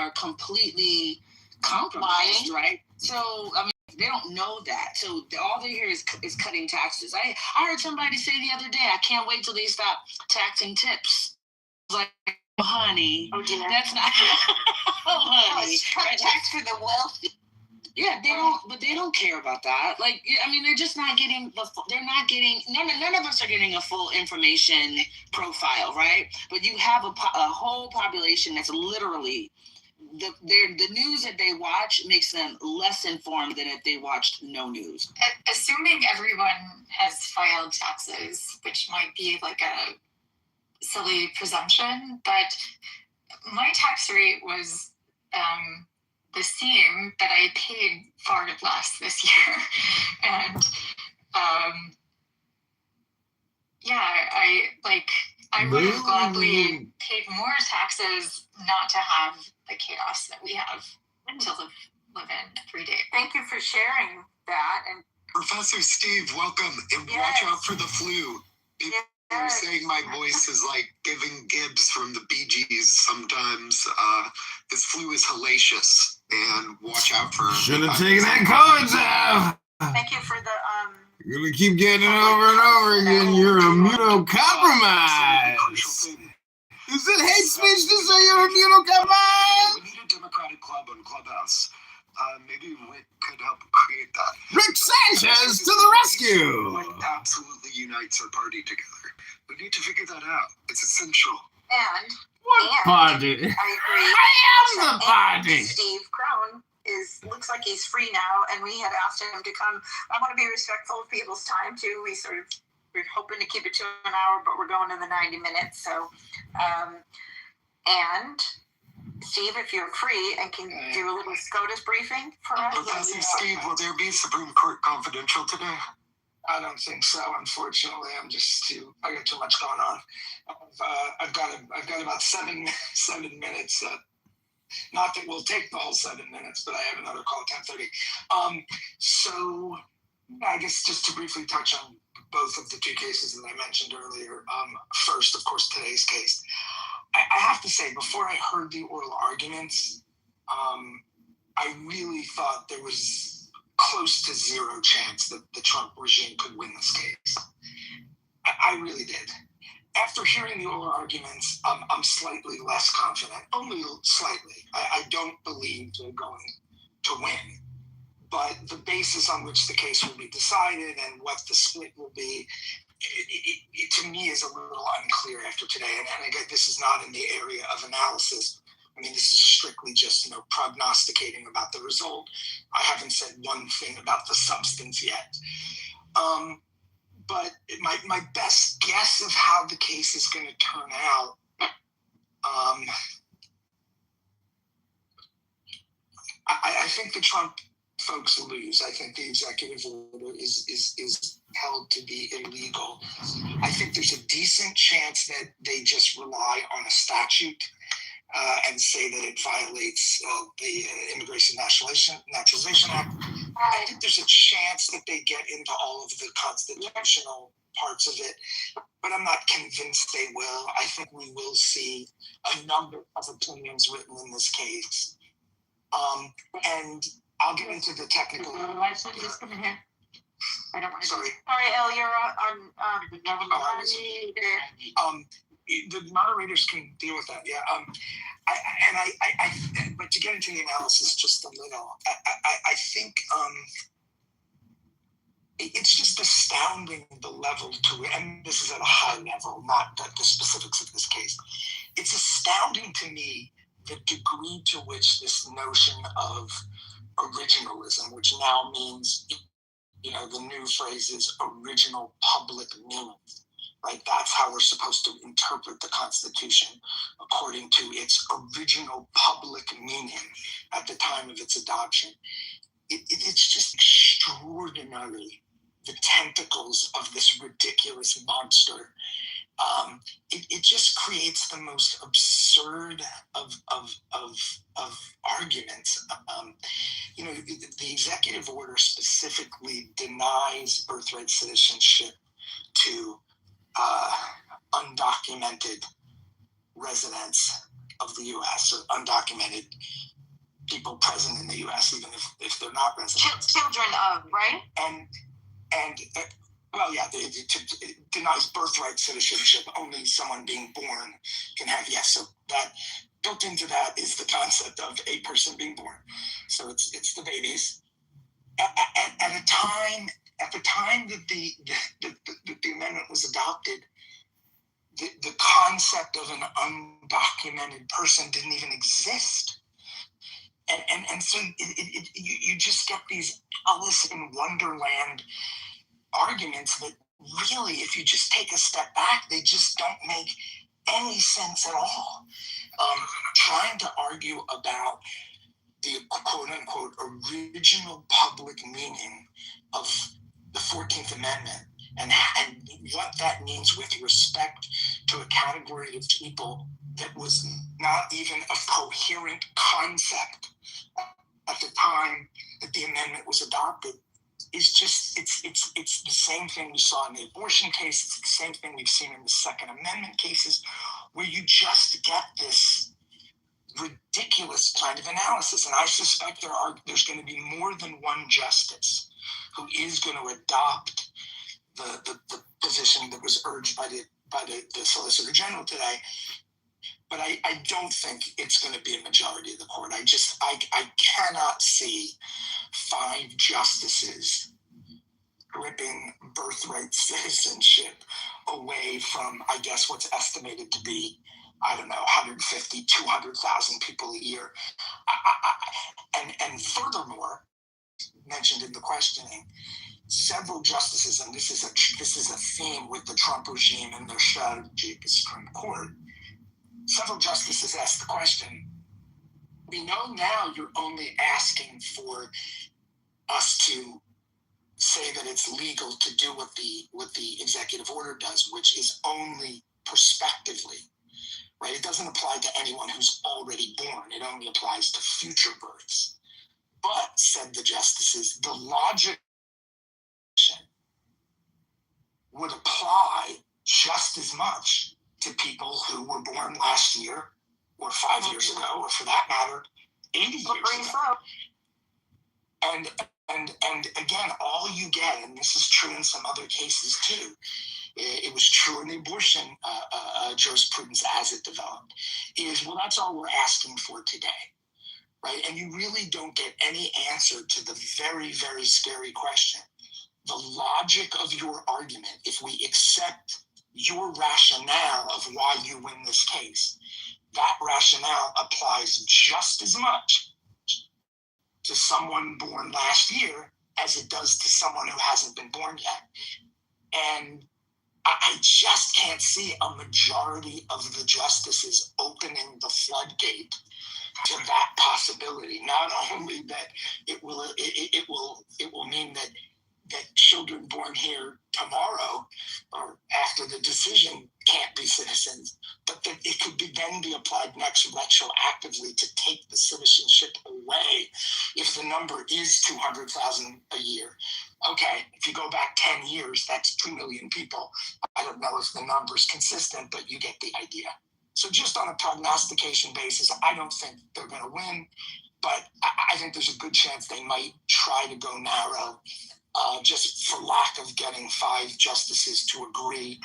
are completely compromised, right? So, I mean, they don't know that. So all they hear is cutting taxes. I heard somebody say the other day, I can't wait till they stop taxing tips. I was like, oh, honey, that's not, oh, honey. It's cut tax for the wealthy. Yeah, they don't care about that. Like, I mean, they're just not getting none of us are getting a full information profile, right? But you have a whole population that's literally, the news that they watch makes them less informed than if they watched no news. Assuming everyone has filed taxes, which might be like a silly presumption, but my tax rate was the same, but I paid far less this year. And I would have gladly paid more taxes not to have the chaos that we have to live in every day. Thank you for sharing that. And Professor Steve, welcome. And watch out for the flu. People are saying my voice is like giving Gibbs from the Bee Gees sometimes. This flu is hellacious, and watch out for. Should have taken that COVID jab. Thank you for the You're gonna keep getting it over and over again. You're immunocompromised. Is it hate speech to say you're immunocompromised? We need a Democratic club on Clubhouse. Maybe Wick could help create that. Rick Sanchez to the rescue! What absolutely unites our party together? We need to figure that out. It's essential. and What party? I agree. I am the party! Steve Crone looks like he's free now, and we had asked him to come. I want to be respectful of people's time too. We're hoping to keep it to an hour, but we're going to the 90 minutes. So, and Steve, if you're free and can do a little SCOTUS briefing for us. Professor Steve, will there be Supreme Court confidential today? I don't think so, unfortunately. I got too much going on. I've got about seven minutes. Not that we'll take the whole 7 minutes, but I have another call at 10:30. So I guess just to briefly touch on both of the two cases that I mentioned earlier. First, of course, today's case. I have to say, before I heard the oral arguments, I really thought there was close to zero chance that the Trump regime could win this case. I really did. After hearing the oral arguments, I'm slightly less confident, only slightly. I don't believe they're going to win. But the basis on which the case will be decided and what the split will be, it to me is a little unclear after today. And again, this is not in the area of analysis. I mean, this is strictly just, prognosticating about the result. I haven't said one thing about the substance yet. But my best guess of how the case is going to turn out, I think the Trump folks lose. I think the executive order is held to be illegal. I think there's a decent chance that they just rely on a statute and say that it violates the Immigration Naturalization Act. I think there's a chance that they get into all of the constitutional parts of it, but I'm not convinced they will. I think we will see a number of opinions written in this case. And I'll get into the technical. I don't want to. Sorry, El, you're on. The moderators can deal with that. Yeah. But to get into the analysis just a little, I think it's just astounding the level to it, and this is at a high level, not the specifics of this case. It's astounding to me the degree to which this notion of originalism, which now means, the new phrase is original public meaning. Right? That's how we're supposed to interpret the Constitution according to its original public meaning at the time of its adoption. It's just extraordinary, the tentacles of this ridiculous monster. It just creates the most absurd of arguments. The executive order specifically denies birthright citizenship to undocumented residents of the U.S. or undocumented people present in the U.S., even if they're not residents. Children of, right? And well, yeah, it denies birthright citizenship. Only someone being born can have, yes. So that built into that is the concept of a person being born. So it's the babies. At the time that the amendment was adopted, the concept of an undocumented person didn't even exist. And so you just get these Alice in Wonderland arguments that really, if you just take a step back, they just don't make any sense at all. Trying to argue about the quote-unquote original public meaning of the 14th Amendment and what that means with respect to a category of people that was not even a coherent concept at the time that the amendment was adopted is just, it's the same thing we saw in the abortion case. It's the same thing we've seen in the Second Amendment cases, where you just get this ridiculous kind of analysis. And I suspect there's going to be more than one justice who is going to adopt the position that was urged by the Solicitor General today. But I don't think it's going to be a majority of the court. I cannot see 5 justices ripping birthright citizenship away from, I guess, what's estimated to be, I don't know, 150, 200,000 people a year. And furthermore, mentioned in the questioning, several justices, and this is a theme with the Trump regime and their strategy at the Supreme Court, several justices asked the question, we know now you're only asking for us to say that it's legal to do what the executive order does, which is only prospectively, right? It doesn't apply to anyone who's already born. It only applies to future births. But, said the justices, the logic would apply just as much to people who were born last year or 5 years ago, or for that matter, 80 years ago. And again, all you get, and this is true in some other cases too, it was true in the abortion jurisprudence as it developed, is, well, that's all we're asking for today, right? And you really don't get any answer to the very, very scary question. The logic of your argument, if we accept your rationale of why you win this case, that rationale applies just as much to someone born last year as it does to someone who hasn't been born yet. And I just can't see a majority of the justices opening the floodgate to that possibility. Not only that it will mean that children born here tomorrow or after the decision can't be citizens, but that it could then be applied next retroactively to take the citizenship away if the number is 200,000 a year. Okay, if you go back 10 years, that's 2 million people. I don't know if the number's consistent, but you get the idea. So just on a prognostication basis, I don't think they're going to win, but I think there's a good chance they might try to go narrow, just for lack of getting 5 justices to agree.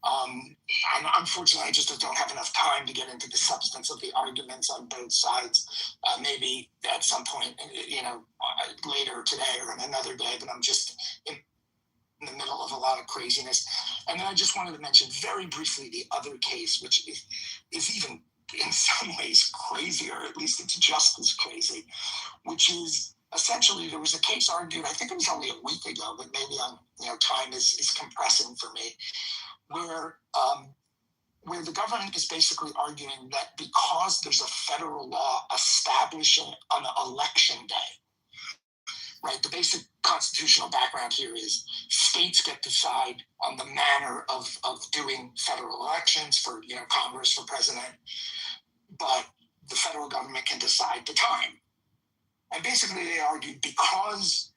And unfortunately, I just don't have enough time to get into the substance of the arguments on both sides. Maybe at some point, later today or on another day, but I'm just in the middle of a lot of craziness. And then I just wanted to mention very briefly the other case, which is even in some ways crazier, at least it's just as crazy, which is essentially there was a case argued, I think it was only a week ago, but maybe time is compressing for me, where the government is basically arguing that because there's a federal law establishing an election day, right? The basic constitutional background here is states get to decide on the manner of doing federal elections for, Congress, for president, but the federal government can decide the time. And basically they argued because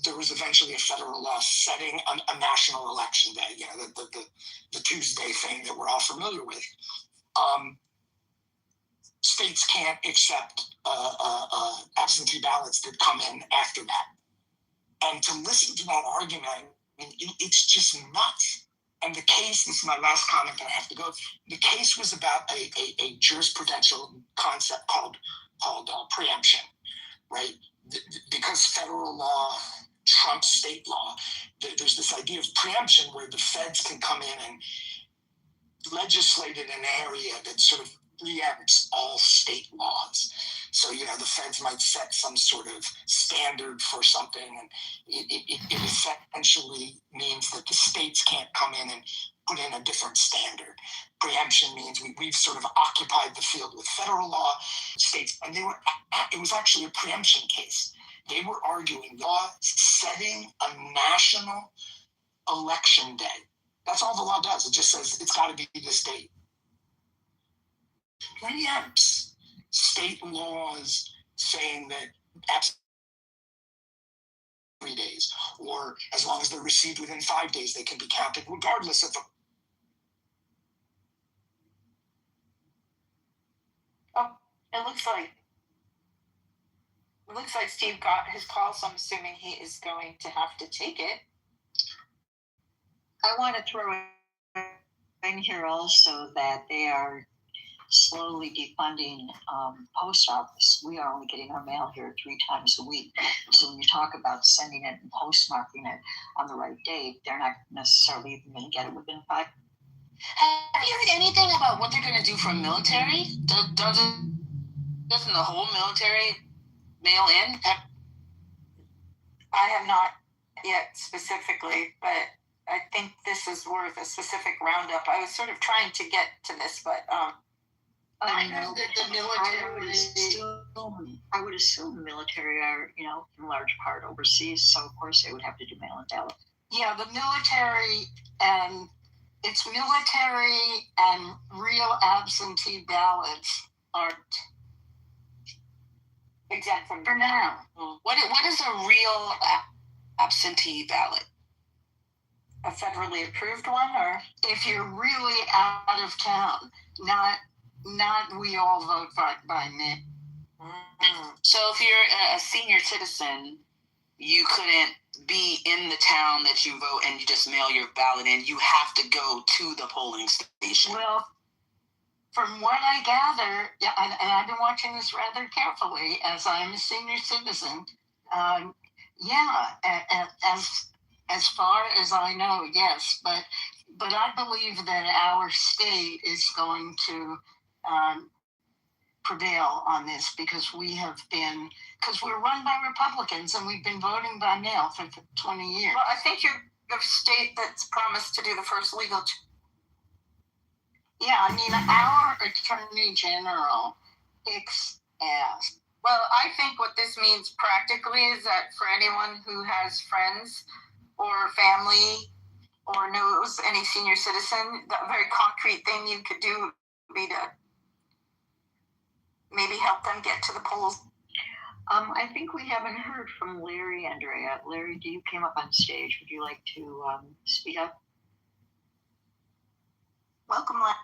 there was eventually a federal law setting a national election day, the Tuesday thing that we're all familiar with, states can't accept absentee ballots that come in after that. And to listen to that argument, it's just nuts. And the case, this is my last comment that I have to go. The case was about a jurisprudential concept called preemption, right? Because federal law trumps state law, there's this idea of preemption where the feds can come in and legislate in an area that sort of preempts all state laws. So, the feds might set some sort of standard for something, and it essentially means that the states can't come in and put in a different standard. Preemption means we've sort of occupied the field with federal law, states, and it was actually a preemption case. They were arguing law setting a national election day. That's all the law does. It just says it's got to be this date. Preempts state laws saying that absent 3 days, or as long as they're received within 5 days, they can be counted, regardless of the. It looks like Steve got his call, so I'm assuming he is going to have to take it. I want to throw in here also that they are slowly defunding post office. We are only getting our mail here 3 times a week. So when you talk about sending it and postmarking it on the right date, they're not necessarily even going to get it within 5. Have you heard anything about what they're going to do for military? Doesn't the whole military mail in? I have not yet specifically, but I think this is worth a specific roundup. I was sort of trying to get to this, but I know that the military I would assume military are, in large part overseas, so of course they would have to do mail-in ballot. Yeah, the military, and it's military and real absentee ballots aren't exempt from for now. What is a real absentee ballot? a federally approved one, or If you're really out of town, not we all vote by mail. So if you're a senior citizen, you couldn't be in the town that you vote and you just mail your ballot in. You have to go to the polling station. Well, from what I gather, and I've been watching this rather carefully as I'm a senior citizen, as far as I know, yes, but I believe that our state is going to prevail on this because we're run by Republicans and we've been voting by mail for 20 years. well, I think you're the state that's promised to do the first legal. Yeah, I mean, our Attorney General kicks ass. Well, I think what this means practically is that for anyone who has friends or family or knows any senior citizen, the very concrete thing you could do would be to maybe help them get to the polls. I think we haven't heard from Larry, Andrea. Larry, you came up on stage. Would you like to speak up? Welcome, Larry.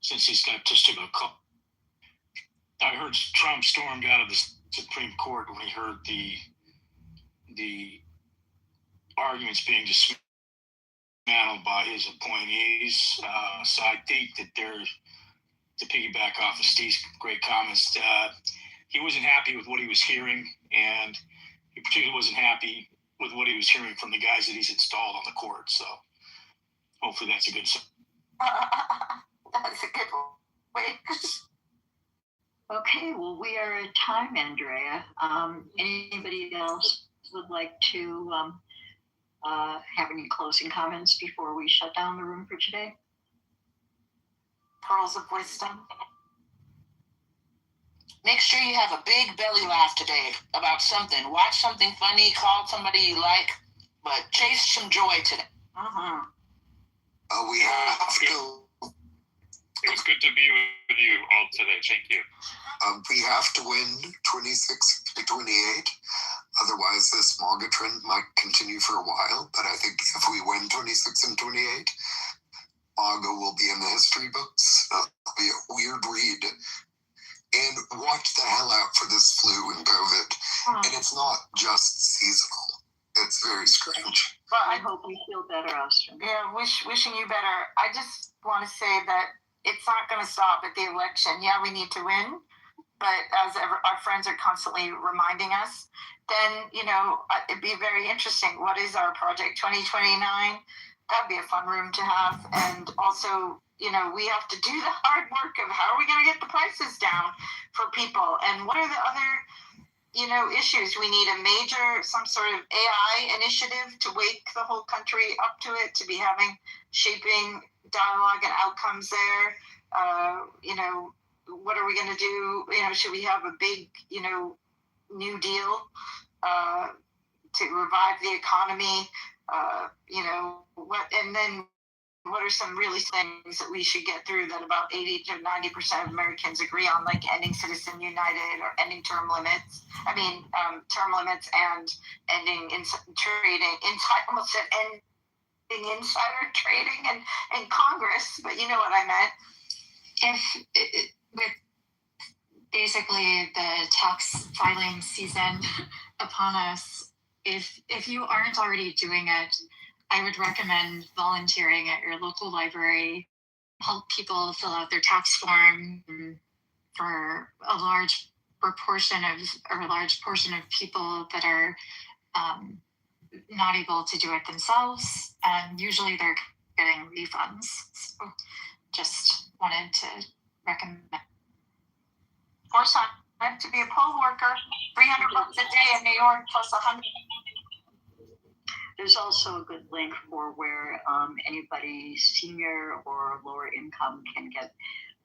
Since he's got just a call, I heard Trump stormed out of the Supreme Court when he heard the arguments being dismantled by his appointees. So I think that to piggyback off of Steve's great comments, he wasn't happy with what he was hearing, and he particularly wasn't happy with what he was hearing from the guys that he's installed on the court. So hopefully that's a good sign. That's a good way. Okay, well, we are at time, Andrea. Anybody else would like to have any closing comments before we shut down the room for today? Pearls of wisdom. Make sure you have a big belly laugh today about something. Watch something funny, call somebody you like, but chase some joy today. We have to. It was good to be with you all today. Thank you. We have to win 26 to 28. Otherwise, this MAGA trend might continue for a while, but I think if we win 26 and 28, MAGA will be in the history books. It'll be a weird read. And watch the hell out for this flu and COVID. And it's not just seasonal. It's very strange. But I hope you feel better, Austin. Yeah, wishing you better. I just want to say that it's not going to stop at the election. Yeah, we need to win, but as our friends are constantly reminding us, then, it'd be very interesting. What is our project 2029? That'd be a fun room to have. And also, we have to do the hard work of how are we going to get the prices down for people? And what are the other issues? We need some sort of AI initiative to wake the whole country up to it, to be shaping dialogue and outcomes there. What are we going to do? Should we have a big, New Deal to revive the economy? What are some really things that we should get through that about 80 to 90% of Americans agree on, like ending Citizen United or ending term limits? Term limits and ending trading. I almost said ending insider trading in Congress, but you know what I meant. With basically the tax filing season upon us, if you aren't already doing it, I would recommend volunteering at your local library. Help people fill out their tax form. For a large portion of people that are not able to do it themselves, and usually they're getting refunds. So just wanted to recommend. Or sign up to be a poll worker, $300 a day in New York plus $100. There's also a good link for where anybody senior or lower income can get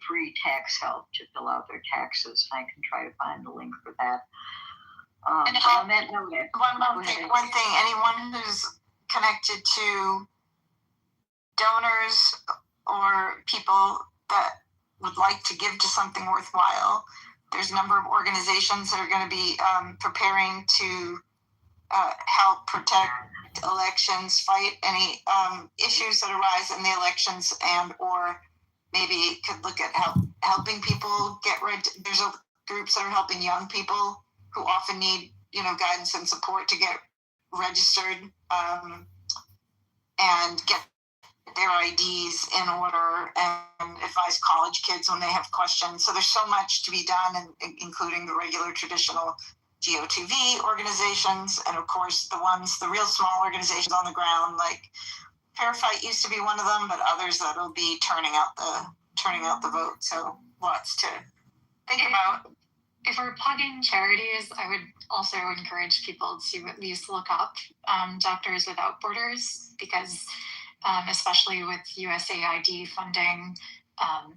free tax help to fill out their taxes. I can try to find the link for that. And on that note, one thing, anyone who's connected to donors or people that would like to give to something worthwhile, there's a number of organizations that are going to be preparing to help protect elections, fight any issues that arise in the elections, and or maybe could look at helping people get there's groups that are helping young people who often need guidance and support to get registered and get their IDs in order, and advise college kids when they have questions. So there's so much to be done, including the regular traditional GOTV organizations, and of course the real small organizations on the ground, like Parafight used to be one of them, but others that'll be turning out the vote. So lots to think about. If we're plugging charities, I would also encourage people to at least look up Doctors Without Borders, because especially with USAID funding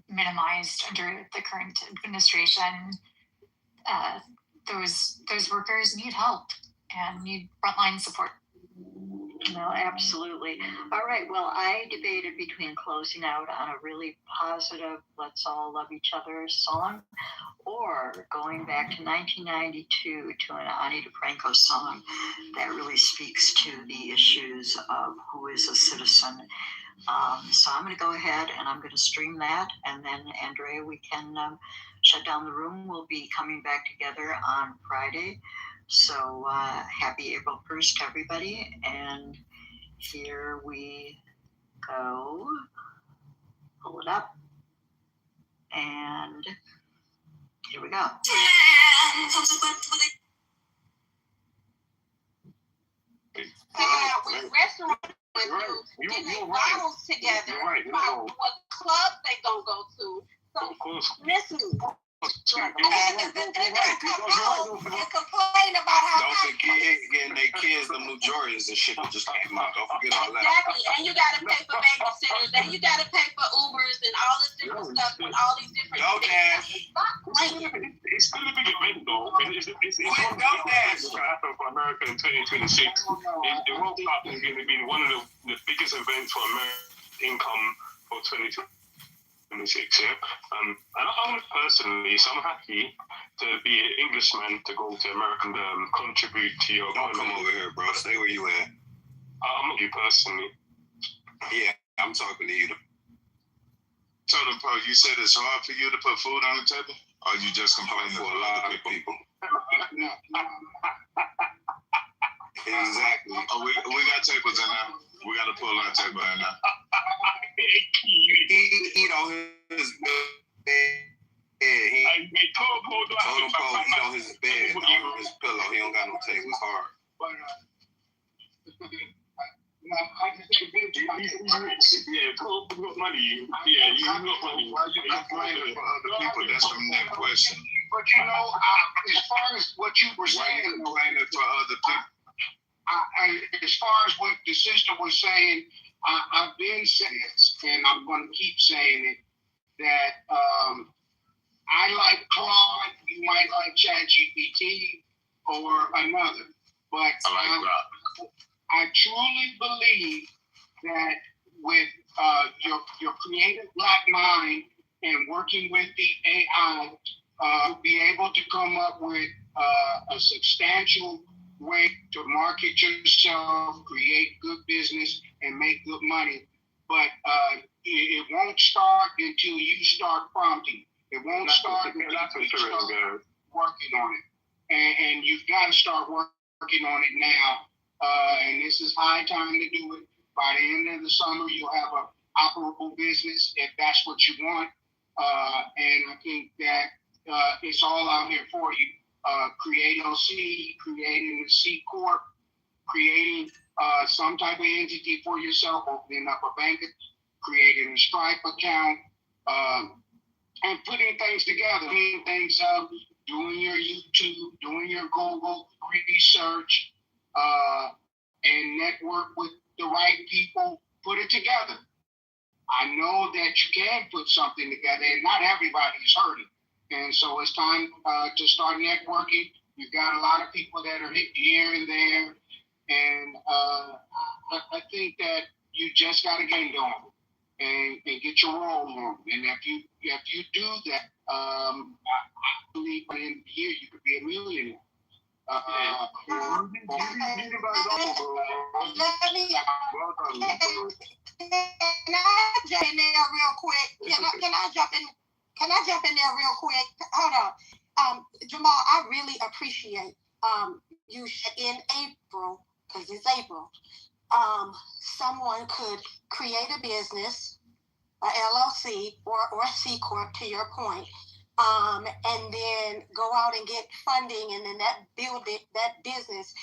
minimized under the current administration, those workers need help and need frontline support. No, absolutely. All right. Well, I debated between closing out on a really positive "Let's All Love Each Other" song, or going back to 1992 to an Ani DeFranco song that really speaks to the issues of who is a citizen. So I'm going to go ahead and I'm going to stream that, and then Andrea, we can shut down the room. We'll be coming back together on Friday. So happy April 1st, everybody. And here we go. Pull it up. And here we go. With restaurants, with getting bottles together, about what clubs they gonna go to. So listen. And complain about how. Don't forget getting their kids the new Jordans and shit that just came out. Don't forget all that. Exactly, and you gotta pay for babysitters, and you gotta pay for Ubers and all this different stuff with all these different. DoorDash. It's still a big event though. It's going to happen for America in 2026. It won't stop. It's going to be one of the biggest events for American income for 2026. Yeah. And I'm personally, so I'm happy to be an Englishman to go to America and contribute to your Don't economy. come over here, bro. Stay where you at. I'm not you personally. Yeah, I'm talking to you. So, you said it's hard for you to put food on the table? Or you just complain For a lot of people. Exactly. Oh, we got tables in there. We got to pull our table in there. He eat on his bed. He told him eat on his bed, on his pillow. He don't got no table. It's hard. Yeah, Paul got money. Yeah, you got money. Why you complaining for other people? That's the next question. But as far as what you were Why saying, you complaining for other people? as far as what the sister was saying, I've been saying this, and I'm going to keep saying it, that I like Claude, you might like ChatGPT or another, but I truly believe that with your creative black mind and working with the AI, you'll be able to come up with a substantial way to market yourself, create good business, and make good money. But it won't start until you start prompting. It won't start until you start working on it. And you've got to start working on it now. And this is high time to do it. By the end of the summer, you'll have an operable business if that's what you want. And I think that it's all out here for you. Create LC, creating a C Corp, creating some type of entity for yourself, opening up a bank, creating a Stripe account, and putting things together, putting things up, doing your YouTube, doing your Google research, and network with the right people, put it together. I know that you can put something together, and not everybody is hurting. And so it's time to start networking. You've got a lot of people that are here and there, and I think that you just got to get going and get your roll on. And if you do that, I believe by the end of the year you could be a millionaire. Can I jump in there real quick? Can I jump in there real quick? Hold on. Jamal, I really appreciate you in April, because it's April. Someone could create a business, a LLC or a C Corp, to your point, and then go out and get funding, and then that business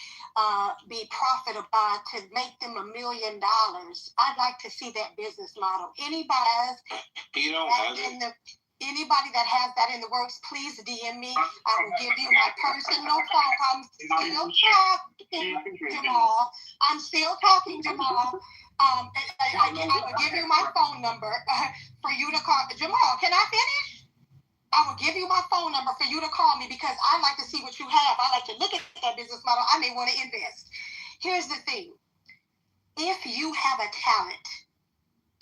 be profitable to make them $1 million. I'd like to see that business model. Anybody that has that in the works, please DM me. I will give you my personal phone. I'm still talking, Jamal. I will give you my phone number for you to call. Jamal, can I finish? I will give you my phone number for you to call me, because I like to see what you have. I like to look at that business model. I may want to invest. Here's the thing. If you have a talent,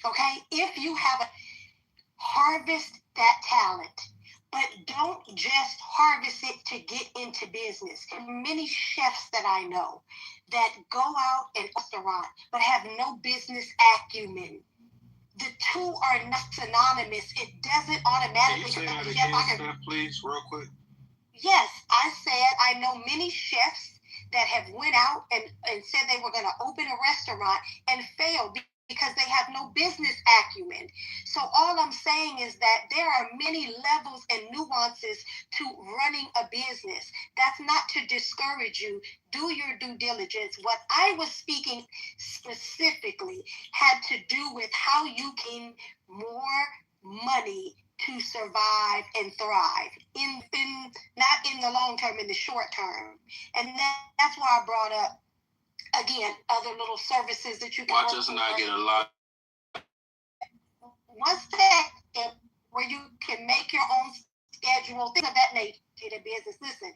okay, harvest that talent, but don't just harvest it to get into business. There are many chefs that I know that go out and restaurant but have no business acumen. The two are not synonymous. It doesn't automatically. Can you say that again, Steph, please, real quick? Yes, I said I know many chefs that have went out and said they were going to open a restaurant and failed because they have no business acumen. So all I'm saying is that there are many levels and nuances to running a business. That's not to discourage you. Do your due diligence. What I was speaking specifically had to do with how you gain more money to survive and thrive in not in the long term, in the short term. And that's why I brought up, again, other little services that you can watch us not get a lot. One step where you can make your own schedule, things of that nature to business. Listen,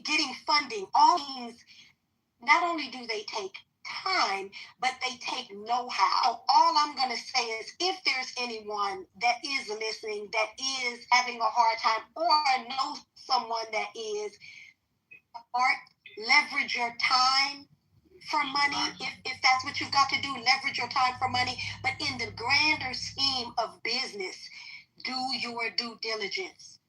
getting funding, all means not only do they take time, but they take know-how. All I'm going to say is if there's anyone that is listening that is having a hard time or knows someone that is, leverage your time for money. If that's what you've got to do, leverage your time for money. But in the grander scheme of business, do your due diligence.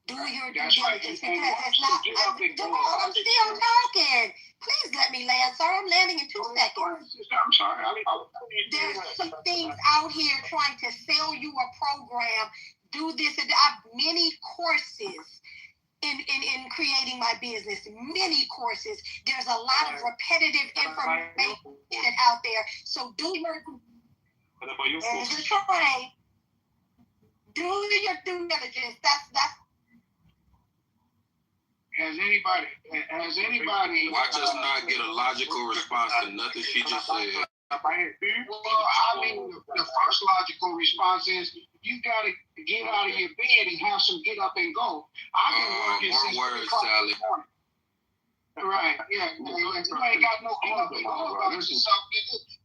Do your due diligence, because it's not. I'm still talking. Please let me land, sir. I'm landing in 2 seconds. I'm sorry. There's some things out here trying to sell you a program. Do this, and I have many courses in creating my business. Many courses. There's a lot of repetitive information out there. So do your. There's a try. Do your due diligence. That's. Has anybody? Watch us not get a logical response to nothing she just said. Well, I mean, the first logical response is you got to get out of your bed and have some get up and go. I've been working since Sally. Right, yeah. You ain't got no get up and go about yourself.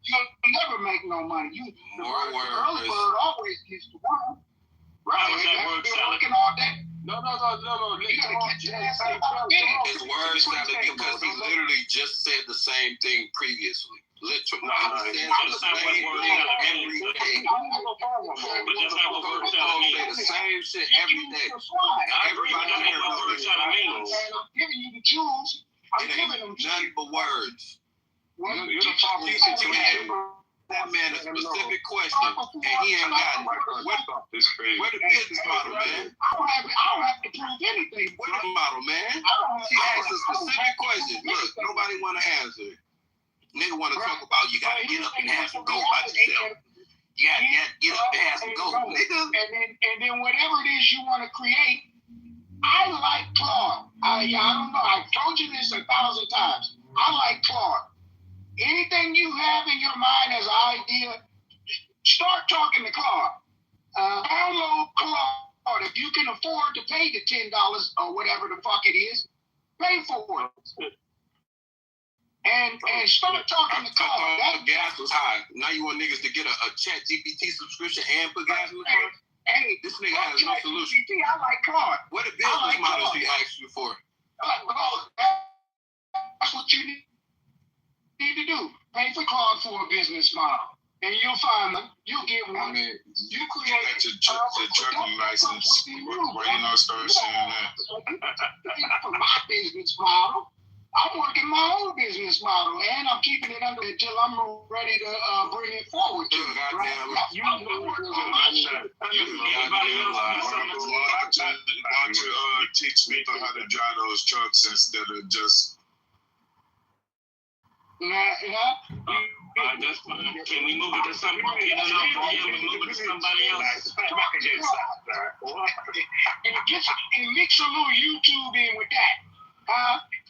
You'll never make no money. The early bird always gets the worm. Right, that been working all day. No. You gotta get your ass up out there. His words sounded because he literally just said the same thing previously. Literally. He says the same thing every day. But that's not what word salad means. The same shit every day. I agree, but that's not what word salad means. I'm giving you the tools. I'm giving them nothing but words. You're the problem. That man a specific question, and he ain't got it. Where the business model, man? I don't have to prove anything. Where the model, man? She asked a specific question. Look, nobody want to answer. Nigga want to talk about you got to get up and have some go by yourself. You got to get up and have some go, nigga. And then whatever it is you want to create, I like Claude. I don't know. I've told you this 1,000 times. I like Claude. Anything you have in your mind as an idea, start talking to Claude. Download Claude. If you can afford to pay the $10 or whatever the fuck it is, pay for it. And start talking to Claude. That gas was high. Now you want niggas to get a chat GPT subscription and put gas in the car? Hey, this nigga has no solution. I like Claude. What the business model she asked you for? That's what you need to do. Pay for Claude for a business model. And you'll find them. You'll get one. I mean, you create your trucking license. Where you not start saying that? For my business model, I'm working my own business model, and I'm keeping it under until I'm ready to bring it forward. Why don't you teach people how to drive those trucks instead of just. That's fine. Can we move it to somebody else? Yeah, we move it to somebody else. And mix a little YouTube in with that.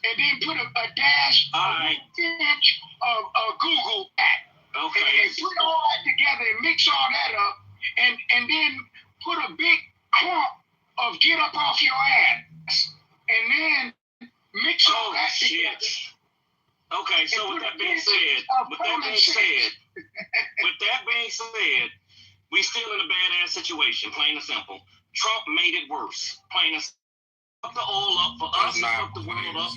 And then put a dash of Google that. Okay. And put all that together and mix all that up. And then put a big clump of get up off your ass. And then mix all that together. Okay, so with that being said, we still in a badass situation, plain and simple. Trump made it worse, plain and simple. He fucked the all up for us, he fucked the world up.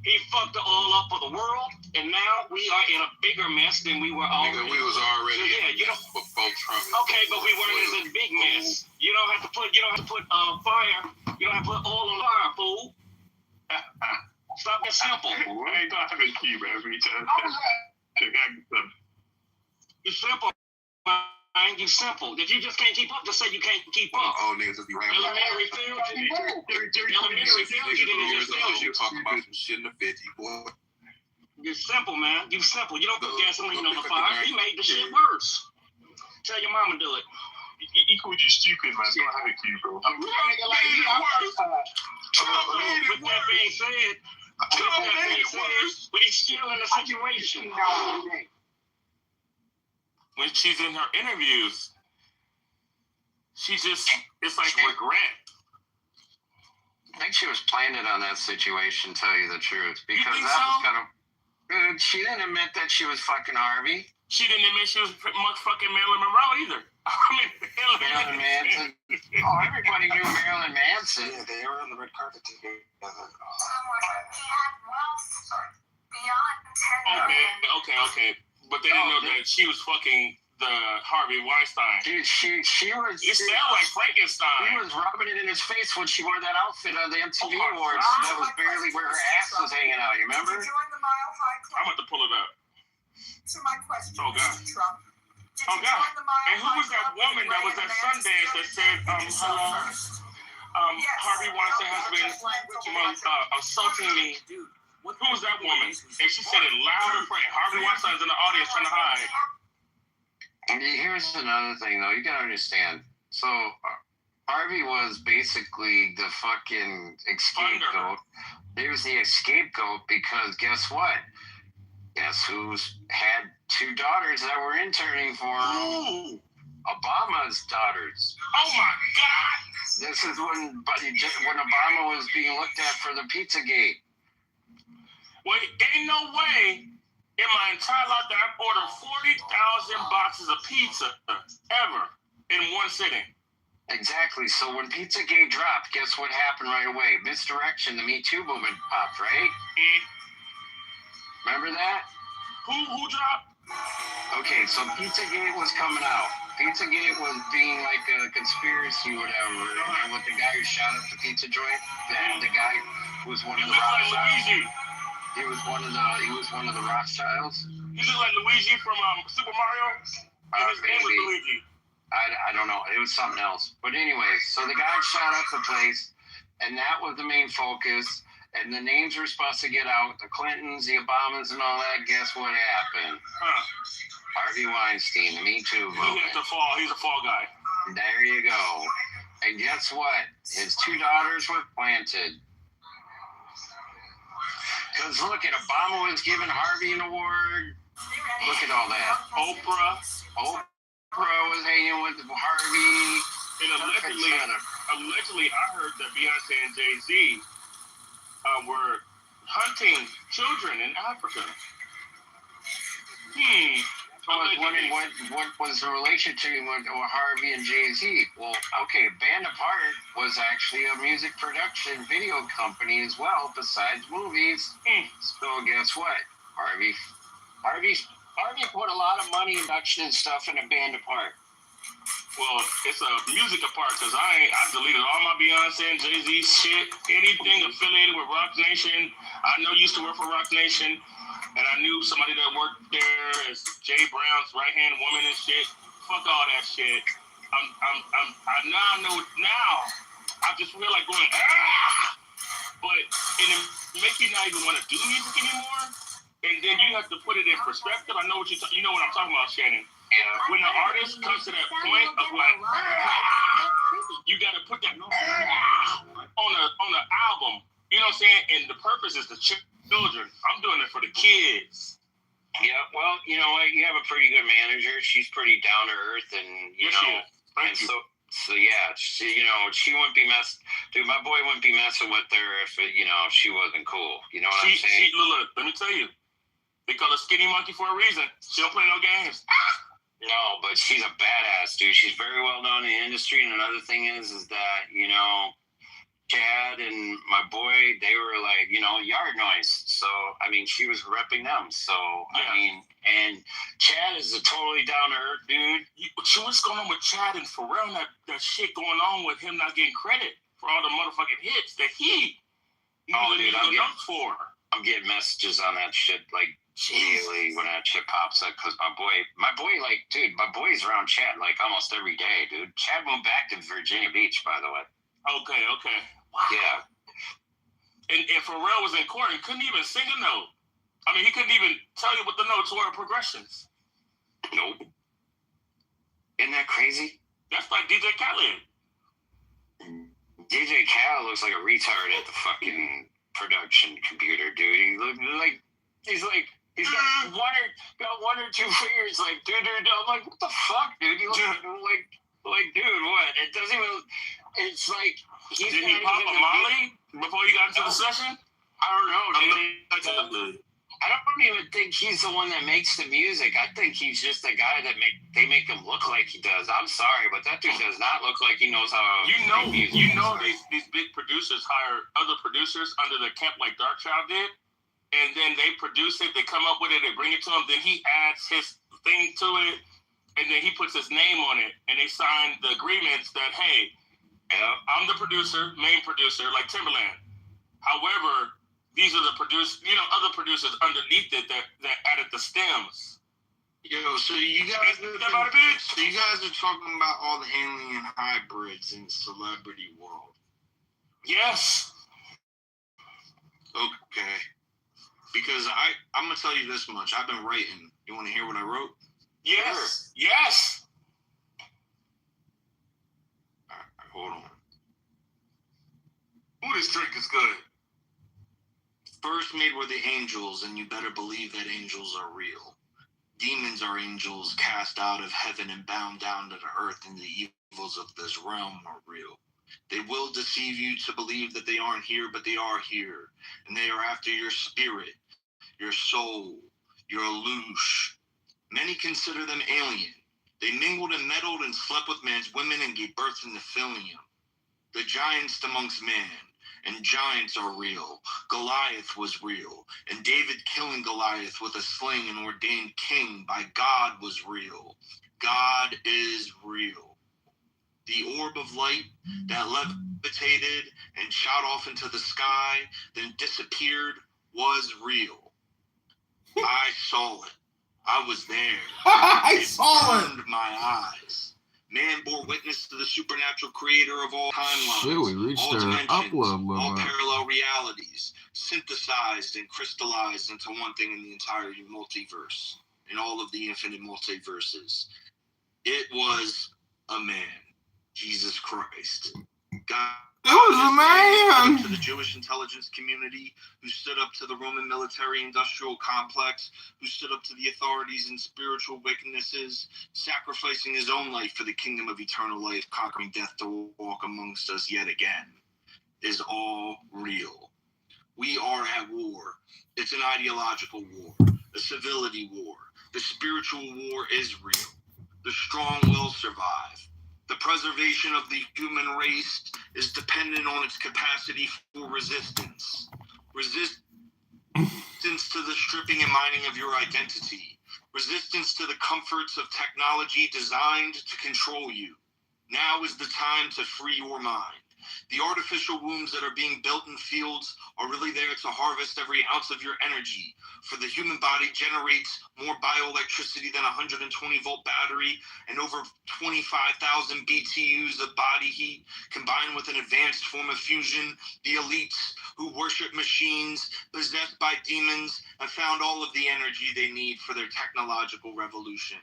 He fucked the all up for the world, and now we are in a bigger mess than we were already. Nigga, we was already before Trump. Okay, but we weren't as a big mess. You don't have to put fire. You don't have to put oil on fire, fool. Stop being simple. I ain't gonna have a key every time. You simple, man. You simple. If you just can't keep up, just say you can't keep up. Oh, niggas will be rambling. Elementary failed you. You talking about some shit in the 50, boy. You're simple, man. You simple. You don't put gasoline on the fire. He made the shit worse. Tell your mama do it. He called you stupid, man. Don't have a key, bro. With that being said, but he's still in a situation. When she's in her interviews, it's like regret. I think she was planning on that situation, tell you the truth. Because You think that was so? kind of, She didn't admit that she was fucking Harvey. She didn't admit she was pretty much fucking Marilyn Monroe either. I mean, Marilyn Manson. Oh, everybody knew Marilyn Manson. Yeah, they were on the red carpet together. He had wealth beyond 10 million. Okay. But they didn't know that she was fucking the Harvey Weinstein. Dude, she was. It sounded like Frankenstein. He was rubbing it in his face when she wore that outfit on the MTV Awards. That was barely where her ass was hanging out. You remember? I'm about to pull it up. To my question, Oh, God. Mr. Trump. Did Oh, you God. join the Mile And who was High that Club woman that was at Sundance that said, Harvey Weinstein has been assaulting me? Who was that woman? And she said it loud and clear. Harvey Weinstein's in the audience trying to hide. And here's another thing, though. You gotta understand. So, Harvey was basically the fucking scapegoat. He was the scapegoat because guess what? Guess who's had 2 daughters that were interning for him? Obama's daughters. Oh my God! This is when Obama was being looked at for the Pizzagate. Well, ain't no way in my entire life that I've ordered 40,000 boxes of pizza ever in one sitting. Exactly. So when Pizzagate dropped, guess what happened right away? Misdirection, the Me Too movement popped, right? Remember that? Who dropped? Okay, so Pizzagate was coming out. Pizzagate was being like a conspiracy or whatever. And with the guy who shot up the pizza joint, the guy who was one of the Rothschilds. He was one of the Rothschilds. He looked like Luigi from Super Mario. His name was Luigi. I don't know. It was something else. But anyway, so the guy shot up the place, and that was the main focus. And the names were supposed to get out, the Clintons, the Obamas, and all that. Guess what happened? Harvey Weinstein, the Me Too movement. He's a fall guy. There you go. And guess what? His 2 daughters were planted. Because look at Obama was giving Harvey an award. Look at all that. Oprah was hanging with Harvey. And allegedly, I heard that Beyonce and Jay-Z were hunting children in Africa. I was wondering what was the relationship with Harvey and Jay-Z. Well, okay, Band Apart was actually a music production video company as well, besides movies. So guess what? Harvey put a lot of money induction and stuff in a Band Apart. Well, it's a music apart because I deleted all my Beyonce and Jay-Z shit. Anything affiliated with Rock Nation. I know you used to work for Rock Nation, and I knew somebody that worked there as Jay Brown's right-hand woman and shit. Fuck all that shit. Now I just feel like going but it makes you not even want to do music anymore. And then you have to put it in perspective. I know what you know what I'm talking about, Shannon. When the artist comes to that point of like, you got to put that on the album. You know what I'm saying? And the purpose is the children. I'm doing it for the kids. Yeah, well, you know what? You have a pretty good manager. She's pretty down to earth, and you know. Thank you. So yeah, she wouldn't be Dude, my boy wouldn't be messing with her if she wasn't cool. You know what I'm saying? Look, let me tell you. They call her Skinny Monkey for a reason. She don't play no games. No, but she's a badass, dude. She's very well known in the industry. And another thing is that, Chad and my boy, they were like, yard noise. So, I mean, she was repping them. So, yeah. I mean, and Chad is a totally down-to-earth dude. What's going on with Chad and Pharrell? That shit going on with him not getting credit for all the motherfucking hits that he I'm getting messages on that shit, like, daily when that shit pops up, because my boy's around Chad like almost every day, dude. Chad moved back to Virginia Beach, by the way. Okay. Wow. Yeah. And Pharrell was in court and couldn't even sing a note. I mean, he couldn't even tell you what the notes were or progressions. Nope. Isn't that crazy? That's like DJ Khaled. DJ Khaled looks like a retard at the fucking production computer, dude. He looked like he's got one or two fingers, like, dude. I'm like, what the fuck, dude? You look like, dude, what? It doesn't even. It's like he's. Did he pop a Molly before you got into the session? I don't know, dude. I don't even think he's the one that makes the music. I think he's just the guy that they make him look like he does. I'm sorry, but that dude does not look like he knows how to make music. These big producers hire other producers under the camp like Darkchild did, and then they produce it, they come up with it, they bring it to him, then he adds his thing to it, and then he puts his name on it, and they sign the agreements that, hey, I'm the producer, main producer, like Timberland. However, these are the other producers underneath it that added the stems. Yo, so you guys are talking about all the alien hybrids in the celebrity world. Yes. Okay. Because I'm gonna tell you this much. I've been writing. You want to hear what I wrote? Yes. Sure. Yes. All right, hold on. Ooh, this drink is good. First made were the angels, and you better believe that angels are real. Demons are angels cast out of heaven and bound down to the earth, and the evils of this realm are real. They will deceive you to believe that they aren't here, but they are here, and they are after your spirit, your soul, your alouche. Many consider them alien. They mingled and meddled and slept with man's women and gave birth to Nephilim, the giants amongst man. And giants are real. Goliath was real. And David killing Goliath with a sling and ordained king by God was real. God is real. The orb of light that levitated and shot off into the sky, then disappeared, was real. I saw it. I was there. It burned my eyes. Man bore witness to the supernatural creator of all timelines, Shit, we reached all our dimensions, upload all limit. parallel realities, synthesized and crystallized into one thing in the entire multiverse, in all of the infinite multiverses. It was a man, Jesus Christ. God. It was a man! To the Jewish intelligence community, who stood up to the Roman military-industrial complex, who stood up to the authorities and spiritual wickednesses, sacrificing his own life for the kingdom of eternal life, conquering death to walk amongst us yet again, is all real. We are at war. It's an ideological war, a civility war. The spiritual war is real. The strong will survive. The preservation of the human race is dependent on its capacity for resistance. Resistance to the stripping and mining of your identity. Resistance to the comforts of technology designed to control you. Now is the time to free your mind. The artificial wombs that are being built in fields are really there to harvest every ounce of your energy. For the human body generates more bioelectricity than a 120-volt battery and over 25,000 BTUs of body heat, combined with an advanced form of fusion. The elites who worship machines, possessed by demons, have found all of the energy they need for their technological revolution.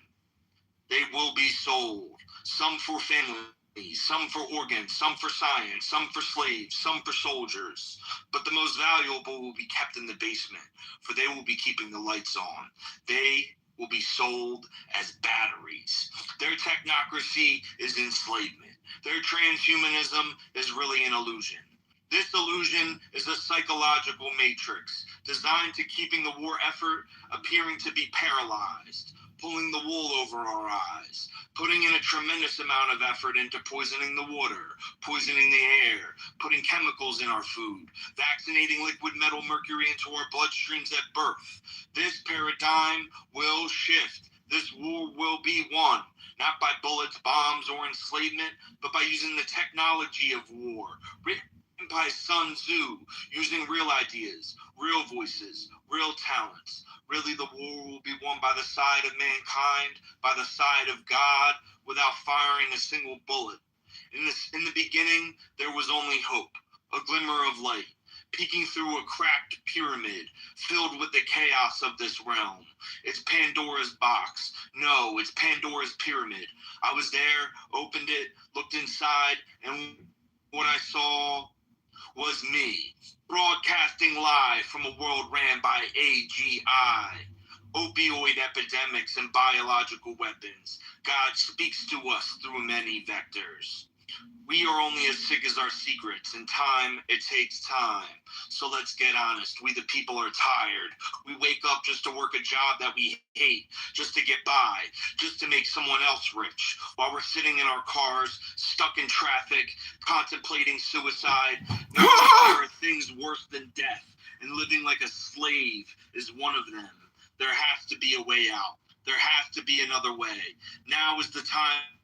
They will be sold, some for family, some for organs, some for science, some for slaves, some for soldiers. But the most valuable will be kept in the basement, for they will be keeping the lights on. They will be sold as batteries. Their technocracy is enslavement. Their transhumanism is really an illusion. This illusion is a psychological matrix designed to keeping the war effort appearing to be paralyzed, pulling the wool over our eyes, putting in a tremendous amount of effort into poisoning the water, poisoning the air, putting chemicals in our food, vaccinating liquid metal mercury into our bloodstreams at birth. This paradigm will shift. This war will be won, not by bullets, bombs, or enslavement, but by using the technology of war, written by Sun Tzu, using real ideas, real voices, real talents. Really, the war will be won by the side of mankind, by the side of God, without firing a single bullet. In the beginning, there was only hope, a glimmer of light, peeking through a cracked pyramid, filled with the chaos of this realm. It's Pandora's box. No, it's Pandora's pyramid. I was there, opened it, looked inside, and what I saw was me, broadcasting live from a world ran by AGI. Opioid epidemics and biological weapons. God speaks to us through many vectors. We are only as sick as our secrets, and time, it takes time. So let's get honest. We the people are tired. We wake up just to work a job that we hate, just to get by, just to make someone else rich, while we're sitting in our cars, stuck in traffic, contemplating suicide. Now, there are things worse than death, and living like a slave is one of them. There has to be a way out. There has to be another way. Now is the time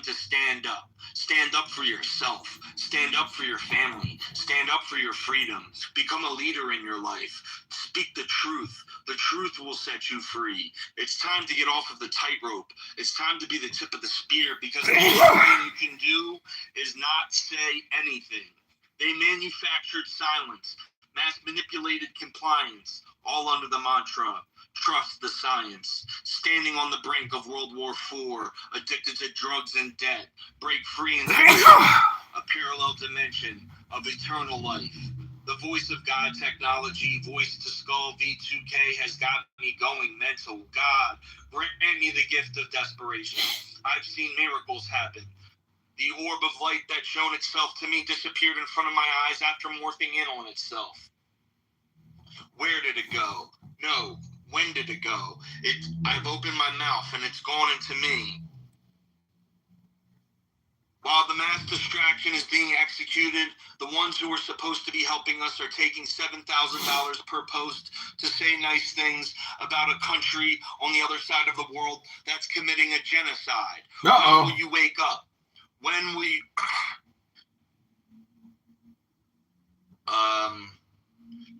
to stand up. Stand up for yourself. Stand up for your family. Stand up for your freedoms. Become a leader in your life. Speak the truth. The truth will set you free. It's time to get off of the tightrope. It's time to be the tip of the spear, because the only thing you can do is not say anything. They manufactured silence, mass manipulated compliance, all under the mantra, trust the science. Standing on the brink of World War IV, addicted to drugs and debt, break free into a parallel dimension of eternal life. The voice of God technology, voice to skull V2K has got me going mental. God, grant me the gift of desperation. I've seen miracles happen. The orb of light that shone itself to me disappeared in front of my eyes after morphing in on itself. Where did it go? No. When did it go? I've opened my mouth and it's gone into me. While the mass distraction is being executed, the ones who are supposed to be helping us are taking $7,000 per post to say nice things about a country on the other side of the world that's committing a genocide. When will you wake up? When will you...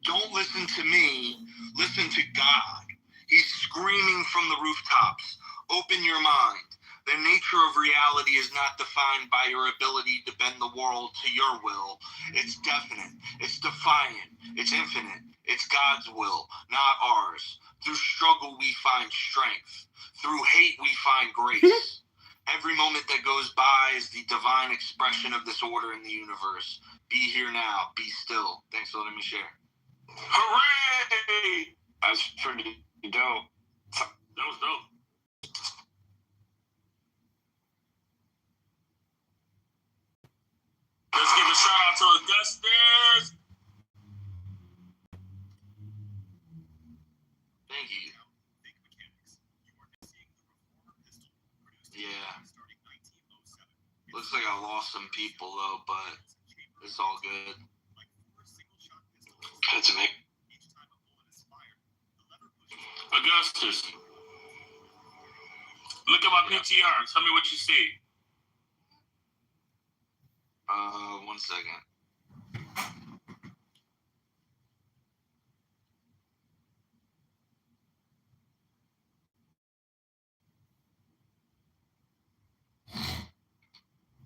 Don't listen to me. Listen to God. He's screaming from the rooftops. Open your mind. The nature of reality is not defined by your ability to bend the world to your will. It's definite. It's defiant. It's infinite. It's God's will, not ours. Through struggle, we find strength. Through hate, we find grace. Every moment that goes by is the divine expression of this order in the universe. Be here now. Be still. Thanks for letting me share. Hooray! That's pretty dope. That was dope. Let's give a shout out to Augustus. Thank you. Yeah. Looks like I lost some people though, but it's all good. That's me. Augustus, look at my PTR. Tell me what you see. 1 second.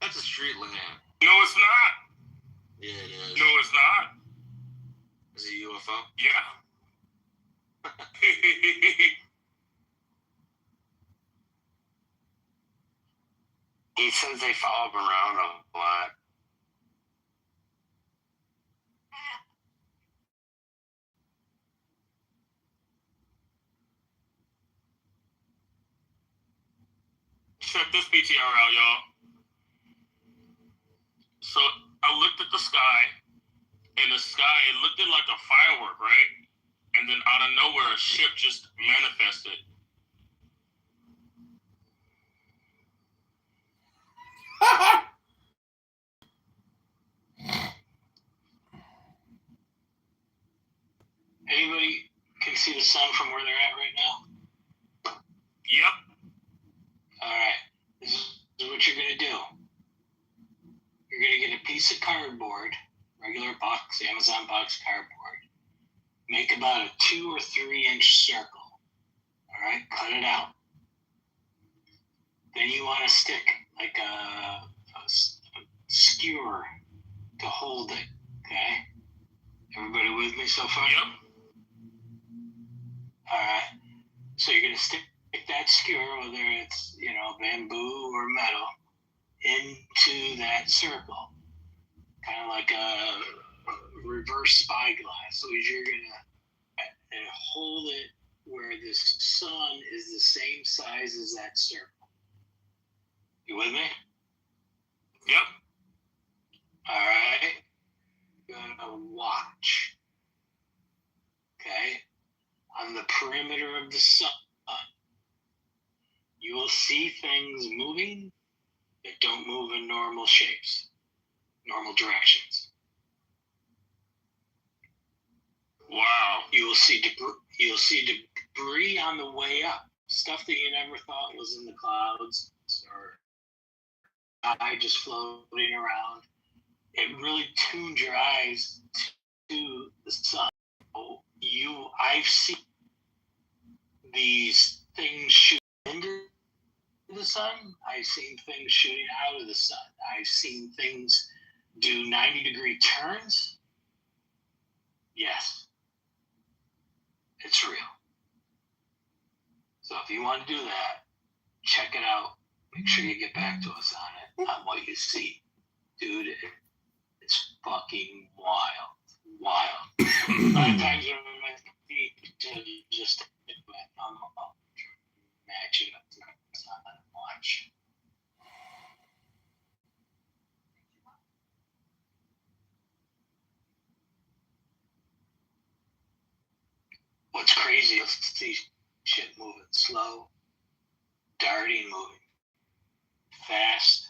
That's a street lamp. No, it's not. Yeah, it is. No, it's not. Is it a UFO? Yeah. He says they follow him around a lot. Check this PTR out, y'all. So I looked at the sky, and the sky, it looked like a firework, right? And then out of nowhere, a ship just manifested. Anybody can see the sun from where they're at right now? Yep. All right. This is what you're going to do. You're going to get a piece of cardboard, regular box, Amazon box cardboard. Make about a 2 or 3 inch circle. All right, cut it out. Then you want to stick like a skewer to hold it. Okay? Everybody with me so far? Yep. All right. So you're going to stick that skewer, whether it's, bamboo or metal, into that circle. Kind of like a reverse spyglass. So you're going to hold it where the sun is the same size as that circle. You with me? Yep. don't move in normal shapes, normal directions. Wow. You'll see debris on the way up, stuff that you never thought was in the clouds or just floating around. It really tuned your eyes to the sun. I've seen these things shoot into the sun. I've seen things shooting out of the sun. I've seen things do 90-degree turns. Yes, it's real. So if you want to do that, check it out. Make sure you get back to us on it, on what you see. Dude, it's fucking wild. Wild. A lot of times when my feet just I'm matching up to and watch. What's crazy is to see shit moving slow, darting, moving fast.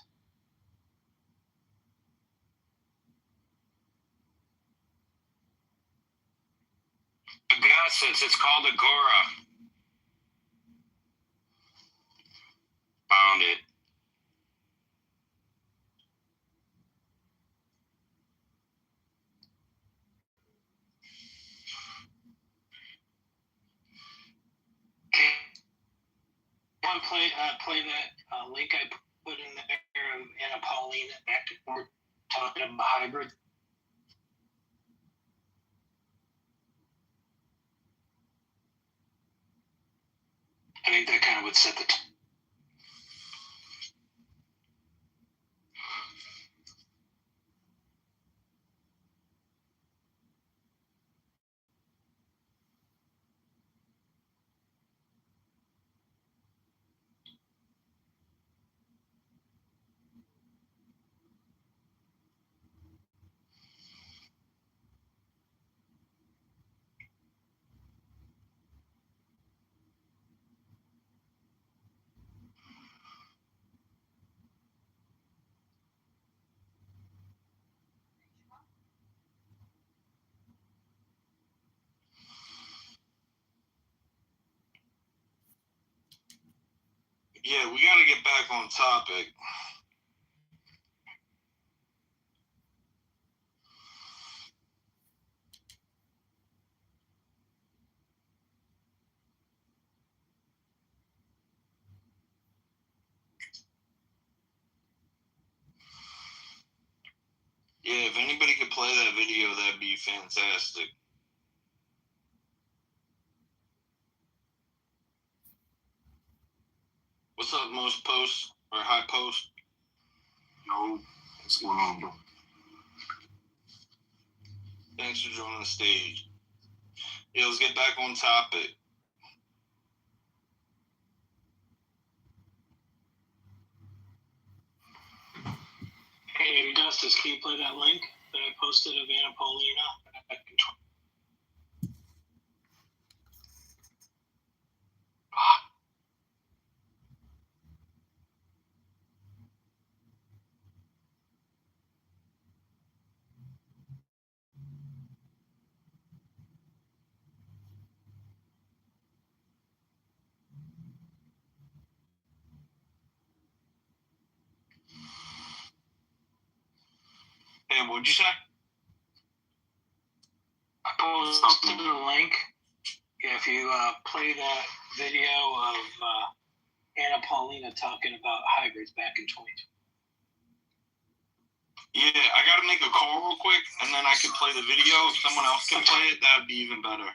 Gus, it's called Agora. Found it. Want to play that link I put in there of Anna Pauline back and forth talking about hybrid? I think that kind of would set the Yeah, we got to get back on topic. Yeah, if anybody could play that video, that'd be fantastic. What's up, most post or high post? Yo, what's going on, bro? Thanks for joining the stage. Yeah, let's get back on topic. Hey, Justice, can you play that link that I posted of Anna Paulina? Hey, what'd you say? I posted the link. If you play that video of Anna Paulina talking about hybrids back in 2020. Yeah, I gotta make a call real quick, and then I can play the video. If someone else can play it, that would be even better.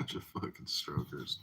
Bunch of fucking strokers.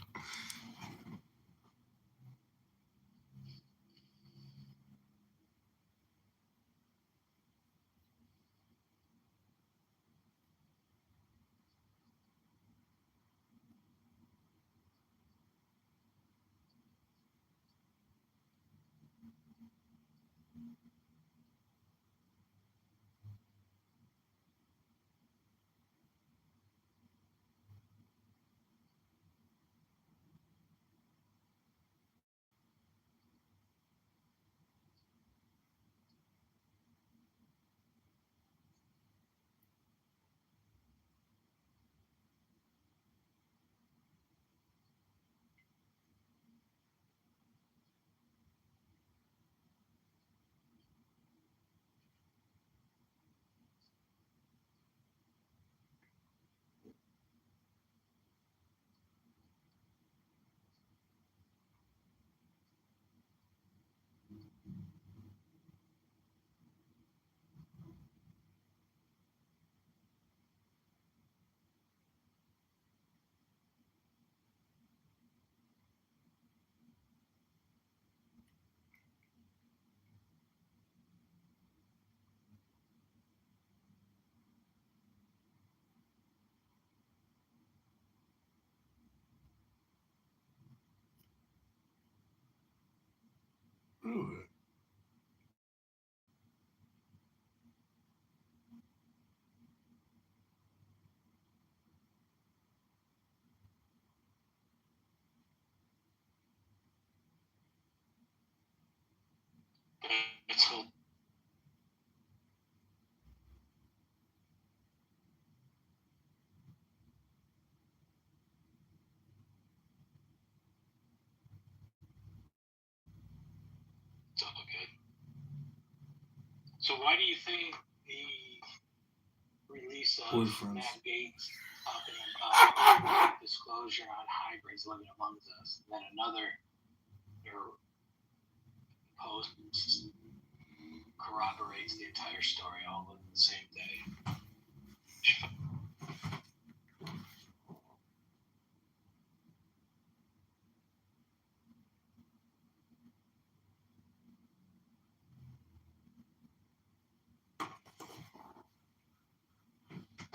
Ooh. It's cool. It's all good. So why do you think the release of Boyfriends. Matt Gaetz talking about disclosure on hybrids living amongst us, and then another post corroborates the entire story all in the same day?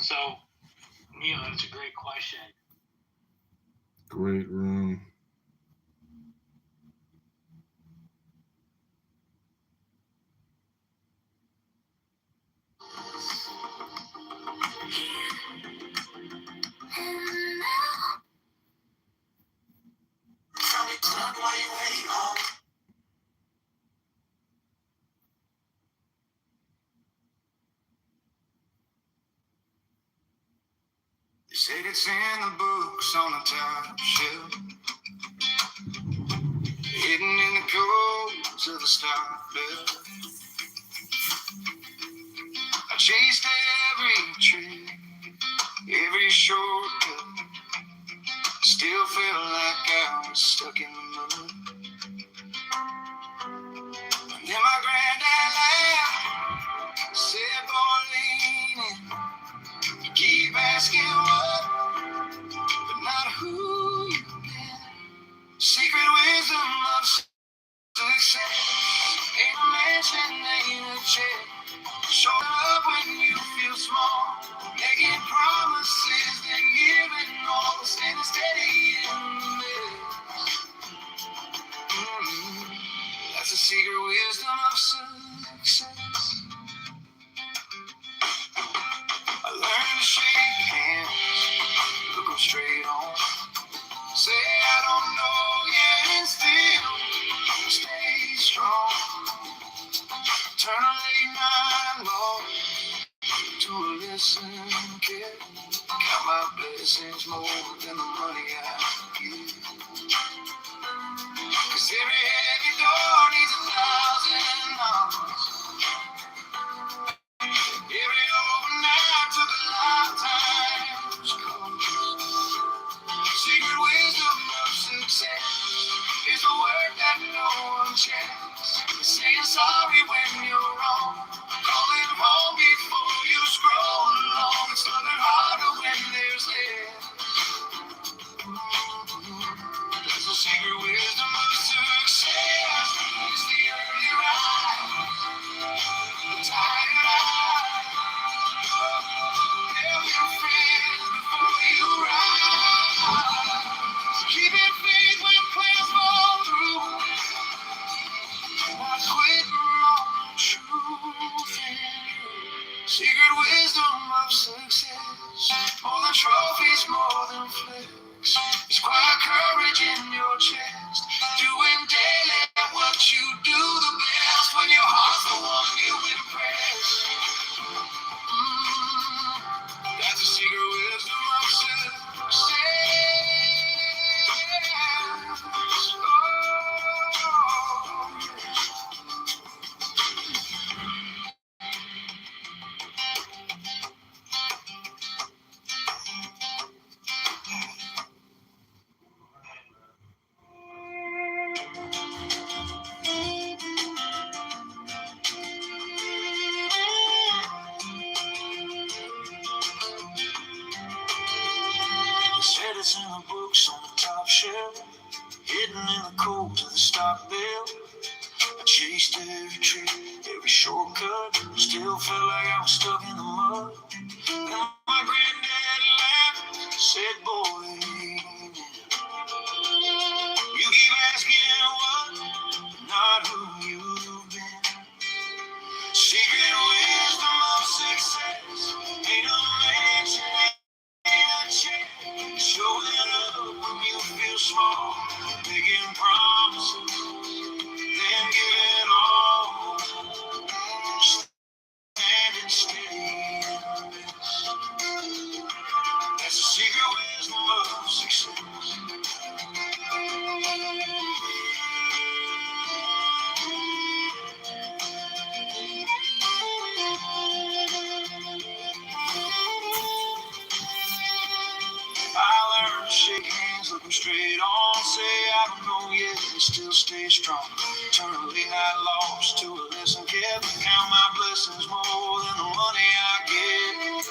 So, Neil, that's a great question. Great room. They said it's in the books on the top shelf, hidden in the codes of the stock belt. I chased every trail, every shortcut, still felt like I was stuck in the mud. And then my granddad laughed, said, "Boy, lean in. You keep asking what, but not who you've been. Secret wisdom of success ain't a mansion, ain't a check. Showing up when you feel small, making promises, then giving all, standing steady in the middle. That's the secret wisdom of success. I learned to shake hands, look them straight on, say I don't know yet, and still stay strong. Turn a late night long to a listening kid. Count my blessings more than the money I give. 'Cause every heavy door needs 1,000 secret wisdom of success is the early rise, the tired eye. Tell your friends before you rise. Keeping faith when plans fall through. Not quitting on the truth. Secret wisdom of success. More than trophies, more than flicks. It's quiet courage in your chest. Doing daily what you do the best. When your heart's the one you impress. That's the secret wisdom of success. Said it's in the books on the top shelf, hidden in the cold to the stock bill. I chased every trick, every shortcut, still felt like I was stuck in the mud. Then my granddad laughed, said, boy, you keep asking what, not who you've been. Secret wisdom of success, ain't a mansion, ain't a check. Showing up when you feel small, making promises, then giving all. Standing steady in the mist. That's the secret wisdom of success. I learned to shake hands, look them straight on, say I don't know yet, and still stay strong. Eternally not lost to a lesson kept. Count my blessings more than the money I get.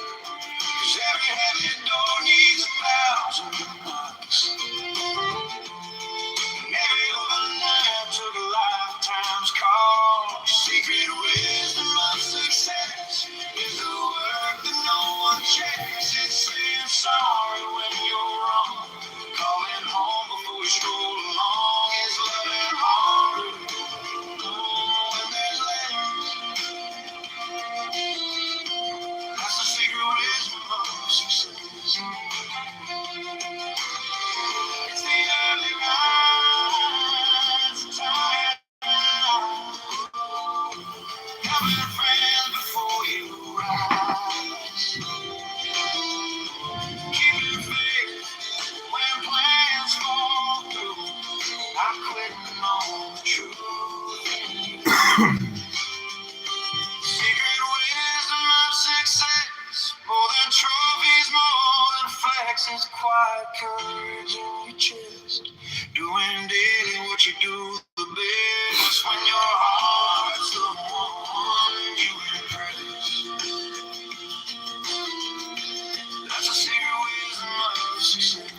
'Cause every heavy door needs 1,000 knocks. And every overnight took a lifetime's call. Secret wisdom of success is the work that no one checks. It's saying sorry when you're wrong, calling home before we stroll along. It's loving harder when there's less. That's the secret wisdom of success. It's the early rise, the tired eye. Having friends before you rise. Keeping faith when plans fall through. Not quitting on the truth. Secret wisdom of success. More than trophies, more than flexes. Quiet courage in your chest. Doing daily what you do the best. When your heart's the one you impress. That's the secret wisdom of success.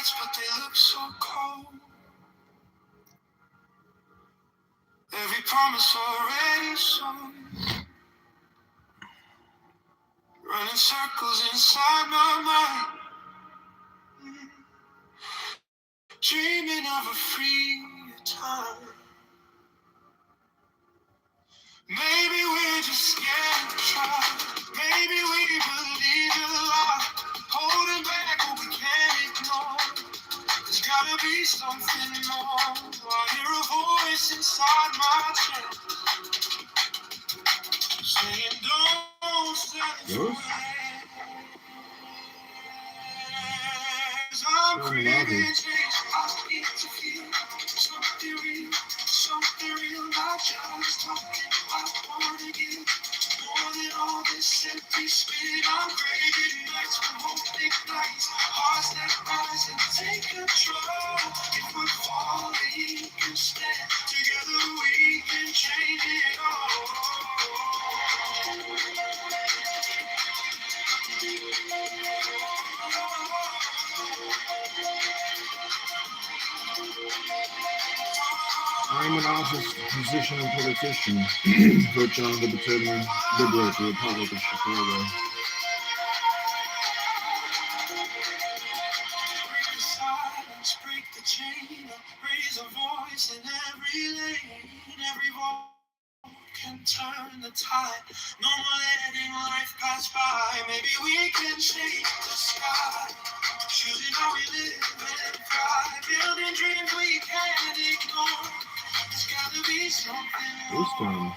lights, but they look so cold. Every promise already sold. Running circles inside my mind. Dreaming of a free time. Maybe we're just scared to try. Maybe we believe in love. Holding back what we can't ignore. There's gotta be something more. I hear a voice inside my chest saying, don't stand for it. I'm craving change. I need to feel something real, not just talking. I wanna give more than all this empty spit. I'm craving nights when hope ignites, hearts that rise and take control. If we're falling, we can stand together. We can change it all. I'm an office musician and politician, Coach John the Libertarian Liberator, Republic of Chicago. Break the silence, break the chain, raise a voice in every lane. Every voice can turn the tide. No more letting life pass by. Maybe we can shake the sky. Choosing how we live and thrive. Building dreams we can't ignore. There's gotta be something more. This time.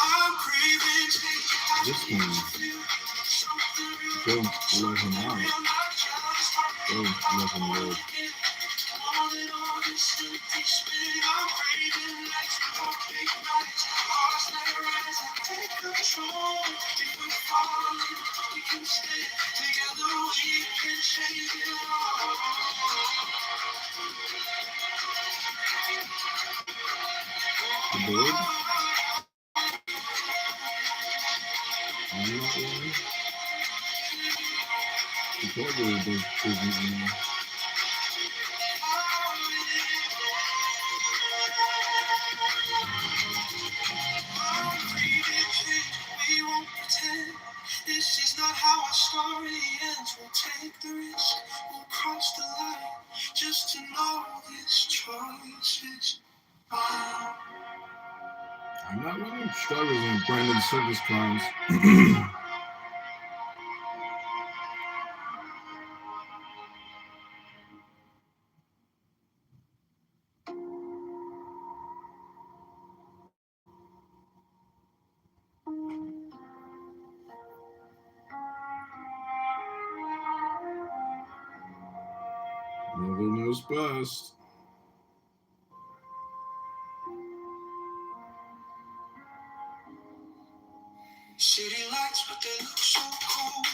I'm craving change. This time. Go, let him out. Go, let him live. The bird? I'm not one. Chicago does business. We won't pretend this is not how our story ends. We'll take the risk, we'll cross the line, just to know this choice is mine. I'm not running. Chicago's in Brandon Circus Clowns. Mother knows best. City lights, but they look so cold.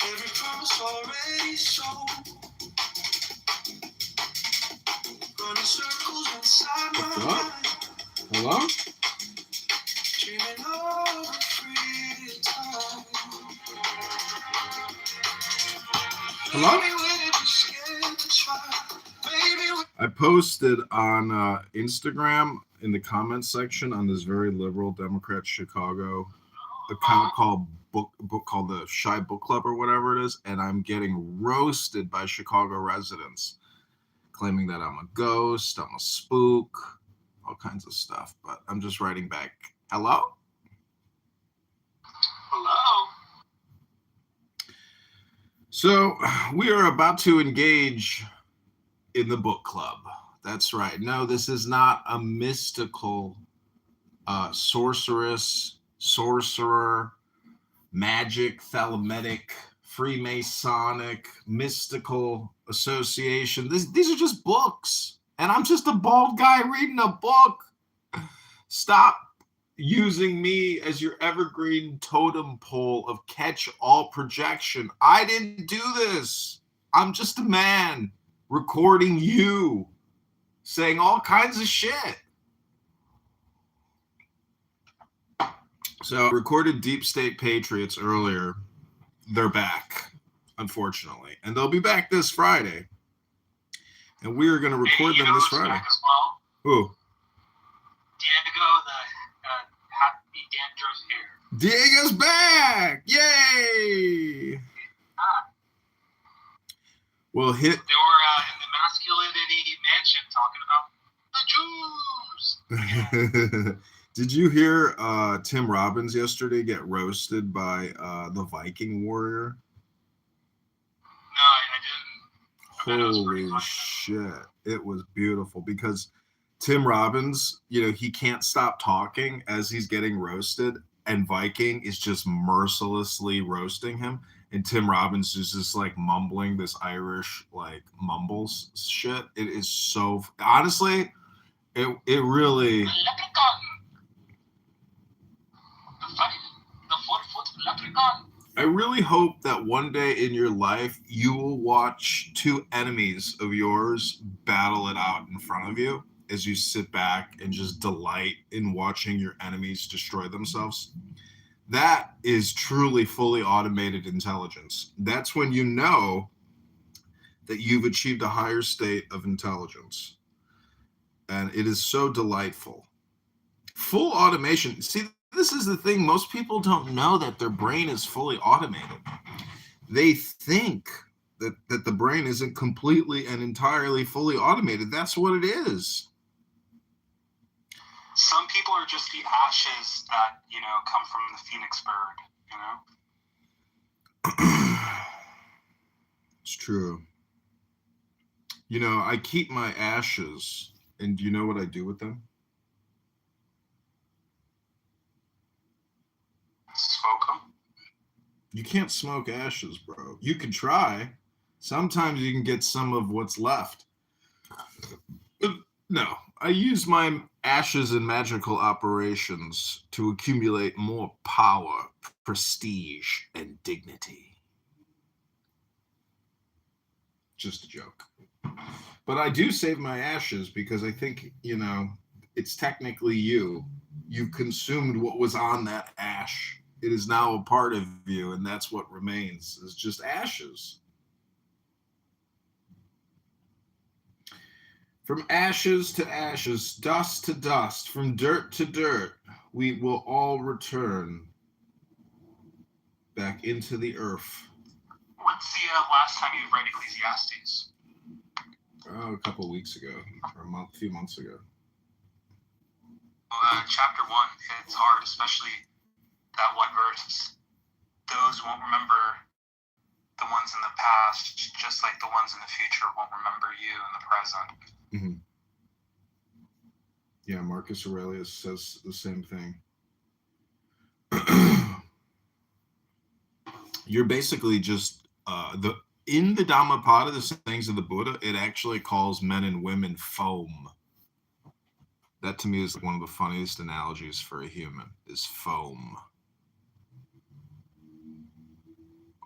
Every promise already sold. Running circles inside my mind. Hello? Dreaming of a free time. Hello? Maybe we're just scared to try. I posted on Instagram in the comments section on this very liberal Democrat Chicago account called book called the Shy Book Club or whatever it is, and I'm getting roasted by Chicago residents, claiming that I'm a ghost, I'm a spook, all kinds of stuff. But I'm just writing back, hello? Hello. So we are about to engage in the book club. That's right. No, this is not a mystical sorcerer, magic, thalametic, Freemasonic, mystical association. These are just books. And I'm just a bald guy reading a book. Stop using me as your evergreen totem pole of catch-all projection. I didn't do this. I'm just a man recording you saying all kinds of shit. So recorded Deep State Patriots earlier. They're back, unfortunately. And they'll be back this Friday. And we are going to record them this Friday. Back as well? Who? Diego, the happy Diego's here. Diego's back! Yay! Well, They were in the masculinity mansion talking about the Jews. Did you hear Tim Robbins yesterday get roasted by the Viking warrior? No, I didn't. Holy shit. It was beautiful because Tim Robbins, he can't stop talking as he's getting roasted, and Viking is just mercilessly roasting him. And Tim Robbins is just like mumbling this Irish like mumbles shit. It is so honestly, it really. I really hope that one day in your life you will watch two enemies of yours battle it out in front of you as you sit back and just delight in watching your enemies destroy themselves. That is truly fully automated intelligence. That's when you know that you've achieved a higher state of intelligence. And it is so delightful. Full automation. See, this is the thing. Most people don't know that their brain is fully automated. They think that the brain isn't completely and entirely fully automated. That's what it is. Some people are just the ashes that, come from the phoenix bird, It's true. I keep my ashes, and do you know what I do with them? Smoke them. You can't smoke ashes, bro. You can try. Sometimes you can get some of what's left. No, I use my ashes in magical operations to accumulate more power, prestige, and dignity. Just a joke. But I do save my ashes because I think, it's technically you. You consumed what was on that ash. It is now a part of you, and that's what remains, is just ashes. From ashes to ashes, dust to dust, from dirt to dirt, we will all return back into the earth. What's the last time you read Ecclesiastes? A couple weeks ago, or a few months ago. Chapter 1, it's hard, especially that one verse. Those won't remember the ones in the past, just like the ones in the future won't remember you in the present. Mm-hmm. Yeah, Marcus Aurelius says the same thing. You're basically just in the Dhammapada, the sayings of the Buddha, it actually calls men and women foam. That to me is one of the funniest analogies for a human, is foam.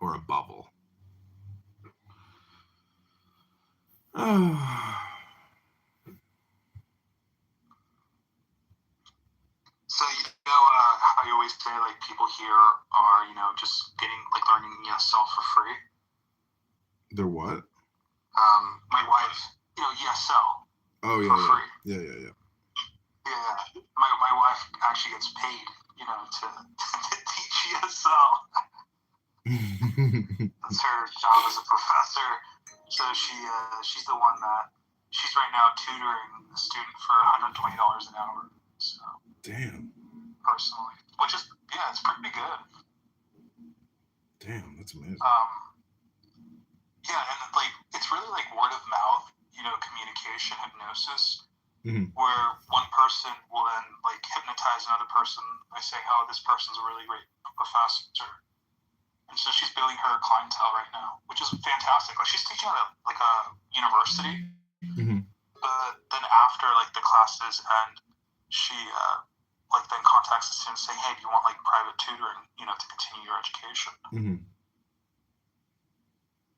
Or a bubble. So, how you always say, like, people here are, just getting, like, learning ESL for free? They're what? My wife, ESL. Oh, yeah. For free. Yeah. Yeah. My wife actually gets paid, to teach ESL. That's her job as a professor. So she's the one that, she's right now tutoring a student for $120 an hour. So. Damn. Personally, which is it's pretty good. Damn, that's amazing. Yeah, and like it's really like word of mouth, communication, hypnosis, where one person will then like hypnotize another person by saying, "Oh, this person's a really great professor," and so she's building her clientele right now, which is fantastic. Like she's teaching at a university, but then after like the classes end, she then contacts the students saying, "Hey, do you want like private tutoring, to continue your education?"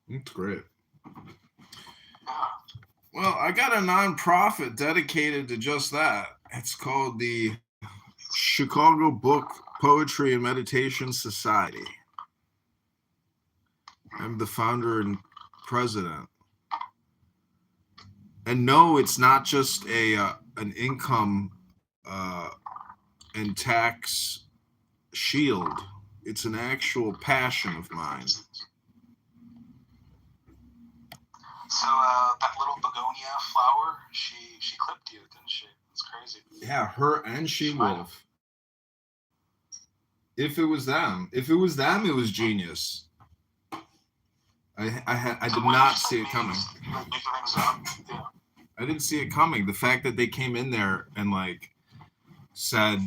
That's great. Yeah. Well, I got a nonprofit dedicated to just that. It's called the Chicago Book Poetry and Meditation Society. I'm the founder and president. And no, it's not just an income and tax shield. It's an actual passion of mine. So that little begonia flower, she clipped you, didn't she? That's crazy. Yeah, her and She-Wolf. If it was them, it was genius. I did not see it coming. I didn't see it coming. The fact that they came in there and like said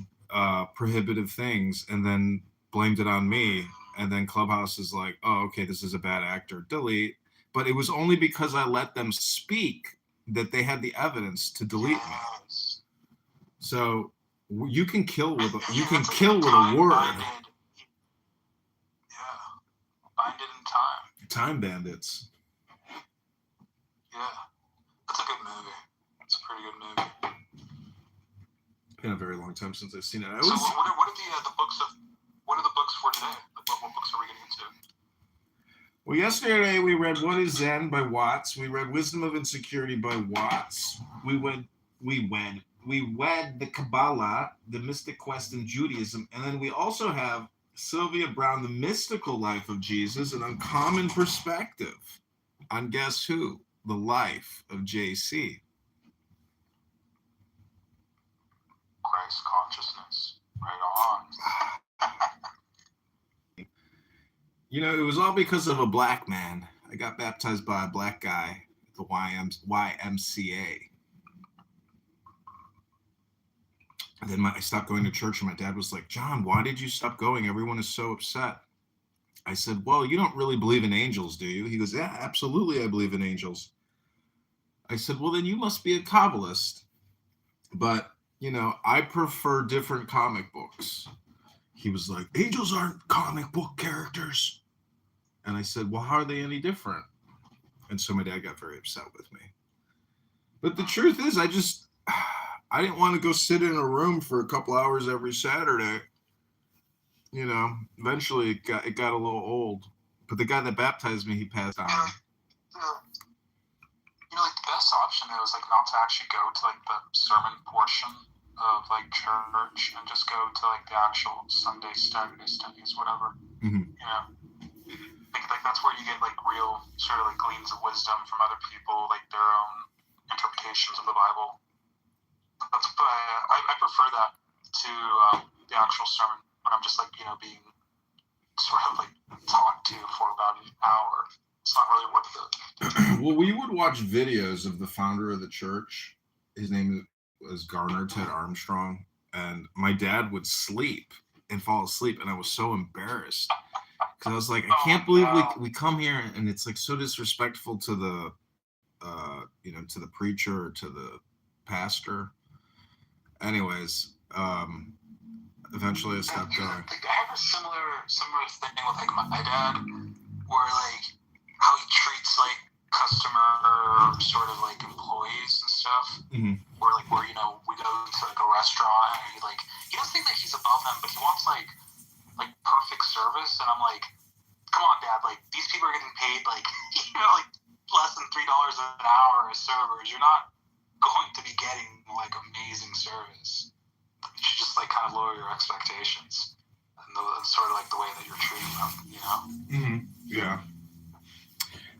prohibitive things and then blamed it on me, and then Clubhouse is like, oh, okay, this is a bad actor, delete. But it was only because I let them speak that they had the evidence to delete me. So you can kill with a word. Bind it in time. Time Bandits. Yeah, that's a good movie. It's a pretty good movie. Been a very long time since I've seen it. So what are the books of? What are the books for today? What books are we getting into? Well, yesterday we read What is Zen by Watts. We read Wisdom of Insecurity by Watts. We read the Kabbalah, the Mystic Quest in Judaism, and then we also have Sylvia Brown, The Mystical Life of Jesus, an uncommon perspective on guess who? The life of JC. Christ consciousness. Right on. You know, it was all because of a black man. I got baptized by a black guy at the YMCA. And then I stopped going to church, and my dad was like, John, why did you stop going? Everyone is so upset. I said, well, you don't really believe in angels, do you? He goes, yeah, absolutely, I believe in angels. I said, well, then you must be a Kabbalist. But, you know, I prefer different comic books. He was like, angels aren't comic book characters. And I said, well, how are they any different? And so my dad got very upset with me. But the truth is, I didn't want to go sit in a room for a couple hours every Saturday. You know, eventually it got a little old. But the guy that baptized me, he passed on. You know, like the best option though is like not to actually go to like the sermon portion of like church and just go to like the actual Sunday studies, whatever. Mm-hmm. You know, like that's where you get like real sort of like gleans of wisdom from other people, like their own interpretations of the Bible. That's I prefer that to the actual sermon when I'm just like, you know, being sort of like talked to for about an hour. It's not really worth it. Well, we would watch videos of the founder of the church. His name was Garner Ted Armstrong, and my dad would sleep and fall asleep, and I was so embarrassed because I was like, I can't believe we come here and it's like so disrespectful to the you know, to the preacher or to the pastor. Anyways, eventually I stopped going. I have a similar thing with like my dad, where like how he treats like customer sort of like employees and stuff. Mm-hmm. Where you know, we go to like a restaurant and he doesn't think that he's above them, but he wants like perfect service, and I'm like, come on, Dad, like these people are getting paid like you know, like less than $3 an hour as servers. You're not going to be getting like amazing service. You should just like kind of lower your expectations, and that's sort of like the way that you're treating them, you know? Mm-hmm. Yeah.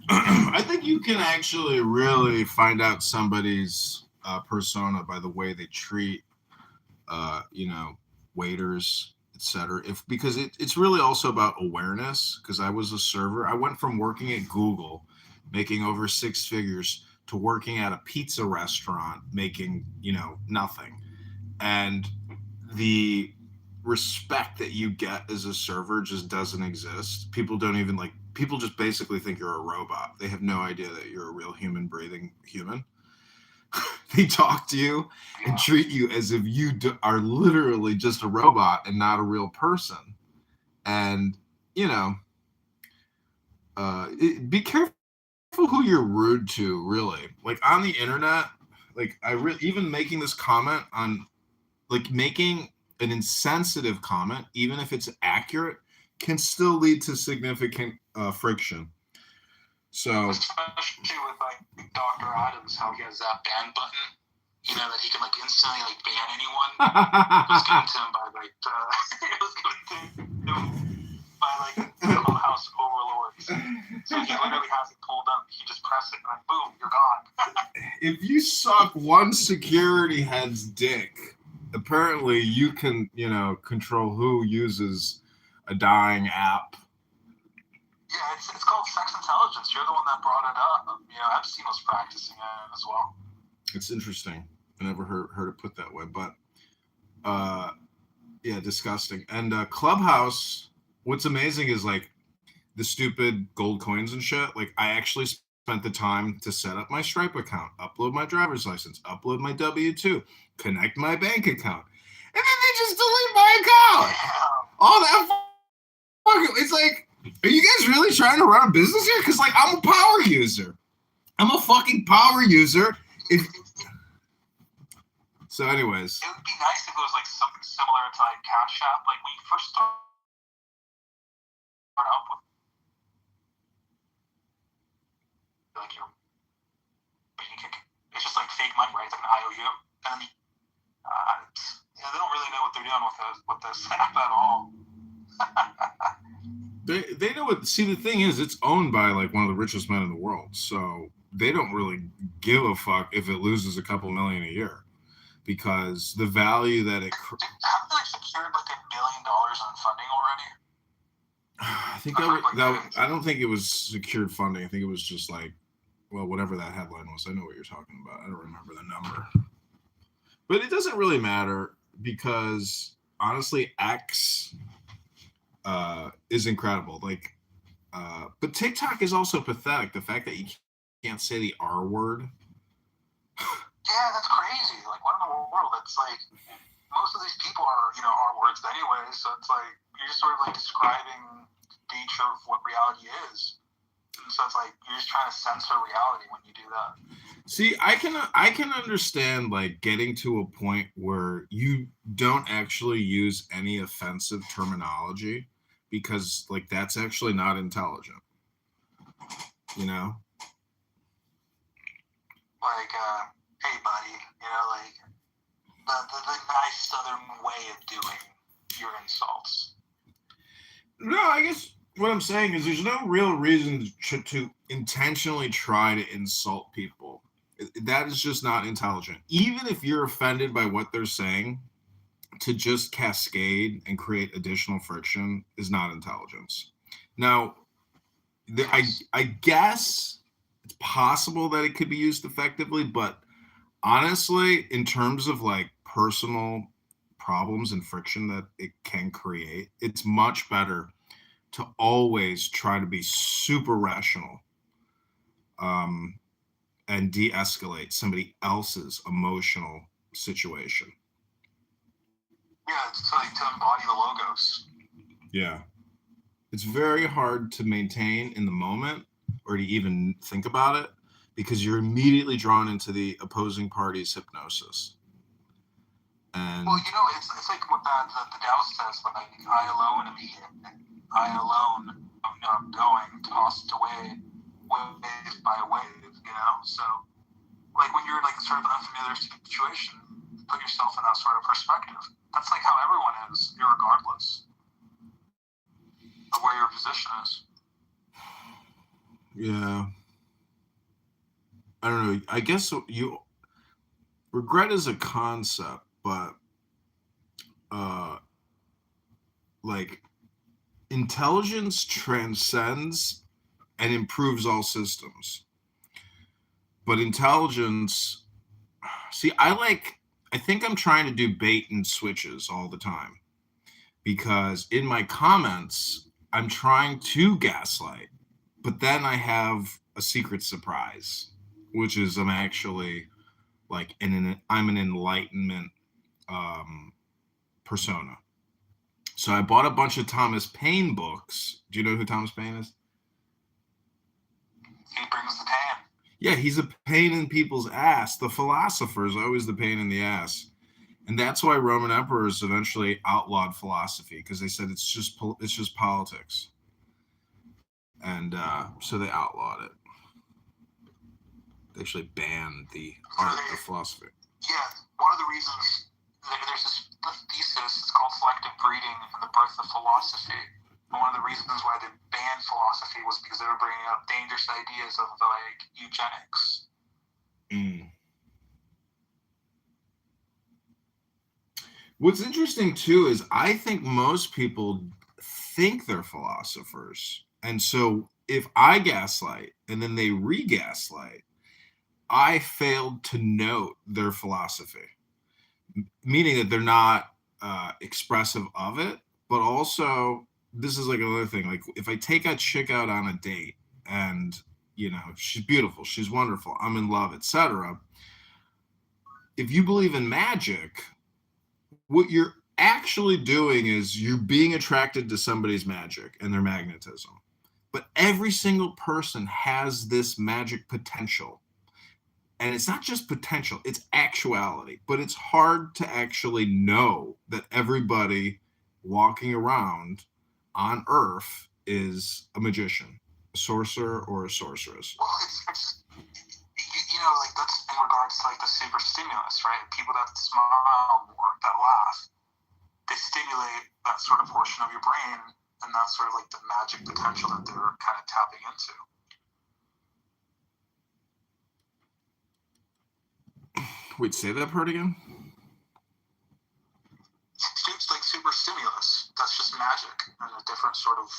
I think you can actually really find out somebody's persona by the way they treat, you know, waiters, etc. Because it's really also about awareness. Because I was a server. I went from working at Google, making over 6 figures, to working at a pizza restaurant, making, you know, nothing. And the respect that you get as a server just doesn't exist. People just basically think you're a robot. They have no idea that you're a real human breathing human. They talk to you and treat you as if you are literally just a robot and not a real person. And, you know, be careful who you're rude to, really. Like on the internet, like even making this comment on like making an insensitive comment, even if it's accurate, can still lead to significant friction. So, especially with like Dr. Adams, how he has that ban button, you know, that he can like instantly like ban anyone. It was given to him by like it was given to him by like clubhouse overlords. So he literally has it pulled up. He just press it and like boom, you're gone. if you suck one security head's dick, apparently you can, you know, control who uses a dying app. Yeah, it's called sex intelligence. You're the one that brought it up. You know, Epstein was practicing it as well. It's interesting. I never heard it put that way, but yeah, disgusting. And Clubhouse, what's amazing is like the stupid gold coins and shit. Like I actually spent the time to set up my Stripe account, upload my driver's license, upload my W-2, connect my bank account, and then they just delete my account. All that fucking, it's like, are you guys really trying to run a business here? Because, like, I'm a power user. I'm a fucking power user. So, anyways. It would be nice if it was, like, something similar to, like, Cash App. Like, when you first start up with, like, it's just, like, fake money, right? It's like an IOU. And, yeah, they don't really know what they're doing with this app at all. They know what. See, the thing is, it's owned by like one of the richest men in the world, so they don't really give a fuck if it loses a couple million a year, because the value that it. Haven't they secured like $1 billion in funding already? I think I don't think it was secured funding. I think it was just like, well, whatever that headline was. I know what you're talking about. I don't remember the number, but it doesn't really matter because honestly, X. Is incredible. Like, but TikTok is also pathetic. The fact that you can't say the R word. Yeah, that's crazy. Like, what in the world? It's like most of these people are, you know, R words anyway. So it's like you're just sort of like describing the nature of what reality is. And so it's like you're just trying to censor reality when you do that. See, I can understand like getting to a point where you don't actually use any offensive terminology, because like that's actually not intelligent, you know? Like, hey buddy, you know, like the nice southern way of doing your insults. No, I guess what I'm saying is there's no real reason to intentionally try to insult people. That is just not intelligent. Even if you're offended by what they're saying, to just cascade and create additional friction is not intelligence. Now, I guess it's possible that it could be used effectively, but honestly, in terms of like personal problems and friction that it can create, it's much better to always try to be super rational and de-escalate somebody else's emotional situation. Yeah, it's like to embody the logos. Yeah. It's very hard to maintain in the moment or to even think about it because you're immediately drawn into the opposing party's hypnosis. And well, you know, it's like what the Tao says, like, I alone am here. I alone am going, tossed away wave by wave, you know? So, like, when you're, like, sort of unfamiliar situation, put yourself in that sort of perspective. That's like how everyone is, irregardless of where your position is. Yeah. I don't know. I guess regret is a concept, but like intelligence transcends and improves all systems. But intelligence, see, I think I'm trying to do bait and switches all the time, because in my comments, I'm trying to gaslight, but then I have a secret surprise, which is I'm actually like I'm an enlightenment persona. So I bought a bunch of Thomas Paine books. Do you know who Thomas Paine is? He brings the pain. Yeah, he's a pain in people's ass. The philosopher is always the pain in the ass. And that's why Roman emperors eventually outlawed philosophy, because they said it's just politics. And so they outlawed it. They actually banned the art of philosophy. Yeah, one of the reasons there's this thesis, it's called selective breeding and the birth of philosophy. And one of the reasons why they banned philosophy was because they were bringing up dangerous ideas of like eugenics. What's interesting too is I think most people think they're philosophers. And so if I gaslight and then they re-gaslight, I failed to note their philosophy, meaning that they're not expressive of it, but also this is like another thing. Like if I take a chick out on a date and, you know, she's beautiful, she's wonderful, I'm in love, etc. If you believe in magic, what you're actually doing is you're being attracted to somebody's magic and their magnetism. But every single person has this magic potential. And it's not just potential, it's actuality. But it's hard to actually know that everybody walking around on Earth is a magician, a sorcerer, or a sorceress. Well, it's you know, like that's in regards to like the super stimulus, right? People that smile more, that laugh, they stimulate that sort of portion of your brain, and that's sort of like the magic potential that they're kind of tapping into. Wait, say that part again? It's like super stimulus. That's just magic and a different sort of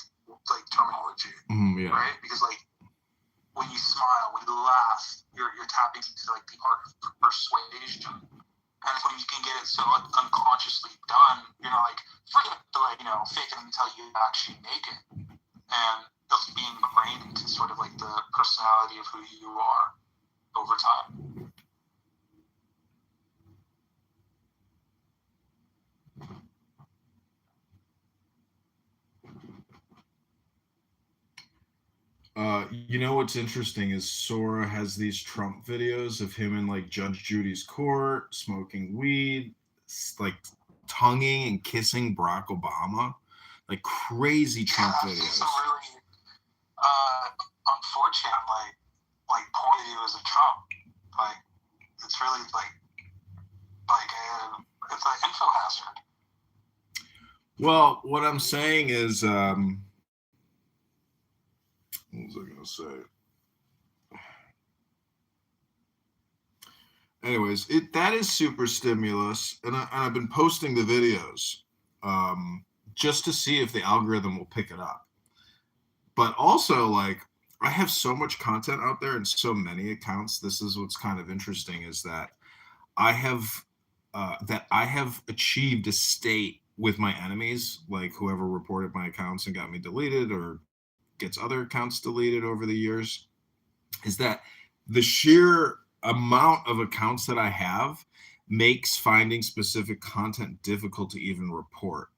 like terminology, Yeah. right? Because like when you smile, when you laugh, you're tapping into like the art of persuasion. And when you can get it so unconsciously done, you're not like, forget to like, you know, fake it until you actually make it. And it'll be ingrained into sort of like the personality of who you are over time. You know what's interesting is Sora has these Trump videos of him in like Judge Judy's court, smoking weed, like tonguing and kissing Barack Obama, like crazy Trump videos. Some really unfortunate like point of view as a Trump. Like it's really it's like info hazard. Well, what I'm saying is, what was I gonna say? Anyways, that is super stimulus, and I've been posting the videos just to see if the algorithm will pick it up. But also, like, I have so much content out there and so many accounts. This is what's kind of interesting is that I have achieved a state with my enemies, like whoever reported my accounts and got me deleted or gets other accounts deleted over the years, is that the sheer amount of accounts that I have makes finding specific content difficult to even report.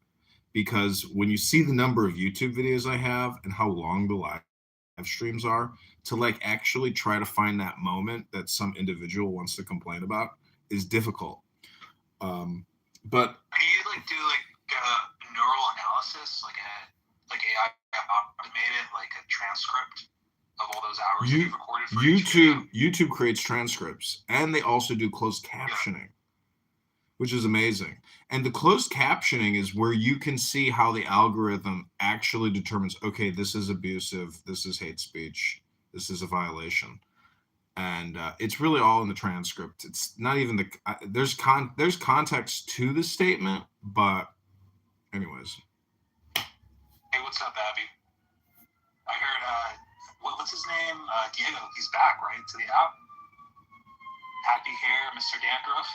Because when you see the number of YouTube videos I have and how long the live streams are, to like actually try to find that moment that some individual wants to complain about is difficult. But do you like do like neural analysis, like AI automated like a transcript of all those hours that you've recorded for YouTube creates transcripts, and they also do closed captioning, which is amazing. And the closed captioning is where you can see how the algorithm actually determines, okay, this is abusive, this is hate speech, this is a violation. And it's really all in the transcript. It's not even there's context to the statement, but anyways. Hey, what's up, Abby? I heard what's his name? Diego. He's back, right, to the app. Happy hair, Mr. Dandruff.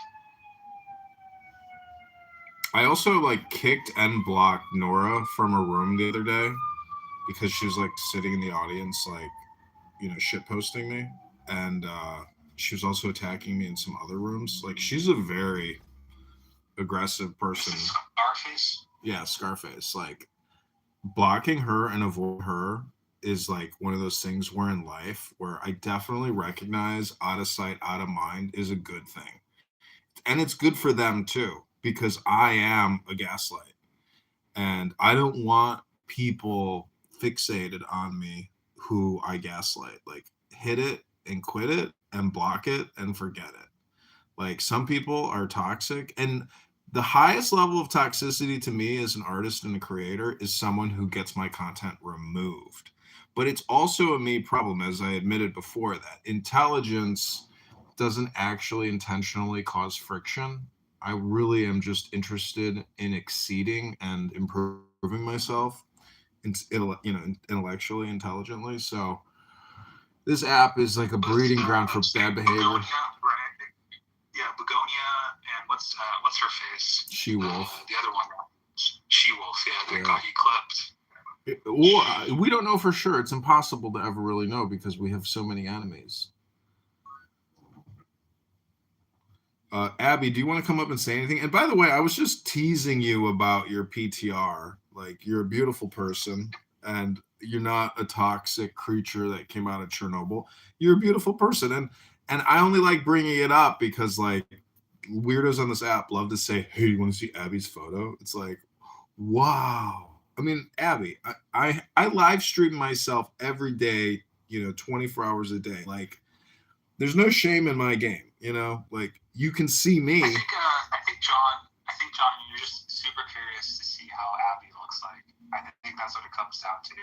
I also like kicked and blocked Nora from her room the other day because she was like sitting in the audience, like, you know, shit posting me. And she was also attacking me in some other rooms. Like, she's a very aggressive person. Scarface? Yeah, Scarface. Like, blocking her and avoiding her is like one of those things where in life where I definitely recognize out of sight, out of mind is a good thing. And it's good for them too, because I am a gaslight. And I don't want people fixated on me who I gaslight. Like, hit it and quit it and block it and forget it. Like, some people are toxic, and the highest level of toxicity to me as an artist and a creator is someone who gets my content removed. But it's also a me problem, as I admitted before, that intelligence doesn't actually intentionally cause friction. I really am just interested in exceeding and improving myself, intellectually, intelligently. So this app is like a breeding ground for bad behavior. Begonia, right? Yeah, Begonia, and what's her face? She-Wolf. The other one, She-Wolf. Yeah, that got you clipped. Well, we don't know for sure. It's impossible to ever really know because we have so many enemies. Abby, do you want to come up and say anything? And by the way, I was just teasing you about your PTR. Like, you're a beautiful person, and you're not a toxic creature that came out of Chernobyl. You're a beautiful person, and I only like bringing it up because, like, weirdos on this app love to say, "Hey, you want to see Abby's photo?" It's like, wow. I mean, Abby, I live stream myself every day, 24 hours a day. Like, there's no shame in my game, like, you can see me. I think John, you're just super curious to see how Abby looks like. I think that's what it comes down to.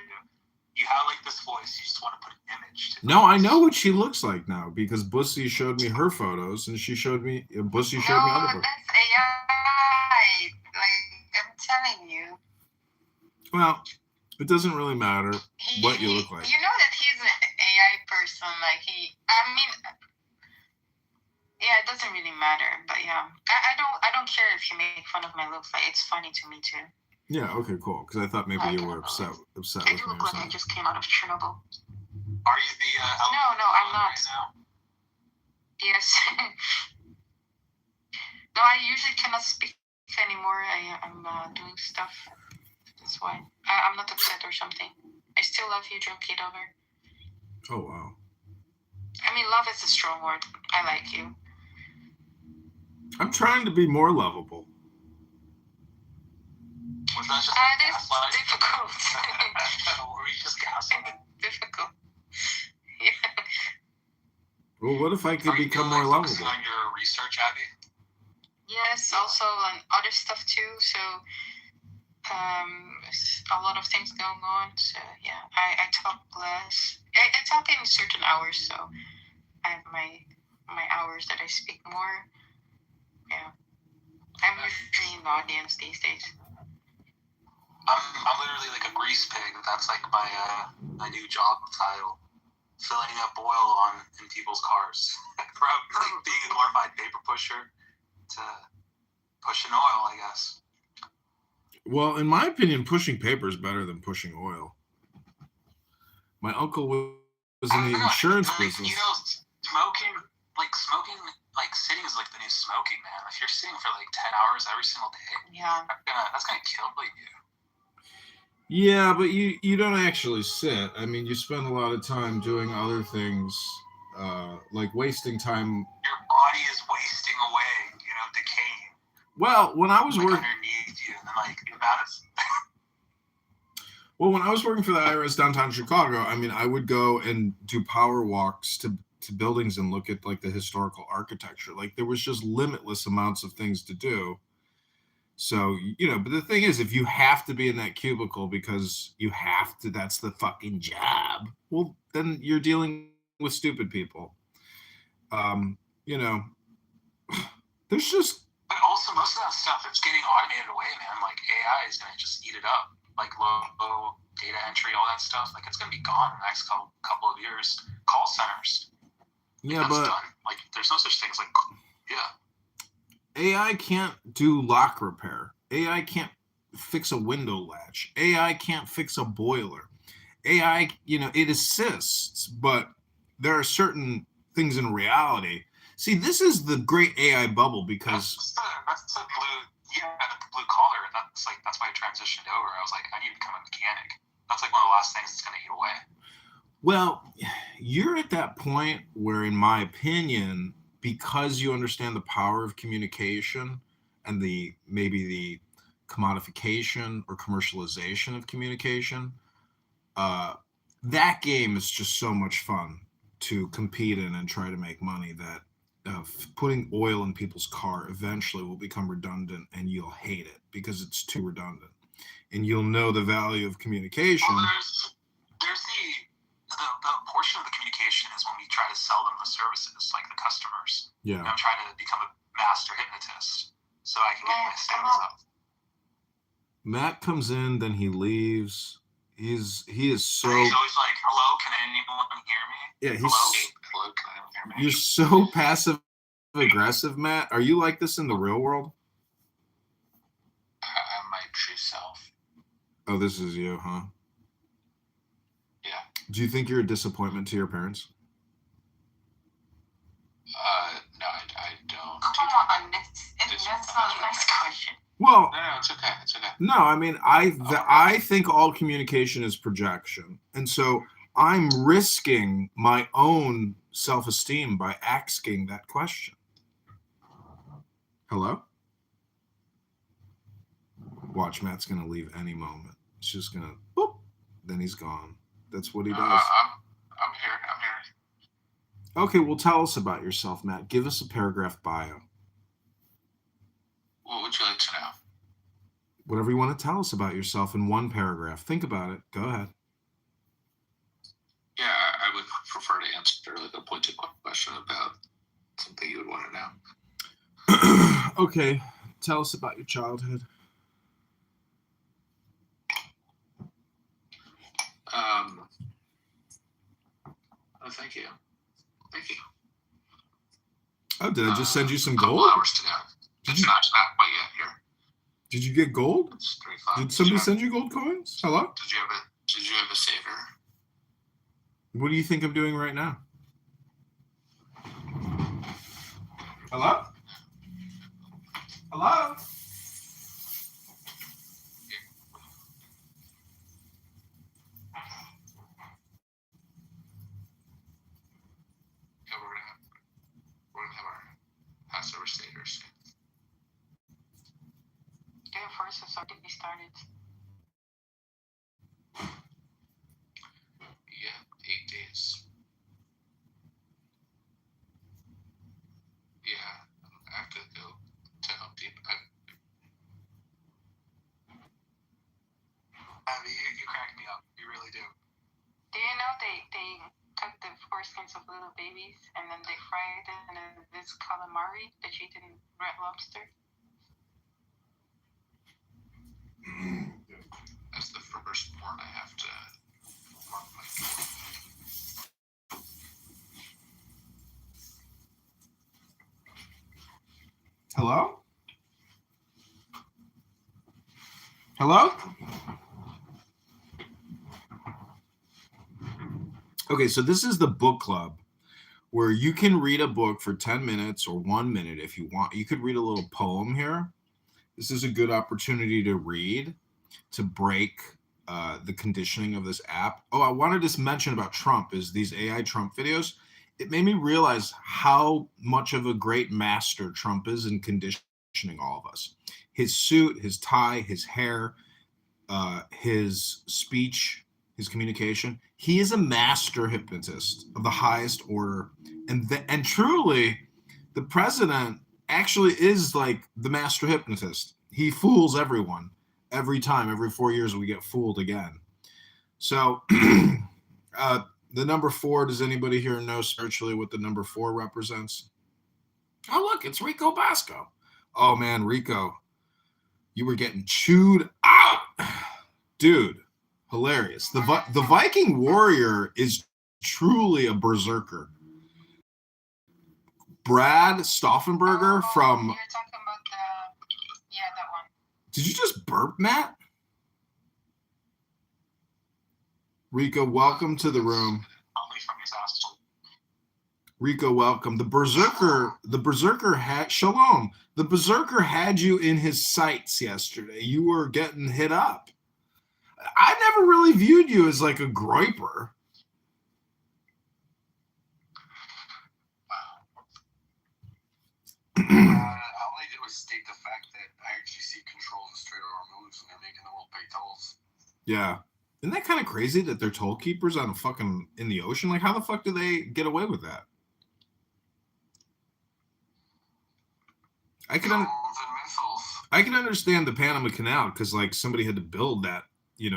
You have like this voice, you just want to put an image to No, I know what she looks like now because Bussy showed me her photos, and Bussy showed me other photos. That's AI. Like, I'm telling you. Well, it doesn't really matter what you look like. You know that he's an AI person. Like, yeah, it doesn't really matter. But yeah, I don't care if you make fun of my looks. Like, it's funny to me too. Yeah. Okay. Cool. Because I thought maybe you were upset. I do look like I just came out of Chernobyl. Are you the? No, I'm not. Right now? Yes. No, I usually cannot speak anymore. I'm doing stuff. That's why. I'm not upset or something. I still love you, Kitover. Oh, wow. I mean, love is a strong word. I like you. I'm trying to be more lovable. Was that just it's difficult. Or were you just gaslighting? Difficult. Yeah. Well, what if I could become more lovable? Focusing on your research, Abby? Yes, also on other stuff too. So, a lot of things going on. So yeah, I talk less. I talk in certain hours. So I have my hours that I speak more. Yeah, I'm usually in the audience these days. I'm literally like a grease pig. That's like my new job title. Filling up oil in people's cars. From like being a glorified paper pusher to pushing oil, I guess. Well, in my opinion, pushing paper is better than pushing oil. My uncle was in the insurance business. Smoking, sitting is like the new smoking, man. If you're sitting for like 10 hours every single day, yeah, that's gonna kill you. Yeah, but you don't actually sit. I mean, you spend a lot of time doing other things, like wasting time. Your body is wasting away, decaying. Well, when I was working underneath you, and then that is. Well, when I was working for the IRS downtown Chicago, I mean, I would go and do power walks to buildings and look at like the historical architecture. Like, there was just limitless amounts of things to do. So, but the thing is, if you have to be in that cubicle because you have to, that's the fucking job, well, then you're dealing with stupid people. There's just. But also, most of that stuff, it's getting automated away, man. Like, AI is going to just eat it up. Like, low data entry, all that stuff. Like, it's going to be gone in the next couple of years. Call centers. Yeah, but. Done. Like, there's no such things like, yeah. AI can't do lock repair. AI can't fix a window latch. AI can't fix a boiler. AI, it assists, but there are certain things in reality. See, this is the great AI bubble because that's the blue collar. That's why I transitioned over. I was like, I need to become a mechanic. That's like one of the last things that's going to eat away. Well, you're at that point where, in my opinion, because you understand the power of communication and maybe the commodification or commercialization of communication, that game is just so much fun to compete in and try to make money that putting oil in people's car eventually will become redundant, and you'll hate it because it's too redundant, and you'll know the value of communication. Well, there's the portion of the communication is when we try to sell them the services, like the customers. Yeah. I'm trying to become a master hypnotist so I can get my sales up. Matt comes in, then he leaves. He is so. He's always like, "Hello, can anyone hear me?" Yeah, Hello, can anyone hear me? You're so passive aggressive, Matt. Are you like this in the real world? I'm my true self. Oh, this is you, huh? Yeah. Do you think you're a disappointment to your parents? No, I don't. Come on, that's not a nice question. Well, No, it's okay. It's okay. No, I mean, I think all communication is projection. And so I'm risking my own self-esteem by asking that question. Hello? Watch, Matt's going to leave any moment. He's just going to, boop, then he's gone. That's what he does. I'm here. Okay, well, tell us about yourself, Matt. Give us a paragraph bio. What would you like to know? Whatever you want to tell us about yourself in one paragraph. Think about it. Go ahead. Yeah, I would prefer to answer like a pointed question about something you would want to know. Okay, tell us about your childhood. Oh, thank you. Thank you. Oh, did I just send you some a couple gold? Hours to go. It's not quite yet here. Did you get gold? It's 3:05. Did somebody send you gold coins? Hello? Did you have a saver? What do you think I'm doing right now? Hello? Hello? Yeah, we're gonna have our Passover Seder soon. Yeah, first it's already started. Yeah, 8 days. Yeah, I have to go to Home Depot. You crack me up. You really do. Do you know they took the foreskins of little babies and then they fried it in this calamari that you eat in Red Lobster? That's the first part I have to mark my Hello? Hello? Okay, so this is the book club where you can read a book for 10 minutes or 1 minute if you want. You could read a little poem here. This is a good opportunity to read, to break the conditioning of this app. Oh, I wanted to mention about Trump is these AI Trump videos. It made me realize how much of a great master Trump is in conditioning all of us. His suit, his tie, his hair, his speech, his communication. He is a master hypnotist of the highest order. And truly, the president actually is like the master hypnotist. He fools everyone every time. Every 4 years, we get fooled again. So the number 4, does anybody here know spiritually what the number 4 represents? Oh, look, it's Rico Bosco. Oh, man, Rico, you were getting chewed out. Dude, hilarious. The Viking warrior is truly a berserker. Brad Stauffenberger from... You're talking about that one. Did you just burp, Matt? Rico, welcome to the room. Rico, welcome. The berserker had Shalom. The berserker had you in his sights yesterday. You were getting hit up. I never really viewed you as like a groiper. big tolls. Yeah. Isn't that kind of crazy that they're toll keepers on a fucking in the ocean? Like, how the fuck do they get away with that? I can understand the Panama Canal because like somebody had to build that,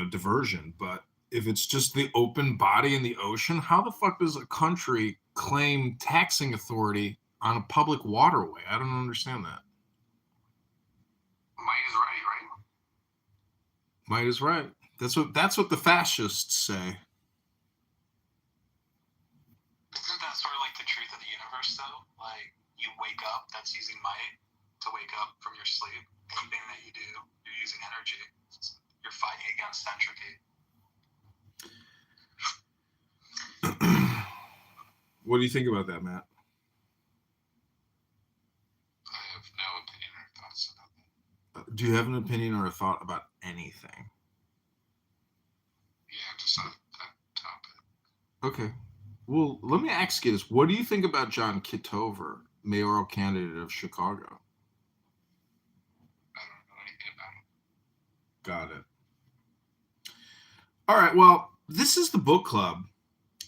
diversion. But if it's just the open body in the ocean, how the fuck does a country claim taxing authority on a public waterway? I don't understand that. Might is right, right? Might is right. That's what the fascists say. Isn't that sort of like the truth of the universe, though? Like, you wake up, that's using might to wake up from your sleep. Anything that you do, you're using energy. You're fighting against entropy. What do you think about that, Matt? I have no opinion or thoughts about that. Do you have an opinion or a thought about anything? Yeah, just on that topic. Okay. Well, let me ask you this. What do you think about John Kitover, mayoral candidate of Chicago? I don't know anything about him. Got it. All right. Well, this is the book club.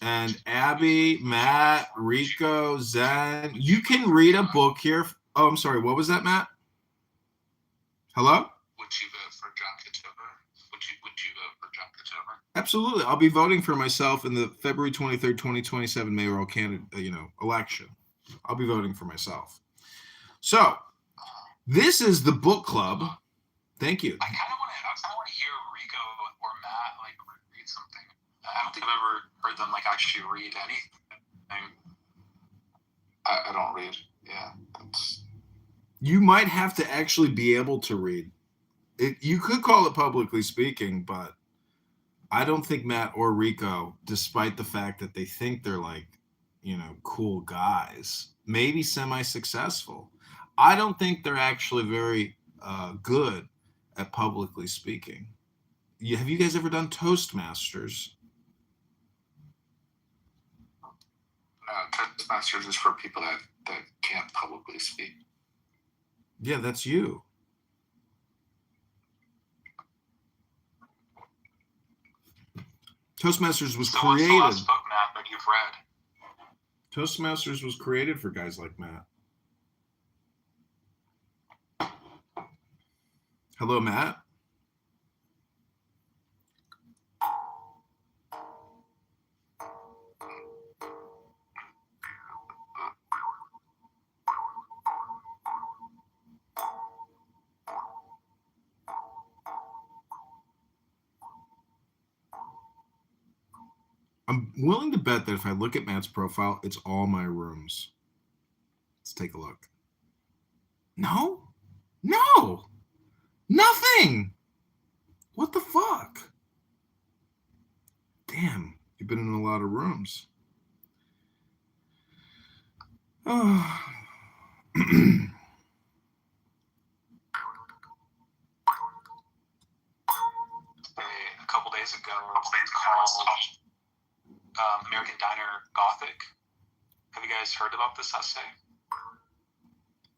And Abby, Matt, Rico, Zen, you can read a book here. Oh, I'm sorry. What was that, Matt? Hello? Would you vote for John Kitover? Would you vote for John Kitover? Absolutely. I'll be voting for myself in the February 23rd, 2027 mayoral candidate, election. I'll be voting for myself. So, this is the book club. Thank you. I kind of want to hear Rico or Matt like read something. I don't think I've ever heard them like actually read anything. I don't read. Yeah, you might have to actually be able to read. You could call it publicly speaking, but I don't think Matt or Rico, despite the fact that they think they're like, cool guys, maybe semi-successful, I don't think they're actually very good at publicly speaking. Have you guys ever done Toastmasters? Toastmasters is for people that can't publicly speak. Yeah, that's you. Toastmasters was created. What's the last book, Matt, that you've read? Toastmasters was created for guys like Matt. Hello, Matt. I'm willing to bet that if I look at Matt's profile, it's all my rooms. Let's take a look. No, nothing. What the fuck? Damn, you've been in a lot of rooms. Oh. A couple days ago, it's called American Diner Gothic. Have you guys heard about this essay?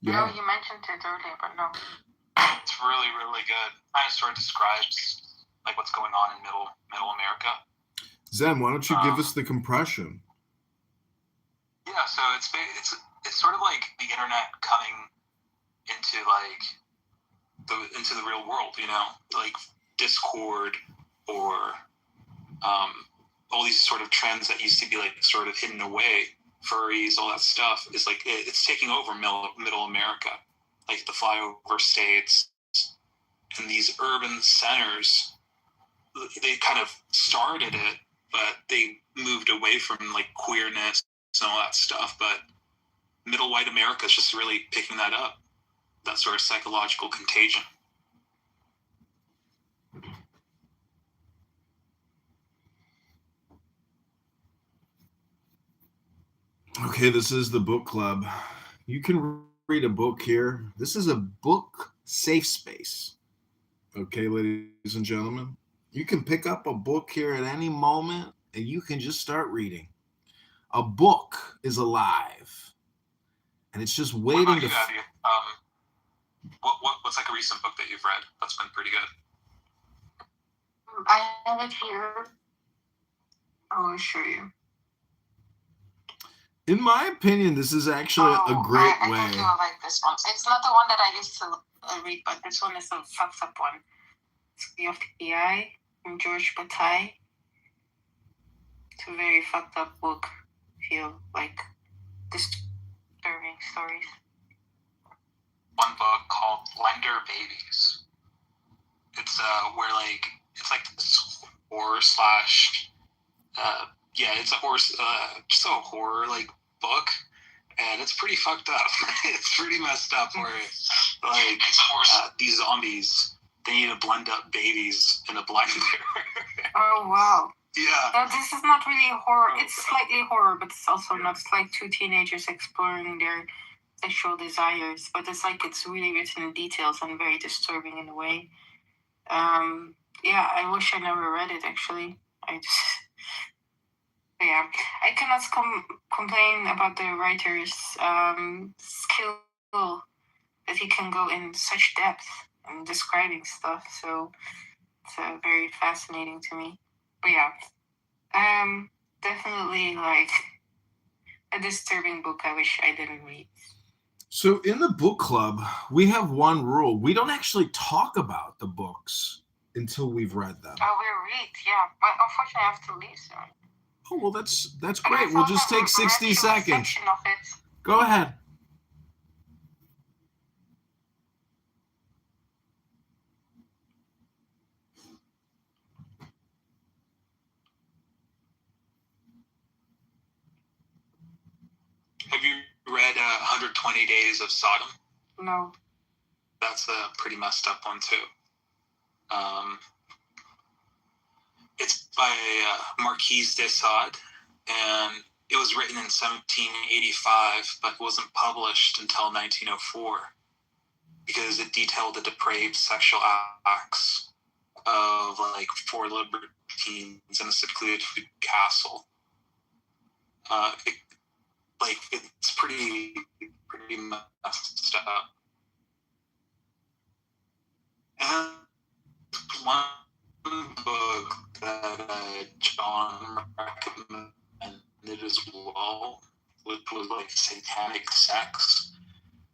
Yeah. No, you mentioned it earlier, but no. It's really, really good. It sort of describes like what's going on in middle America. Zen, why don't you give us the compression? Yeah, so it's sort of like the internet coming into like into the real world, like Discord or all these sort of trends that used to be like sort of hidden away, furries, all that stuff is like it's taking over middle America, like the flyover states and these urban centers. They kind of started it, but they moved away from like queerness and all that stuff. But middle white America is just really picking that up, that sort of psychological contagion. Okay, this is the book club. You can read a book here. This is a book safe space. Okay, ladies and gentlemen. You can pick up a book here at any moment and you can just start reading. A book is alive. And it's just waiting What about you, Abby? What's like a recent book that you've read that's been pretty good? I have it here. I will show you. In my opinion, this is actually a great I way. think you'll like this one. It's not the one that I used to read, but this one is a fucked up one. It's of the AI from George Bataille. It's a very fucked up book. Feel like disturbing stories. One book called Blender Babies. It's where like it's like this horror slash it's a horror just a horror like book, and it's pretty fucked up. It's pretty messed up where like these zombies, they need to blend up babies in a blender. Oh wow. Yeah. No, this is not really horror. It's slightly horror, but it's also not. It's like two teenagers exploring their sexual desires, but it's like it's really written in details and very disturbing in a way. I wish I never read it actually. I cannot complain about the writer's skill that he can go in such depth in describing stuff. So it's very fascinating to me. But definitely like a disturbing book I wish I didn't read. So in the book club, we have one rule. We don't actually talk about the books until we've read them. Oh, we read, yeah. But unfortunately, I have to leave soon. Oh, well, that's great. We'll just take 60 seconds. Go ahead. Have you read 120 Days of Sodom? No. That's a pretty messed up one, too. It's by Marquise de Sade, and it was written in 1785, but wasn't published until 1904 because it detailed the depraved sexual acts of like 4 libertines in a secluded castle. It's pretty messed up. And one book that John recommended as well, which was like Satanic Sex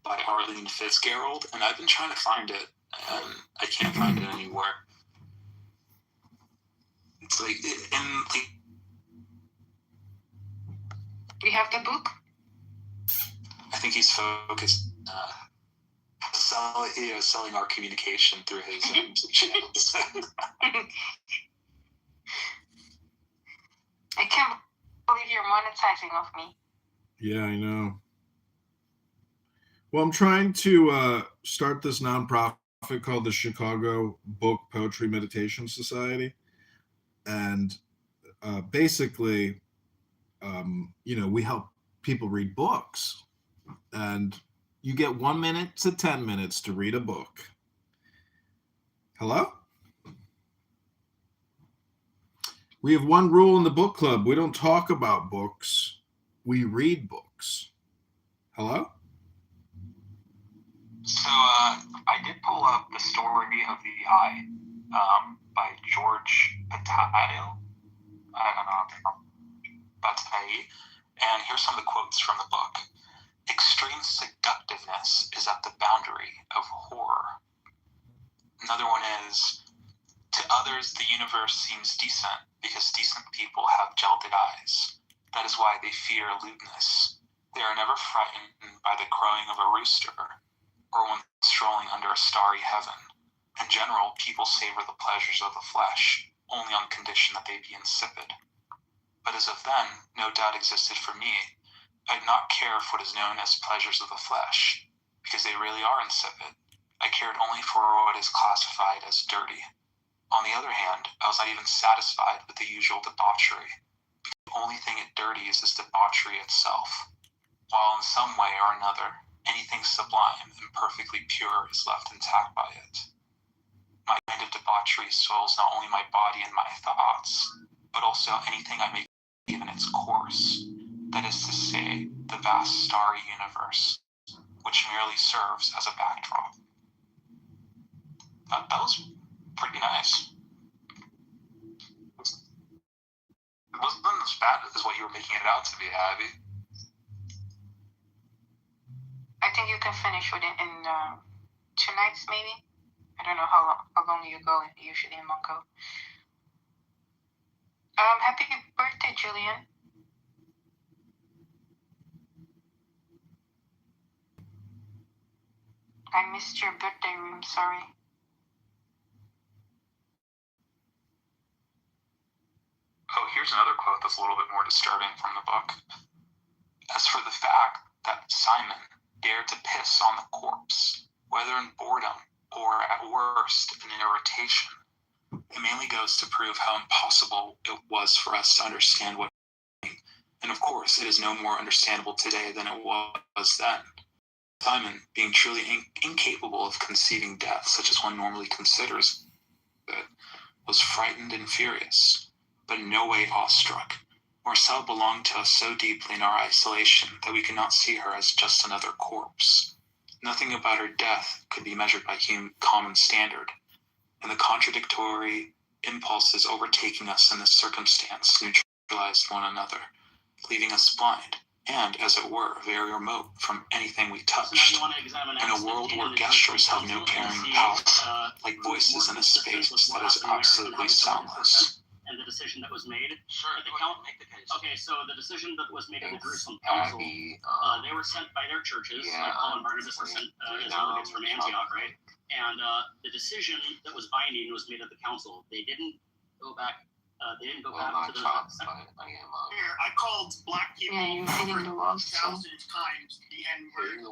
by Arlene Fitzgerald, and I've been trying to find it, and I can't find it anywhere. It's like, we have the book? I think he's focused selling our communication through his channels. I can't believe you're monetizing off me. Yeah, I know. Well, I'm trying to start this nonprofit called the Chicago Book Poetry Meditation Society. And basically, we help people read books. And you get 1 minute to 10 minutes to read a book. Hello? We have one rule in the book club. We don't talk about books. We read books. Hello? So I did pull up The Story of the Eye by George Bataille. I don't know. Bataille. And here's some of the quotes from the book. Extreme seductiveness is at the boundary of horror. Another one is, to others the universe seems decent because decent people have gilded eyes. That is why they fear lewdness. They are never frightened by the crowing of a rooster or when strolling under a starry heaven. In general, people savor the pleasures of the flesh only on condition that they be insipid. But as of then, no doubt existed for me. I did not care for what is known as pleasures of the flesh, because they really are insipid. I cared only for what is classified as dirty. On the other hand, I was not even satisfied with the usual debauchery. The only thing it dirties is debauchery itself, while in some way or another, anything sublime and perfectly pure is left intact by it. My kind of debauchery soils not only my body and my thoughts, but also anything I may give in its course. That is to say, the vast starry universe, which merely serves as a backdrop. That was pretty nice. It wasn't as bad as what you were making it out to be, Abby. I think you can finish with it in 2 nights, maybe. I don't know how long you go usually in one go. Happy birthday, Julian. I missed your birthday room, sorry. Oh, here's another quote that's a little bit more disturbing from the book. As for the fact that Simon dared to piss on the corpse, whether in boredom or at worst in irritation, it mainly goes to prove how impossible it was for us to understand what it meant. And of course, it is no more understandable today than it was then. Simon, being truly incapable of conceiving death such as one normally considers it, was frightened and furious, but in no way awestruck. Marcel belonged to us so deeply in our isolation that we could not see her as just another corpse. Nothing about her death could be measured by common standard, and the contradictory impulses overtaking us in this circumstance neutralized one another, leaving us blind and, as it were, very remote from anything we touched, in a world where gestures have no carrying power, like voices in a space that is absolutely soundless. And the decision that was made at the council. Okay, so the decision that was made at the Jerusalem Council, they were sent by their churches, like Paul and Barnabas were sent as delegates from Antioch, right? And the decision that was binding was made at the council. They didn't go back. They didn't go back to the. Here, I called black people over 1,000 times the N-word.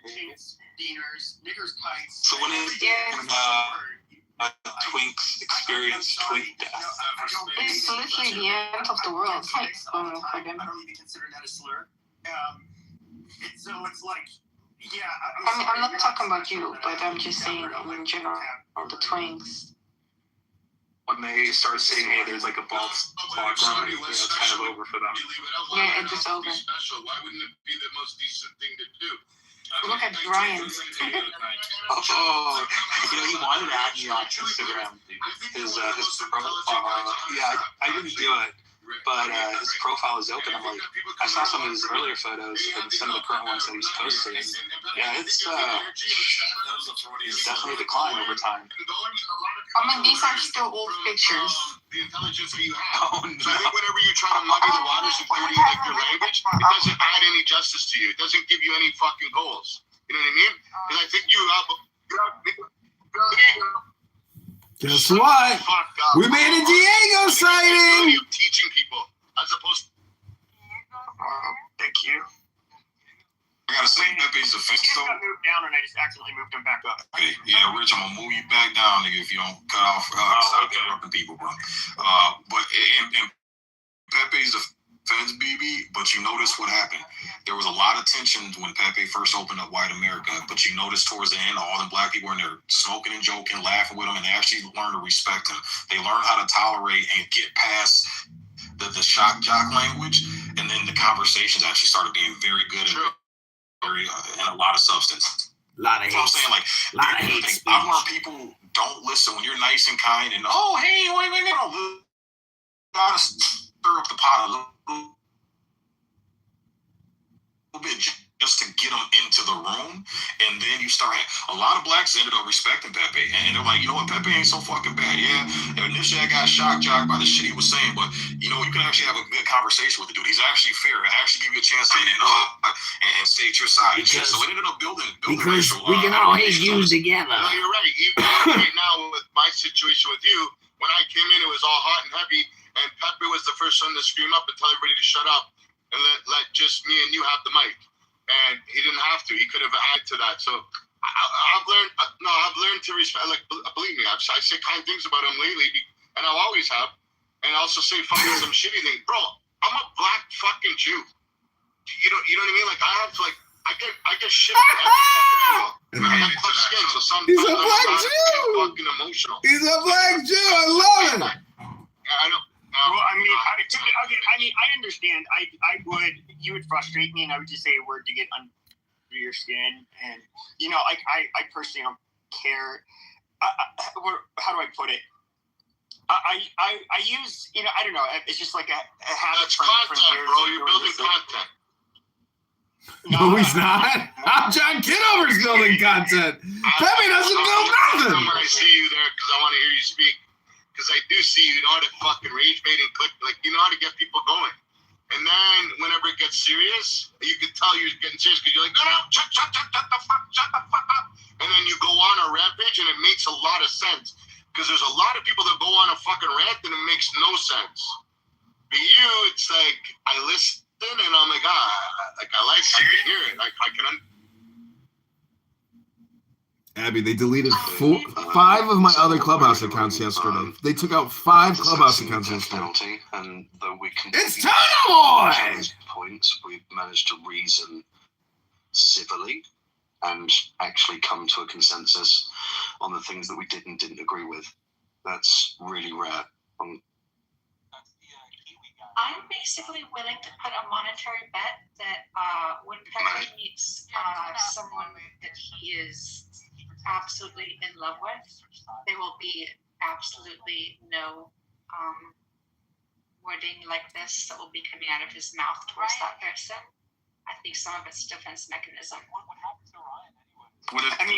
Chicks, beaners, niggers, kites. So when twinks experience twink death. It's literally the end of the world. I don't even consider that a slur. So it's like, yeah. I'm not talking about you, but I'm just saying in general, the twinks. When they start saying, hey, there's like a bald spot growing, it's kind of over for them. Yeah, it's just over. Why wouldn't it be the most decent thing to do? Look at Ryan. Oh, he wanted to add me on Instagram. His profile. Yeah, I didn't do it, but his profile is open. I'm like, I saw some of his earlier photos and some of the current ones that he's posted. And yeah, it's definitely a decline over time. I mean, these are still old pictures. The intelligence that you have. Oh, no. So I think whenever you try to muddy the waters and dirty like your language, it doesn't add any justice to you. It doesn't give you any fucking goals. You know what I mean? Because I think you have. Guess what? We made a Diego sighting. Of teaching people as opposed. Thank you. I gotta say, Pepe's a face. He got moved down, and I just accidentally moved him back up. Hey, yeah, Rich, I'm gonna move you back down, nigga, if you don't cut off. Stop interrupting people, bro. But and Pepe's a fence BB, but you notice what happened. There was a lot of tension when Pepe first opened up White America, but you notice towards the end, all the black people were in there smoking and joking, laughing with him, and they actually learned to respect him. They learned how to tolerate and get past the shock jock language, and then the conversations actually started being very good and a lot of substance. A lot of hate. I'm saying, like, a lot of hate speech. I'm where people don't listen when you're nice and kind and, oh, hey, wait, you gotta stir up the pot a little bit just to get them into the room, and then you start. A lot of blacks ended up respecting Pepe, and they're like, you know what, Pepe ain't so fucking bad. Yeah, initially I got shock jocked by the shit he was saying, but you know, you can actually have a good conversation with the dude. He's actually fair. I actually give you a chance to and state your side. Because, so it ended up building because we can all hate you together. No, you're right. Even right now with my situation with you, when I came in, it was all hot and heavy, and Pepe was the first one to scream up and tell everybody to shut up and let just me and you have the mic. And he didn't have to. He could have added to that. So I've learned to respect. Like, believe me, I say kind things about him lately, and I'll always have. And I also say fucking some shitty things, bro. I'm a black fucking Jew. You know what I mean? Like, I have to, like, I get shit from every fucking angle. I have tough skin, so sometimes he's a black Jew. Fucking emotional. He's a black Jew. I love it. I don't. Well, I mean, I understand. You would frustrate me, and I would just say a word to get under your skin, and you know, I personally don't care. How do I put it? I use, I don't know. It's just like a habit. That's from content, years bro. of You're doing building this. content. No, he's not. John Kitover's building content. Pepe doesn't build nothing. When I see you there, because I want to hear you speak. Because I do see you know how to fucking rage bait and click. Like, you know how to get people going. And then whenever it gets serious, you can tell you're getting serious because you're like, no, shut the fuck up. And then you go on a rampage and it makes a lot of sense. Because there's a lot of people that go on a fucking rant and it makes no sense. But you, it's like, I listen and I'm like, I like to hear it. Like, I can Abby, they deleted 5 of my other Clubhouse accounts yesterday. They took out 5 Clubhouse accounts yesterday. And though we can It's Tunnel Boy! Points, we've managed to reason civilly and actually come to a consensus on the things that we did and didn't agree with. That's really rare. I'm basically willing to put a monetary bet that when Pepe meets someone that he is absolutely in love with, there will be absolutely no wording like this that will be coming out of his mouth towards that person. I think some of it's defense mechanism. What if they're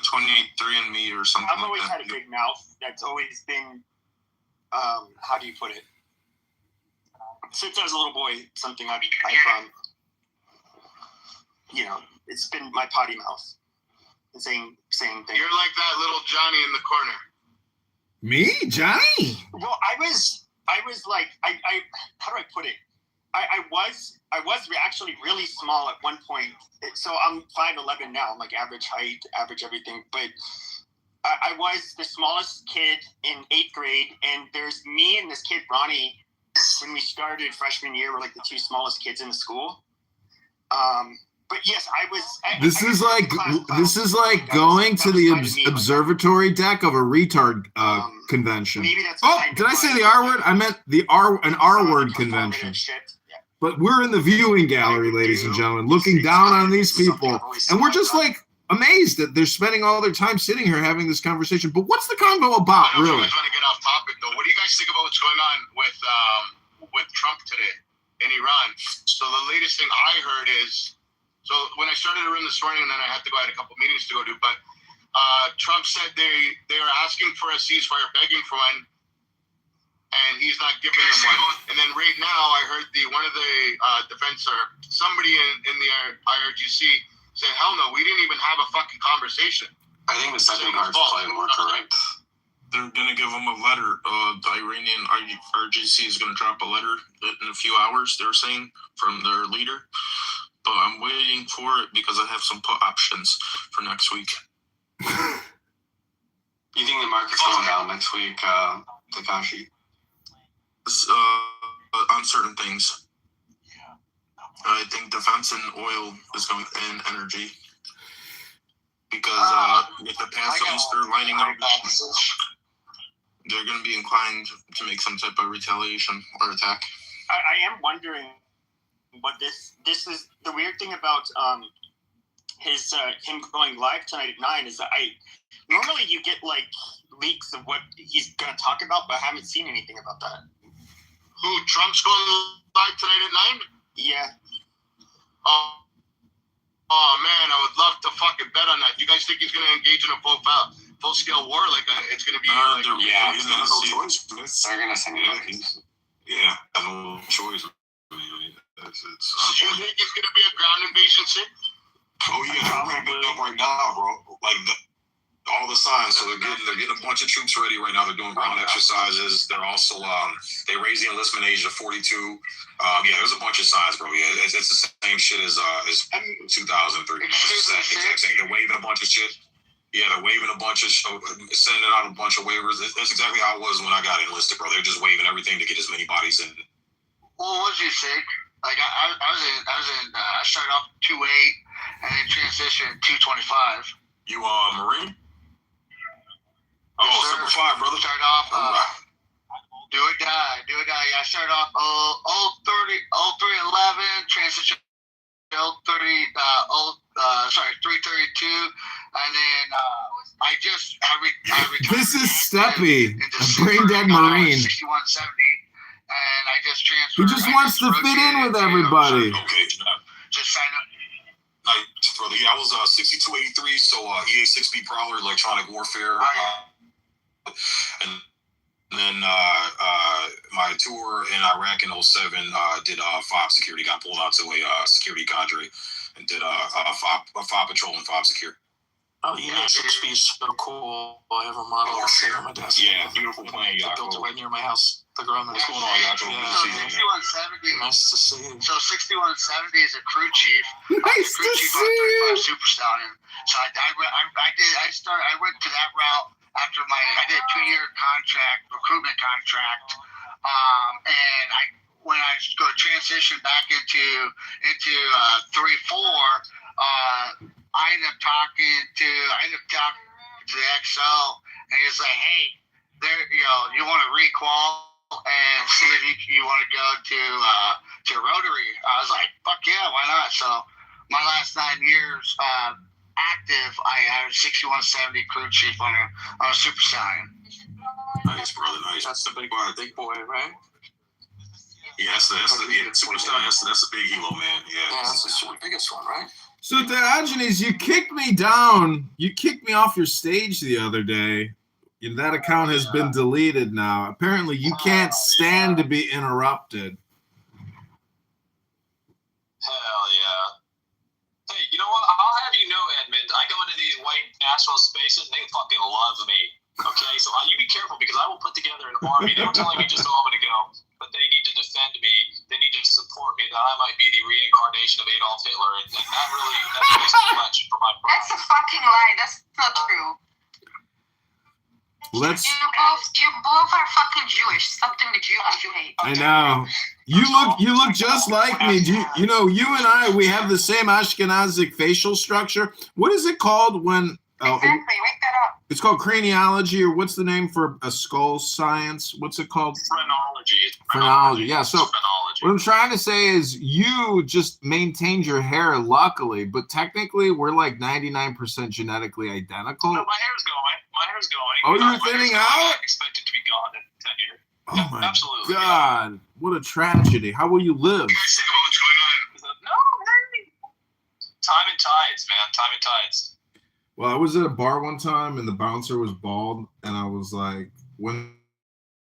23andMe or something? I've always had a big mouth. That's always been, how do you put it? Since I was a little boy, something I've it's been my potty mouth. The same thing. You're like that little Johnny in the corner. Me? Johnny? Well, I was like, I how do I put it? I was actually really small at one point. So I'm 5'11" now. I'm like average height, average everything. But I was the smallest kid in 8th grade, and there's me and this kid Ronnie. When we started freshman year, we're like the 2 smallest kids in the school. But yes, I was. This is like going to the observatory deck of a retard convention. Oh, did I say the R word? I meant an R word convention. But we're in the viewing gallery, ladies and gentlemen, looking down on these people, and we're just like amazed that they're spending all their time sitting here having this conversation. But what's the convo about, I know really? you guys want to get off topic, though. What do you guys think about what's going on with Trump today in Iran? So the latest thing I heard is, so when I started the room this morning, and then I had to go, I had a couple meetings to go to, but Trump said they are asking for a ceasefire, begging for one, and he's not giving them one. And then right now, I heard one of the defense or somebody in the IRGC say, hell no, we didn't even have a fucking conversation. I think the second part's probably more correct. They're going to give them a letter. The Iranian RGC is going to drop a letter in a few hours, they're saying, from their leader. But I'm waiting for it because I have some put options for next week. You think the market's going down next week, Takashi? On certain things. I think defense and oil is going and energy. Because with the past Easter lining up, they're going to be inclined to make some type of retaliation or attack. I am wondering what this is. The weird thing about him going live tonight at 9 is that normally you get like leaks of what he's going to talk about, but I haven't seen anything about that. Who, Trump's going live tonight at 9? Yeah. Oh man, I would love to fucking bet on that. You guys think he's going to engage in a full scale war? Like it's going to be he's got no choice. They're going to send monkeys. Yeah, no choice. Do you think it's going to be a ground invasion scene? Oh yeah, they're ramping up right now, bro. Like all the signs. So they're getting a bunch of troops ready right now. They're doing ground exercises. They're also they raised the enlistment age to 42. Yeah, there's a bunch of signs, bro. Yeah, it's the same shit as 2003. Exact same. They're waving a bunch of shit. Yeah, they're waving a bunch of sending out a bunch of waivers. That's exactly how it was when I got enlisted, bro. They're just waving everything to get as many bodies in. Well, what did you think? Like I started off 2.8 and then transitioned 2.25. You Marine? Oh, Super 5, brother. Started off do or die. Yeah, I started off 0311, transition 332, and then I retired This is Steppy, a brain dead Marine. 6170, and I just He transferred. just wants to fit in with everybody. Okay. Just sign up. Nice, brother. Yeah, I was 6283, so EA6B Prowler, electronic warfare. And then my tour in Iraq in 07, did FOB security. Got pulled out to a security cadre and did FOB patrol and FOB secure. Oh, EA6B is so cool. I have a model sitting on my desk. Yeah, beautiful plane. I built it right near my house. The ground What's going on, Yacho? Yeah. So 6170. Nice to see you. So 6170 is a crew chief. Nice crew to chief see on 35 you. Super Stallion. So I went to that route after I did a 2-year recruitment contract. And when I go transition back into 3-4, I ended up talking to the XO, and he was like, "Hey, you want to requal and see if you want to go to Rotary?" I was like, "Fuck yeah, why not?" So my last 9 years active, I was 6170 crew chief on a Super Stallion. Nice, brother. Nice. That's the big boy, right? Yeah, that's the Super Stallion. That's the big helo, man. Yeah, that's the biggest one, right? So Diogenes, you kicked me down. You kicked me off your stage the other day. And that account has been deleted now. Apparently, you can't stand to be interrupted. Hell yeah. Hey, you know what? I'll have you know, Edmund, I go into these white national spaces, they fucking love me. Okay? So you be careful, because I will put together an army. They were telling me just a moment ago, but they need to defend me. They need to support me, that I might be the reincarnation of Adolf Hitler. And that makes too much for my pride. That's a fucking lie. That's not true. You both are fucking Jewish. Something the Jews you hate. I know. You look just like me. You know, you and I, we have the same Ashkenazic facial structure. What is it called when... Exactly, wake that up. It's called craniology, or what's the name for a skull science? What's it called? Phrenology. Yeah, so what I'm trying to say is you just maintained your hair, luckily, but technically we're like 99% genetically identical. No, my hair's going. Oh, you're thinning out? I expect it to be gone in 10 years. Oh my Absolutely. God, what a tragedy. How will you live? No, time and tides, man. Time and tides. Well, I was at a bar one time and the bouncer was bald, and I was like, "When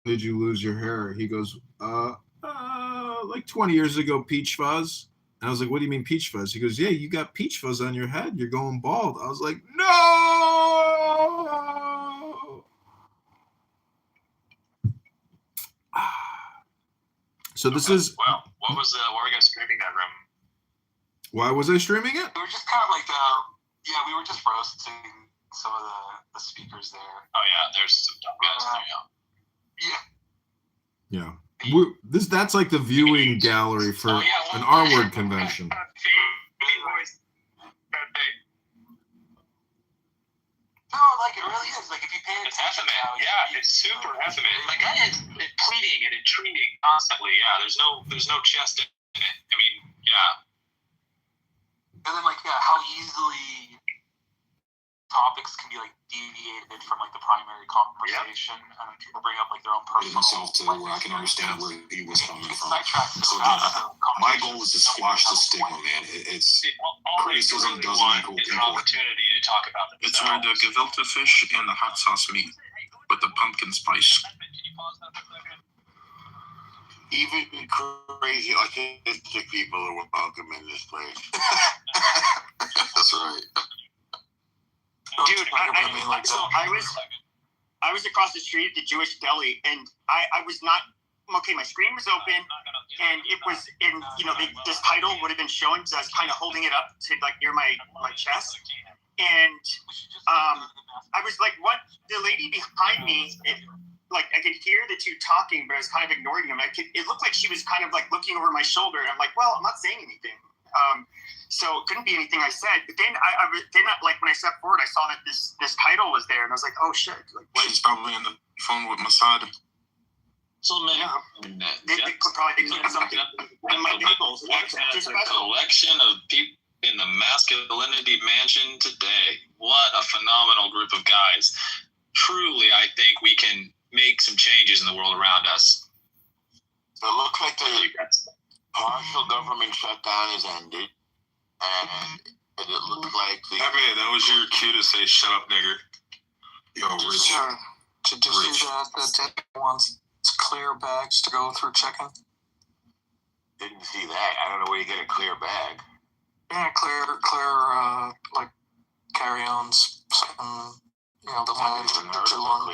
did you lose your hair?" He goes, like 20 years ago, peach fuzz." And I was like, "What do you mean peach fuzz?" He goes, "Yeah, you got peach fuzz on your head. You're going bald." I was like, "No!" So this is... Well, what were you guys streaming that room? Why was I streaming it? We were just kind of like we were just roasting some of the speakers there. Oh yeah, there's some dumb guys there. Yeah. That's like the viewing gallery for an R-word convention. No, like it really is. Like if you pay attention, it's effeminate. Yeah, it's super effeminate. Like it's pleading and entreating constantly. Yeah, there's no chest in it. I mean, yeah. And then how easily topics can be deviated from the primary conversation, and people bring up their own personal myself to where I can understand where he was coming from. So my goal is to squash the stigma, man. It's criticism doesn't equal people. Opportunity to talk about it's where the gefilte fish and the hot sauce meet with the pumpkin spice. Even crazy autistic people are welcome in this place. That's right. Dude, I was across the street at the Jewish deli, and I was not okay. My screen was open, and it was in this title would have been showing because I was kind of holding it up to near my chest, and I was like, "What?" The lady behind me, I could hear the two talking, but I was kind of ignoring them. It looked like she was kind of looking over my shoulder, and I'm like, "Well, I'm not saying anything." So it couldn't be anything I said. But then when I stepped forward, I saw that this title was there, and I was like, "Oh shit!" She's probably on the phone with Masada. So man, they could probably do something. And my people, that's a collection of people in the masculinity mansion today. What a phenomenal group of guys. Truly, I think we can make some changes in the world around us. It looks like the partial government shutdown has ended, and it looks like the... that was your cue to say, shut up, nigger. Yo, Rich. Did you see that wants clear bags to go through chicken? Didn't see that. I don't know where you get a clear bag. Yeah, clear, like carry-ons, and, the line too long.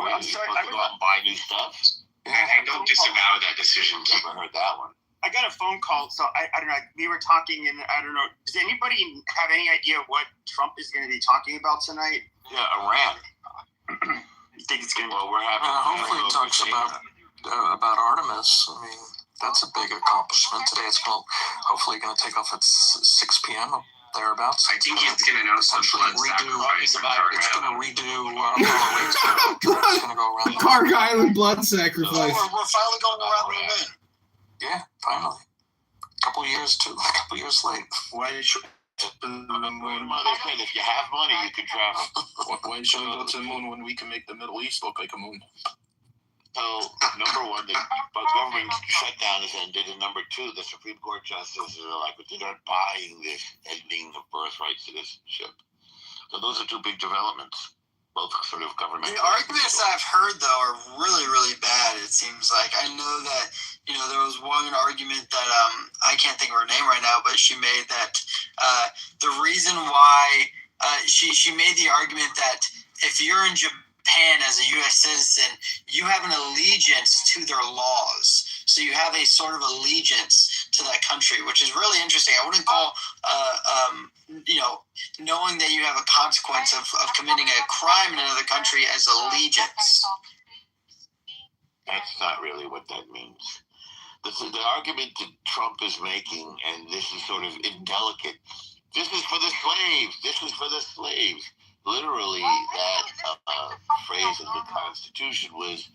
I'm sorry, I go out and buy new stuff. I don't disavow that decision. Never heard that one. I got a phone call, so I don't know. We were talking, and I don't know. Does anybody have any idea what Trump is going to be talking about tonight? Yeah, Iran. You think it's going to be? Well, we're having. Hopefully, he talks about Artemis. I mean, that's a big accomplishment today. It's hopefully going to take off at 6 p.m. thereabouts. I think he's going to know some blood sacrifice. It's going to redo. It's going to go around. Carg Island blood sacrifice. We're finally going around the moon. Yeah, finally. A couple years late. Why should Mother said if you have money, you can travel. Why should we go to the moon when we can make the Middle East look like a moon? So, number one, the government shutdown has ended, and number two, the Supreme Court justices are like, they're not buying this ending of birthright citizenship. So those are two big developments, both sort of government. The arguments I've heard, though, are really, really bad, it seems like. I know that, there was one argument that, I can't think of her name right now, but she made that the reason why, she made the argument that if you're in Japan as a U.S. citizen, you have an allegiance to their laws. So you have a sort of allegiance to that country, which is really interesting. I wouldn't call, knowing that you have a consequence of committing a crime in another country as allegiance. That's not really what that means. The argument that Trump is making, and this is sort of indelicate, this is for the slaves. This is for the slaves. Literally, that phrase in the Constitution was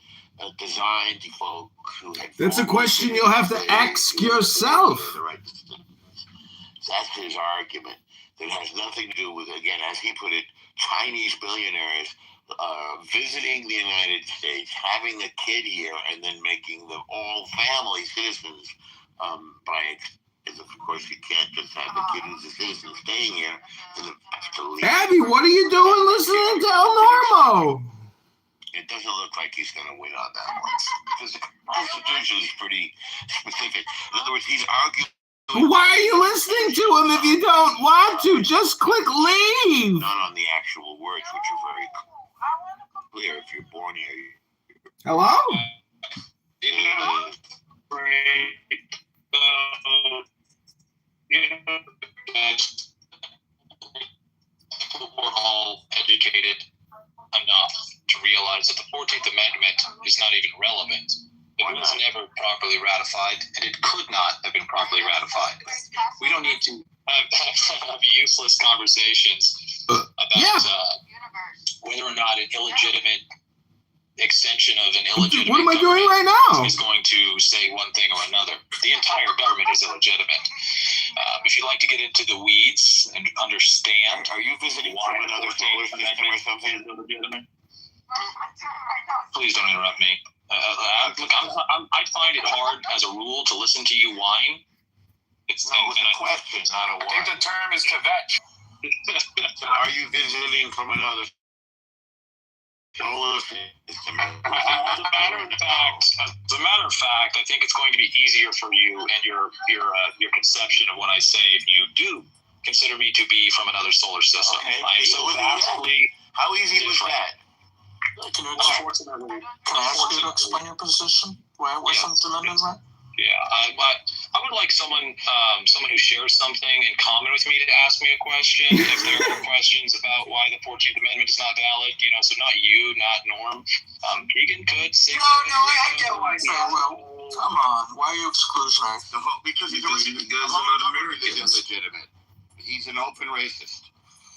designed to folk who had... That's a question you'll have to ask yourself. That's his argument. That has nothing to do with, again, as he put it, Chinese billionaires visiting the United States, having a kid here, and then making them all family citizens because of course you can't just have the kid who's a citizen staying here and have to leave. Abby, what are you doing listening to El Normo? It doesn't look like he's going to win on that one. Because the Constitution is pretty specific. In other words, he's arguing... Why are you listening to him if you don't want to? Just click leave. Not on the actual words, which are very clear. If you're born here... Hello? We're all educated enough to realize that the 14th Amendment is not even relevant. It was never properly ratified, and it could not have been properly ratified. We don't need to have useless conversations about whether or not an illegitimate extension of an illegitimate what am I doing right now? Is going to say one thing or another. The entire government is illegitimate. If you'd like to get into the weeds and understand, are you visiting from another solar system or something? Please don't interrupt me. I find it hard as a rule to listen to you whine. It's a question, not a whine. I think the term is kvetch. Are you visiting from another solar system? As a matter of fact, I think it's going to be easier for you and your conception of what I say if you do consider me to be from another solar system. Okay. I am so vastly. How easy was that? Can I ask you to explain your position? Where's some amendment, right? Yeah, I would like someone who shares something in common with me to ask me a question. If there are questions about why the 14th Amendment is not valid, so not you, not Norm. Keegan could. No, I get why. Come on, why are you exclusionary? Because he's illegitimate. He's an open racist. I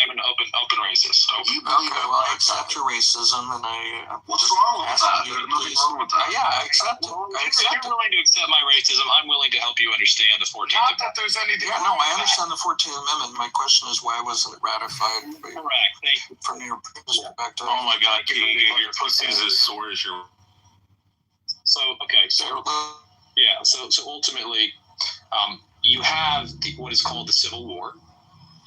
am an open racist. So. Okay, well, I accept your racism, and I what's wrong with that? I Yeah, I accept it. If you're willing to accept my racism, I'm willing to help you understand the 14th Not Amendment. that there's anything. Yeah, no, I understand the 14th Amendment. My question is, why wasn't it ratified? Correct. Thank you. From your perspective. Oh my God, your pussy is as sore as your. So ultimately, you have what is called the Civil War.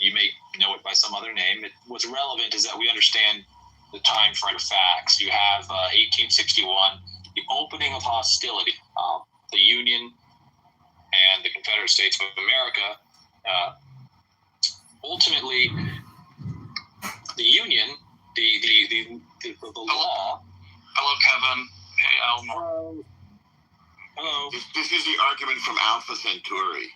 You may know it by some other name. What's relevant is that we understand the time frame of facts. You have 1861, the opening of hostility. The Union and the Confederate States of America. Ultimately, the Union, the law. Hello, Kevin. Hey, Elmer. Hello. This is the argument from Alpha Centauri.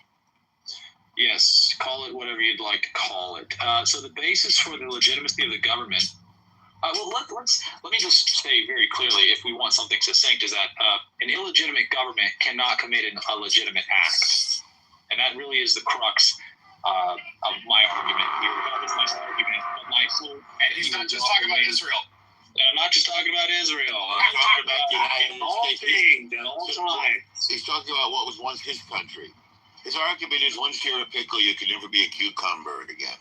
Yes, call it whatever you'd like to call it. So the basis for the legitimacy of the government. Let me just say very clearly, if we want something succinct, is that an illegitimate government cannot commit a legitimate act, and that really is the crux of my argument here. That is my argument. And he's not just talking about Israel. I'm not just talking about Israel. I'm talking about all things at all times. He's talking about what was once his country. His argument is, once you're a pickle, you can never be a cucumber again.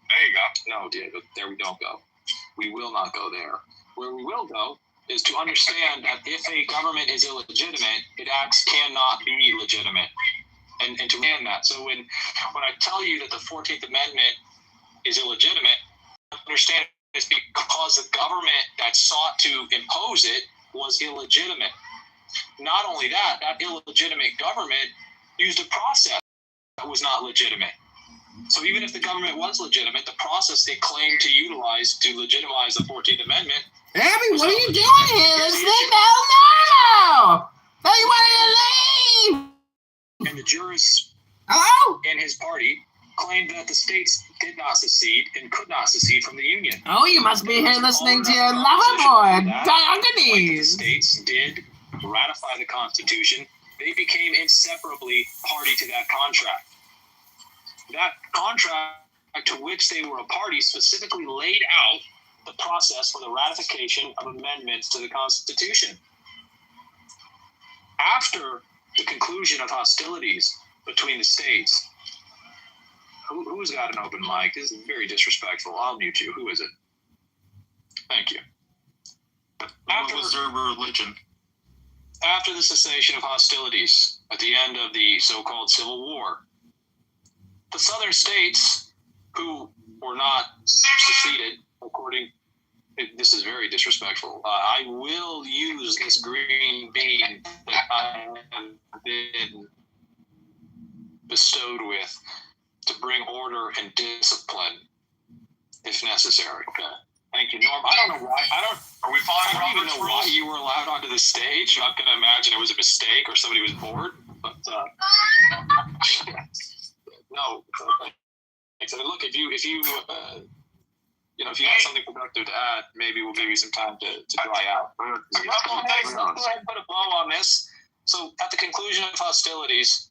There you go. No, David, there we don't go. We will not go there. Where we will go is to understand that if a government is illegitimate, its acts cannot be legitimate. And to understand that. So when I tell you that the 14th Amendment is illegitimate, understand it's because the government that sought to impose it was illegitimate. Not only that illegitimate government used a process that was not legitimate. So even if the government was legitimate, the process they claimed to utilize to legitimize the 14th Amendment. Abby, what are you doing here? Let's leave now. No, you want to leave. And the jurist and his party claimed that the states did not secede and could not secede from the Union. Oh, you must be here listening to your lover boy, Diogenes. The states did ratify the Constitution. They became inseparably party to that contract. That contract to which they were a party specifically laid out the process for the ratification of amendments to the Constitution. After the conclusion of hostilities between the states, who's got an open mic? This is very disrespectful. I'll mute you. Who is it? Thank you. What was their religion? After the cessation of hostilities at the end of the so-called Civil War, the southern states who were not seceded, this is very disrespectful. I will use this green bean that I have been bestowed with to bring order and discipline if necessary. Okay. Thank you, Norm. I don't know why. Are we following I don't even Robert's know why rules? you were allowed onto the stage. I'm going to imagine it was a mistake or somebody was bored. But no. So look, if you have something productive to add, maybe we'll give you some time to dry out. Go ahead and put a bow on this. So at the conclusion of hostilities,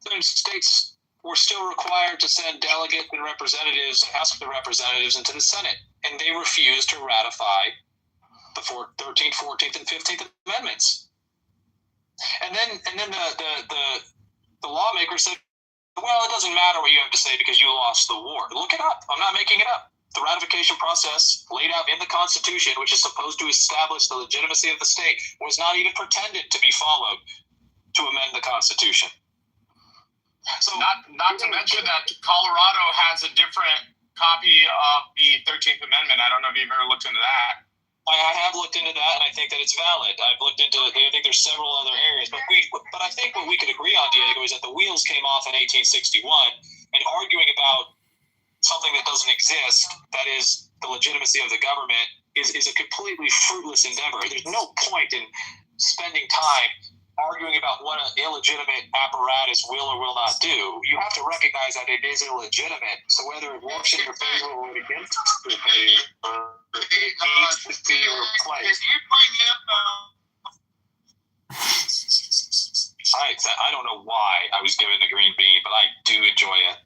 certain states were still required to send delegates and representatives, House of Representatives, into the Senate, and they refused to ratify the 13th, 14th, and 15th Amendments. And then the lawmaker said, well, it doesn't matter what you have to say because you lost the war. Look it up. I'm not making it up. The ratification process laid out in the Constitution, which is supposed to establish the legitimacy of the state, was not even pretended to be followed to amend the Constitution. So, not to mention that Colorado has a different copy of the 13th Amendment. I don't know if you've ever looked into that. I have looked into that, and I think that it's valid. I've looked into it. I think there's several other areas. But I think what we could agree on, Diego, is that the wheels came off in 1861, and arguing about something that doesn't exist, that is the legitimacy of the government, is a completely fruitless endeavor. There's no point in spending time arguing about what an illegitimate apparatus will or will not do. You have to recognize that it is illegitimate. So whether it works in your favor or against your favor, it needs to be replaced. I don't know why I was given the green bean, but I do enjoy it.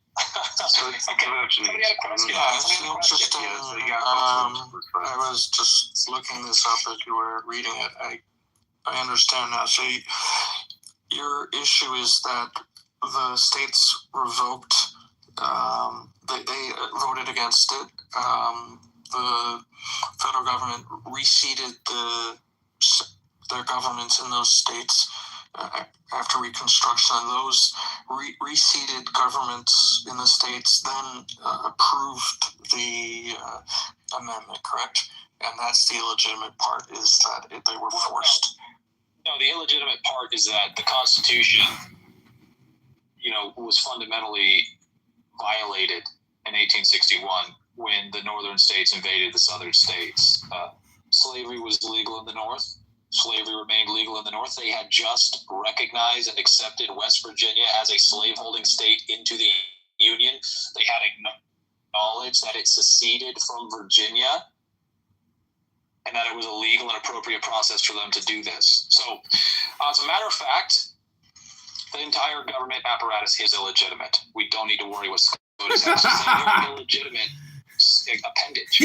So it's Somebody had a question. Yeah, it's interesting. I was just looking this up as you were reading it. I understand now. So your issue is that the states revoked, they voted against it. The federal government reseated their governments in those states after Reconstruction, and those reseated governments in the states then approved the amendment, correct? And that's the illegitimate part, is that they were forced. No, the illegitimate part is that the Constitution, was fundamentally violated in 1861 when the northern states invaded the southern states. Slavery was legal in the North. Slavery remained legal in the North. They had just recognized and accepted West Virginia as a slaveholding state into the Union. They had acknowledged that it seceded from Virginia and that it was a legal and appropriate process for them to do this. So, as a matter of fact, the entire government apparatus is illegitimate. We don't need to worry what SCOTUS has to say. They're illegitimate appendage.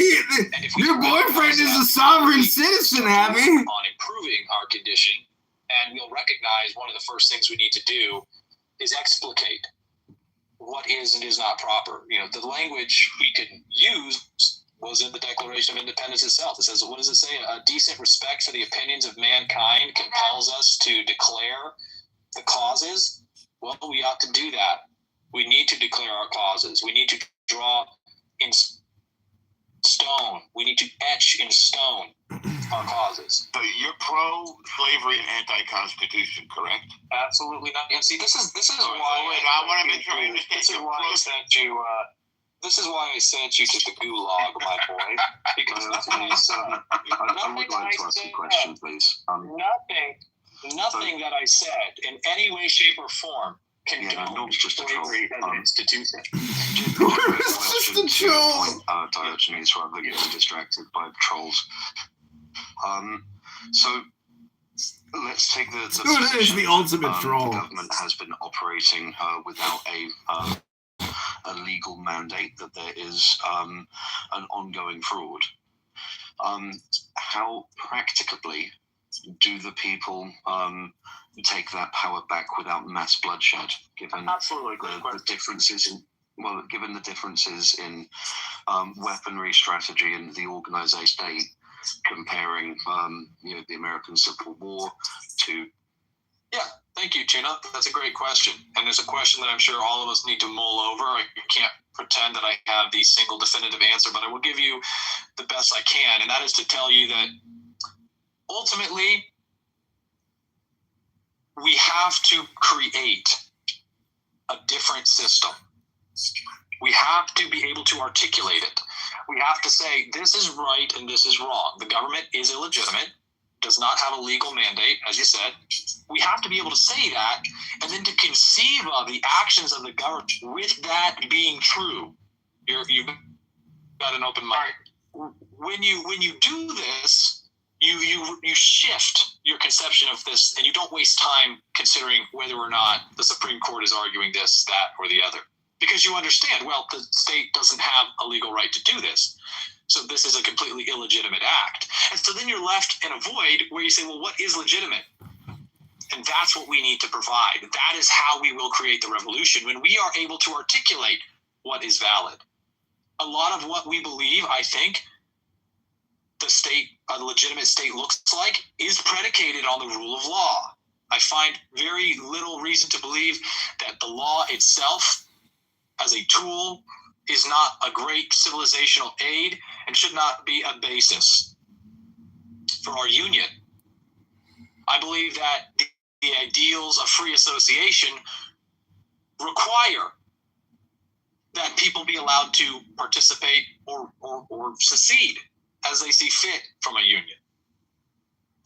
Your boyfriend is a sovereign citizen, Abby. On improving our condition, and we'll recognize one of the first things we need to do is explicate what is and is not proper. The language we can use was in the Declaration of Independence itself. It says, what does it say? A decent respect for the opinions of mankind compels us to declare the causes. Well, we ought to do that. We need to declare our causes. We need to draw in stone. We need to etch in stone our causes. So you're pro-slavery and anti-constitution, correct? Absolutely not. And see, this is why I want to make sure I understand. This is why I sent you. This is why I sent you to the gulag, my boy. Because I would like to ask a question, please. Nothing that I said in any way, shape, or form condones slavery as an institution. It's just a troll. Direction is rather than getting distracted by trolls. So let's take the Who is the ultimate troll? The government has been operating without a legal mandate, that there is an ongoing fraud. How practicably do the people take that power back without mass bloodshed? Given the differences in weaponry strategy and the organized state, comparing the American Civil War to. Yeah, thank you, Tina. That's a great question, and there's a question that I'm sure all of us need to mull over. I can't pretend that I have the single definitive answer, but I will give you the best I can, and that is to tell you that ultimately, we have to create a different system. We have to be able to articulate it. We have to say, this is right and this is wrong. The government is illegitimate, does not have a legal mandate, as you said. We have to be able to say that, and then to conceive of the actions of the government with that being true. You've got an open mind. When you do this, you shift your conception of this, and you don't waste time considering whether or not the Supreme Court is arguing this, that, or the other. Because you understand, well, the state doesn't have a legal right to do this. So this is a completely illegitimate act. And so then you're left in a void where you say, well, what is legitimate? And that's what we need to provide. That is how we will create the revolution, when we are able to articulate what is valid. A lot of what we believe, I think, a legitimate state looks like, is predicated on the rule of law. I find very little reason to believe that the law itself, as a tool, is not a great civilizational aid and should not be a basis for our union. I believe that the ideals of free association require that people be allowed to participate or secede as they see fit from a union.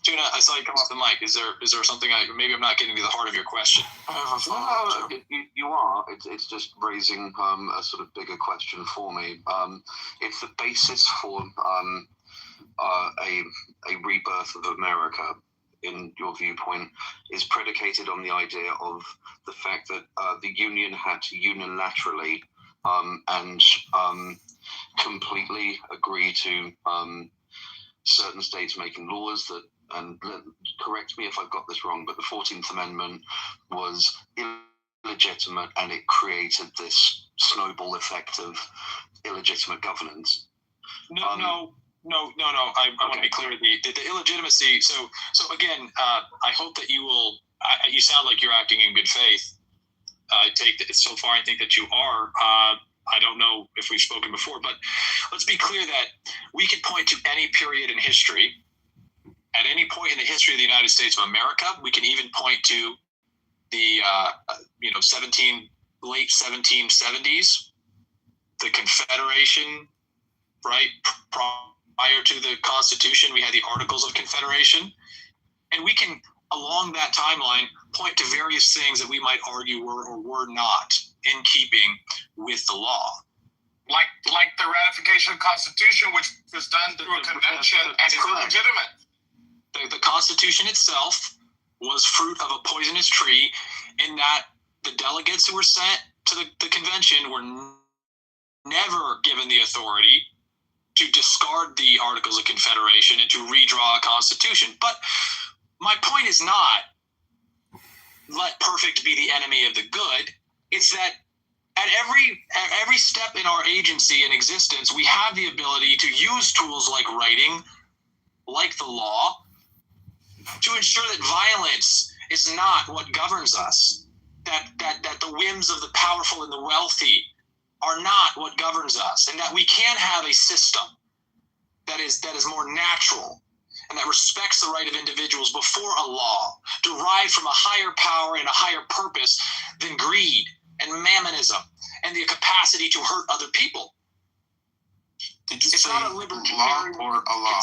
Tuna, I saw you come off the mic. Is there something maybe I'm not getting to the heart of your question? No, you are. It's just raising a sort of bigger question for me. If the basis for a rebirth of America, in your viewpoint, is predicated on the idea of the fact that the Union had to unilaterally and completely agree to certain states making laws that, and correct me if I've got this wrong, but the 14th Amendment was illegitimate and it created this snowball effect of illegitimate governance. No. I want to be clear. The illegitimacy. So again, I hope that you will. You sound like you're acting in good faith. I take that so far. I think that you are. I don't know if we've spoken before, but let's be clear that we could point to any period in history, at any point in the history of the United States of America. We can even point to the late 1770s, the Confederation, right? Prior to the Constitution, we had the Articles of Confederation, and we can, along that timeline, point to various things that we might argue were or were not in keeping with the law. Like the ratification of the Constitution, which was done through a convention and is illegitimate. The Constitution itself was fruit of a poisonous tree, in that the delegates who were sent to the convention were never given the authority to discard the Articles of Confederation and to redraw a constitution. But my point is not let perfect be the enemy of the good. It's that at every step in our agency and existence, we have the ability to use tools like writing, like the law, to ensure that violence is not what governs us, that the whims of the powerful and the wealthy are not what governs us, and that we can have a system that is more natural and that respects the right of individuals before a law, derived from a higher power and a higher purpose than greed and mammonism and the capacity to hurt other people. Did you say not a libertarian law or a law?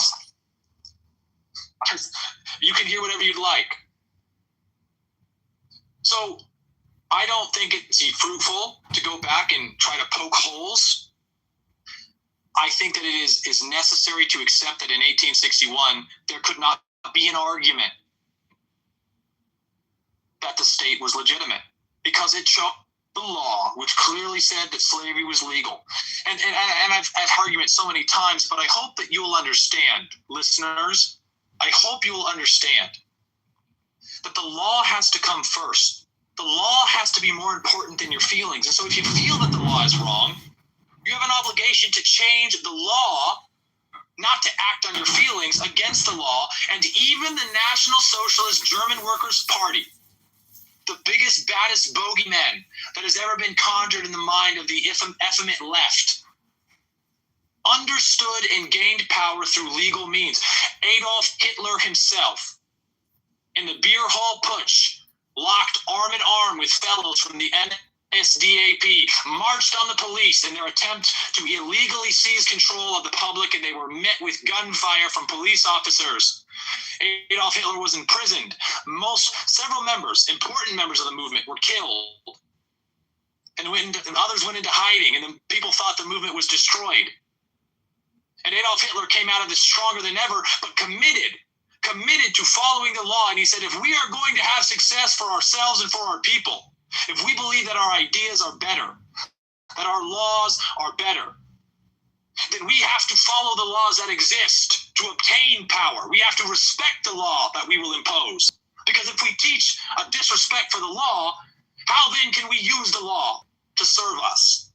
You can hear whatever you'd like. So I don't think it's fruitful to go back and try to poke holes. I think that it is necessary to accept that in 1861, there could not be an argument that the state was legitimate, because it chose the law, which clearly said that slavery was legal. And I've argued so many times, but I hope that you will understand, listeners, I hope you will understand that the law has to come first. The law has to be more important than your feelings. And so if you feel that the law is wrong, you have an obligation to change the law, not to act on your feelings against the law. And even the National Socialist German Workers' Party, the biggest, baddest bogeyman that has ever been conjured in the mind of the effeminate left, understood and gained power through legal means. Adolf Hitler himself, in the beer hall putsch, locked arm in arm with fellows from the NSDAP, marched on the police in their attempt to illegally seize control of the public, and they were met with gunfire from police officers. Adolf Hitler was imprisoned. Several members, important members of the movement, were killed, and others went into hiding, and then people thought the movement was destroyed. And Adolf Hitler came out of this stronger than ever, but committed to following the law. And he said, if we are going to have success for ourselves and for our people, if we believe that our ideas are better, that our laws are better, then we have to follow the laws that exist to obtain power. We have to respect the law that we will impose. Because if we teach a disrespect for the law, how then can we use the law to serve us?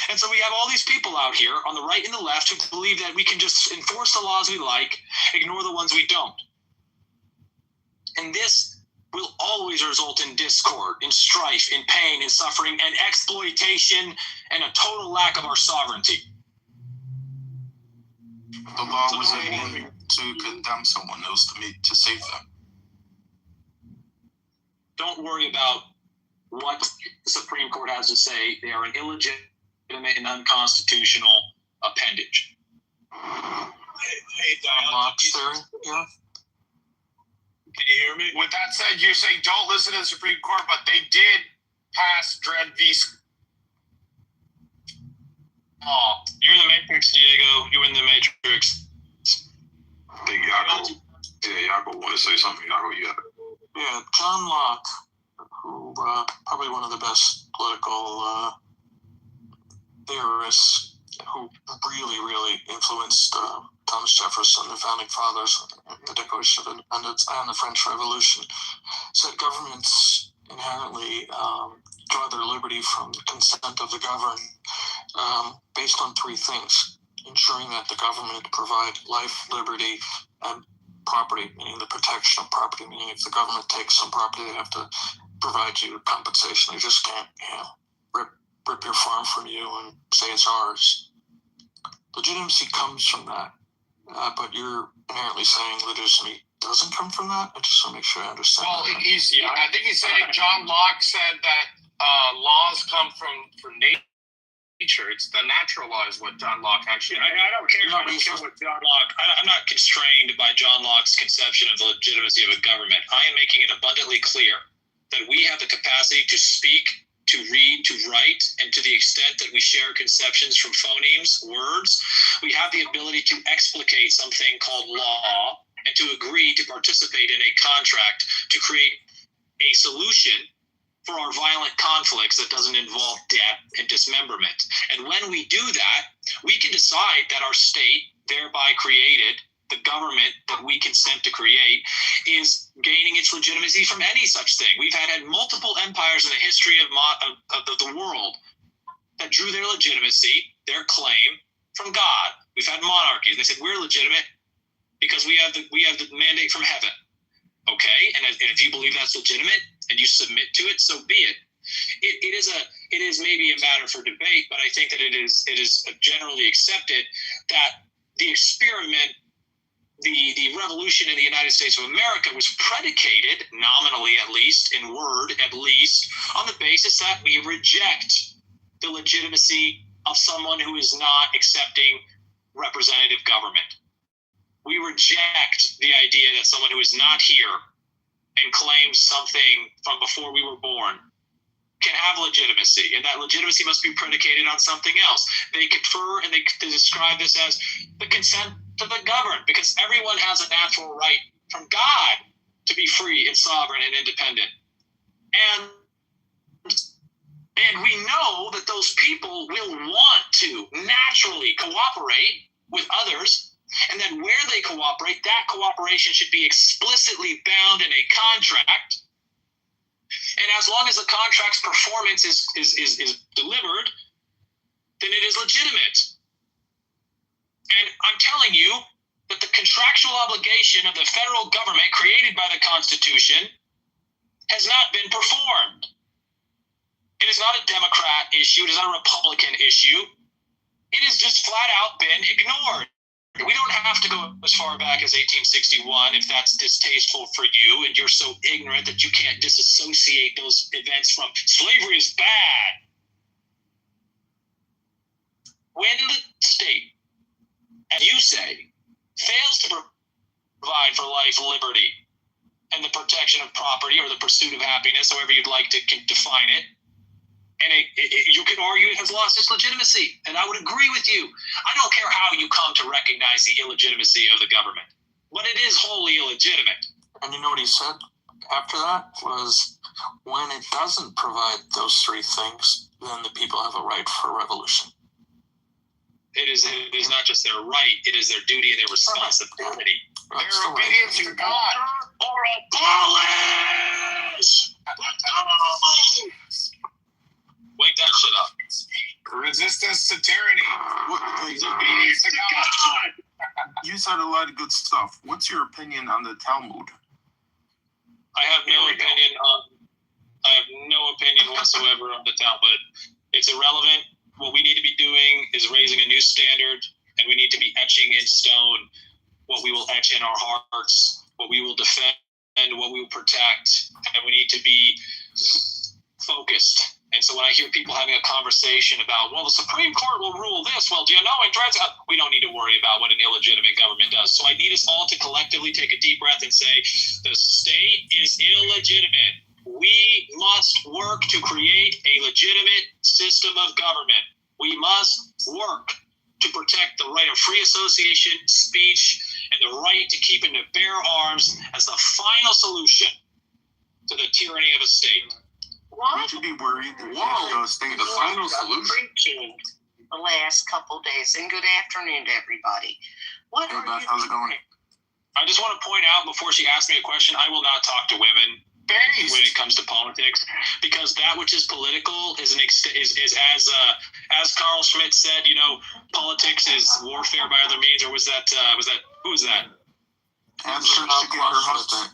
And so we have all these people out here on the right and the left who believe that we can just enforce the laws we like, ignore the ones we don't. And this will always result in discord, in strife, in pain, in suffering, and exploitation, and a total lack of our sovereignty. The law wasn't made to condemn someone, it was to save them. Don't worry about what the Supreme Court has to say. They are an illegitimate and unconstitutional appendage. Hey, Locke's theory, yeah. Can you hear me? With that said, you're saying don't listen to the Supreme Court, but they did pass Dred v. Oh, you're in the Matrix, Diego. You're in the Matrix. I think Yago. Yeah, Yago want to say something. Yago, you got it. Yeah, John Locke, who probably one of the best political theorists who really influenced Thomas Jefferson, the founding fathers, the Declaration of Independence, and the French Revolution, said governments inherently draw their liberty from the consent of the governed, based on three things: ensuring that the government provide life, liberty, and property, meaning the protection of property, meaning if the government takes some property, they have to provide you compensation. They just can't, rip your farm from you and say it's ours. Legitimacy comes from that, but you're inherently saying legitimacy doesn't come from that. I just want to make sure I understand. Well, I think he's saying John Locke said that laws come from nature. It's the natural law is what John Locke actually. I don't care what John Locke. I'm not constrained by John Locke's conception of the legitimacy of a government. I am making it abundantly clear that we have the capacity to speak, to read, to write, and to the extent that we share conceptions from phonemes, words, we have the ability to explicate something called law and to agree to participate in a contract to create a solution for our violent conflicts that doesn't involve death and dismemberment. And when we do that, we can decide that our state, thereby created, the government that we consent to create, is gaining its legitimacy from any such thing. We've had multiple empires in the history of the world that drew their legitimacy, their claim, from God. We've had monarchies. They said, we're legitimate because we have the mandate from heaven. Okay, and if you believe that's legitimate and you submit to it, so be it. It is maybe a matter for debate, but I think that it is generally accepted that the experiment, the revolution in the United States of America was predicated, nominally at least, in word at least, on the basis that we reject the legitimacy of someone who is not accepting representative government. We reject the idea that someone who is not here and claims something from before we were born can have legitimacy, and that legitimacy must be predicated on something else. They confer and they describe this as the consent to the governed, because everyone has a natural right from God to be free and sovereign and independent. And we know that those people will want to naturally cooperate with others, and that where they cooperate, that cooperation should be explicitly bound in a contract. And as long as the contract's performance is delivered, then it is legitimate. And I'm telling you that the contractual obligation of the federal government created by the Constitution has not been performed. It is not a Democrat issue. It is not a Republican issue. It has just flat out been ignored. We don't have to go as far back as 1861 if that's distasteful for you and you're so ignorant that you can't disassociate those events from slavery is bad. When the state, as you say, fails to provide for life, liberty, and the protection of property or the pursuit of happiness, however you'd like to define it, and you can argue it has lost its legitimacy. And I would agree with you. I don't care how you come to recognize the illegitimacy of the government, but it is wholly illegitimate. And you know what he said after that was, when it doesn't provide those three things, then the people have a right for revolution. It is not just their right, it is their duty and their responsibility. Their obedience to God. Or abolish! Let's go! Wake that shit up. Resistance to tyranny. Obedience to God. You said a lot of good stuff. What's your opinion on the Talmud? I have no opinion whatsoever on the Talmud. It's irrelevant. What we need to be doing is raising a new standard, and we need to be etching in stone what we will etch in our hearts, what we will defend, what we will protect, and we need to be focused. And so when I hear people having a conversation about, well, the Supreme Court will rule this, well, do you know it drives up? We don't need to worry about what an illegitimate government does. So I need us all to collectively take a deep breath and say, the state is illegitimate. We must work to create a legitimate system of government. We must work to protect the right of free association, speech, and the right to keep and to bear arms as the final solution to the tyranny of a state. Would you be worried that the state the final solution? the last couple days. And good afternoon to everybody. What Hey, are Beth, you how's it going? doing? I just want to point out before she asked me a question, I will not talk to women when it comes to politics, because that which is political is as Carl Schmitt said, you know, politics is warfare by other means, or was that who was that? Answer to get her husband.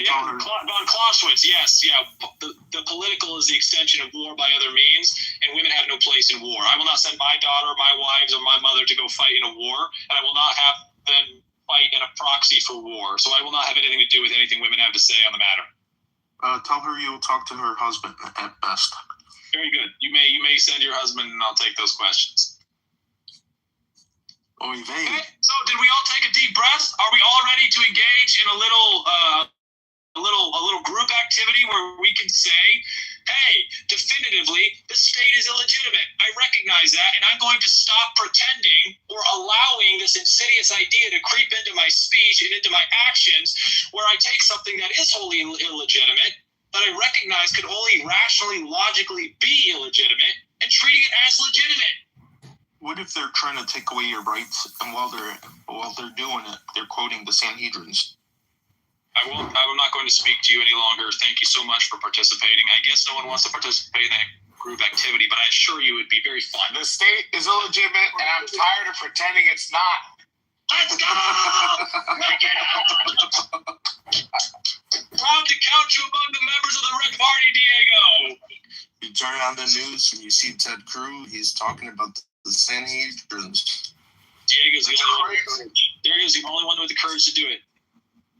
Yeah, von Clausewitz. Yes, yeah. The political is the extension of war by other means, and women have no place in war. I will not send my daughter, my wives, or my mother to go fight in a war, and I will not have them fight in a proxy for war. So I will not have anything to do with anything women have to say on the matter. Tell her you'll talk to her husband at best. Very good. You may send your husband, and I'll take those questions. Okay, so did we all take a deep breath? Are we all ready to engage in a little group activity where we can say, hey, definitively, the state is illegitimate. I recognize that, and I'm going to stop pretending or allowing this insidious idea to creep into my speech and into my actions, where I take something that is wholly illegitimate, that I recognize could only rationally, logically be illegitimate, and treating it as legitimate. What if they're trying to take away your rights, and while they're doing it, they're quoting the Sanhedrins? I'm not going to speak to you any longer. Thank you so much for participating. I guess no one wants to participate in that group activity, but I assure you it'd be very fun. The state is illegitimate, and I'm tired of pretending it's not. Let's go! Proud to count you among the members of the Red Party, Diego. You turn on the news and you see Ted Cruz. He's talking about the Sanhedrins. Diego's the only one with the courage to do it.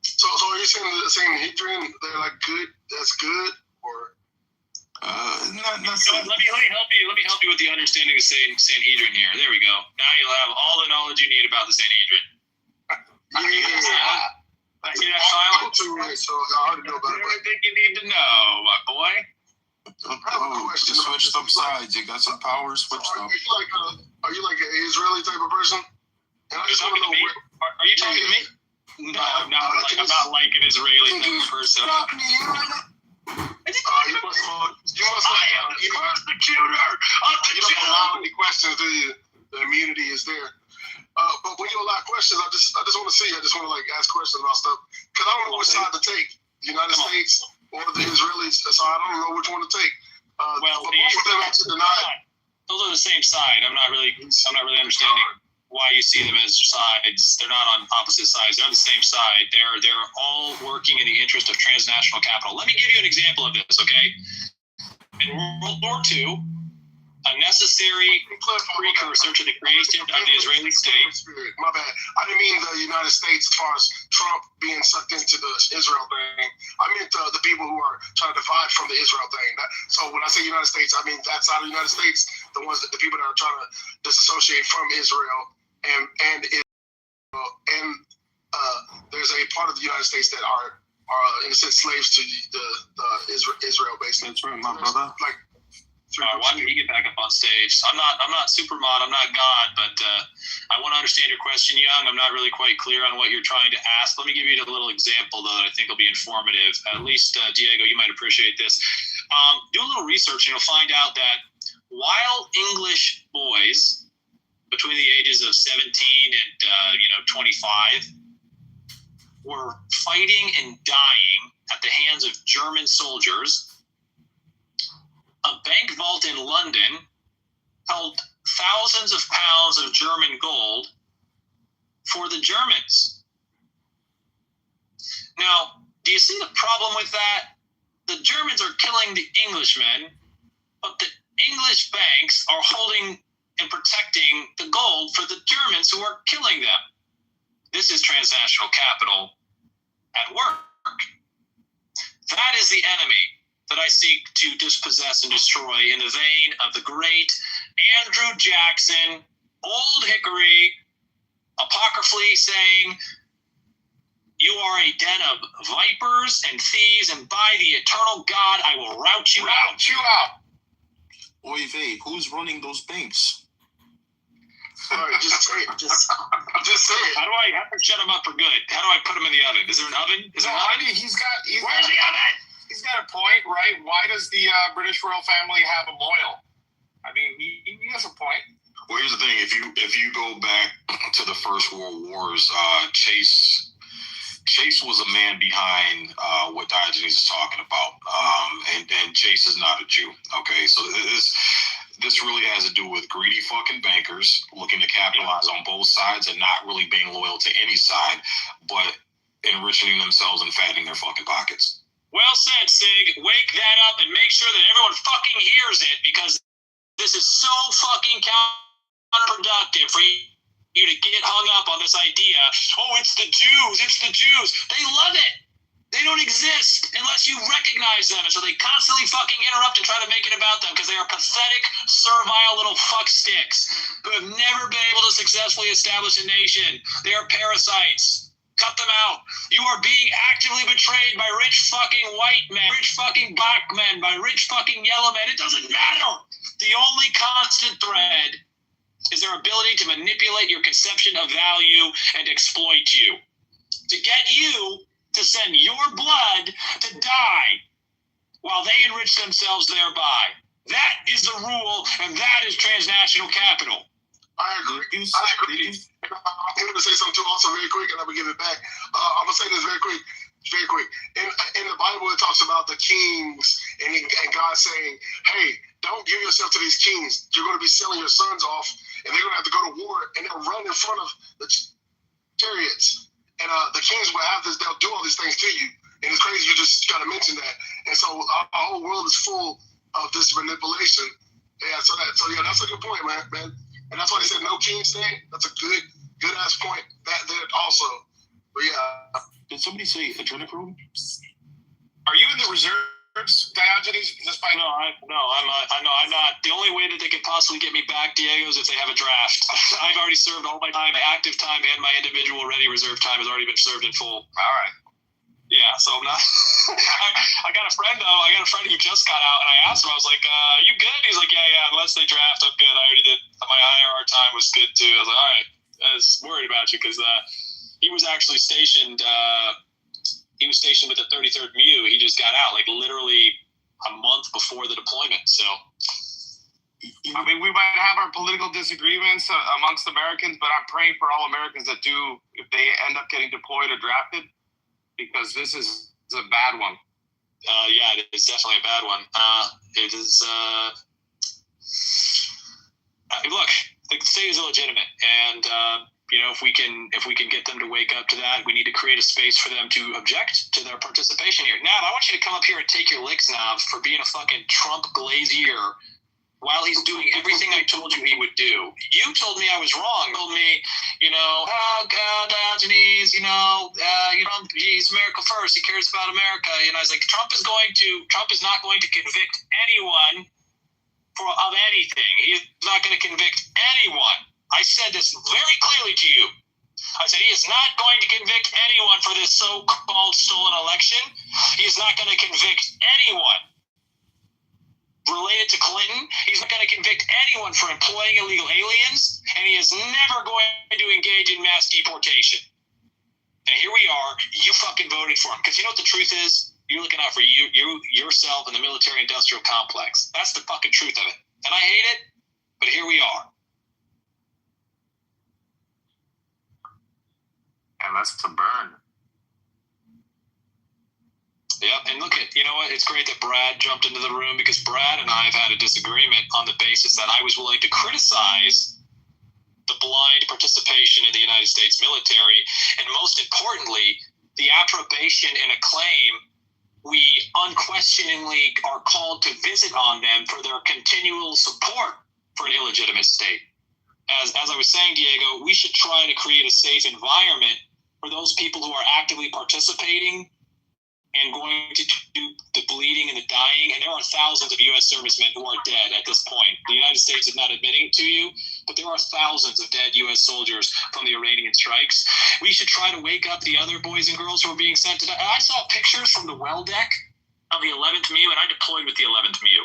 So are you saying the Sanhedrin, they're like good? That's good, or? Let me help you. Let me help you with the understanding of Sanhedrin here. There we go. Now you'll have all the knowledge you need about the Sanhedrin. So I already know about it. Everything you need to know, my boy. You switched up sides. You got some power. Switched up. Are you like an Israeli type of person? And I just want to know Are you talking to me? No, I'm not like an Israeli type of person. You must I am the persecutor of the Jews. You don't allow any questions, do you? The immunity is there. But when you allow questions, I just want to see. I just want to ask questions about stuff because I don't know which side to take. The United States or the Israelis. So I don't know which one to take. But both of them have to deny it. Those are the same side. I'm not really understanding why you see them as sides. They're not on opposite sides. They're on the same side. They're all working in the interest of transnational capital. Let me give you an example of this, okay? In World War II, a necessary precursor to the creation of the Israeli state. My bad. I didn't mean the United States as far as Trump being sucked into the Israel thing. I meant the people who are trying to divide from the Israel thing. So when I say United States, I mean that side of the United States, the people that are trying to disassociate from Israel, and there's a part of the United States that are in a sense slaves to the Israel based. That's right, my brother. Why did he get back up on stage? I'm not Supermod, I'm not God, but I want to understand your question, Young. I'm not really quite clear on what you're trying to ask. Let me give you a little example, though, that I think will be informative. At least, Diego, you might appreciate this. Do a little research and you'll find out that while English boys between the ages of 17 and 25 were fighting and dying at the hands of German soldiers, a bank vault in London held thousands of pounds of German gold for the Germans. Now, do you see the problem with that? The Germans are killing the Englishmen, but the English banks are holding and protecting the gold for the Germans who are killing them. This is transnational capital at work. That is the enemy that I seek to dispossess and destroy in the vein of the great Andrew Jackson, Old Hickory, apocryphally saying, "You are a den of vipers and thieves, and by the eternal God, I will rout you out." Oy vey, who's running those banks? Sorry, just say it. Just say it. How do I shut him up for good? How do I put him in the oven? Is there an oven? Is there an oven? Where's the oven? He's got a point, right? Why does the British royal family have a boil? I mean, he has a point. Well, here's the thing: if you go back to the First World Wars, Chase was a man behind what Diogenes is talking about, and Chase is not a Jew. Okay, so this really has to do with greedy fucking bankers looking to capitalize on both sides and not really being loyal to any side, but enriching themselves and fattening their fucking pockets. Well said, Sig. Wake that up and make sure that everyone fucking hears it, because this is so fucking counterproductive for you to get hung up on this idea. Oh, it's the Jews. They love it. They don't exist unless you recognize them. And so they constantly fucking interrupt and try to make it about them because they are pathetic, servile little fuck sticks who have never been able to successfully establish a nation. They are parasites. Cut them out. You are being actively betrayed by rich fucking white men, rich fucking black men, by rich fucking yellow men. It doesn't matter. The only constant thread is their ability to manipulate your conception of value and exploit you. To get you to send your blood to die while they enrich themselves thereby. That is the rule, and that is transnational capital. I agree. I'm going to say something too also very quick, and I'm going to give it back. I'm going to say this very quick. In the Bible, it talks about the kings and God saying, hey, don't give yourself to these kings. You're going to be selling your sons off, and they're going to have to go to war, and they'll run in front of the chariots. And the kings will have this, they'll do all these things to you. And it's crazy you just got to mention that. And so our whole world is full of this manipulation. Yeah, so that's a good point, man. And that's why they said no kings thing. That's a good ass point. That also. But yeah. Did somebody say adrenochrome? Are you in the reserves, Diogenes? No, I'm not. The only way that they could possibly get me back, Diego, is if they have a draft. I've already served all my time. My active time and my individual ready reserve time has already been served in full. All right. Yeah, so I'm not. I got a friend, though. I got a friend who just got out, and I asked him, I was like, you good? He's like, yeah, unless they draft, I'm good. I already did. My IRR time was good, too. I was like, all right. I was worried about you, because he was actually stationed. He was stationed with the 33rd MU. He just got out, like, literally a month before the deployment, so. I mean, we might have our political disagreements amongst Americans, but I'm praying for all Americans that do, if they end up getting deployed or drafted, because this is a bad one. Yeah, it is definitely a bad one. It is. Look, the state is illegitimate, and if we can get them to wake up to that, we need to create a space for them to object to their participation here. Nav, I want you to come up here and take your licks, Nav, for being a fucking Trump glazier while he's doing everything I told you he would do. You told me I was wrong. You told me, oh God, Diogenes, he's America first. He cares about America. I was like, Trump is not going to convict anyone of anything. He's not going to convict anyone. I said this very clearly to you. I said he is not going to convict anyone for this so-called stolen election. He is not going to convict anyone related to Clinton. He's not going to convict anyone for employing illegal aliens, and he is never going to engage in mass deportation. And here we are, you fucking voted for him. Because you know what the truth is? You're looking out for yourself and the military-industrial complex. That's the fucking truth of it. And I hate it, but here we are. And that's to burn. Yep, and look you know what? It's great that Brad jumped into the room, because Brad and I have had a disagreement on the basis that I was willing to criticize the blind participation in the United States military, and most importantly, the approbation and acclaim we unquestioningly are called to visit on them for their continual support for an illegitimate state. As I was saying, Diego, we should try to create a safe environment for those people who are actively participating and going to do the bleeding and the dying. And there are thousands of U.S. servicemen who are dead at this point. The United States is not admitting it to you, but there are thousands of dead U.S. soldiers from the Iranian strikes. We should try to wake up the other boys and girls who are being sent to die. I saw pictures from the well deck of the 11th MU, and I deployed with the 11th MU.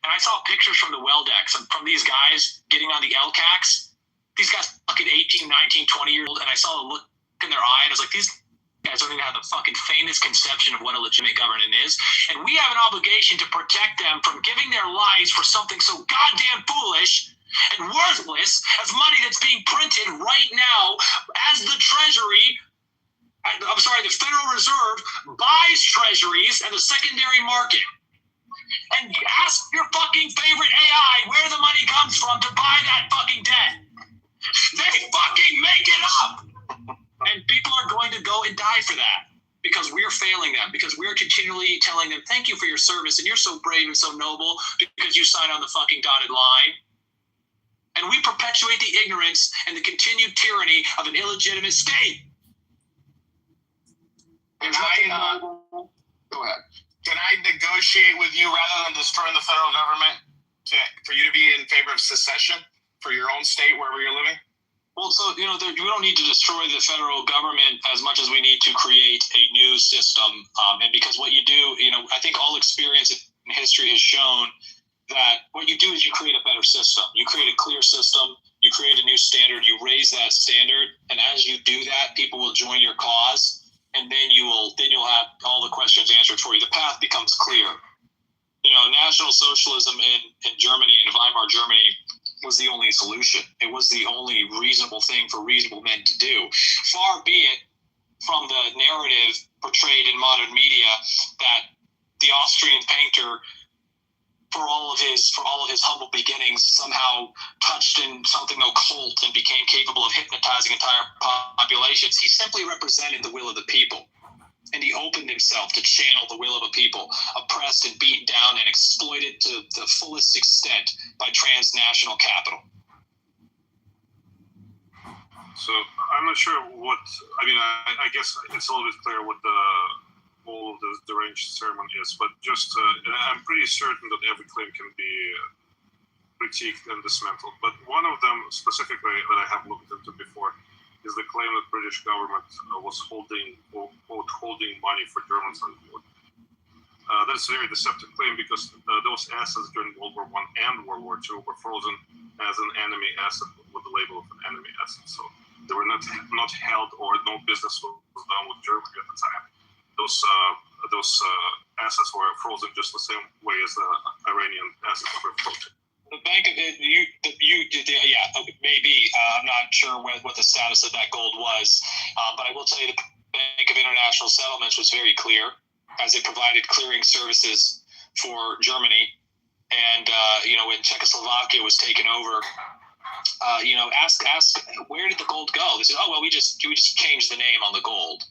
And I saw pictures from the well decks from these guys getting on the LCACs. These guys fucking 18, 19, 20 years old, and I saw the look in their eye, and I was like, these guys don't even have the fucking faintest conception of what a legitimate government is. And we have an obligation to protect them from giving their lives for something so goddamn foolish and worthless as money that's being printed right now as the Federal Reserve buys treasuries at the secondary market. And ask your fucking favorite AI where the money comes from to buy that fucking debt. They fucking make it up. And people are going to go and die for that because we're failing them, because we're continually telling them, thank you for your service, and you're so brave and so noble because you sign on the fucking dotted line. And we perpetuate the ignorance and the continued tyranny of an illegitimate state. Go ahead. Can I negotiate with you rather than destroying the federal government for you to be in favor of secession for your own state, wherever you're living? Well, so, we don't need to destroy the federal government as much as we need to create a new system. And because what you do, I think all experience in history has shown that what you do is you create a better system. You create a clear system. You create a new standard. You raise that standard. And as you do that, people will join your cause. And then you'll have all the questions answered for you. The path becomes clear. National Socialism in Germany, in Weimar Germany, was the only solution. It was the only reasonable thing for reasonable men to do. Far be it from the narrative portrayed in modern media that the Austrian painter, for all of his humble beginnings, somehow touched in something occult and became capable of hypnotizing entire populations. He simply represented the will of the people, and he opened himself to channel the will of a people oppressed and beaten down and exploited to the fullest extent by transnational capital. So I'm not sure I guess it's a little bit clear what the all of the deranged ceremony is, but just I'm pretty certain that every claim can be critiqued and dismantled. But one of them specifically that I have looked into before is the claim that British government was holding money for Germans on board. That's a very deceptive claim because those assets during World War I and World War II were frozen as an enemy asset with the label of an enemy asset. So they were not held, or no business was done with Germany at the time. Those assets were frozen just the same way as the Iranian assets were frozen. The Bank of maybe. I'm not sure what the status of that gold was, but I will tell you the Bank of International Settlements was very clear, as it provided clearing services for Germany, and when Czechoslovakia was taken over, ask where did the gold go? They said, oh well, we just changed the name on the gold.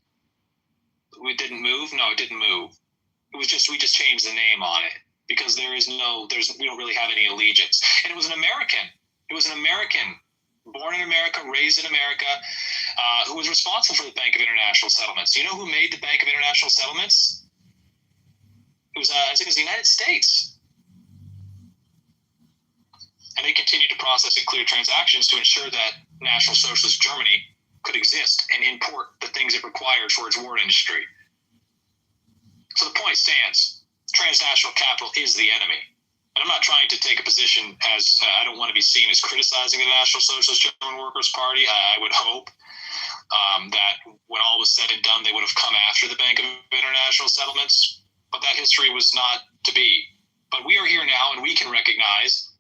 We didn't move. No, it didn't move. We just changed the name on it because we don't really have any allegiance. And it was an American. Born in America, raised in America, who was responsible for the Bank of International Settlements. You know who made the Bank of International Settlements? It was the United States. And they continued to process and clear transactions to ensure that National Socialist Germany could exist and import the things it required for its war industry. So the point stands. Transnational capital is the enemy. And I'm not trying to take a position as I don't want to be seen as criticizing the National Socialist German Workers' Party. I would hope that when all was said and done, they would have come after the Bank of International Settlements. But that history was not to be. But we are here now, and we can recognize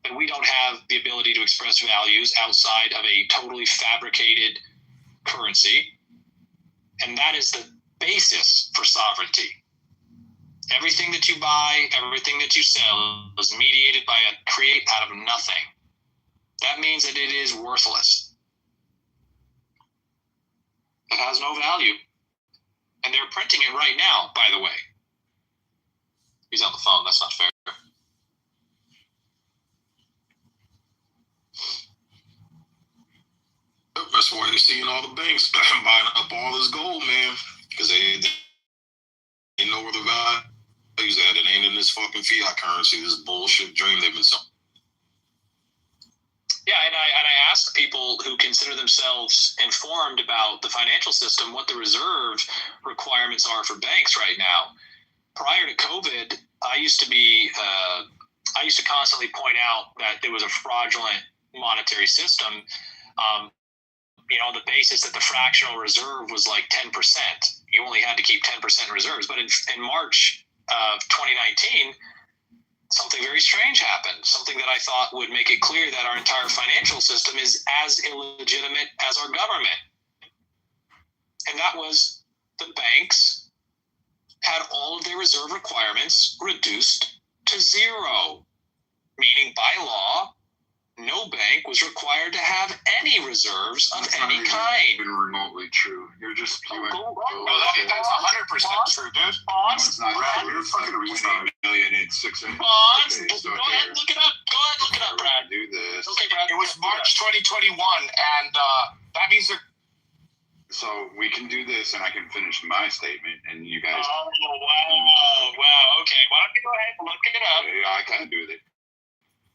that we don't have the ability to express values outside of a totally fabricated currency. And that is the basis for sovereignty. Everything that you buy, everything that you sell is mediated by a create out of nothing. That means that it is worthless. It has no value. And they're printing it right now, by the way. He's on the phone. That's not fair. That's why you're seeing all the banks buying up all this gold, man. Because they know where the value's at. It ain't in this fucking fiat currency, this bullshit dream they've been selling. Yeah, and I asked people who consider themselves informed about the financial system what the reserve requirements are for banks right now. Prior to COVID, I used to constantly point out that there was a fraudulent monetary system. On the basis that the fractional reserve was like 10%. You only had to keep 10% reserves. But in March of 2019, something very strange happened, something that I thought would make it clear that our entire financial system is as illegitimate as our government. And that was the banks had all of their reserve requirements reduced to zero, meaning by law, no bank was required to have any reserves of any kind. Even remotely true. You're just spewing. No, that's 100% true, dude. No, it's not. You're fucking retarded. $1 million in 6 months. Okay, so go ahead and look it up. Go ahead and look it up, Brad. Do this. Okay, Brad. It was March 2021, and that means they're. So we can do this, and I can finish my statement, and you guys. Oh, wow. Okay, why don't you go ahead and look it up? Yeah, I can do it.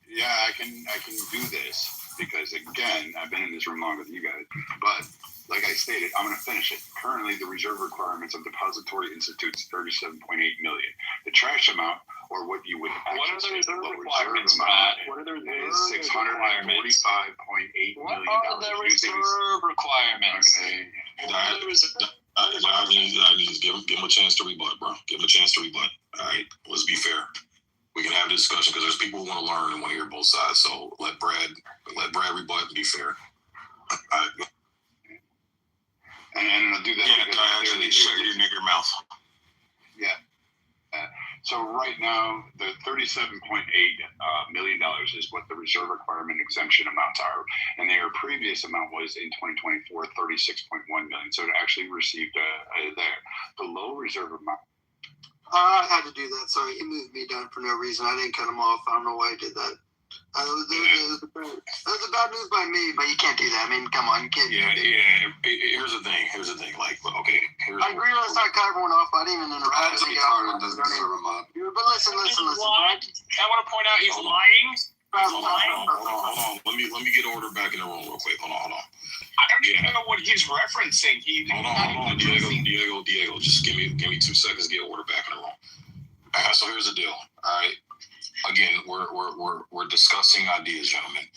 Yeah, I can do this because again, I've been in this room longer than you guys. But like I stated, I'm going to finish it. Currently, the reserve requirements of depository institutes 37.8 million. The trash amount, or what you would what are the reserve requirements, Matt? What are the reserve is $645.8 million. What are the reserve requirements? Okay. I need to give him a chance to rebut, bro. Give him a chance to rebut. All right, let's be fair. We can have a discussion because there's people who want to learn and want to hear both sides. So let Brad rebut and be fair. And I'll do that. Yeah, I actually shut your nigger mouth. Yeah. So right now, the $37.8 million is what the reserve requirement exemption amounts are, and their previous amount was in 2024 $36.1 million. So it actually received the low reserve amount. I had to do that. Sorry, he moved me down for no reason. I didn't cut him off. I don't know why I did that. That was a bad move by me, but you can't do that. I mean, come on, you can't. Yeah. Here's the thing. Like, okay. I agree. Let's not cut everyone off. I didn't even interrupt. Doesn't deserve him up. But listen. I want to point out he's lying. Hold on. Let me get order back in the room real quick. Hold on. I don't even know what he's referencing. Hold on, Diego. Just give me 2 seconds to get order back in the room. All right, so here's the deal. All right, again, we're discussing ideas, gentlemen.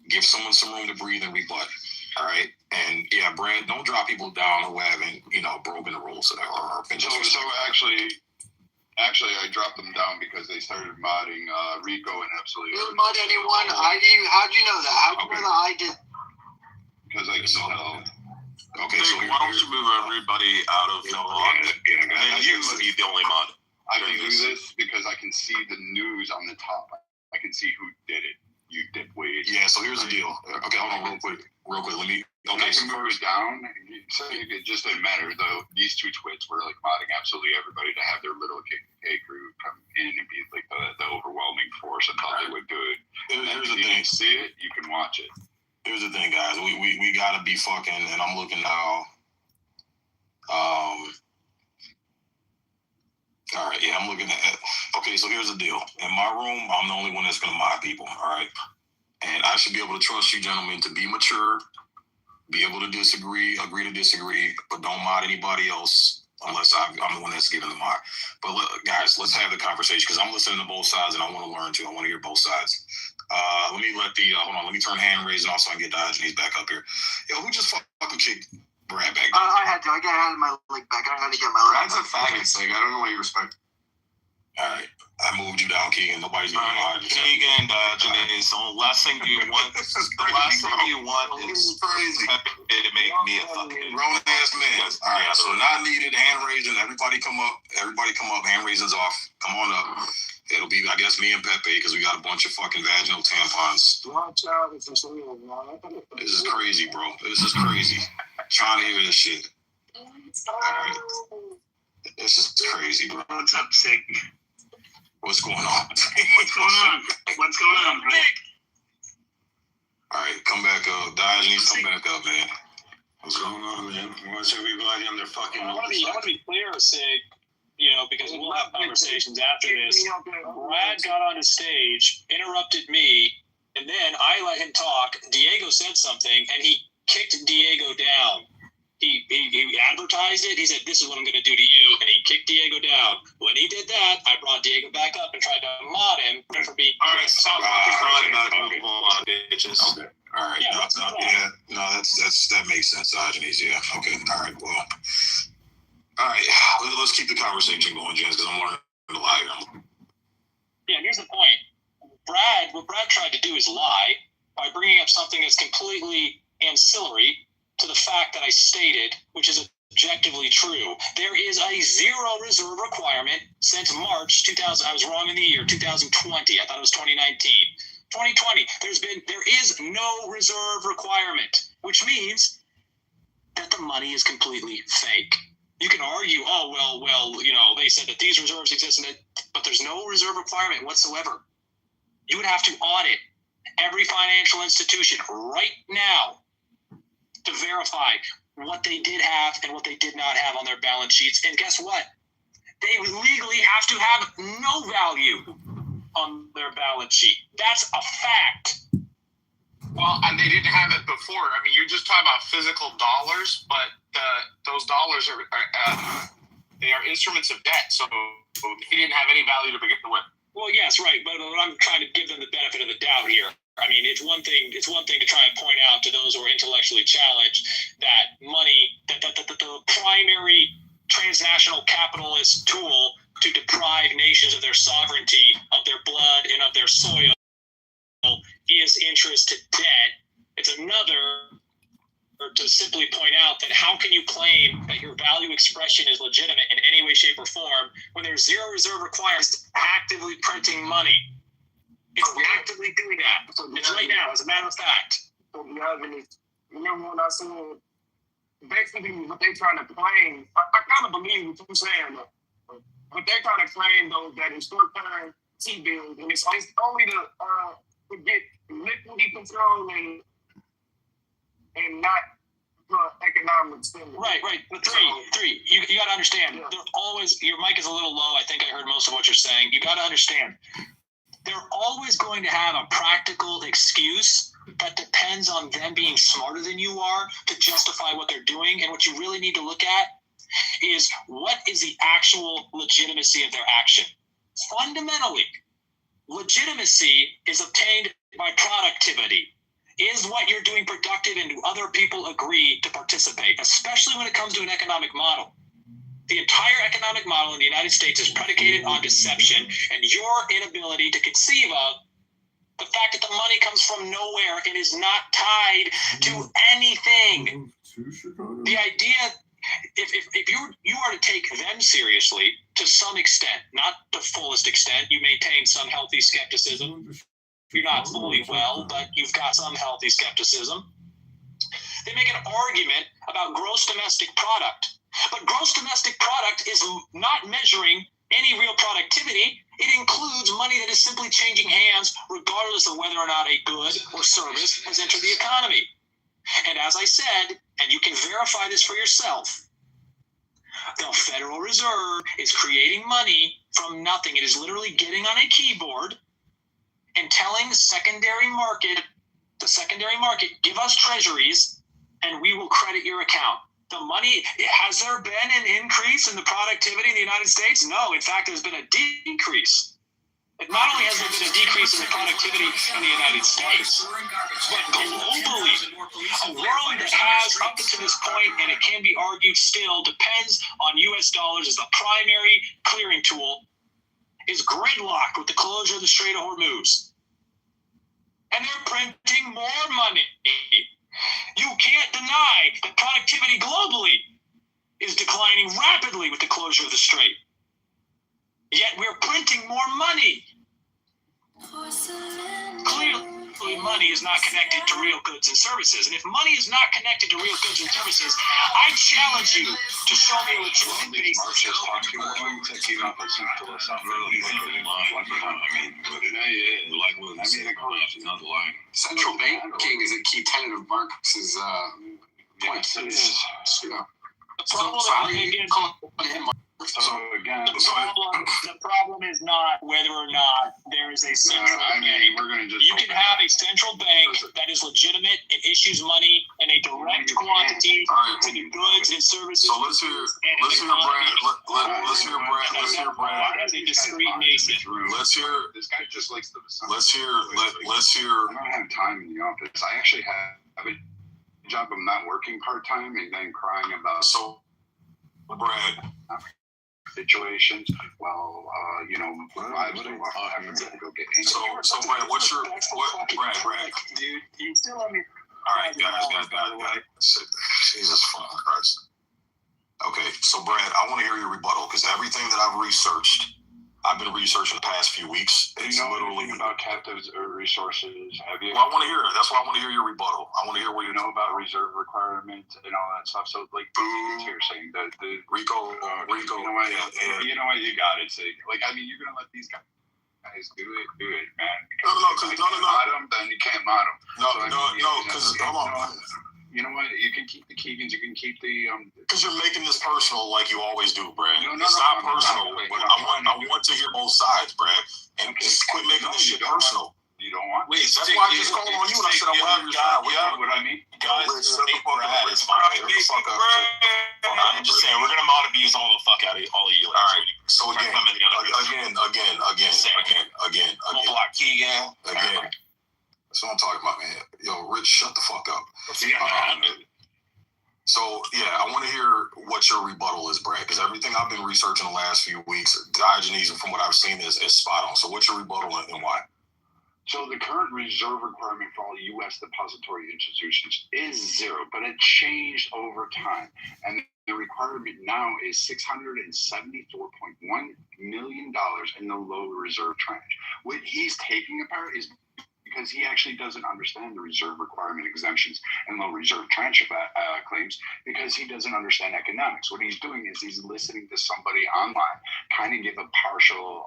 Give someone some room to breathe and rebut. All right, and yeah, Brad, don't drop people down who haven't broken the rules or been just. So actually, I dropped them down because they started modding Rico and absolutely. You didn't mod anyone. How'd you know that? How'd you know that I did? Because I can tell. Okay, so why don't you move everybody out of no mod? And then you be the only mod. I can do this because I can see the news on the top. I can see who did it. You dipwit. Yeah, so here's the deal. Okay, hold on real quick. Let me. Okay, I can move it down. So it just didn't matter though. These two twits were like modding absolutely everybody to have their little KKK crew come in and be like the overwhelming force and thought they would do it. Here's the you thing. can see it, you can watch it. Here's the thing, guys. We gotta be fucking. And I'm looking now. All right, yeah, I'm looking at. Okay, so here's the deal. In my room, I'm the only one that's gonna mod people. All right, and I should be able to trust you, gentlemen, to be mature, be able to agree to disagree, but don't mod anybody else unless I'm the one that's giving the mod. But look, guys, let's have the conversation because I'm listening to both sides and I want to learn too. I want to hear both sides. Let me hold on. Let me turn hand raising off so I can get Diogenes back up here. Yo, who just fucking kicked Brad back? I had to. I had my leg back. I had to get my leg. Brad's a faggot, Sig. I don't know what you respect. All right, I moved you down, Keegan. Nobody's getting hard. Keegan, Diogenes. The last thing you want is crazy to make me a fucking grown ass man. All right, so not needed. Hand raising. Everybody come up. Hand raising's off. Come on up. It'll be, I guess, me and Pepe because we got a bunch of fucking vaginal tampons. This is crazy, bro. This is crazy. Trying to hear this shit. All right. This is crazy, bro. What's up, Sig? What's going on? What's going on, bro? All right, come back up. Diogenes, come back up, man. What's going on, man? What's everybody on their fucking? I want to be clear, Sig. Because we'll have conversations after this. Brad got on the stage, interrupted me, and then I let him talk. Diego said something, and he kicked Diego down. He advertised it. He said, "This is what I'm going to do to you," and he kicked Diego down. When he did that, I brought Diego back up and tried to mod him for being. All right, stop talking about bitches. Okay. All right. No, that makes sense, Diogenes. Yeah. Okay. All right. Well. All right, let's keep the conversation going, gents, because I'm learning a lot here. Yeah, here's the point. What Brad tried to do is lie by bringing up something that's completely ancillary to the fact that I stated, which is objectively true. There is a zero reserve requirement since March 2000. I was wrong in the year 2020. I thought it was 2019. 2020. There is no reserve requirement, which means that the money is completely fake. You can argue, they said that these reserves exist, but there's no reserve requirement whatsoever. You would have to audit every financial institution right now to verify what they did have and what they did not have on their balance sheets. And guess what? They legally have to have no value on their balance sheet. That's a fact. Well, and they didn't have it before. I mean, you're just talking about physical dollars, but those dollars they are instruments of debt, so they didn't have any value to begin with. Well, yes, right, but I'm trying to give them the benefit of the doubt here. I mean, it's one thing to try and point out to those who are intellectually challenged that money, that the primary transnational capitalist tool to deprive nations of their sovereignty, of their blood, and of their soil is interest to debt. It's another to simply point out that how can you claim that your value expression is legitimate in any way, shape, or form when there's zero reserve requirements actively printing money? It's actively doing that. It's right now, as a matter of fact. So the argument is, remember when I said, basically what they're trying to claim, I kind of believe what you're saying, but they're trying to claim, though, that in short-term T-bills, and it's only to get liquidity control and not for economic stimulus. Right. But three. You got to understand. Yeah. They're always, your mic is a little low. I think I heard most of what you're saying. You got to understand. They're always going to have a practical excuse that depends on them being smarter than you are to justify what they're doing. And what you really need to look at is what is the actual legitimacy of their action. Fundamentally, legitimacy is obtained by productivity. Is what you're doing productive, and do other people agree to participate, especially when it comes to an economic model? The entire economic model in the United States is predicated on deception and your inability to conceive of the fact that the money comes from nowhere. It is not tied to anything. The idea, if you are to take them seriously to some extent, not the fullest extent, you maintain some healthy skepticism. You're not fully well, but you've got some healthy skepticism. They make an argument about gross domestic product. But gross domestic product is not measuring any real productivity. It includes money that is simply changing hands regardless of whether or not a good or service has entered the economy. And as I said, and you can verify this for yourself, the Federal Reserve is creating money from nothing. It is literally getting on a keyboard and telling the secondary market, give us treasuries and we will credit your account. The money, has there been an increase in the productivity in the United States? No, in fact, there's been a decrease. Not only has there been a decrease in the productivity in the United States, but globally, a world that has up to this point, and it can be argued still, depends on U.S. dollars as the primary clearing tool, is gridlocked with the closure of the Strait of Hormuz. And they're printing more money. You can't deny that productivity globally is declining rapidly with the closure of the Strait. Yet we're printing more money. Clearly, money is not connected to real goods and services. And if money is not connected to real goods and services, I challenge you to show me a legitimate basis. Central banking is a key tenet of Marx's points. The problem is not whether or not there is a central bank. You can have a central bank that is legitimate and issues money in a direct quantity to the goods and services. So let's hear Brad. Let's hear Brad. As a discrete nation. This guy just likes the. I don't have time in the office. I actually have a job. I'm not working part time and then crying about. So, Brad. situations. Well, lives are to go get angry. So Brad, Brad? Dude, you still let me. All right, guys. Jesus fucking Christ. Okay, so Brad, I want to hear your rebuttal because everything that I've been researching the past few weeks. It's literally about captives or resources. Have you? Well, I want to hear it. That's why I want to hear your rebuttal. I want to hear what you know about reserve requirements and all that stuff. So, like, you're saying the Rico. You know what? You know what? You got it. So, like, I mean, you're gonna let these guys do it, man. Because then you can't mod them. Because hold on. You know what? You can keep the Keegans. You can keep the Because you're making this personal like you always do, Brad. It's not personal. I want to hear both sides, Brad, and just quit making this shit personal. You don't want. Wait, that's why I just called on you and I said I want to hear your side. What I mean? Guys, shut the fuck up. It's fine. Shut the fuck up. I'm just saying we're gonna mod abuse all the fuck out of all of you. All right. So again. We'll block Keegan. Again. That's what I'm talking about, man. Yo, Rich, shut the fuck up. So, yeah, I want to hear what your rebuttal is, Brad, because everything I've been researching the last few weeks, Diogenes, from what I've seen, is spot on. So what's your rebuttal and why? So the current reserve requirement for all U.S. depository institutions is 0, but it changed over time. And the requirement now is $674.1 million in the low reserve tranche. What he's taking apart is because he actually doesn't understand the reserve requirement exemptions and low reserve tranche claims because he doesn't understand economics. What he's doing is he's listening to somebody online, kind of give a partial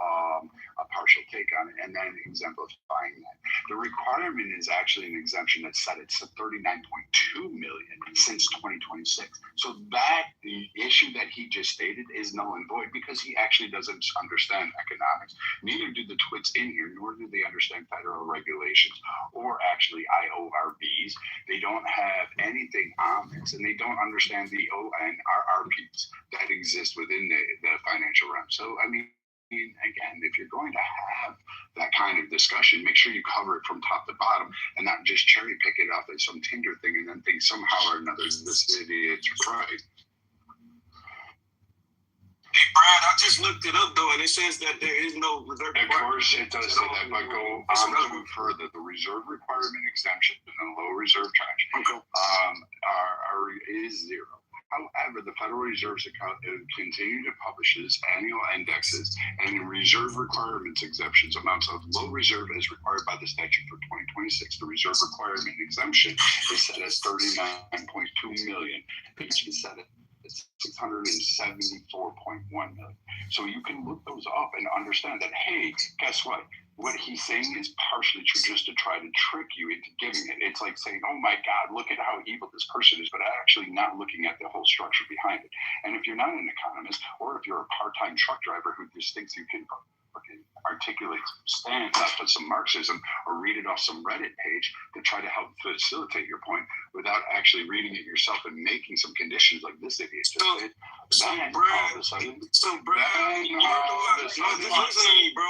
take on it, and then exemplifying that. The requirement is actually an exemption that's set at $39.2 million since 2026. So that the issue that he just stated is null and void because he actually doesn't understand economics. Neither do the twits in here, nor do they understand federal regulations or actually IORBs. They don't have anything on this, and they don't understand the ONRRPs that exist within the financial realm. So, I mean, again, if you're going to have that kind of discussion, make sure you cover it from top to bottom and not just cherry pick it off as some Tinder thing and then think somehow or another this idiot's right. Hey, Brad, I just looked it up, though, and it says that there is no reserve requirement. Of course, it does say that, but go on to further. The reserve requirement exemption and the low reserve tranche is 0. However, the Federal Reserve's continue to publish its annual indexes and reserve requirements exemptions. Amounts of low reserve is required by the statute for 2026. The reserve requirement exemption is set as $39.2 million. Each is set at $674.1 million. So you can look those up and understand that, hey, guess what? What he's saying is partially true just to try to trick you into giving it. It's like saying, oh my God, look at how evil this person is, but actually not looking at the whole structure behind it. And if you're not an economist, or if you're a part-time truck driver who just thinks you can articulate stands off of some Marxism or read it off some Reddit page to try to help facilitate your point without actually reading it yourself and making some conditions like this idiot just did. Brad, just listen to me, bro.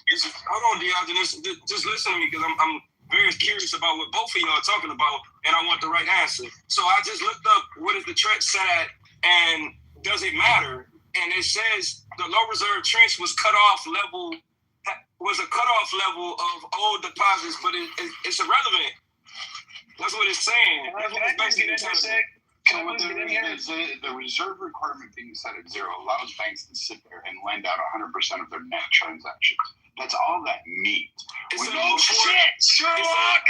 Hold on, Diogenes. Just listen to me because I'm very curious about what both of y'all are talking about, and I want the right answer. So I just looked up what is the trench set at, and does it matter? And it says the low reserve trench was a cutoff level of old deposits, but it's irrelevant. That's what it's saying. That's what it's basically telling me. The reserve requirement being set at 0 allows banks to sit there and lend out 100% of their net transactions. That's all that means. No shit, Sherlock!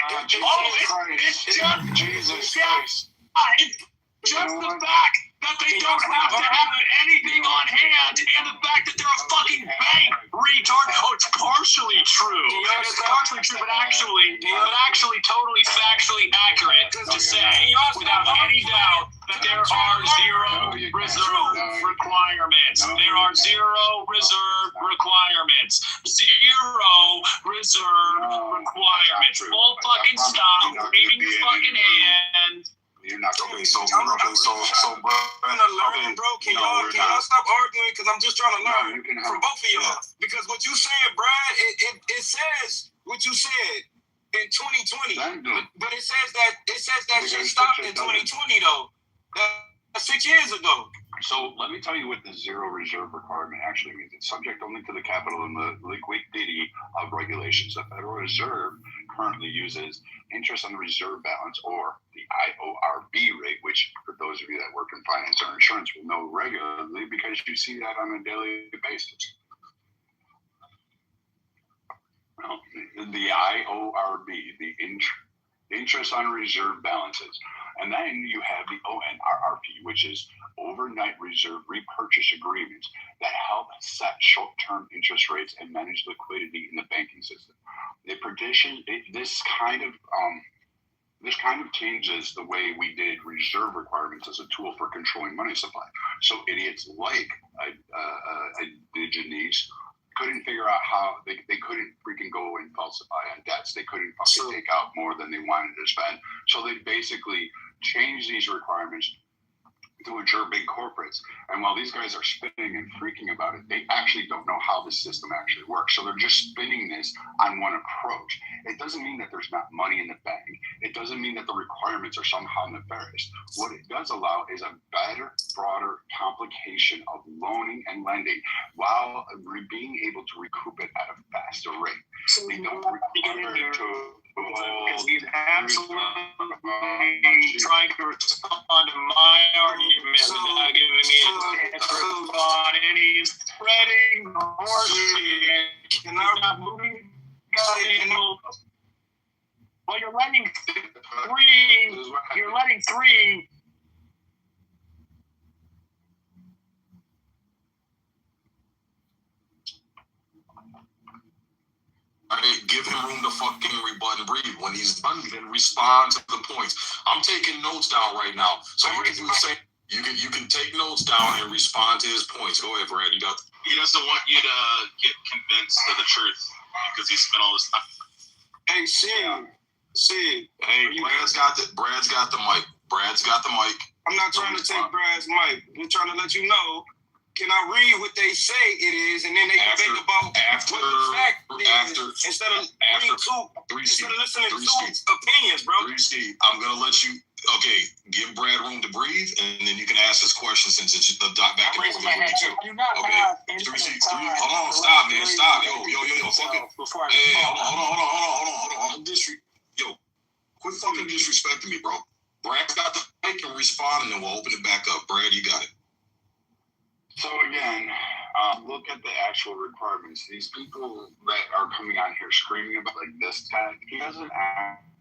Jesus Christ. It's just the fact that they don't have to have anything on hand, and the fact that they're a fucking bank, retard. Oh, it's partially true. It's partially true, but actually totally factually accurate to say, without any doubt, that there are 0 reserve requirements. There are 0 reserve requirements. 0 reserve requirements. Full fucking stop. Waving your fucking hand. You're not going to be so bro. I'm trying to learn, bro. Can y'all stop arguing? Because I'm just trying to learn from both of y'all. Because what you said, Brad, it says what you said in 2020, but it says that shit stopped in 2020 though. That's 6 years ago. So let me tell you what the zero reserve requirement actually means. It's subject only to the capital and the liquidity of regulations. The Federal Reserve currently uses interest on the reserve balance, or the IORB rate, which for those of you that work in finance or insurance will know regularly because you see that on a daily basis. Well, the IORB, the interest on reserve balances. And then you have the ONRRP, which is overnight reserve repurchase agreements that help set short-term interest rates and manage liquidity in the banking system. This kind of changes the way we did reserve requirements as a tool for controlling money supply. So idiots like Digenese couldn't figure out how they couldn't freaking go and falsify on debts. They couldn't fucking take out more than they wanted to spend. So they basically changed these requirements to ensure big corporates. And while these guys are spinning and freaking about it, they actually don't know how the system actually works. So they're just spinning this on one approach. It doesn't mean that there's not money in the bank. It doesn't mean that the requirements are somehow nefarious. What it does allow is a better, broader complication of loaning and lending while being able to recoup it at a faster rate. They don't require it to because he's absolutely trying to respond to my argument and not giving me a chance to respond, and he's spreading horseshit. And I'm not moving. Well, you're letting three. All right, give him room to fucking rebut and breathe. When he's done, then respond to the points. I'm taking notes down right now, so you can do the same. You can take notes down and respond to his points. Go ahead, Brad. You got. He doesn't want you to get convinced of the truth because he spent all this time. Hey, Sid. Hey, Brad's got the mic. Brad's got the mic. I'm not trying to take Brad's mic. We're trying to let you know. Can I read what they say it is, and then they can think about what the fact is instead of listening to two opinions, bro. 3C, I'm gonna let you. Okay, give Brad room to breathe, and then you can ask his question since it's the back and forth. Okay, 3C, hold on, stop, man, stop, yo, fucking. Hey, hold on. Quit fucking disrespecting me, bro. Brad's got the mic and respond, and then we'll open it back up. Brad, you got it. So again, look at the actual requirements. These people that are coming on here screaming about like this guy, he doesn't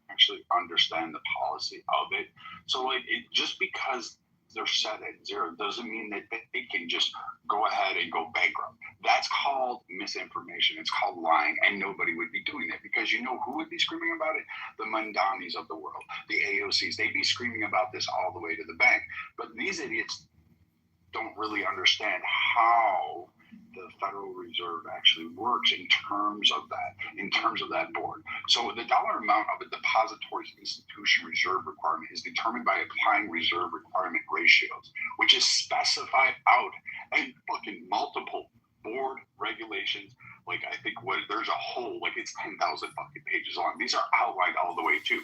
actually understand the policy of it. So just because they're set at zero doesn't mean that they can just go ahead and go bankrupt. That's called misinformation. It's called lying, and nobody would be doing that because you know who would be screaming about it? The Mandanis of the world, the AOCs. They'd be screaming about this all the way to the bank. But these idiots don't really understand how the Federal Reserve actually works in terms of that board. So the dollar amount of a depository institution reserve requirement is determined by applying reserve requirement ratios, which is specified out in fucking multiple board regulations. Like I think there's a whole, it's 10,000 fucking pages long. These are outlined all the way to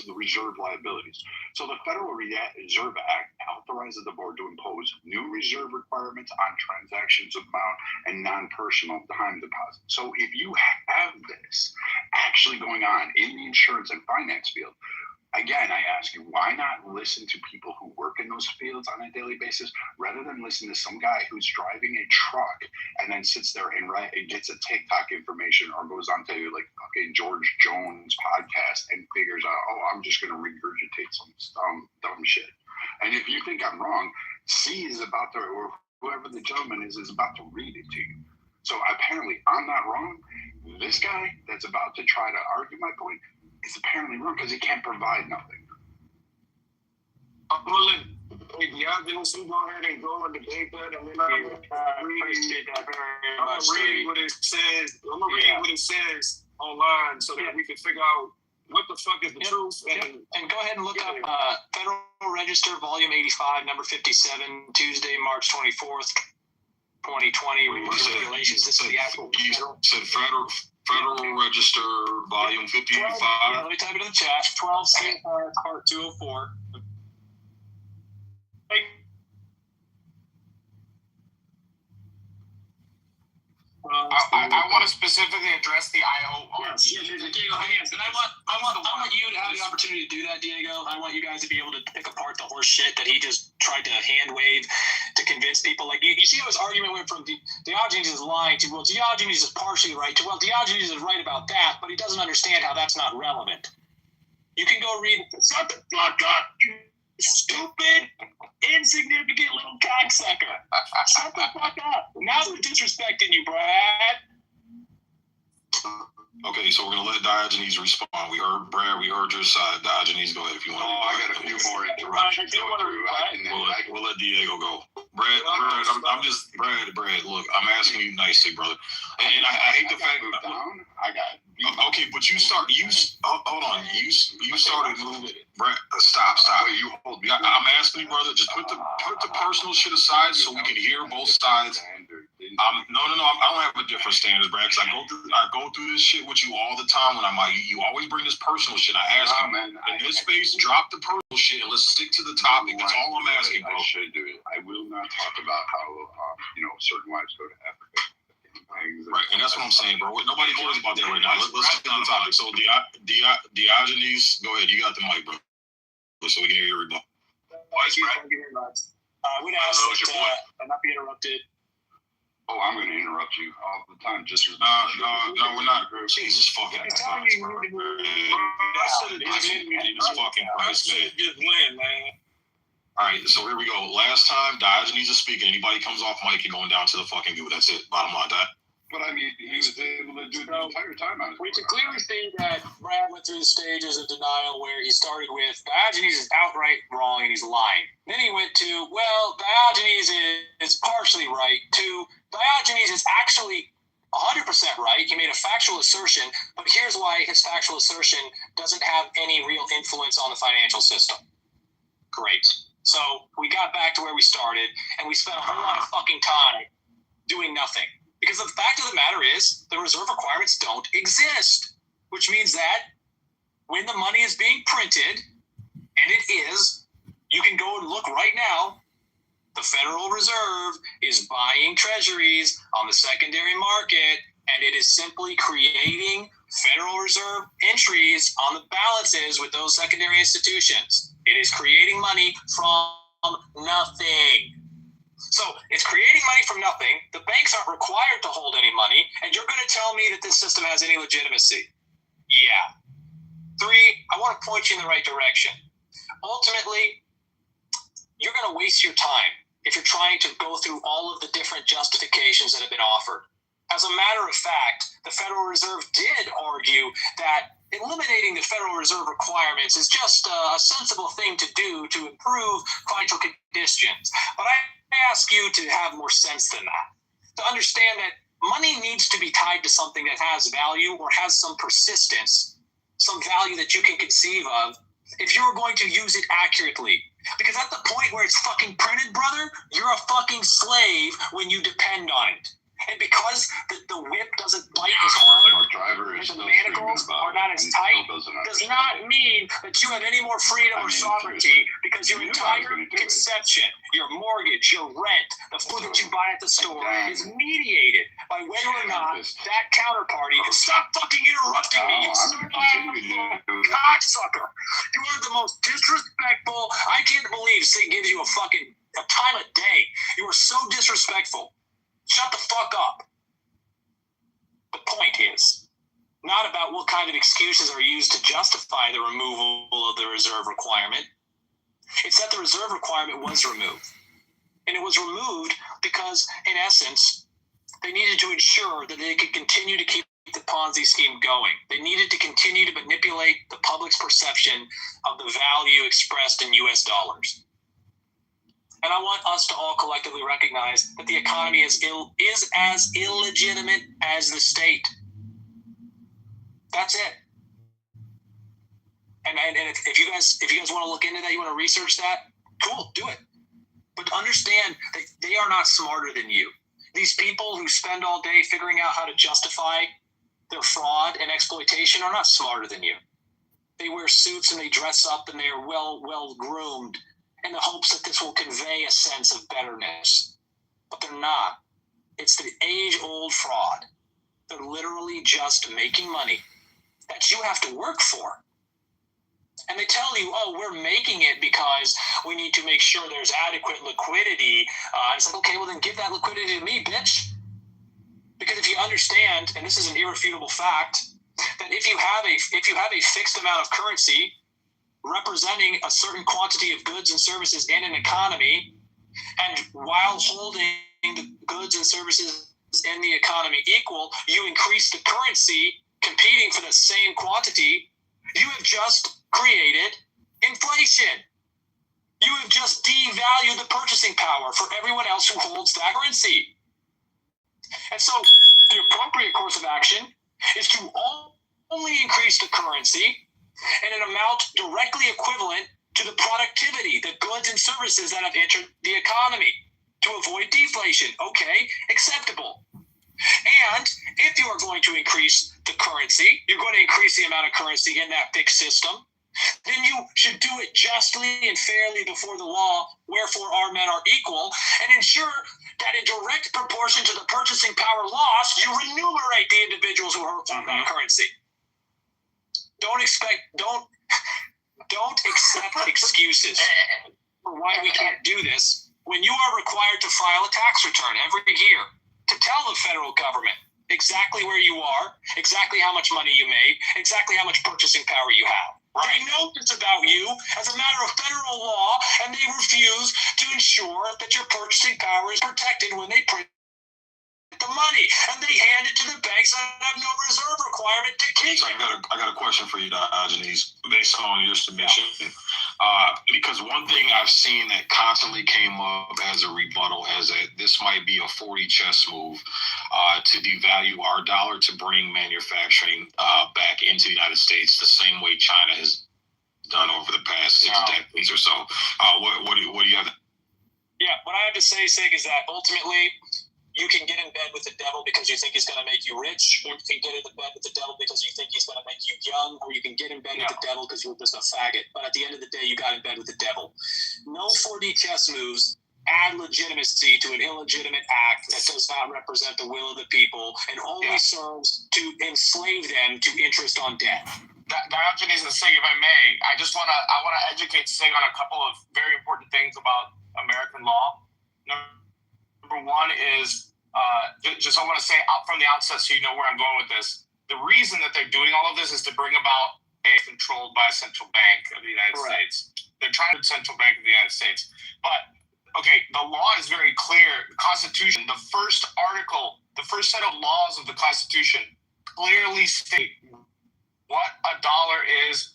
the reserve liabilities. So the Federal Reserve Act authorizes the board to impose new reserve requirements on transactions amount and non-personal time deposits. So if you have this actually going on in the insurance and finance field, again, I ask you, why not listen to people who work in those fields on a daily basis rather than listen to some guy who's driving a truck and then sits there and gets a TikTok information or goes on to fucking George Jones podcast and figures out, I'm just going to regurgitate some dumb shit. And if you think I'm wrong, C is about to, or whoever the gentleman is about to read it to you. So apparently I'm not wrong. This guy that's about to try to argue my point is apparently wrong because he can't provide nothing. I'm gonna let Diagnosy go ahead and go and debate that, and then I'm gonna read what it says. I'm gonna read what it says online so that we can figure out what the fuck is the truth. And go ahead and look up Federal Register, Volume 85, Number 57, Tuesday, March 24th, 2020. Regulations. This is the actual Federal Register, Volume 55. Let me type it in the chat. 12 CFR Part 204. specifically address the IORB. Diego, yes, and I want you to have the opportunity to do that, Diego. I want you guys to be able to pick apart the horse shit that he just tried to hand wave to convince people. Like you see how his argument went from Diogenes is lying to, well, Diogenes is partially right to, well, Diogenes is right about that, but he doesn't understand how that's not relevant. You can go read shut the fuck up, you stupid, insignificant little cocksucker. Shut the fuck up. Now we're disrespecting you, Brad. Okay, so we're gonna let Diogenes respond. We heard Brad. We heard your side. Diogenes, go ahead if you want. I got a few more interruptions. We'll let Diego go. Brad, I'm just Brad. Look, I'm asking you nicely, brother. And I hate the fact that I got. Okay, but hold on. You started moving. Brad, stop. Wait, you hold me. I'm asking you, brother. Just put the personal shit aside so we can hear both sides. No. I don't have a different standards, Brad. Because I go through this shit with you all the time when I'm like, you always bring this personal shit. I ask you, man, in this space, drop the personal shit and let's stick to the topic. That's all I'm asking, bro. I should do it. I will not talk about how certain wives go to Africa. Right, and that's what I'm saying, bro. Nobody cares about that right now. Let's stick to the topic. So, Diogenes, go ahead. You got the mic, bro. So we can hear your rebuttal. Thank you very much. I would ask that not be interrupted. Oh, I'm going to interrupt you all the time. Just as no, we're not. Jesus fucking Christ, bro. Jesus fucking Christ, man. Just win, man. All right, so here we go. Last time Diogenes is speaking. Anybody comes off mic, you're going down to the fucking goo. That's it. Bottom line, Dad. But I mean, he was able to do the entire time. We can clearly see that Brad went through the stages of denial where he started with Diogenes is outright wrong and he's lying. Then he went to, well, Diogenes is partially right, to Diogenes is actually 100% right. He made a factual assertion, but here's why his factual assertion doesn't have any real influence on the financial system. Great. So we got back to where we started, and we spent a whole lot of fucking time doing nothing. Because the fact of the matter is, the reserve requirements don't exist, which means that when the money is being printed, and it is, you can go and look right now, the Federal Reserve is buying treasuries on the secondary market, and it is simply creating Federal Reserve entries on the balances with those secondary institutions. It is creating money from nothing. So it's creating money from nothing. The banks aren't required to hold any money, and you're going to tell me that this system has any legitimacy? Yeah. 3, I want to point you in the right direction. Ultimately, you're going to waste your time if you're trying to go through all of the different justifications that have been offered. As a matter of fact, the Federal Reserve did argue that eliminating the Federal Reserve requirements is just a sensible thing to do to improve financial conditions. But I ask you to have more sense than that, to understand that money needs to be tied to something that has value or has some persistence, some value that you can conceive of if you're going to use it accurately. Because at the point where it's fucking printed, brother, you're a fucking slave when you depend on it. And because the whip doesn't bite as hard, and the manacles are not as tight, does not mean that you have any more freedom or sovereignty, because your entire conception, your mortgage, your rent, the food that you buy at the store is mediated by whether or not that counterparty can stop fucking interrupting me, you cocksucker. You are the most disrespectful. I can't believe Sig gives you a time of day. You are so disrespectful. Shut the fuck up. The point is not about what kind of excuses are used to justify the removal of the reserve requirement. It's that the reserve requirement was removed. And it was removed because, in essence, they needed to ensure that they could continue to keep the Ponzi scheme going. They needed to continue to manipulate the public's perception of the value expressed in US dollars. And I want us to all collectively recognize that the economy is as illegitimate as the state. That's it. And if you guys want to look into that, you want to research that, cool, do it. But understand that they are not smarter than you. These people who spend all day figuring out how to justify their fraud and exploitation are not smarter than you. They wear suits and they dress up and they are well groomed in the hopes that this will convey a sense of betterness. But they're not. It's the age-old fraud. They're literally just making money that you have to work for. And they tell you, oh, we're making it because we need to make sure there's adequate liquidity. It's like, okay, well then give that liquidity to me, bitch. Because if you understand, and this is an irrefutable fact, that if you have a fixed amount of currency representing a certain quantity of goods and services in an economy, and while holding the goods and services in the economy equal, you increase the currency competing for the same quantity, you have just created inflation. You have just devalued the purchasing power for everyone else who holds that currency. And so the appropriate course of action is to only increase the currency in an amount directly equivalent to the productivity, the goods and services that have entered the economy to avoid deflation. Okay, acceptable. And if you are going to increase the currency, you're going to increase the amount of currency in that fixed system, then you should do it justly and fairly before the law, wherefore our men are equal, and ensure that in direct proportion to the purchasing power loss, you remunerate the individuals who hold that currency. Don't accept excuses for why we can't do this when you are required to file a tax return every year to tell the federal government exactly where you are, exactly how much money you made, exactly how much purchasing power you have. Right. They know this about you as a matter of federal law, and they refuse to ensure that your purchasing power is protected when they print the money, and they hand it to the banks that have no reserve requirement to keep it. I got a question for you, Diogenes, based on your submission. Because one thing I've seen that constantly came up as a rebuttal as this might be a 40 chess move to devalue our dollar to bring manufacturing back into the United States the same way China has done over the past 6 decades or so. What do you have? Yeah, what I have to say, Sig, is that ultimately you can get in bed with the devil because you think he's going to make you rich, or you can get in bed with the devil because you think he's going to make you young, or you can get in bed with the devil because you're just a faggot. But at the end of the day, you got in bed with the devil. No 4D chess moves add legitimacy to an illegitimate act that does not represent the will of the people and only serves to enslave them to interest on debt. Diogenes and Sig, if I may, I want to educate Sig on a couple of very important things about American law. Number one is, I want to say out from the outset so you know where I'm going with this. The reason that they're doing all of this is to bring about a controlled by a central bank of the United States. They're trying to central bank of the United States. But, okay, the law is very clear. The Constitution, the first article, the first set of laws of the Constitution clearly state what a dollar is,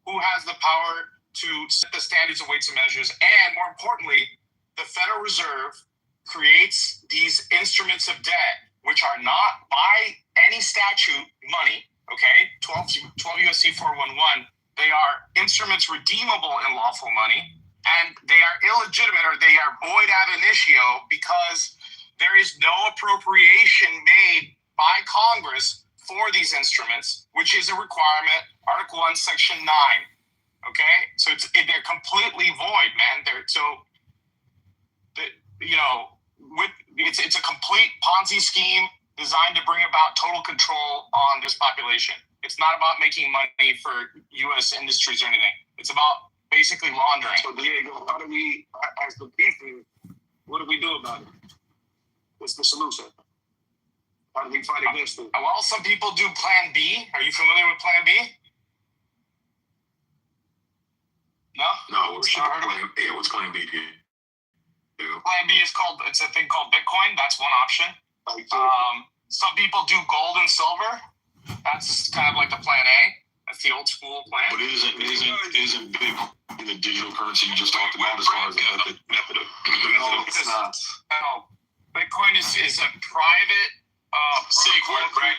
who has the power to set the standards of weights and measures, and more importantly, the Federal Reserve creates these instruments of debt, which are not by any statute money, okay? 12 U.S.C. 411, they are instruments redeemable in lawful money, and they are illegitimate, or they are void ab initio, because there is no appropriation made by Congress for these instruments, which is a requirement, Article 1, Section 9, okay? So they're completely void, man. It's a complete Ponzi scheme designed to bring about total control on this population. It's not about making money for U.S. industries or anything. It's about basically laundering. So Diego, how do we, as the people, what do we do about it? What's the solution? How do we fight against it? Well, some people do Plan B. Are you familiar with Plan B? No, what's Plan B? Plan B is it's a thing called Bitcoin. That's one option. Some people do gold and silver. That's kind of like the Plan A. That's the old school plan. But isn't Bitcoin the digital currency you just talked about as far as the method of? No, it's not. No, Bitcoin is a private protocol,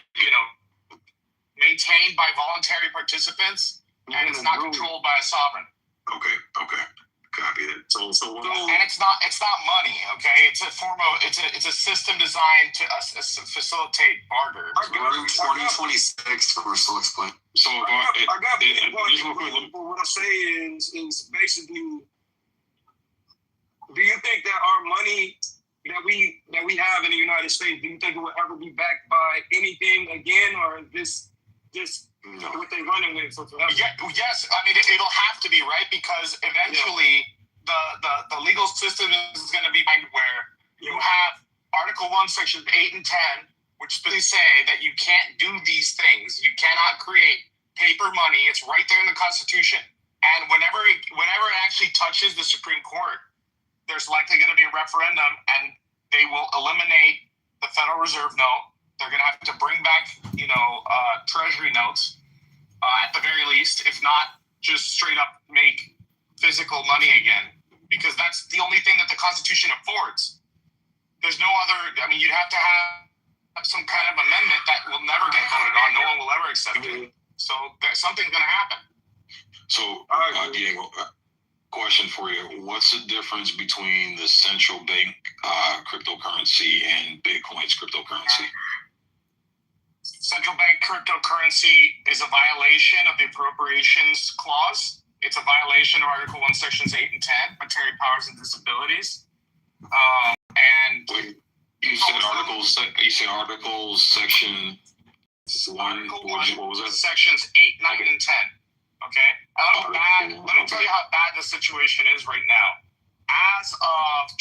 maintained by voluntary participants, and it's not controlled by a sovereign. Okay. Copy that. So and it's not money. Okay, it's a system designed to facilitate barter. 2026, we're still explaining. So I got it. But what I'm saying is basically, do you think that our money that we have in the United States, do you think it will ever be backed by anything again, or is this what they're running with? So Yes, I mean it'll have to be, right, because eventually the legal system is going to be where you have Article 1, Sections 8 and 10, which basically say that you can't do these things. You cannot create paper money. It's right there in the Constitution. And whenever it actually touches the Supreme Court, there's likely going to be a referendum, and they will eliminate the Federal Reserve note. They're going to have to bring back, Treasury notes at the very least, if not just straight up make physical money again, because that's the only thing that the Constitution affords. There's no other. I mean, you'd have to have some kind of amendment that will never get voted on. No one will ever accept it. So something's going to happen. So, Diego, question for you. What's the difference between the central bank cryptocurrency and Bitcoin's cryptocurrency? Central bank cryptocurrency is a violation of the Appropriations Clause. It's a violation of Article 1, Sections 8 and 10, Monetary Powers and Disabilities. And you said articles. You said articles section 1. What was that? Sections 8, 9, and 10. Okay. Let me tell you how bad the situation is right now. As of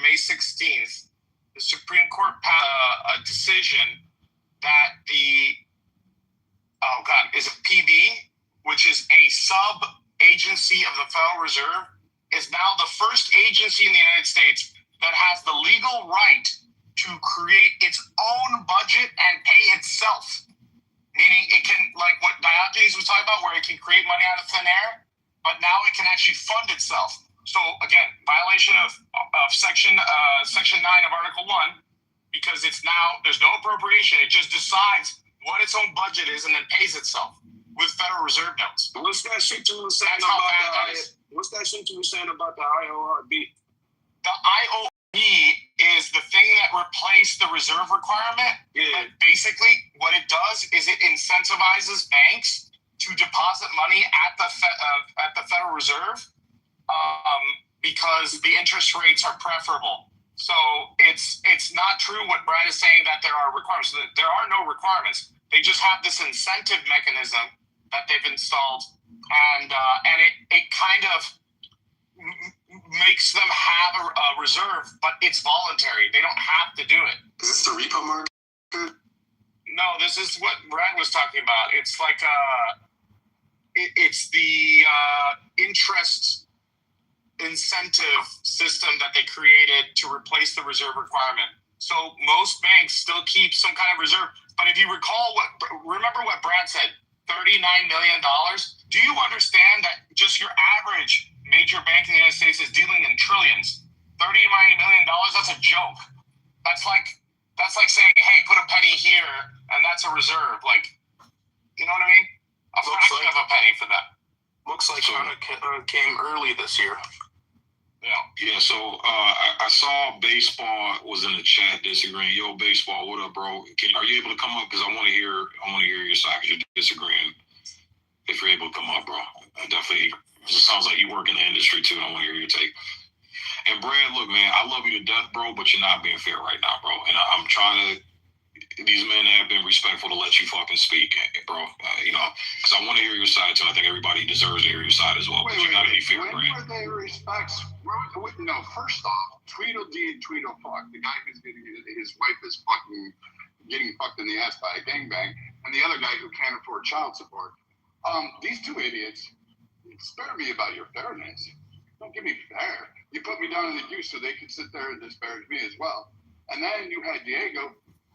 May 16th, the Supreme Court passed a decision that is a PB, which is a sub-agency of the Federal Reserve, is now the first agency in the United States that has the legal right to create its own budget and pay itself. Meaning it can, like what Diogenes was talking about, where it can create money out of thin air, but now it can actually fund itself. So again, violation of section 9 of Article 1, because it's now, there's no appropriation. It just decides what its own budget is and then pays itself with Federal Reserve notes. What's that shit you were saying about the IORB? The IORB is the thing that replaced the reserve requirement. Yeah. Basically, what it does is it incentivizes banks to deposit money at the Federal Reserve because the interest rates are preferable. So it's not true what Brad is saying that there are requirements. There are no requirements. They just have this incentive mechanism that they've installed, and it kind of makes them have a reserve, but it's voluntary. They don't have to do it. Is this the repo market? No, this is what Brad was talking about. It's like it's the interest incentive system that they created to replace the reserve requirement. So most banks still keep some kind of reserve. But if you remember what Brad said, $39 million. Do you understand that just your average major bank in the United States is dealing in trillions? $39 million, that's a joke. That's like saying, hey, put a penny here and that's a reserve. Like, you know what I mean? A fraction of a penny for them. Looks like China came early this year. Yeah, so I saw baseball was in the chat disagreeing. Yo, baseball, what up, bro? Are you able to come up? Because I want to hear your side. Because you're disagreeing. If you're able to come up, bro, definitely. It sounds like you work in the industry too. And I want to hear your take. And Brad, look, man, I love you to death, bro, but you're not being fair right now, bro. And I'm trying to. These men have been respectful to let you fucking speak, bro. Because I want to hear your side too. I think everybody deserves to hear your side as well. But you gotta be fair, Brad. When were they respects? No, first off, Tweedledee and Tweedlefuck, the guy who's getting his wife is getting fucked in the ass by a gangbang, and the other guy who can't afford child support. These two idiots, spare me about your fairness. Don't give me fair. You put me down in the queue so they could sit there and disparage me as well. And then you had Diego,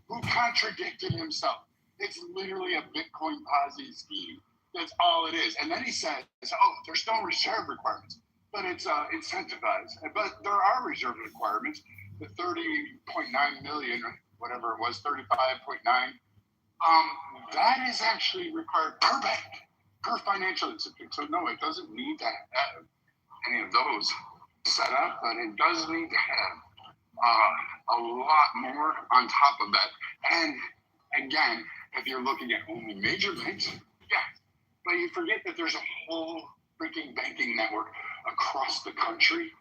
who contradicted himself. It's literally a Bitcoin Ponzi scheme. That's all it is. And then he says, there's no reserve requirements, but it's incentivized. But there are reserve requirements. The 30.9 million, whatever it was, 35.9, that is actually required per bank, per financial institution. So no, it doesn't need to have any of those set up, but it does need to have a lot more on top of that. And again, if you're looking at only major banks, yeah, but you forget that there's a whole freaking banking network across the country,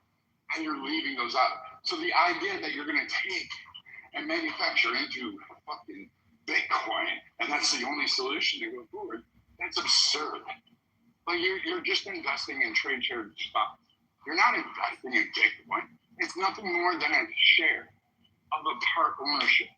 and you're leaving those out. So the idea that you're going to take and manufacture into fucking Bitcoin, and that's the only solution to go forward, that's absurd. Like you're just investing in trade shared stocks. You're not investing in Bitcoin. It's nothing more than a share of a part ownership.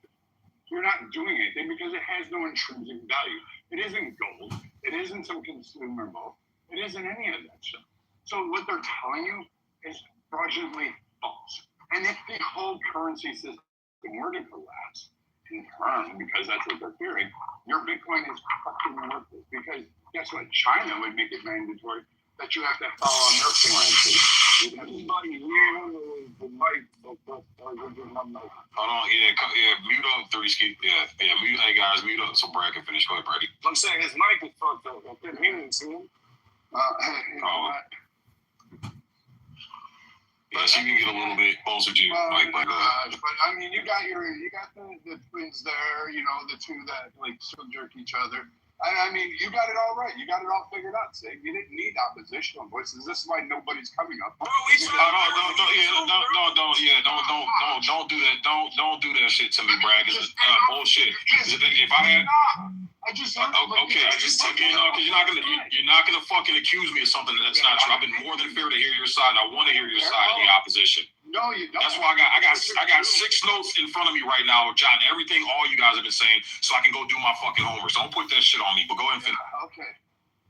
You're not doing anything because it has no intrinsic value. It isn't gold. It isn't some consumable. It isn't any of that stuff. So what they're telling you is fraudulently false. And if the whole currency system were to collapse in turn, because that's what they're fearing, your Bitcoin is fucking worthless. Because guess what? China would make it mandatory that you have to follow on their currency. Everybody here is the mic. Hold on, yeah, mute up 3 ski. Yeah, mute. Hey guys, mute up so Brad can finish. Go ahead, Brady. I'm saying his mic is fucked up. I couldn't hear him, see him? Yes, you can get a little bit closer to you, Mike. But I mean, you got the twins there. You know, the two that like still jerk each other. I mean, you got it all right. You got it all figured out, Sig. You didn't need oppositional voices. This is why nobody's coming up. Don't do that. Don't do that shit to me, Brad. It's bullshit. If I had, okay, you're not gonna fucking accuse me of something that's not true. I've been more than fair to hear your side. I want to hear your side of the opposition. No, you don't. That's why I got 6 notes in front of me right now, jotting everything all you guys have been saying, so I can go do my fucking homework. So don't put that shit on me. But go ahead and finish. Okay.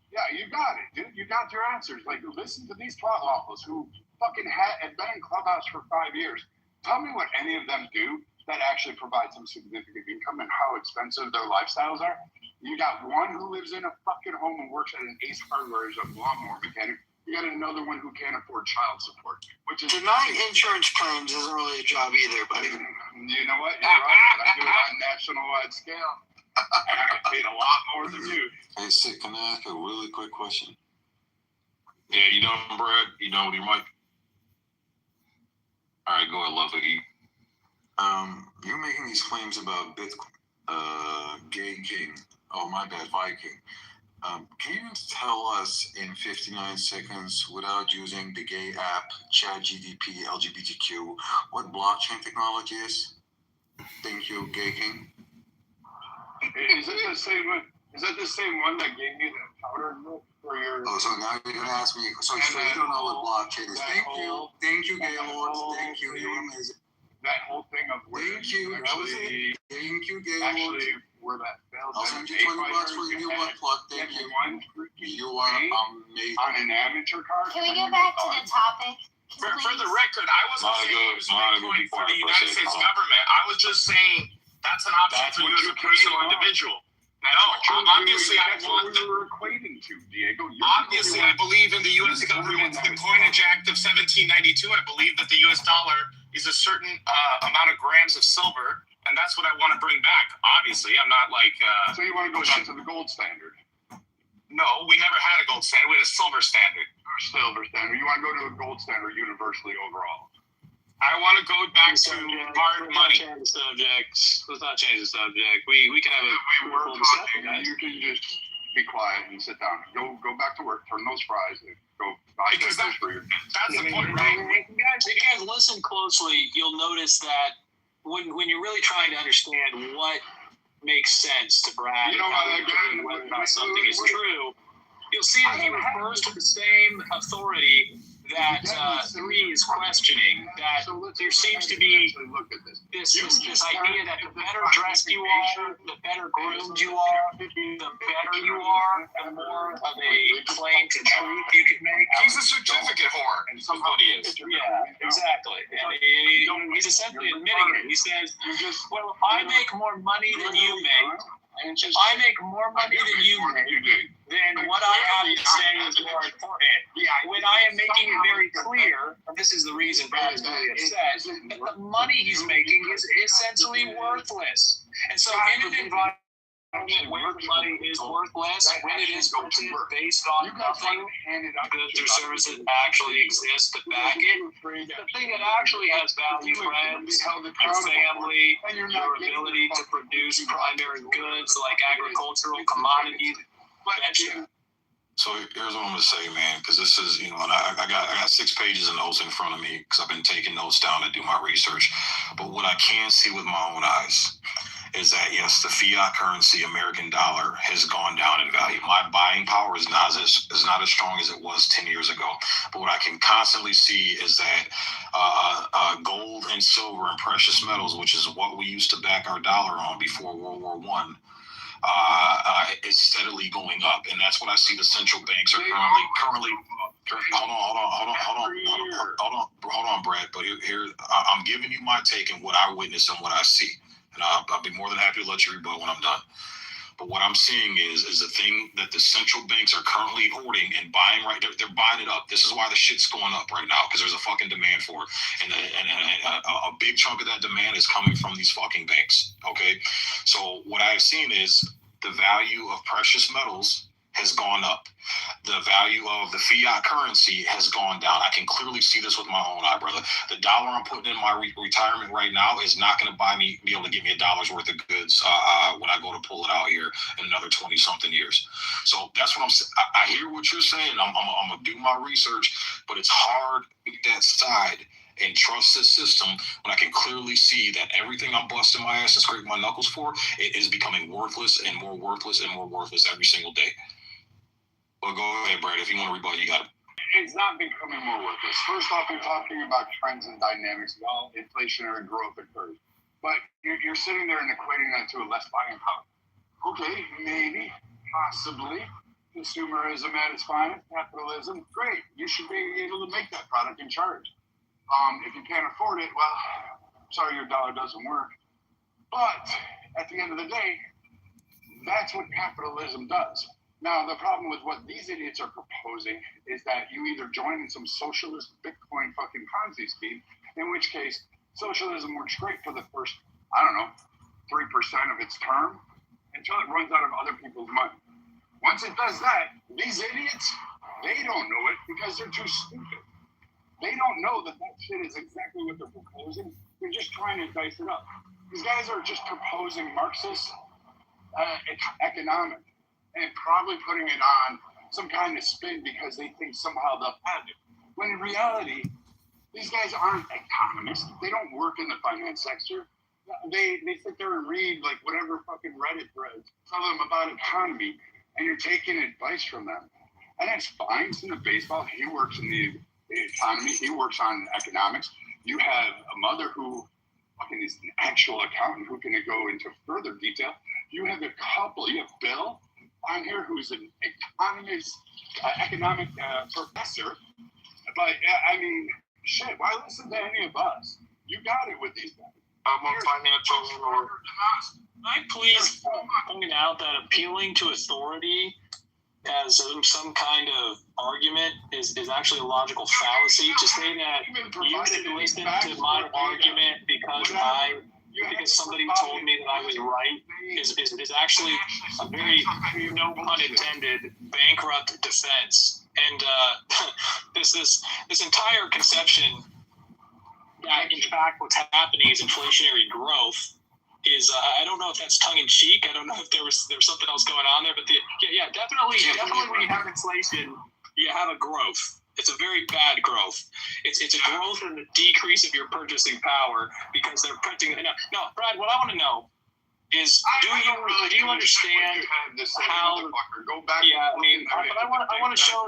Yeah, you got it, dude. You got your answers. Like, listen to these twat waffles who fucking have been in Clubhouse for 5 years. Tell me what any of them do that actually provide some significant income and how expensive their lifestyles are. You got one who lives in a fucking home and works at an Ace Hardware as a lawnmower mechanic. You got another one who can't afford child support, which is denying insurance claims isn't really a job either, buddy. You know what? You're right, but I do it on a national-wide scale. And I get paid a lot more than you. Hey, Sid, can I ask a really quick question? Yeah, you know, Brad, you know what you might. All right, go ahead, Lovely. You're making these claims about Bitcoin, Gay King. Oh, my bad, Viking. Can you tell us in 59 seconds, without using the gay app, ChatGDP, LGBTQ, what blockchain technology is? Thank you, Gay King. Is it the same one? Is that the same one that gave you the powder milk for your? Oh, so now you're gonna ask me. So you don't know what blockchain is. Thank you, Gay Lords. Thank you. You're amazing. That whole thing of where thank you. That was it. Thank you, Gay Lords. Where that failed. I'll send you $20 for your new butt plug. Thank you. You are amazing. On an amateur card. Can we get back to the topic? For the record, I wasn't saying it was Bitcoin for the United States government. I was just saying that's an option for you as a personal individual. No, obviously I want the. Equating to, Diego. Obviously, I believe in the U.S. government. The Coinage Act of 1792. I believe that the U.S. dollar is a certain amount of grams of silver, and that's what I want to bring back. Obviously, I'm not like. So you want to go back to the gold standard? No, we never had a gold standard. We had a silver standard. Silver standard. You want to go to a gold standard universally overall? I want to go back to hard money. Let's not change the subject. We can have a. We're talking. You can just be quiet and sit down. Go back to work. Turn those fries. And go buy because that's the point, right? If you guys listen closely, you'll notice that when you're really trying to understand what makes sense to Brad, whether or not something is true, you'll see that he refers to the same authority that 3 is questioning, that there seems to be this idea that the better dressed you are, the better groomed you are, the better you are, the more of a claim to truth you can make. He's a certificate whore, is what he is. Yeah, exactly. And he's essentially admitting it. He says, well, I make more money than you make. If I make more money than you make, then what I have to say is more important. When I am making it very clear, and this is the reason Brad is really upset, that the money he's making is essentially worthless. And so in an environment where money is worthless, when it is based on nothing, goods or services actually exist to back it, the thing that actually has value, friends, your family, your ability to produce primary goods like agricultural commodities, So here's what I'm gonna say, man, because this is, and I got 6 pages of notes in front of me because I've been taking notes down to do my research. But what I can see with my own eyes is that yes, the fiat currency, American dollar, has gone down in value. My buying power is not as strong as it was 10 years ago. But what I can constantly see is that gold and silver and precious metals, which is what we used to back our dollar on before World War I, is steadily going up, and that's what I see. The central banks are currently. Hold on, Brad. But here, I'm giving you my take and what I witness and what I see, and I'll be more than happy to let you rebut when I'm done. But what I'm seeing is the thing that the central banks are currently hoarding and buying right. They're buying it up. This is why the shit's going up right now, because there's a fucking demand for it, and a big chunk of that demand is coming from these fucking banks. Okay, so what I've seen is the value of precious metals has gone up. The value of the fiat currency has gone down. I can clearly see this with my own eye, brother. The dollar I'm putting in my retirement right now is not going to be able to give me $1 worth of goods when I go to pull it out here in another 20-something years. So that's what I'm saying. I hear what you're saying. I'm going to do my research, but it's hard to get that side and trust the system when I can clearly see that everything I'm busting my ass and scraping my knuckles for, it is becoming worthless and more worthless and more worthless every single day. Well, go ahead, Brad. If you want to rebut, you got it. It's not becoming more worthless. First off, we're talking about trends and dynamics while inflationary growth occurs. But you're sitting there and equating that to a less buying power. Okay, maybe, possibly, consumerism at its finest, capitalism, great. You should be able to make that product and charge. If you can't afford it, well, sorry, your dollar doesn't work. But at the end of the day, that's what capitalism does. Now, the problem with what these idiots are proposing is that you either join in some socialist Bitcoin fucking Ponzi scheme, in which case socialism works great for the first, 3% of its term until it runs out of other people's money. Once it does that, these idiots, they don't know it because they're too stupid. They don't know that shit is exactly what they're proposing. They're just trying to dice it up. These guys are just proposing Marxist economics and probably putting it on some kind of spin because they think somehow they'll have it. When in reality, these guys aren't economists. They don't work in the finance sector. They sit there and read like whatever fucking Reddit threads tell them about economy, and you're taking advice from them. And that's fine. It's in the baseball. He works in the economy. He works on economics. You have a mother who fucking is an actual accountant who can go into further detail. You have a couple. You have Bill on here who's an economist, economic professor. But shit, why listen to any of us? You got it with these guys. I'm a financial lord. I please point out that appealing to authority as some kind of argument is actually a logical fallacy. To say that you should listen to my argument because somebody told me that I was right is actually a very, no pun intended, bankrupt defense. And this entire conception that in fact what's happening is inflationary growth is I don't know if that's tongue in cheek. I don't know if there's something else going on there, but definitely when you have inflation, you have a growth. It's a very bad growth. It's a growth and a decrease of your purchasing power because they're printing. No, Brad, what I want to know is do you understand how? Go back. Yeah, but I want to show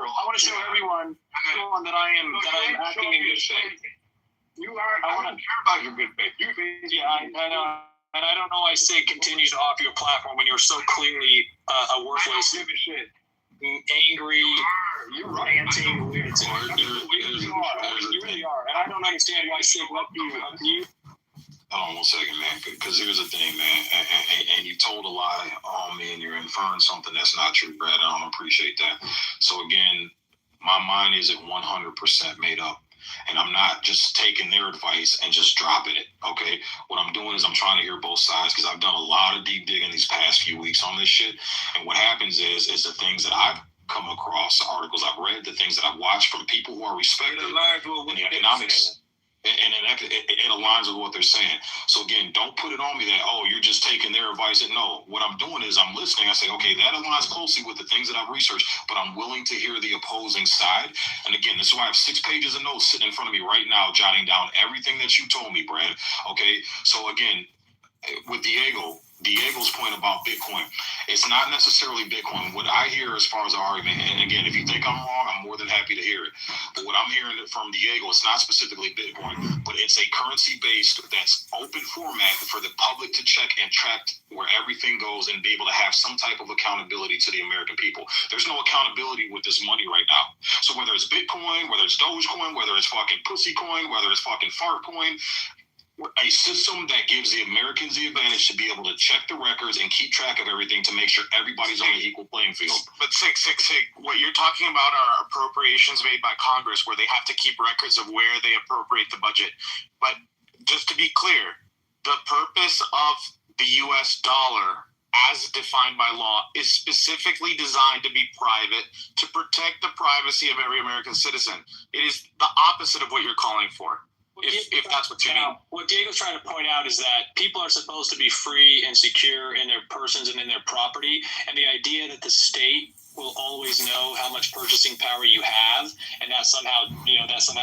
everyone that I am acting in good faith. I don't care about your good faith. I know. And I don't know why Sig continues to offer you a platform when you're so clearly a worthless, angry, ranting lunatic. You really are. And I don't understand why Sig left you. Hold on 1 second, man, because here's the thing, man, and you told a lie on me and you're inferring something that's not true, Brad. I don't appreciate that. So again, my mind isn't 100% made up. And I'm not just taking their advice and just dropping it, okay? What I'm doing is I'm trying to hear both sides because I've done a lot of deep digging these past few weeks on this shit. And what happens is the things that I've come across, the articles I've read, the things that I've watched from people who are respected in the economics. And it aligns with what they're saying. So again, don't put it on me that, oh, you're just taking their advice. And no, what I'm doing is I'm listening. I say, okay, that aligns closely with the things that I've researched, but I'm willing to hear the opposing side. And again, this is why I have 6 pages of notes sitting in front of me right now, jotting down everything that you told me, Brad. Okay, so again, with Diego's point about Bitcoin, it's not necessarily Bitcoin. What I hear as far as the argument, and again, if you think I'm wrong, I'm more than happy to hear it. But what I'm hearing from Diego, it's not specifically Bitcoin, but it's a currency-based that's open format for the public to check and track where everything goes and be able to have some type of accountability to the American people. There's no accountability with this money right now. So whether it's Bitcoin, whether it's Dogecoin, whether it's fucking Pussy Coin, whether it's fucking Fart Coin, a system that gives the Americans the advantage to be able to check the records and keep track of everything to make sure everybody's on an equal playing field. But what you're talking about are appropriations made by Congress where they have to keep records of where they appropriate the budget. But just to be clear, the purpose of the US dollar as defined by law is specifically designed to be private, to protect the privacy of every American citizen. It is the opposite of what you're calling for. If that's what you mean. What Diego's trying to point out is that people are supposed to be free and secure in their persons and in their property, and the idea that the state will always know how much purchasing power you have, and that somehow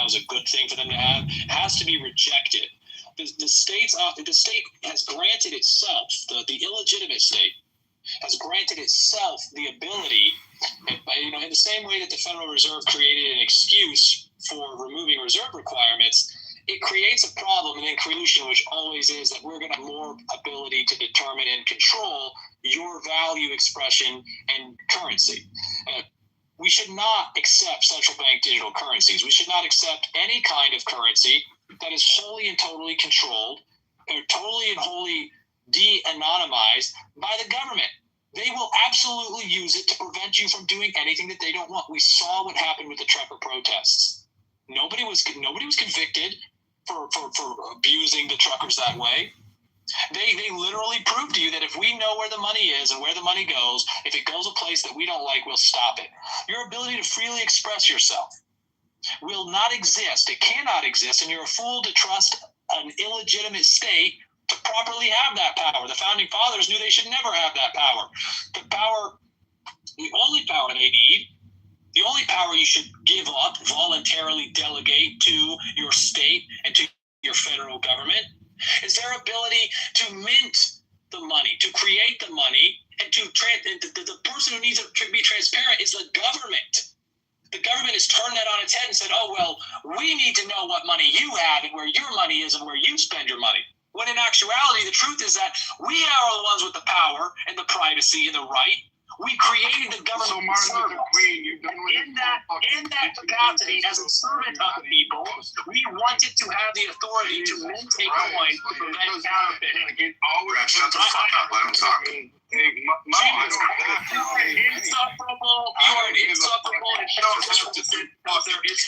is a good thing for them to have, has to be rejected. The state has granted itself, the illegitimate state has granted itself the ability, in the same way that the Federal Reserve created an excuse for removing reserve requirements, it creates a problem in inclusion, which always is that we're going to have more ability to determine and control your value expression and currency. We should not accept central bank digital currencies. We should not accept any kind of currency that is wholly and totally controlled or totally and wholly de-anonymized by the government. They will absolutely use it to prevent you from doing anything that they don't want. We saw what happened with the trucker protests. Nobody was convicted for abusing the truckers that way. They literally proved to you that if we know where the money is and where the money goes, if it goes a place that we don't like, we'll stop it. Your ability to freely express yourself will not exist. It cannot exist, and you're a fool to trust an illegitimate state to properly have that power. The Founding Fathers knew they should never have that power. The only power they need, the only power you should give up, voluntarily delegate to your state and to your federal government, is their ability to mint the money, to create the money, and the person who needs to be transparent is the government. The government has turned that on its head and said, oh, well, we need to know what money you have and where your money is and where you spend your money. When in actuality, the truth is that we are the ones with the power and the privacy and the right. We created the government. So Martin Luther King, in that capacity, as a servant of the people, we wanted to have the authority to mint a coin to prevent counterfeiting. Shut the fuck up, let him talk. You are insufferable. And there is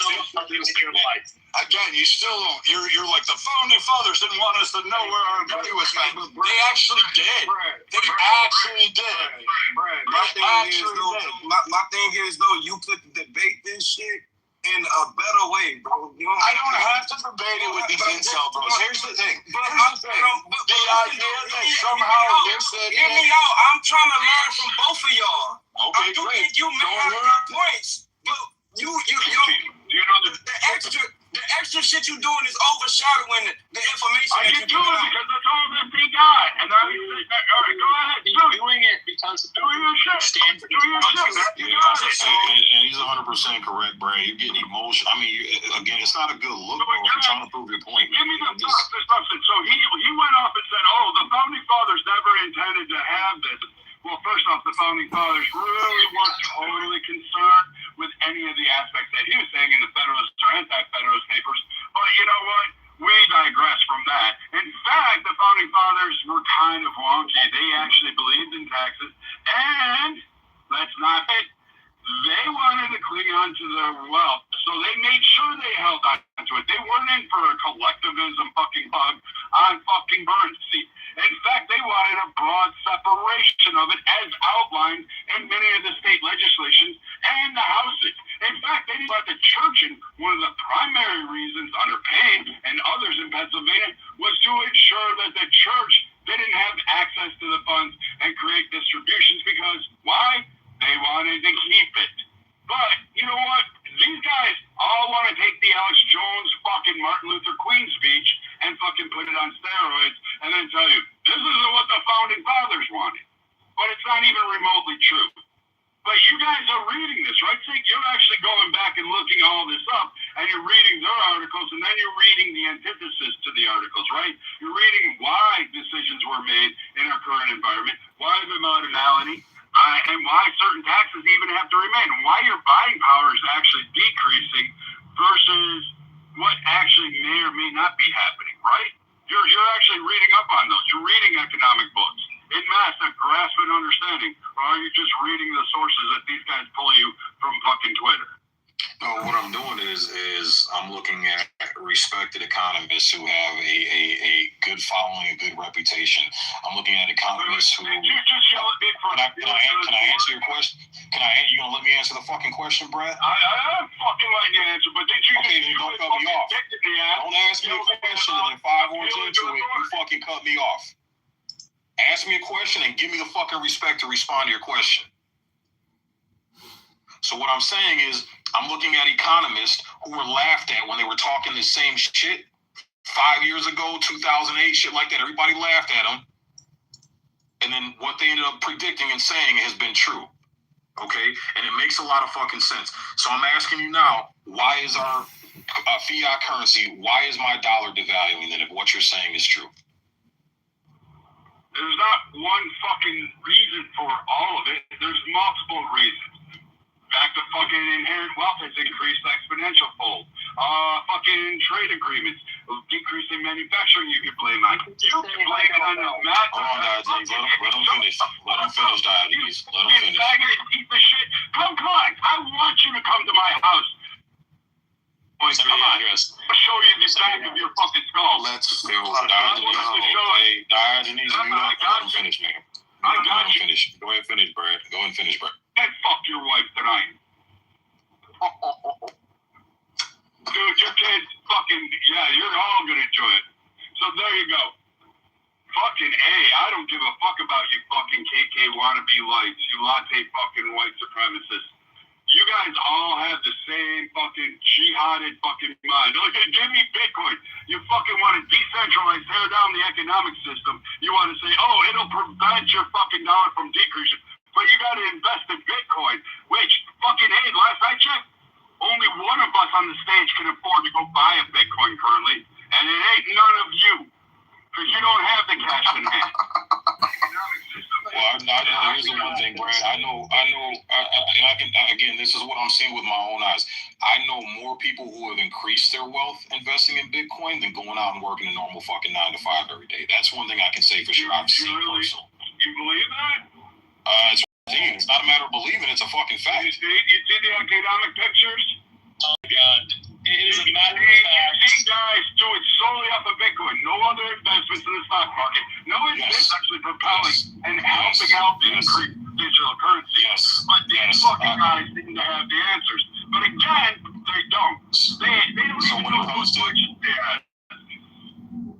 no nothing in your life. Again, you still don't. You're like the Founding Fathers didn't want us to know where our money was spent. They actually did. They actually did. My thing is though, you could debate this shit in a better way, bro. I don't have to debate it with these incel bros. Here's the thing. The idea that somehow hear me out. I'm trying to learn from both of y'all. Okay, I do think you may have good points, but you know the extra shit you doing is overshadowing the information that you doing because that's all that they got. And all right, go ahead. You're doing it because do your shit. Stand for your shit. You got it. And he's 100% correct, Brad. You're getting emotional. I mean, again, it's not a good look, bro. You're trying to prove your point. Give me the stuff. So he went off and said, "Oh, the Founding Fathers never intended to have this." Well, first off, the Founding Fathers really weren't totally concerned with any of the aspects that he was saying in the Federalist or Anti-Federalist papers. But you know what? We digress from that. In fact, the Founding Fathers were kind of wonky. They actually believed in taxes. And, let's not hit, they wanted to cling on to their wealth. So they made sure they held on to it. They weren't in for a collectivism fucking bug on fucking burns. See, in fact, they wanted a broad separation of it as outlined in many of the state legislations and the houses. In fact, they let the church in one of the primary reasons under Payne and access to the funds and create distributions because why? They wanted to keep it. But you know what? These guys all want to take the Alex Jones fucking Martin Luther Queen speech and fucking put it on steroids and then tell you, this is what the founding fathers wanted. But it's not even remotely true. But you guys are reading this, right? So you're actually going back and looking all this up, and you're reading their articles, and then you're reading the antithesis to the articles, right? You're reading why decisions were made in our current environment, why the modernality, and why certain taxes even have to remain, and why your buying power is actually decreasing versus what actually may or may not be happening, right? You're actually reading up on those. You're reading economic books in mass that grasp an understanding, or are you just reading the sources that these guys pull you from fucking Twitter? No, what I'm doing is I'm looking at respected economists who have a good following, a good reputation. I'm looking at economists who. Can I answer your question? You gonna let me answer the fucking question, Brad? I'm fucking letting you answer, but did you? Okay, then don't cut me off. Don't ask me a question and then 5 words into it, you fucking cut me off. Ask me a question and give me the fucking respect to respond to your question. So what I'm saying is, I'm looking at economists who were laughed at when they were talking the same shit 5 years ago, 2008, shit like that. Everybody laughed at them. And then what they ended up predicting and saying has been true. Okay? And it makes a lot of fucking sense. So I'm asking you now, why is our fiat currency, why is my dollar devaluing then if what you're saying is true? There's not one fucking reason for all of it. There's multiple reasons. Back to fucking inherent wealth has increased exponential fold. Fucking trade agreements, decrease in manufacturing you can blame on. You can blame it on the math. Hold on, Diogenes. Let him finish. Let him finish, Diogenes. Let him finish. Eat the shit. Come on. I want you to come to my house. Boys, come on. I'll show you the back of your fucking skull. Let's go. Hey, Diogenes, you let him finish, man. Go ahead and finish. Go ahead and finish, Brad. Go ahead and finish, Brad. Then fuck your wife tonight. Dude, your kids fucking, yeah, you're all gonna enjoy it. So there you go. Fucking A, I don't give a fuck about you fucking KK wannabe lights, you latte fucking white supremacists. You guys all have the same fucking jihaded fucking mind. Look, give me Bitcoin. You fucking want to decentralize, tear down the economic system. You want to say, oh, it'll prevent your fucking dollar from decreasing. But you got to invest in Bitcoin, which fucking, hey, last I checked, only one of us on the stage can afford to go buy a Bitcoin currently, and it ain't none of you, because you don't have the cash in hand. Well, I know, here's the one thing, Brad. I know, and I can, again, this is what I'm seeing with my own eyes. I know more people who have increased their wealth investing in Bitcoin than going out and working a normal fucking 9 to 5 every day. That's one thing I can say for sure. I've seen personally. You believe that? It's not a matter of believing, it's a fucking fact. You see the economic pictures? Oh, God. It is a matter of fact. These guys do it solely off of Bitcoin. No other investments in the stock market. No investments actually propelling and helping out the increase digital currency. But these fucking guys seem to have the answers. But again, they don't. They don't even know what they have.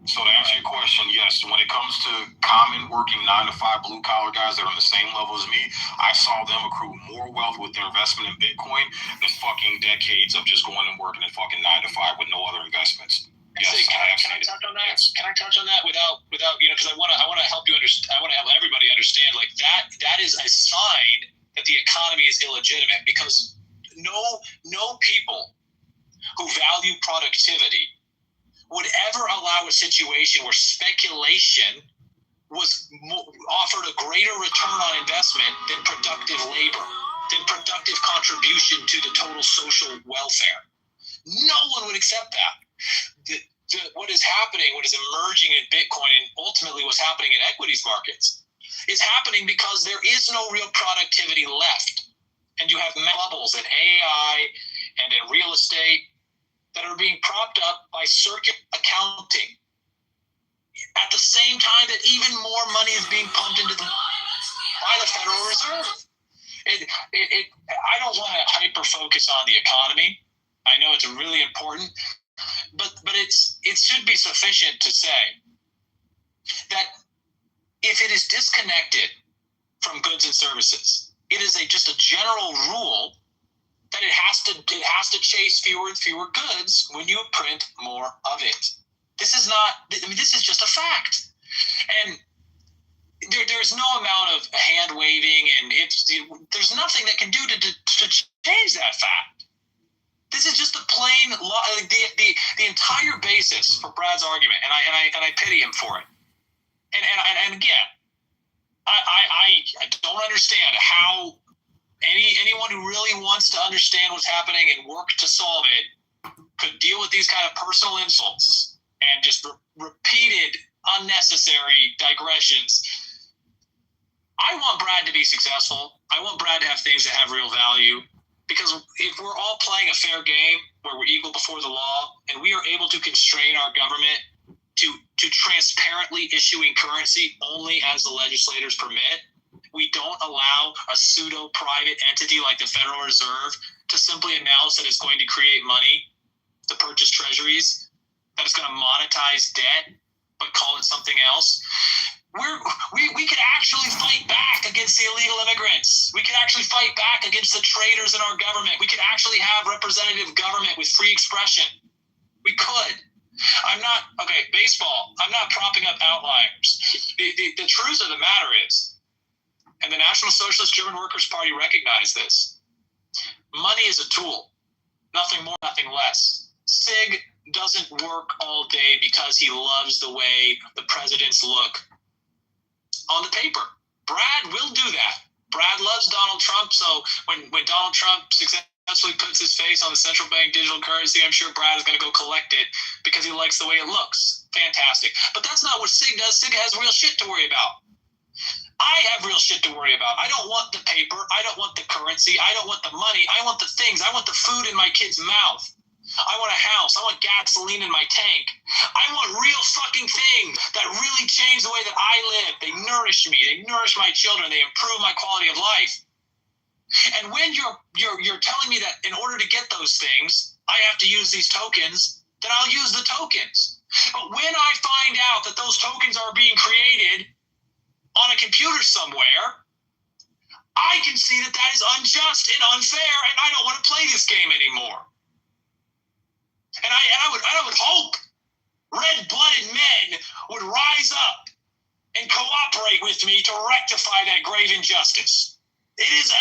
So to answer your question, yes, when it comes to common working 9 to 5 blue collar guys that are on the same level as me, I saw them accrue more wealth with their investment in Bitcoin than fucking decades of just going and working at fucking 9 to 5 with no other investments. Yes, Can I touch on that? Can I touch on that without because I want to help you understand. I want to help everybody understand like that is a sign that the economy is illegitimate because no people who value productivity would ever allow a situation where speculation was offered a greater return on investment than productive labor, than productive contribution to the total social welfare. No one would accept that. What is happening, what is emerging in Bitcoin, and ultimately what's happening in equities markets, is happening because there is no real productivity left. And you have bubbles in AI and in real estate that are being propped up by circuit accounting at the same time that even more money is being pumped into by the Federal Reserve. I don't want to hyper focus on the economy. I know it's really important, but it should be sufficient to say that if it is is disconnected from goods and services. It is just a general rule that it has to chase fewer and fewer goods when you print more of it. This is not. I mean, this is just a fact, and there's no amount of hand waving, and there's nothing that can do to change that fact. This is just a plain law. The entire basis for Brad's argument, and I pity him for it. And again, I don't understand how anyone who really wants to understand what's happening and work to solve it could deal with these kind of personal insults and just repeated unnecessary digressions. I want Brad to be successful. I want Brad to have things that have real value, because if we're all playing a fair game where we're equal before the law and we are able to constrain our government to transparently issuing currency only as the legislators permit, we don't allow a pseudo-private entity like the Federal Reserve to simply announce that it's going to create money to purchase treasuries, that it's going to monetize debt, but call it something else. We could actually fight back against the illegal immigrants. We could actually fight back against the traitors in our government. We could actually have representative government with free expression. We could. Baseball, I'm not propping up outliers. The truth of the matter is, and the National Socialist German Workers' Party recognized this, money is a tool, nothing more, nothing less. Sig doesn't work all day because he loves the way the presidents look on the paper. Brad will do that. Brad loves Donald Trump, so when Donald Trump successfully puts his face on the central bank digital currency, I'm sure Brad is going to go collect it because he likes the way it looks. Fantastic. But that's not what Sig does. Sig has real shit to worry about. I have real shit to worry about. I don't want the paper. I don't want the currency. I don't want the money. I want the things. I want the food in my kid's mouth. I want a house. I want gasoline in my tank. I want real fucking things that really change the way that I live. They nourish me. They nourish my children. They improve my quality of life. And when you're telling me that in order to get those things, I have to use these tokens, then I'll use the tokens. But when I find out that those tokens are being created on a computer somewhere, I can see that that is unjust and unfair, and I don't want to play this game anymore. And I would hope red-blooded men would rise up and cooperate with me to rectify that grave injustice. It is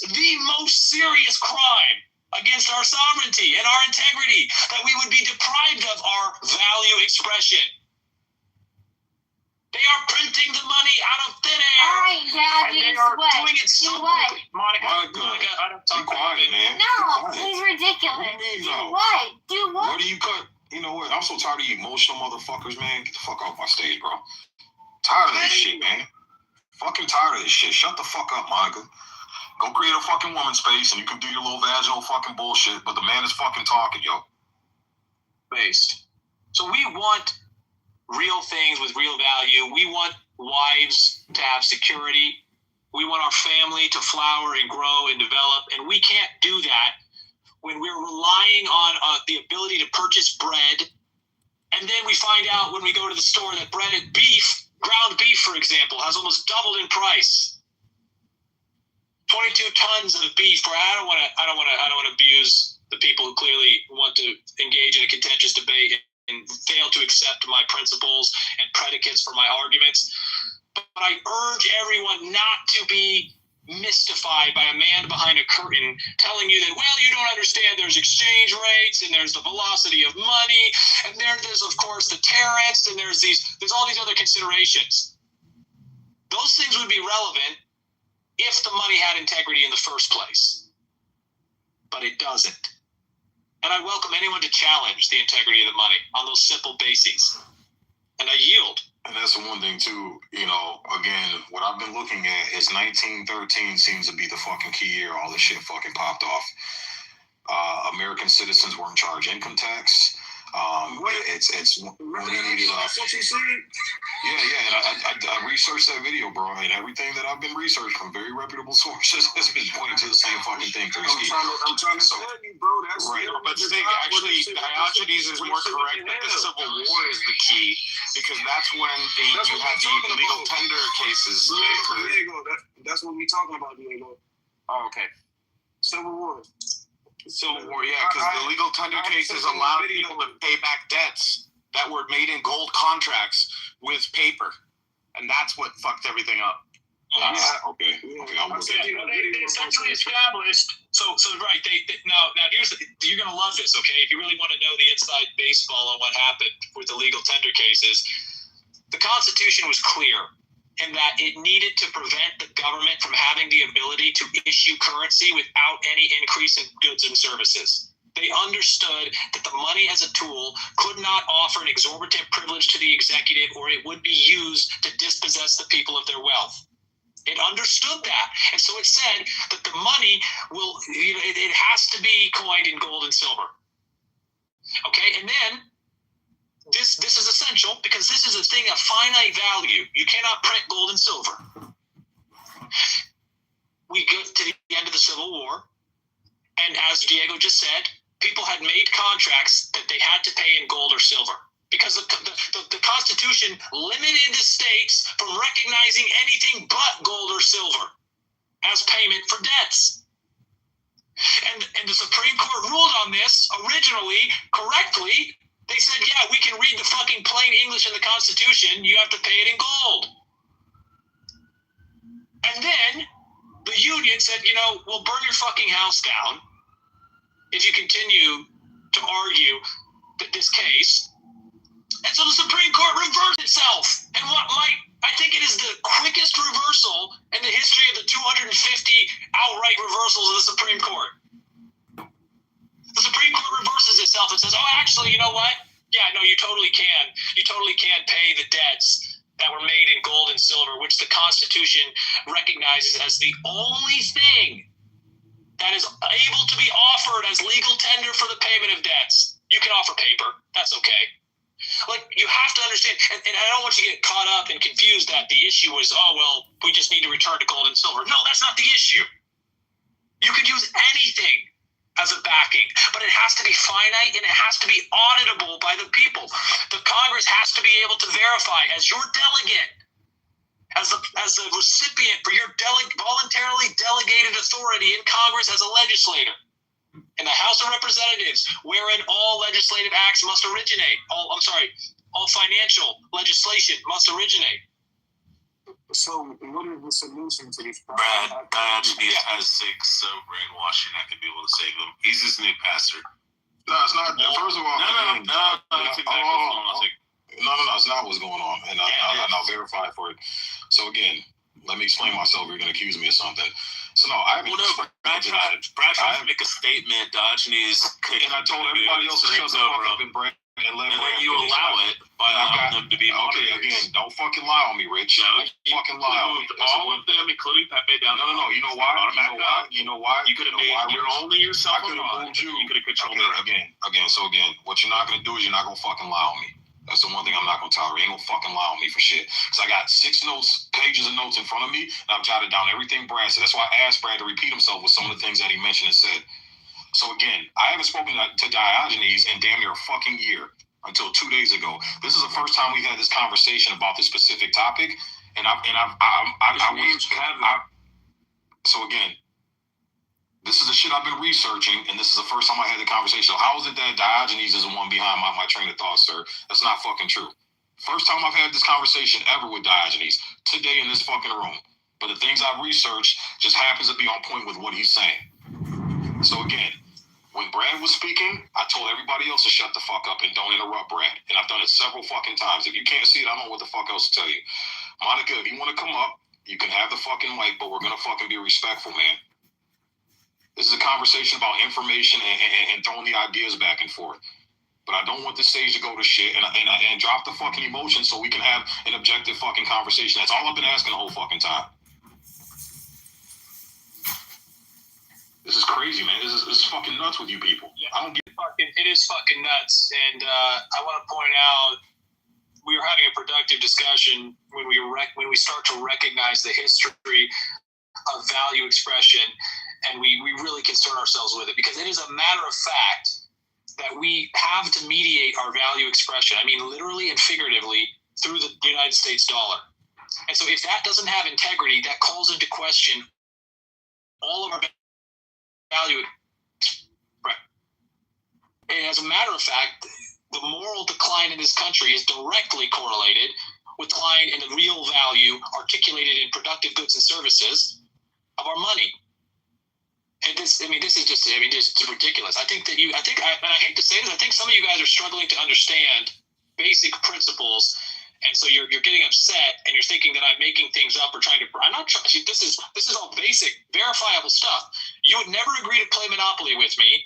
the most serious crime against our sovereignty and our integrity that we would be deprived of our value expression. They are printing the money out of thin air. All right, Dad, and they are doing it so quickly. Monica, I don't talk about it, man. No, he's ridiculous. Do what? Do what? What do you cut? You know what? I'm so tired of you emotional motherfuckers, man. Get the fuck off my stage, bro. Tired of this shit, man. Fucking tired of this shit. Shut the fuck up, Monica. Go create a fucking woman space and you can do your little vaginal fucking bullshit, but the man is fucking talking, yo. Based. So we want real things with real value. We want wives to have security. We want our family to flower and grow and develop, and we can't do that when we're relying on the ability to purchase bread, and then we find out when we go to the store that breaded beef, ground beef, for example, has almost doubled in price. 22 tons of beef. I don't want to abuse the people who clearly want to engage in a contentious debate and fail to accept my principles and predicates for my arguments. But I urge everyone not to be mystified by a man behind a curtain telling you that, well, you don't understand, there's exchange rates and there's the velocity of money and there's of course the tariffs and there's all these other considerations. Those things would be relevant if the money had integrity in the first place. But it doesn't. And I welcome anyone to challenge the integrity of the money on those simple bases. And I yield. And that's the one thing too, you know, again, what I've been looking at is 1913 seems to be the fucking key year all this shit fucking popped off. American citizens weren't charged income tax. It's what he needed. That's what you said? Yeah, and I researched that video, bro, and everything that I've been researching from very reputable sources has been pointing to the same fucking thing. I'm trying to tell you, bro. That's right. But the thing, actually, Diogenes is more correct that the Civil War is the key, because that's when you had the legal tender cases. Diego, that's what we talking about, Diego. Oh, okay. Civil War, yeah, because the legal tender cases allowed people to pay back debts that were made in gold contracts with paper, and that's what fucked everything up. Okay. I'm with you. They essentially established. So right. They now here's you're gonna love this. Okay, if you really want to know the inside baseball on what happened with the legal tender cases, the Constitution was clear in that it needed to prevent the government from having the ability to issue currency without any increase in goods and services. They understood that the money as a tool could not offer an exorbitant privilege to the executive, or it would be used to dispossess the people of their wealth. It understood that. And so it said that the money it has to be coined in gold and silver. Okay, and then this is essential because this is a thing of finite value. You cannot print gold and silver. We get to the end of the Civil War, and as Diego just said, people had made contracts that they had to pay in gold or silver because the Constitution limited the states from recognizing anything but gold or silver as payment for debts. And the Supreme Court ruled on this originally correctly. They said, yeah, we can read the fucking plain English in the Constitution. You have to pay it in gold. And then the union said, we'll burn your fucking house down if you continue to argue this case. And so the Supreme Court reversed itself. And I think it is the quickest reversal in the history of the 250 outright reversals of the Supreme Court. The Supreme Court reverses itself and says, oh, actually, you know what? Yeah, no, you totally can. You totally can pay the debts that were made in gold and silver, which the Constitution recognizes as the only thing that is able to be offered as legal tender for the payment of debts. You can offer paper. That's okay. Like, you have to understand, and I don't want you to get caught up and confused that the issue was, we just need to return to gold and silver. No, that's not the issue. You could use anything as a backing, but it has to be finite and it has to be auditable by the people. The Congress has to be able to verify as your delegate, as a recipient for your voluntarily delegated authority in Congress as a legislator. In the House of Representatives, wherein all legislative acts must originate, all financial legislation must originate. So, what is the solution to these problems? Brad has sick, so brainwashed, you're not going to be able to save him. He's just a new pastor. No, it's not. First of all, no, that's exactly what's going on. No, it's not what's going on, and I'll verify for it. So again, let me explain myself. You're going to accuse me of something. So no, I haven't. Brad tried to make a statement. Diogenes and I told everybody else to shut the fuck up and Brad. And then you allow it by allowing them to be moderators. Okay, again, don't fucking lie on me, Rich. Don't fucking lie on me. All of them, including Pepe, down. No. You know why? You know why? You could have made only yourself. I could have moved you. You could have controlled it. Again. So what you're not gonna do is you're not gonna fucking lie on me. That's the one thing I'm not gonna tolerate. You ain't gonna fucking lie on me for shit. Cause I got 6 pages of notes in front of me, and I've jotted down everything Brad said. That's why I asked Brad to repeat himself with some of the things that he mentioned and said. So again, I haven't spoken to Diogenes in damn near a fucking year. Until 2 days ago. This is the first time we've had this conversation about this specific topic, so again, this is the shit I've been researching, and this is the first time I had the conversation. So how is it that Diogenes is the one behind my train of thought, sir? That's not fucking true. First time I've had this conversation ever with Diogenes, today in this fucking room. But the things I've researched just happens to be on point with what he's saying. So again, when Brad was speaking, I told everybody else to shut the fuck up and don't interrupt Brad. And I've done it several fucking times. If you can't see it, I don't know what the fuck else to tell you. Monica, if you want to come up, you can have the fucking mic, but we're going to fucking be respectful, man. This is a conversation about information and throwing the ideas back and forth. But I don't want the stage to go to shit and drop the fucking emotion so we can have an objective fucking conversation. That's all I've been asking the whole fucking time. This is crazy, man. This is fucking nuts with you people. Yeah, I don't get it is fucking nuts. And I want to point out we were having a productive discussion when we start to recognize the history of value expression, and we really concern ourselves with it, because it is a matter of fact that we have to mediate our value expression. I mean, literally and figuratively, through the United States dollar. And so if that doesn't have integrity, that calls into question all of our value. Right. And as a matter of fact, the moral decline in this country is directly correlated with decline in the real value articulated in productive goods and services of our money. And this is just ridiculous. I hate to say this, I think some of you guys are struggling to understand basic principles, and so you're getting upset and you're thinking that I'm making things up or trying to. I'm not trying. This is all basic, verifiable stuff. You would never agree to play Monopoly with me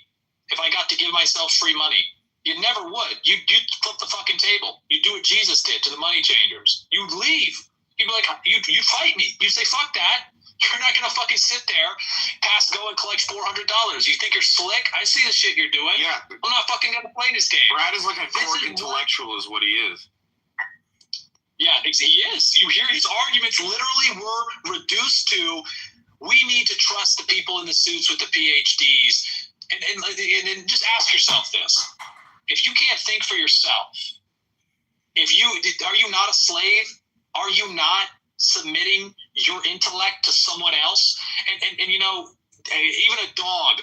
if I got to give myself free money. You never would. You'd flip the fucking table. You'd do what Jesus did to the money changers. You'd leave. You'd be like, you'd fight me. You'd say, fuck that. You're not gonna fucking sit there, go and collect $400. You think you're slick? I see the shit you're doing. Yeah. I'm not fucking gonna play this game. Brad is like a court intellectual, is what he is. Yeah, he is. You hear his arguments literally were reduced to, we need to trust the people in the suits with the PhDs. And just ask yourself this. If you can't think for yourself, are you not a slave? Are you not submitting your intellect to someone else? And even a dog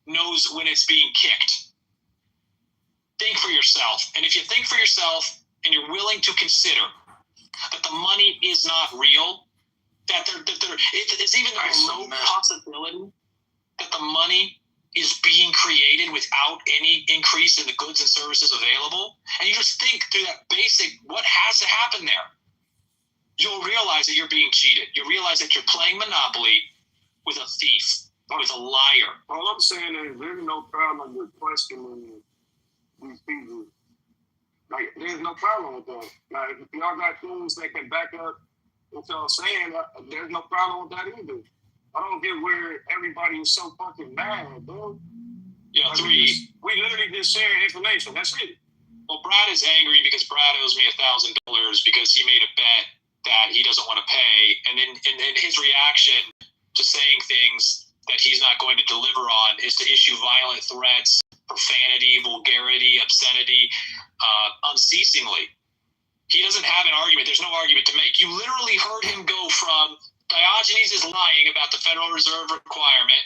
knows when it's being kicked. Think for yourself. And if you think for yourself and you're willing to consider that the money is not real, that it's even a remote possibility that the money is being created without any increase in the goods and services available, and you just think through that basic, what has to happen there, you'll realize that you're being cheated. You'll realize that you're playing Monopoly with a thief, with a liar. All I'm saying is there's no problem with questioning these people. Like, there's no problem with that. Like, if y'all got things that can back up what y'all saying, there's no problem with that either. I don't get where everybody is so fucking mad, bro. Yeah, like, we literally just sharing information. That's it. Well, Brad is angry because Brad owes me $1,000 because he made a bet that he doesn't want to pay, and then his reaction to saying things that he's not going to deliver on is to issue violent threats, profanity, vulgarity, obscenity, unceasingly. He doesn't have an argument. There's no argument to make. You literally heard him go from Diogenes is lying about the Federal Reserve requirement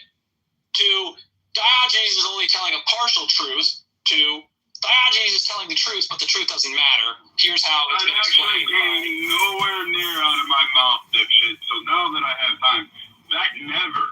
to Diogenes is only telling a partial truth to Diogenes is telling the truth, but the truth doesn't matter. Here's how it's been explained. Came nowhere near out of my mouth, dipshit. So now that I have time, that never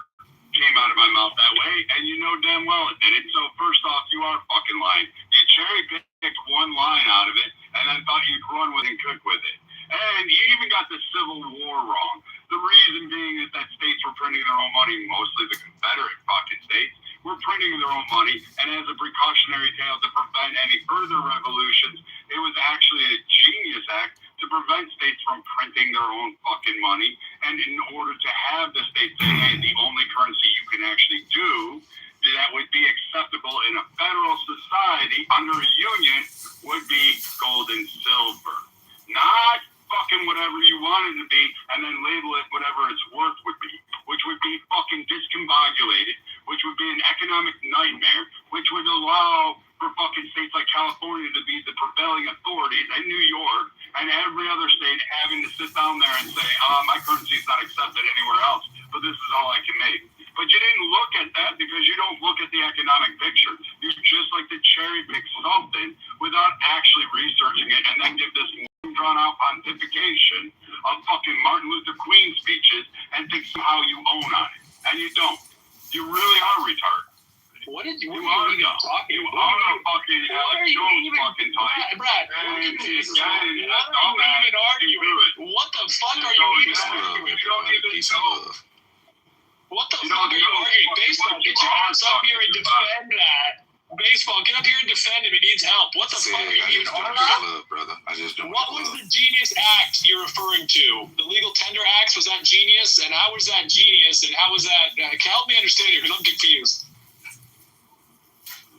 came out of my mouth that way, and you know damn well it did it. So first off, you are fucking lying. You cherry picked one line out of it, and then thought you'd run with it and cook with it. And you even got the Civil War wrong. The reason being is that states were printing their own money, mostly the Confederate fucking states, were printing their own money, and as a precautionary tale to prevent any further revolutions, it was actually a genius act to prevent states from printing their own fucking money, and in order to have the states say, hey, the only currency you can actually do that would be acceptable in a federal society under a union would be gold and silver. Not fucking whatever you want it to be, and then label it whatever its worth would be, which would be fucking discombobulated, which would be an economic nightmare, which would allow for fucking states like California to be the prevailing authorities, and New York, and every other state having to sit down there and say, my currency is not accepted anywhere else, but this is all I can make. But you didn't look at that because you don't look at the economic picture. You just like to cherry pick something without actually researching it, and then give this drawn out pontification of fucking Martin Luther Queen speeches and think somehow you own on it. And you don't. You really are retarded. What are you even talking about? You are a fucking Alex Jones fucking type. Brad, what are you even arguing? What the fuck are you even arguing? What the fuck are you arguing? Baseball, get your ass up here and defend that. Baseball, get up here and defend him. He needs help. What the fuck are you even arguing? Brother. I just don't. What was the genius act you're referring to? The legal tender acts, was that genius? And how was that genius? And how was that? Help me understand here, because I'm confused.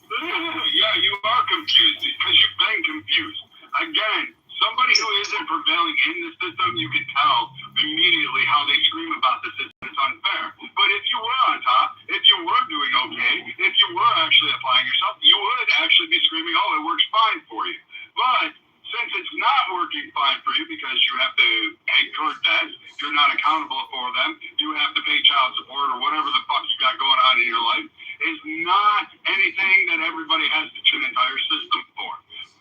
Yeah, you are confused because you've been confused. Again, somebody who isn't prevailing in the system, you can tell immediately how they scream about the system. It's unfair. But if you were on top, if you were doing okay, if you were actually applying yourself, you would actually be screaming, oh, it works fine for you. But since it's not working fine for you because you have to pay court debts, you're not accountable for them, you have to pay child support or whatever the fuck you got going on in your life, is not anything that everybody has to tune an entire system for.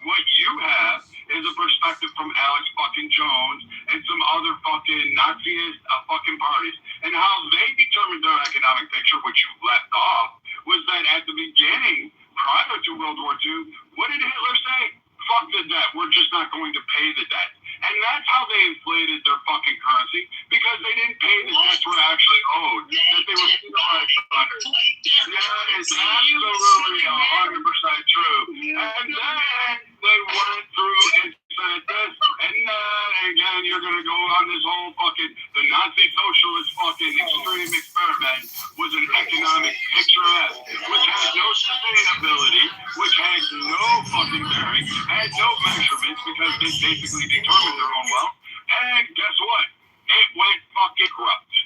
What you have is a perspective from Alex fucking Jones and some other fucking Naziist fucking parties. And how they determined their economic picture, which you left off, was that at the beginning, prior to World War II, what did Hitler say? Fuck the debt. We're just not going to pay the debt. And that's how they inflated their fucking currency, because they didn't pay the debts were actually owed. That they were penalized under. That is absolutely 100% true. And then they went through and said this, and then again, you're going to go on this whole fucking, the Nazi socialist fucking extreme experiment was an economic picturesque, which had no sustainability, which had no fucking bearing, had no measurements, because they basically determined their own wealth. And guess what? It went fucking corrupt.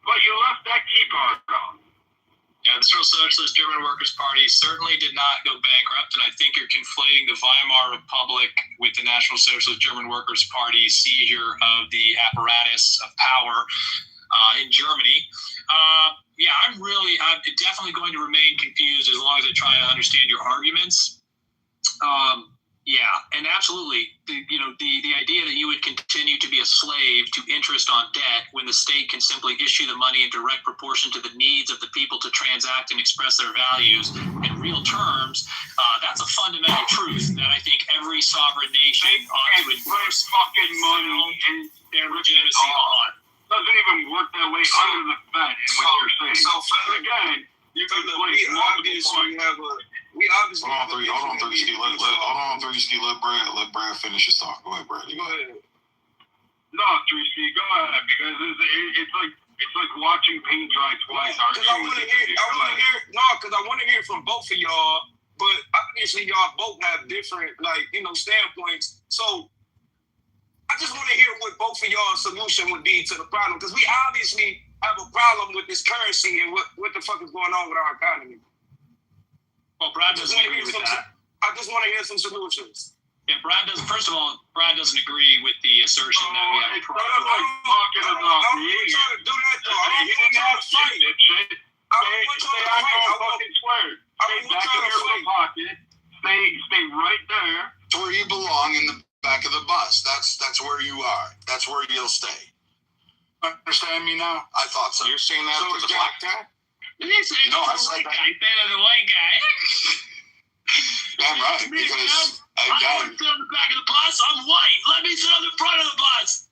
But you left that key card on. Yeah, the Socialist German Workers' Party certainly did not go bankrupt, and I think you're conflating the Weimar Republic with the National Socialist German Workers' Party seizure of the apparatus of power in Germany. I'm definitely going to remain confused as long as I try to understand your arguments. And absolutely, the idea that you would continue to be a slave to interest on debt when the state can simply issue the money in direct proportion to the needs of the people to transact and express their values in real terms, that's a fundamental truth that I think every sovereign nation ought to enforce fucking money and their legitimacy on. Doesn't even work that way under the Fed in what you're saying. So again, you can place multiple points. We obviously hold on, 3Ski. Let Brad finish his talk. Go ahead, Brad. Go ahead. No, 3Ski, go ahead, because it's like watching paint dry twice. Because I want to hear from both of y'all, but obviously y'all both have different standpoints. So I just want to hear what both of y'all's solution would be to the problem, because we obviously have a problem with this currency and what the fuck is going on with our economy. Well, Brad doesn't agree with that. I just want to hear some solutions. Yeah, Brad doesn't agree with the assertion that we have a problem. Talking about me. I'm trying to do that though. I don't want y'all to fight. Stay right there. Where you belong, in the back of the bus. That's where you are. That's where you'll stay. Understand me now? I thought so. You're saying that for the black guy? No, I said that. The white guy. Damn right, because I don't sit on the back of the bus. I'm white. Let me sit on the front of the bus.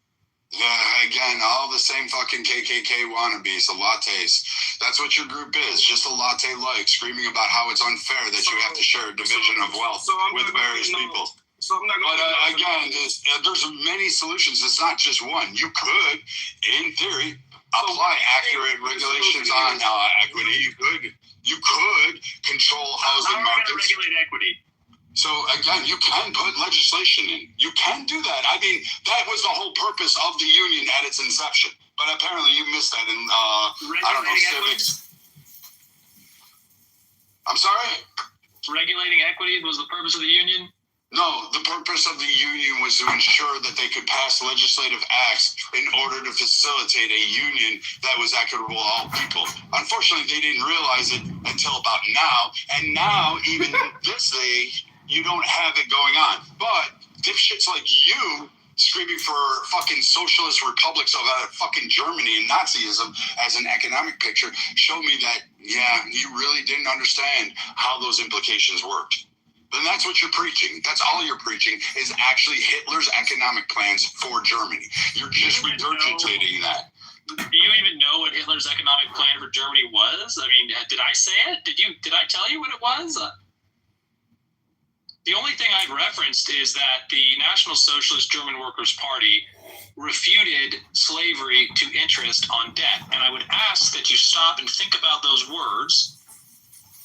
Yeah, again, all the same fucking KKK wannabes, the lattes. That's what your group is, just a latte like, screaming about how it's unfair that you have to share a division of wealth with various people. But again, there's many solutions. It's not just one. You could, in theory, apply accurate regulations on equity. You could control housing markets. Regulate equity. So again, you can put legislation in. You can do that. I mean, that was the whole purpose of the union at its inception. But apparently, you missed that in civics. I'm sorry. Regulating equity was the purpose of the union. No, the purpose of the union was to ensure that they could pass legislative acts in order to facilitate a union that was equitable to all people. Unfortunately, they didn't realize it until about now. And now, even this day, you don't have it going on. But dipshits like you screaming for fucking socialist republics of fucking Germany and Nazism as an economic picture show me that, yeah, you really didn't understand how those implications worked. Then that's what you're preaching. That's all you're preaching is actually Hitler's economic plans for Germany. You're just regurgitating that. Do you even know what Hitler's economic plan for Germany was? I mean, did I say it? Did I tell you what it was? The only thing I've referenced is that the National Socialist German Workers' Party refuted slavery to interest on debt. And I would ask that you stop and think about those words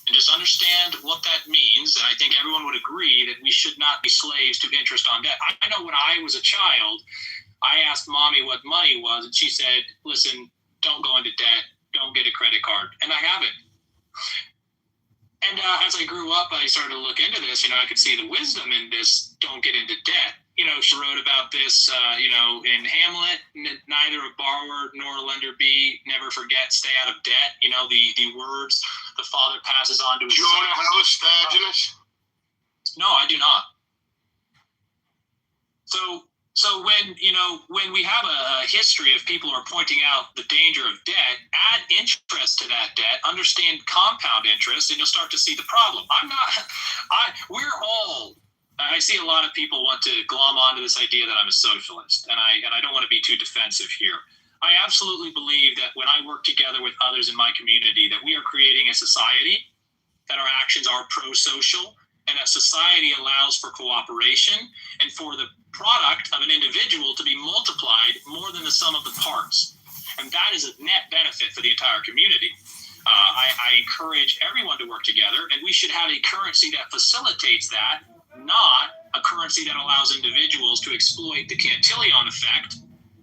and just understand what that means. And I think everyone would agree that we should not be slaves to interest on debt. I know when I was a child, I asked mommy what money was, and she said, listen, don't go into debt, don't get a credit card. And I haven't. And as I grew up, I started to look into this. I could see the wisdom in this, don't get into debt. She wrote about this, in Hamlet, neither a borrower nor a lender be, never forget, stay out of debt. The words the father passes on to his son. Do you own a house, Diogenes? No, I do not. So when we have a history of people who are pointing out the danger of debt, add interest to that debt, understand compound interest, and you'll start to see the problem. I see a lot of people want to glom onto this idea that I'm a socialist, and I don't want to be too defensive here. I absolutely believe that when I work together with others in my community, that we are creating a society, that our actions are pro-social, and that society allows for cooperation and for the product of an individual to be multiplied more than the sum of the parts. And that is a net benefit for the entire community. I encourage everyone to work together, and we should have a currency that facilitates that, not a currency that allows individuals to exploit the Cantillon effect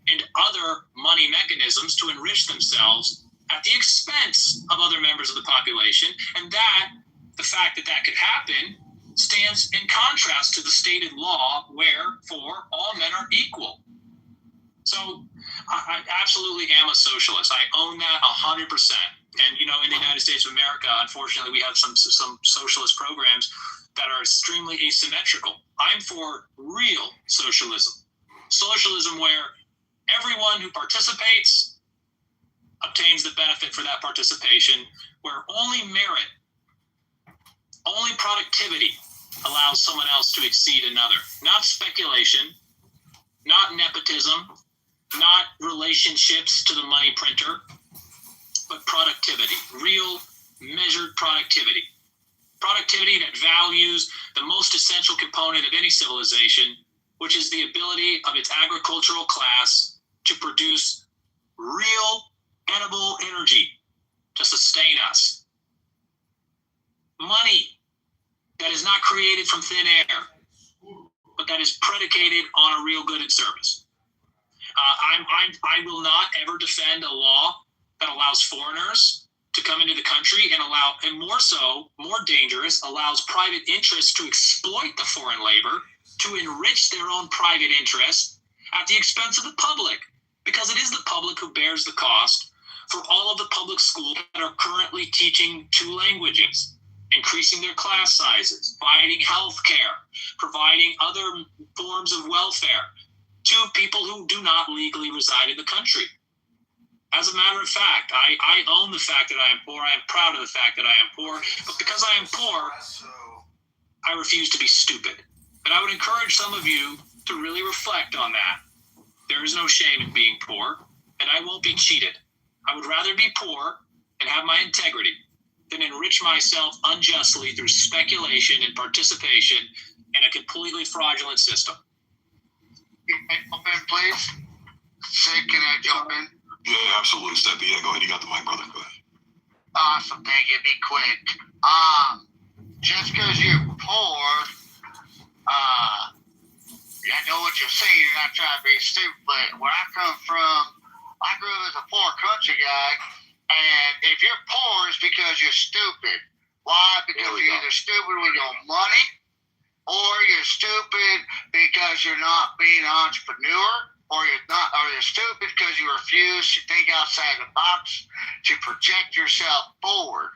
and other money mechanisms to enrich themselves at the expense of other members of the population. And that, the fact that could happen, stands in contrast to the stated law where for all men are equal. So I absolutely am a socialist. I own that 100%. And, in the United States of America, unfortunately, we have some socialist programs that are extremely asymmetrical. I'm for real socialism. Socialism where everyone who participates obtains the benefit for that participation, where only merit, only productivity allows someone else to exceed another. Not speculation, not nepotism, not relationships to the money printer, but productivity, real measured productivity. Productivity that values the most essential component of any civilization, which is the ability of its agricultural class to produce real edible energy to sustain us. Money that is not created from thin air, but that is predicated on a real good and service. I will not ever defend a law that allows foreigners to come into the country and more dangerous, allows private interests to exploit the foreign labor to enrich their own private interests at the expense of the public, because it is the public who bears the cost for all of the public schools that are currently teaching 2 languages, increasing their class sizes, providing health care, providing other forms of welfare to people who do not legally reside in the country. As a matter of fact, I own the fact that I am poor. I am proud of the fact that I am poor. But because I am poor, I refuse to be stupid. And I would encourage some of you to really reflect on that. There is no shame in being poor, and I won't be cheated. I would rather be poor and have my integrity than enrich myself unjustly through speculation and participation in a completely fraudulent system. Jump in, please. Can I jump in? Yeah, absolutely, Steppy. Yeah, go ahead. You got the mic, brother. Go ahead. Awesome. Thank you. Be quick. Just because you're poor, I know what you're saying. You're not trying to be stupid, but where I come from, I grew up as a poor country guy, and if you're poor, it's because you're stupid. Why? Because you're either stupid with your money, or you're stupid because you're not being an entrepreneur, or you're stupid because you refuse to think outside the box to project yourself forward.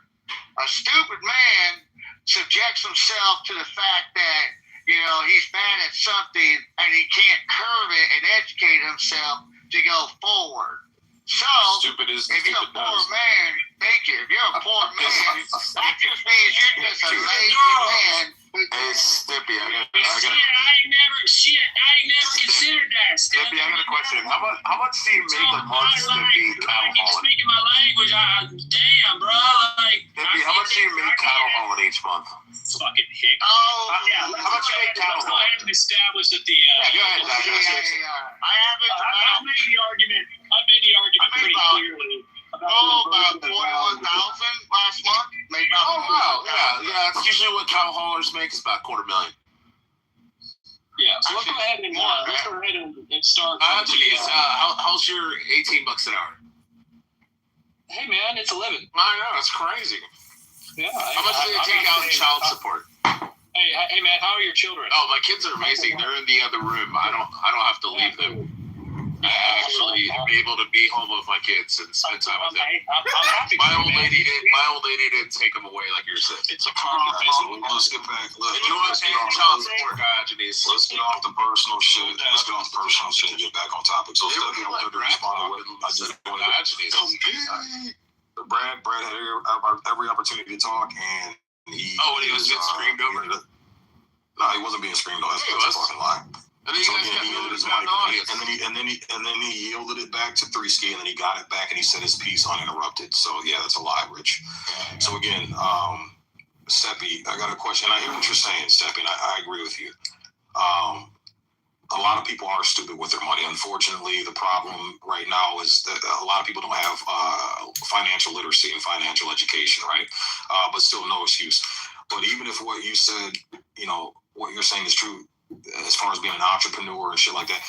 A stupid man subjects himself to the fact that, he's bad at something and he can't curve it and educate himself to go forward. So, if you're a poor man, thank you. If you're a poor man, that just means you're just a lazy man. Hey, Steppy, I ain't never considered that. Steppy, I got a question. How much do you make a month to be cattle hauling? Speaking my language, damn, bro. Steppy, how much do you make cattle hauling each month? Fucking hick. How much do you make cattle hauling? I haven't established that the. Go ahead, I made the argument pretty clearly. About 41,000 last month. Oh wow, usually what cow haulers make is about $250,000. Yeah, so let's go ahead and start. How's your $18 an hour? Hey man, it's 11. I know, it's crazy. Yeah. How much do they take out in child support? Hey man, how are your children? Oh, my kids are amazing. They're in the other room. I don't have to leave them. I actually am able to be home with my kids and spend time with them. I'm happy. My old lady didn't take them away like yours did. It's a compromise. Let's get back. You want to pay child support, Diogenes? Let's get off the personal shit. Let's get off the personal shit and get back on topic. So Stephanie, I wanted to respond to what I just wanted to. Brad had every opportunity to talk, and he. Oh, when he was getting screamed over. No, he wasn't being screamed over. That's a fucking lie. And then he ended his mic, and then he yielded it back to Threesky, and then he got it back, and he said his piece uninterrupted. So yeah, that's a lie, Rich. So again, Seppi, I got a question. I hear what you're saying, Seppi, and I agree with you. A lot of people are stupid with their money. Unfortunately, the problem right now is that a lot of people don't have financial literacy and financial education, right? But still, no excuse. But even if what you said, what you're saying is true, as far as being an entrepreneur and shit like that,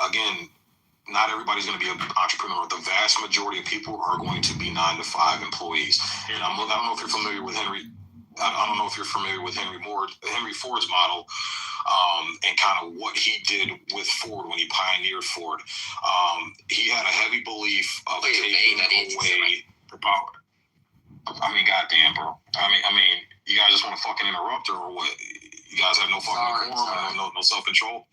again, not everybody's going to be an entrepreneur. The vast majority of people are going to be 9-to-5 employees. And I don't know if you're familiar with Henry. I don't know if you're familiar with Henry Ford's model, and kind of what he did with Ford when he pioneered Ford. He had a heavy belief of taking away the power. I mean, goddamn, bro. I mean, you guys just want to fucking interrupt her or what? You guys have no fucking decorum, no self-control.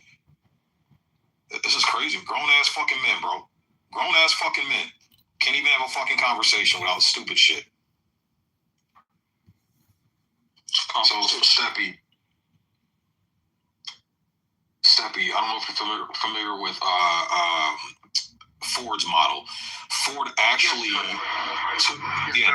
This is crazy. Grown-ass fucking men, bro. Grown-ass fucking men. Can't even have a fucking conversation without stupid shit. So, Steppy, I don't know if you're familiar with Ford's model. Ford actually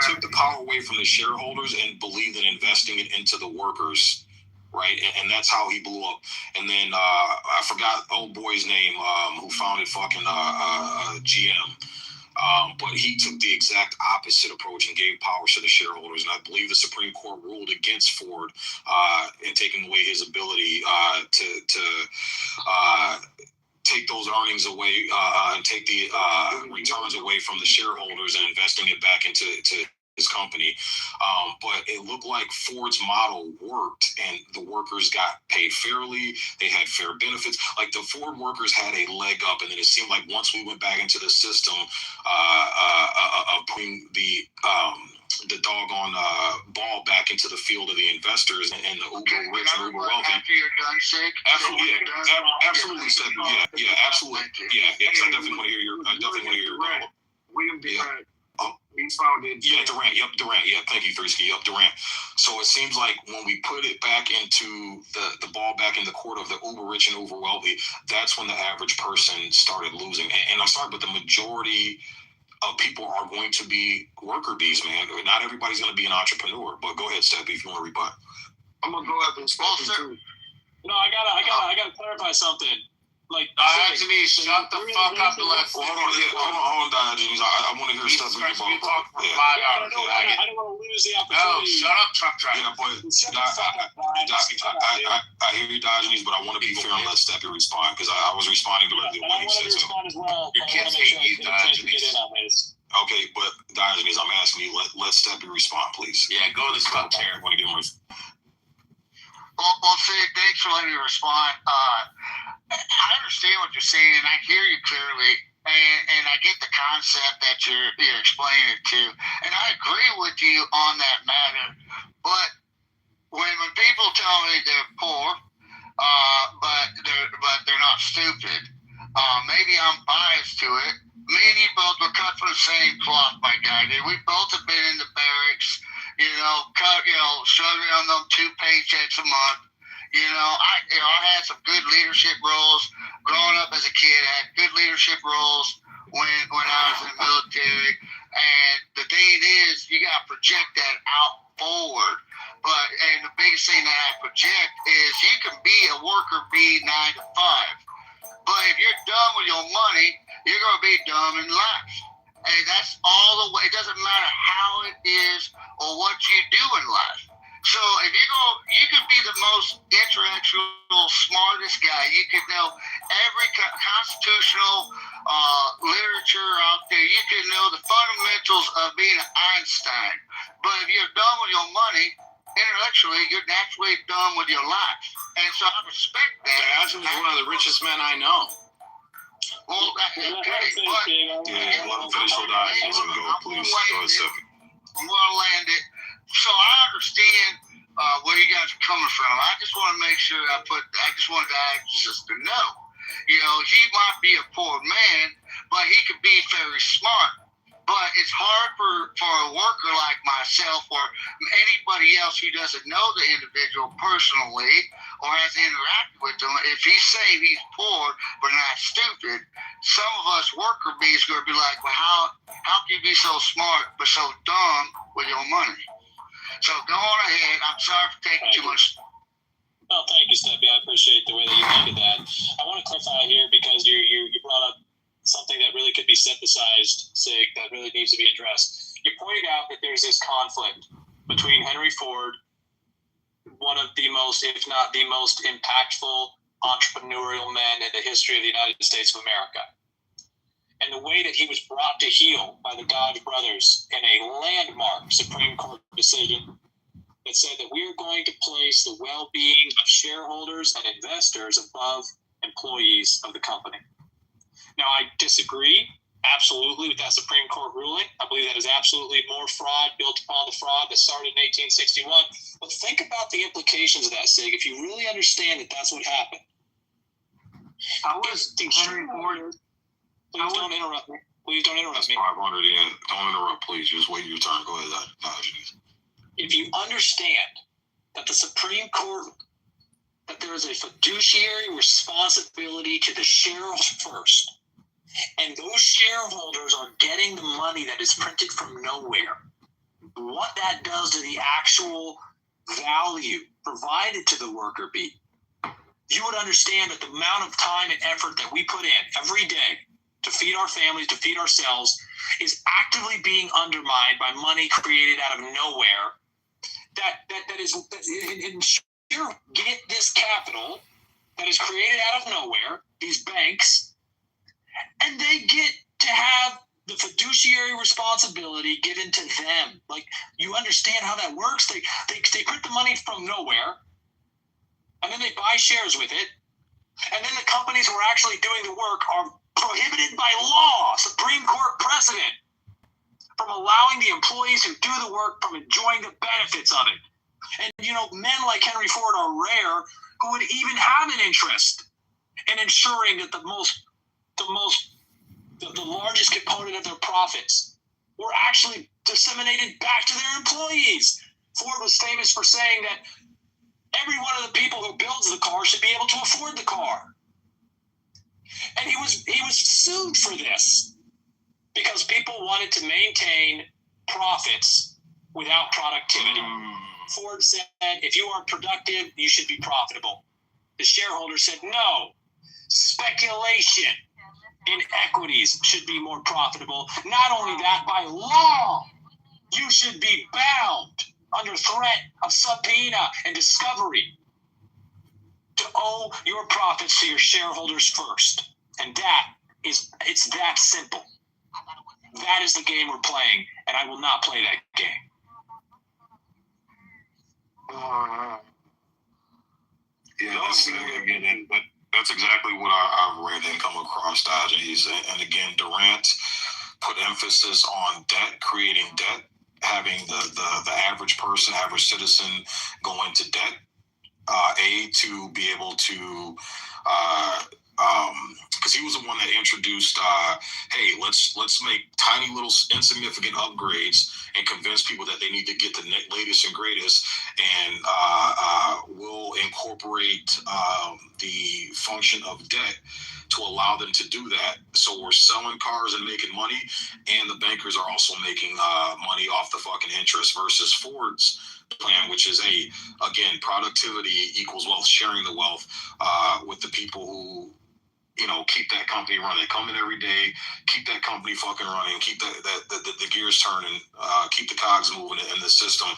took the power away from the shareholders and believed in investing it into the workers, right? And that's how he blew up. And then I forgot old boy's name who founded fucking GM. But he took the exact opposite approach and gave powers to the shareholders. And I believe the Supreme Court ruled against Ford in taking away his ability to take those earnings away and take the returns away from the shareholders and investing it back into his company. But it looked like Ford's model worked and the workers got paid fairly. They had fair benefits. Like the Ford workers had a leg up, and then it seemed like once we went back into the system of putting the doggone ball back into the field of the investors and the uber rich and uber wealthy. After you're done, Shake. Absolutely, absolutely. Yeah, because I definitely want to hear your rebuttal. William Durant. He founded. Durant. Yeah, thank you, Threesky. Durant. So it seems like when we put it back into the ball back in the court of the uber rich and uber wealthy, that's when the average person started losing. And I'm sorry, but the majority of people are going to be worker bees, man. Not everybody's going to be an entrepreneur. But go ahead, Steppy, if you want to rebut. I'm gonna go after Steppy too. No, I gotta clarify something. Like, Diogenes, shut the fuck up and let's. Hold on, Diogenes. I want to hear Steppy rebut. I don't want to lose the opportunity. No, shut up, truck driver. Yeah, but I hear you, Diogenes, but I want to be fair and let Steppy respond because I was responding directly to what he said. Your kids hate you, Diogenes. Okay, but Diogenes, I'm asking you, let Steppy respond, please. Yeah, go to the spot chair. I want to give him Well, Sid, thanks for letting me respond. I understand what you're saying, and I hear you clearly, and I get the concept that you're explaining it to, and I agree with you on that matter. But when people tell me they're poor, but they're not stupid, maybe I'm biased to it. Me and you both were cut from the same cloth, my guy. We both have been in the barracks, struggling on them 2 paychecks a month. I had some good leadership roles growing up as a kid. I had good leadership roles when I was in the military. And the thing is, you got to project that out forward. And the biggest thing that I project is you can be a worker bee 9 to 5. But if you're dumb with your money, you're going to be dumb in life. And that's all the way. It doesn't matter how it is or what you do in life. So if you could be the most intellectual, smartest guy. You could know every constitutional literature out there. You could know the fundamentals of being an Einstein. But if you're dumb with your money, intellectually, you're naturally dumb with your life. And so I respect that. Dad is one of the richest men I know. Well, okay, but yeah, let him finish what I was going to go, please. Go ahead, second. I'm going to land it. So I understand where you guys are coming from. I just want to make sure I just wanted the actors to know. You know, he might be a poor man, but he could be very smart. But it's hard for a worker like myself or anybody else who doesn't know the individual personally or has interacted with them. If he's saying he's poor but not stupid, some of us worker bees are going to be like, well, how can you be so smart but so dumb with your money? So go on ahead. I'm sorry for taking too much. No, thank you, Steppy. I appreciate the way that you ended that. I want to clarify here because you brought up something that really could be synthesized, Sig, that really needs to be addressed. You pointed out that there's this conflict between Henry Ford, one of the most, if not the most impactful entrepreneurial men in the history of the United States of America, and the way that he was brought to heel by the Dodge brothers in a landmark Supreme Court decision that said that we are going to place the well-being of shareholders and investors above employees of the company. Now, I disagree absolutely with that Supreme Court ruling. I believe that is absolutely more fraud built upon the fraud that started in 1861. But think about the implications of that, Sig, if you really understand that that's what happened. How was Henry Ford? Please don't interrupt me. Please don't interrupt me. 500, yeah. Don't interrupt, please. Just wait your turn. Go ahead. If you understand that the Supreme Court, that there is a fiduciary responsibility to the shareholders first, and those shareholders are getting the money that is printed from nowhere, what that does to the actual value provided to the worker bee, you would understand that the amount of time and effort that we put in every day to feed our families, to feed ourselves, is actively being undermined by money created out of nowhere. Get this capital that is created out of nowhere, these banks, and they get to have the fiduciary responsibility given to them. Like, you understand how that works? They print the money from nowhere, and then they buy shares with it, and then the companies who are actually doing the work are prohibited by law, Supreme Court precedent, from allowing the employees who do the work from enjoying the benefits of it. And, men like Henry Ford are rare who would even have an interest in ensuring that the largest component of their profits were actually disseminated back to their employees. Ford was famous for saying that every one of the people who builds the car should be able to afford the car. And he was sued for this because people wanted to maintain profits without productivity. Ford said, if you are productive, you should be profitable. The shareholders said, no, speculation in equities should be more profitable. Not only that, by law, you should be bound under threat of subpoena and discovery to owe your profits to your shareholders first. And it's that simple. That is the game we're playing, and I will not play that game. But that's exactly what I've read and come across, Dodges. And again, Durant put emphasis on debt, creating debt, having the average person, average citizen go into debt, to be able to, because he was the one that introduced, hey, let's make tiny little insignificant upgrades and convince people that they need to get the latest and greatest, and we'll incorporate the function of debt to allow them to do that. So we're selling cars and making money, and the bankers are also making money off the fucking interest, versus Ford's plan, which is again, productivity equals wealth, sharing the wealth with the people who keep that company running. Come in every day, keep that company fucking running, keep the gears turning, keep the cogs moving in the system.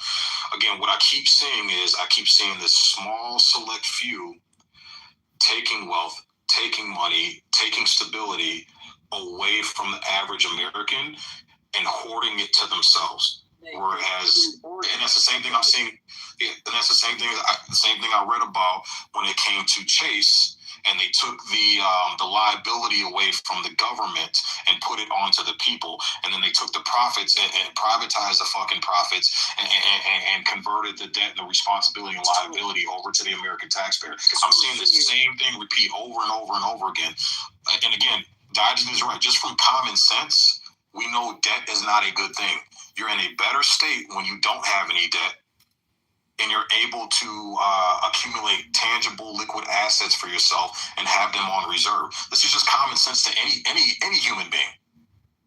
again, what I keep seeing is this small select few taking wealth, taking money, taking stability away from the average American and hoarding it to themselves. Whereas, and that's the same thing I'm seeing. Yeah, and that's the same thing I read about when it came to Chase, and they took the liability away from the government and put it onto the people, and then they took the profits and privatized the fucking profits and converted the debt and the responsibility and liability over to the American taxpayer. I'm seeing the same thing repeat over and over and over again. And again, Diogenes is right. Just from common sense, we know debt is not a good thing. You're in a better state when you don't have any debt, and you're able to accumulate tangible liquid assets for yourself and have them on reserve. This is just common sense to any human being,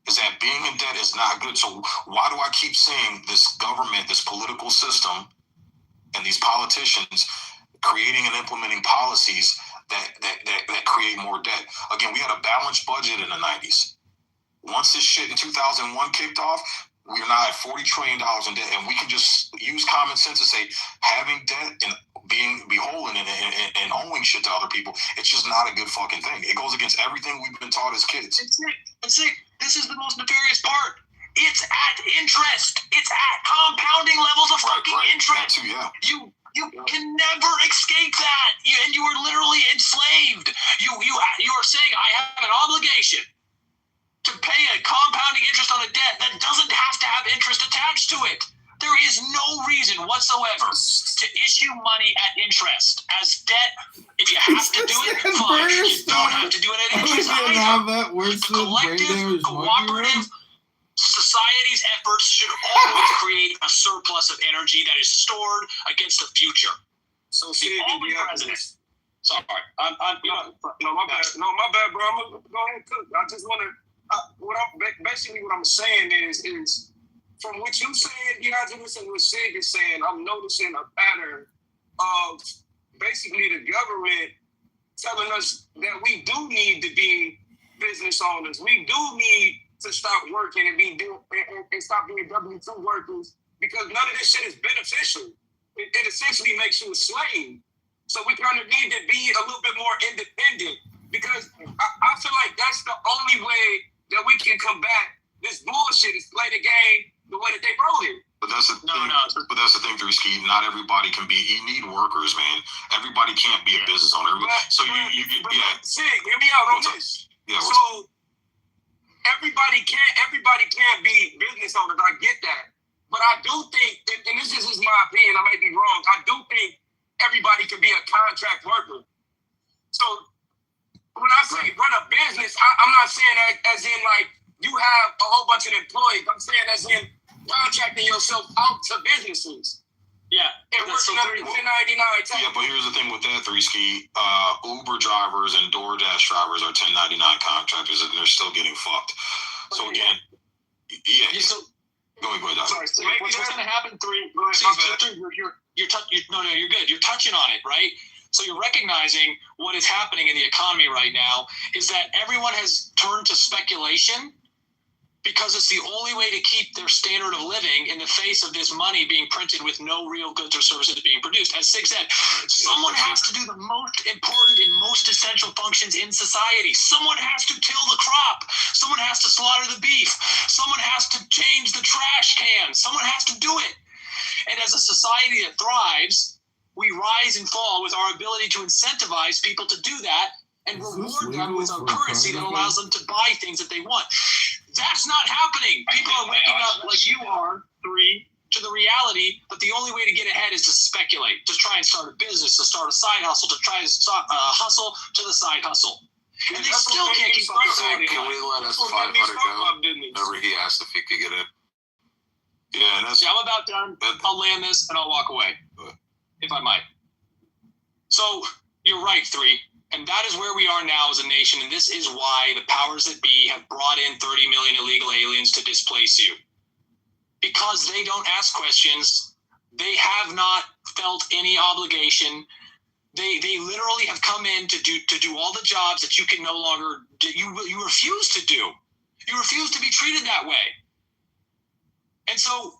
is that being in debt is not good. So why do I keep saying this government, this political system, and these politicians creating and implementing policies that create more debt? Again, we had a balanced budget in the 90s. Once this shit in 2001 kicked off, we're now at $40 trillion in debt, and we can just use common sense to say having debt and being beholden and owing shit to other people, it's just not a good fucking thing. It goes against everything we've been taught as kids. It's sick. This is the most nefarious part. It's at interest. It's at compounding levels of fucking interest. That too, yeah. You can never escape that. And you are literally enslaved. You are saying, I have an obligation to pay a compounding interest on a debt that doesn't have to have interest attached to it. There is no reason whatsoever to issue money at interest as debt. If you have to do it, fine. You don't have to do it at interest either. The collective, cooperative society's efforts should always create a surplus of energy that is stored against the future. So the only president. Sorry, no, my bad. No, my bad, bro. I'm gonna go ahead and cook. I just want to. What I'm saying is from what you said, you have to listen to what Sig is saying. I'm noticing a pattern of basically the government telling us that we do need to be business owners. We do need to stop working and stop being W-2 workers, because none of this shit is beneficial. It essentially makes you a slave. So we kind of need to be a little bit more independent, because I feel like that's the only way that we can combat this bullshit is play the game the way that they wrote it. But that's the thing. But that's the thing, Drewski. Not everybody can be. You need workers, man. Everybody can't be a business owner. So you Sig, hear me out on this. Yeah. So everybody can't be business owners. I get that, but I do think, and this is my opinion, I may be wrong. I do think everybody can be a contract worker. So when I say run a business, I'm not saying that as in like you have a whole bunch of employees. I'm saying as in contracting yourself out to businesses. Yeah. And working under the 1099 tax. Yeah, but here's the thing with that, Three-Ski. Uber drivers and DoorDash drivers are 1099 contractors, and they're still getting fucked. So again, yeah. Go ahead. Sorry, what's going to happen? You're good. You're touching on it, right? So you're recognizing what is happening in the economy right now is that everyone has turned to speculation because it's the only way to keep their standard of living in the face of this money being printed with no real goods or services being produced. As Sig said, someone has to do the most important and most essential functions in society. Someone has to till the crop. Someone has to slaughter the beef. Someone has to change the trash can. Someone has to do it. And as a society that thrives, we rise and fall with our ability to incentivize people to do that and reward them with a currency that allows them to buy things that they want. That's not happening. People are waking up like you are, to the reality that the only way to get ahead is to speculate, to try and start a business, to start a side hustle, to try and hustle to the side hustle. And they still can't keep up. Can we let us 500 go? Whenever he asked if he could get it. Yeah, I'm about done. I'll land this and I'll walk away, if I might. So you're right, Three. And that is where we are now as a nation. And this is why the powers that be have brought in 30 million illegal aliens to displace you. Because they don't ask questions. They have not felt any obligation. They literally have come in to do all the jobs that you can no longer do. You refuse to do. You refuse to be treated that way. And so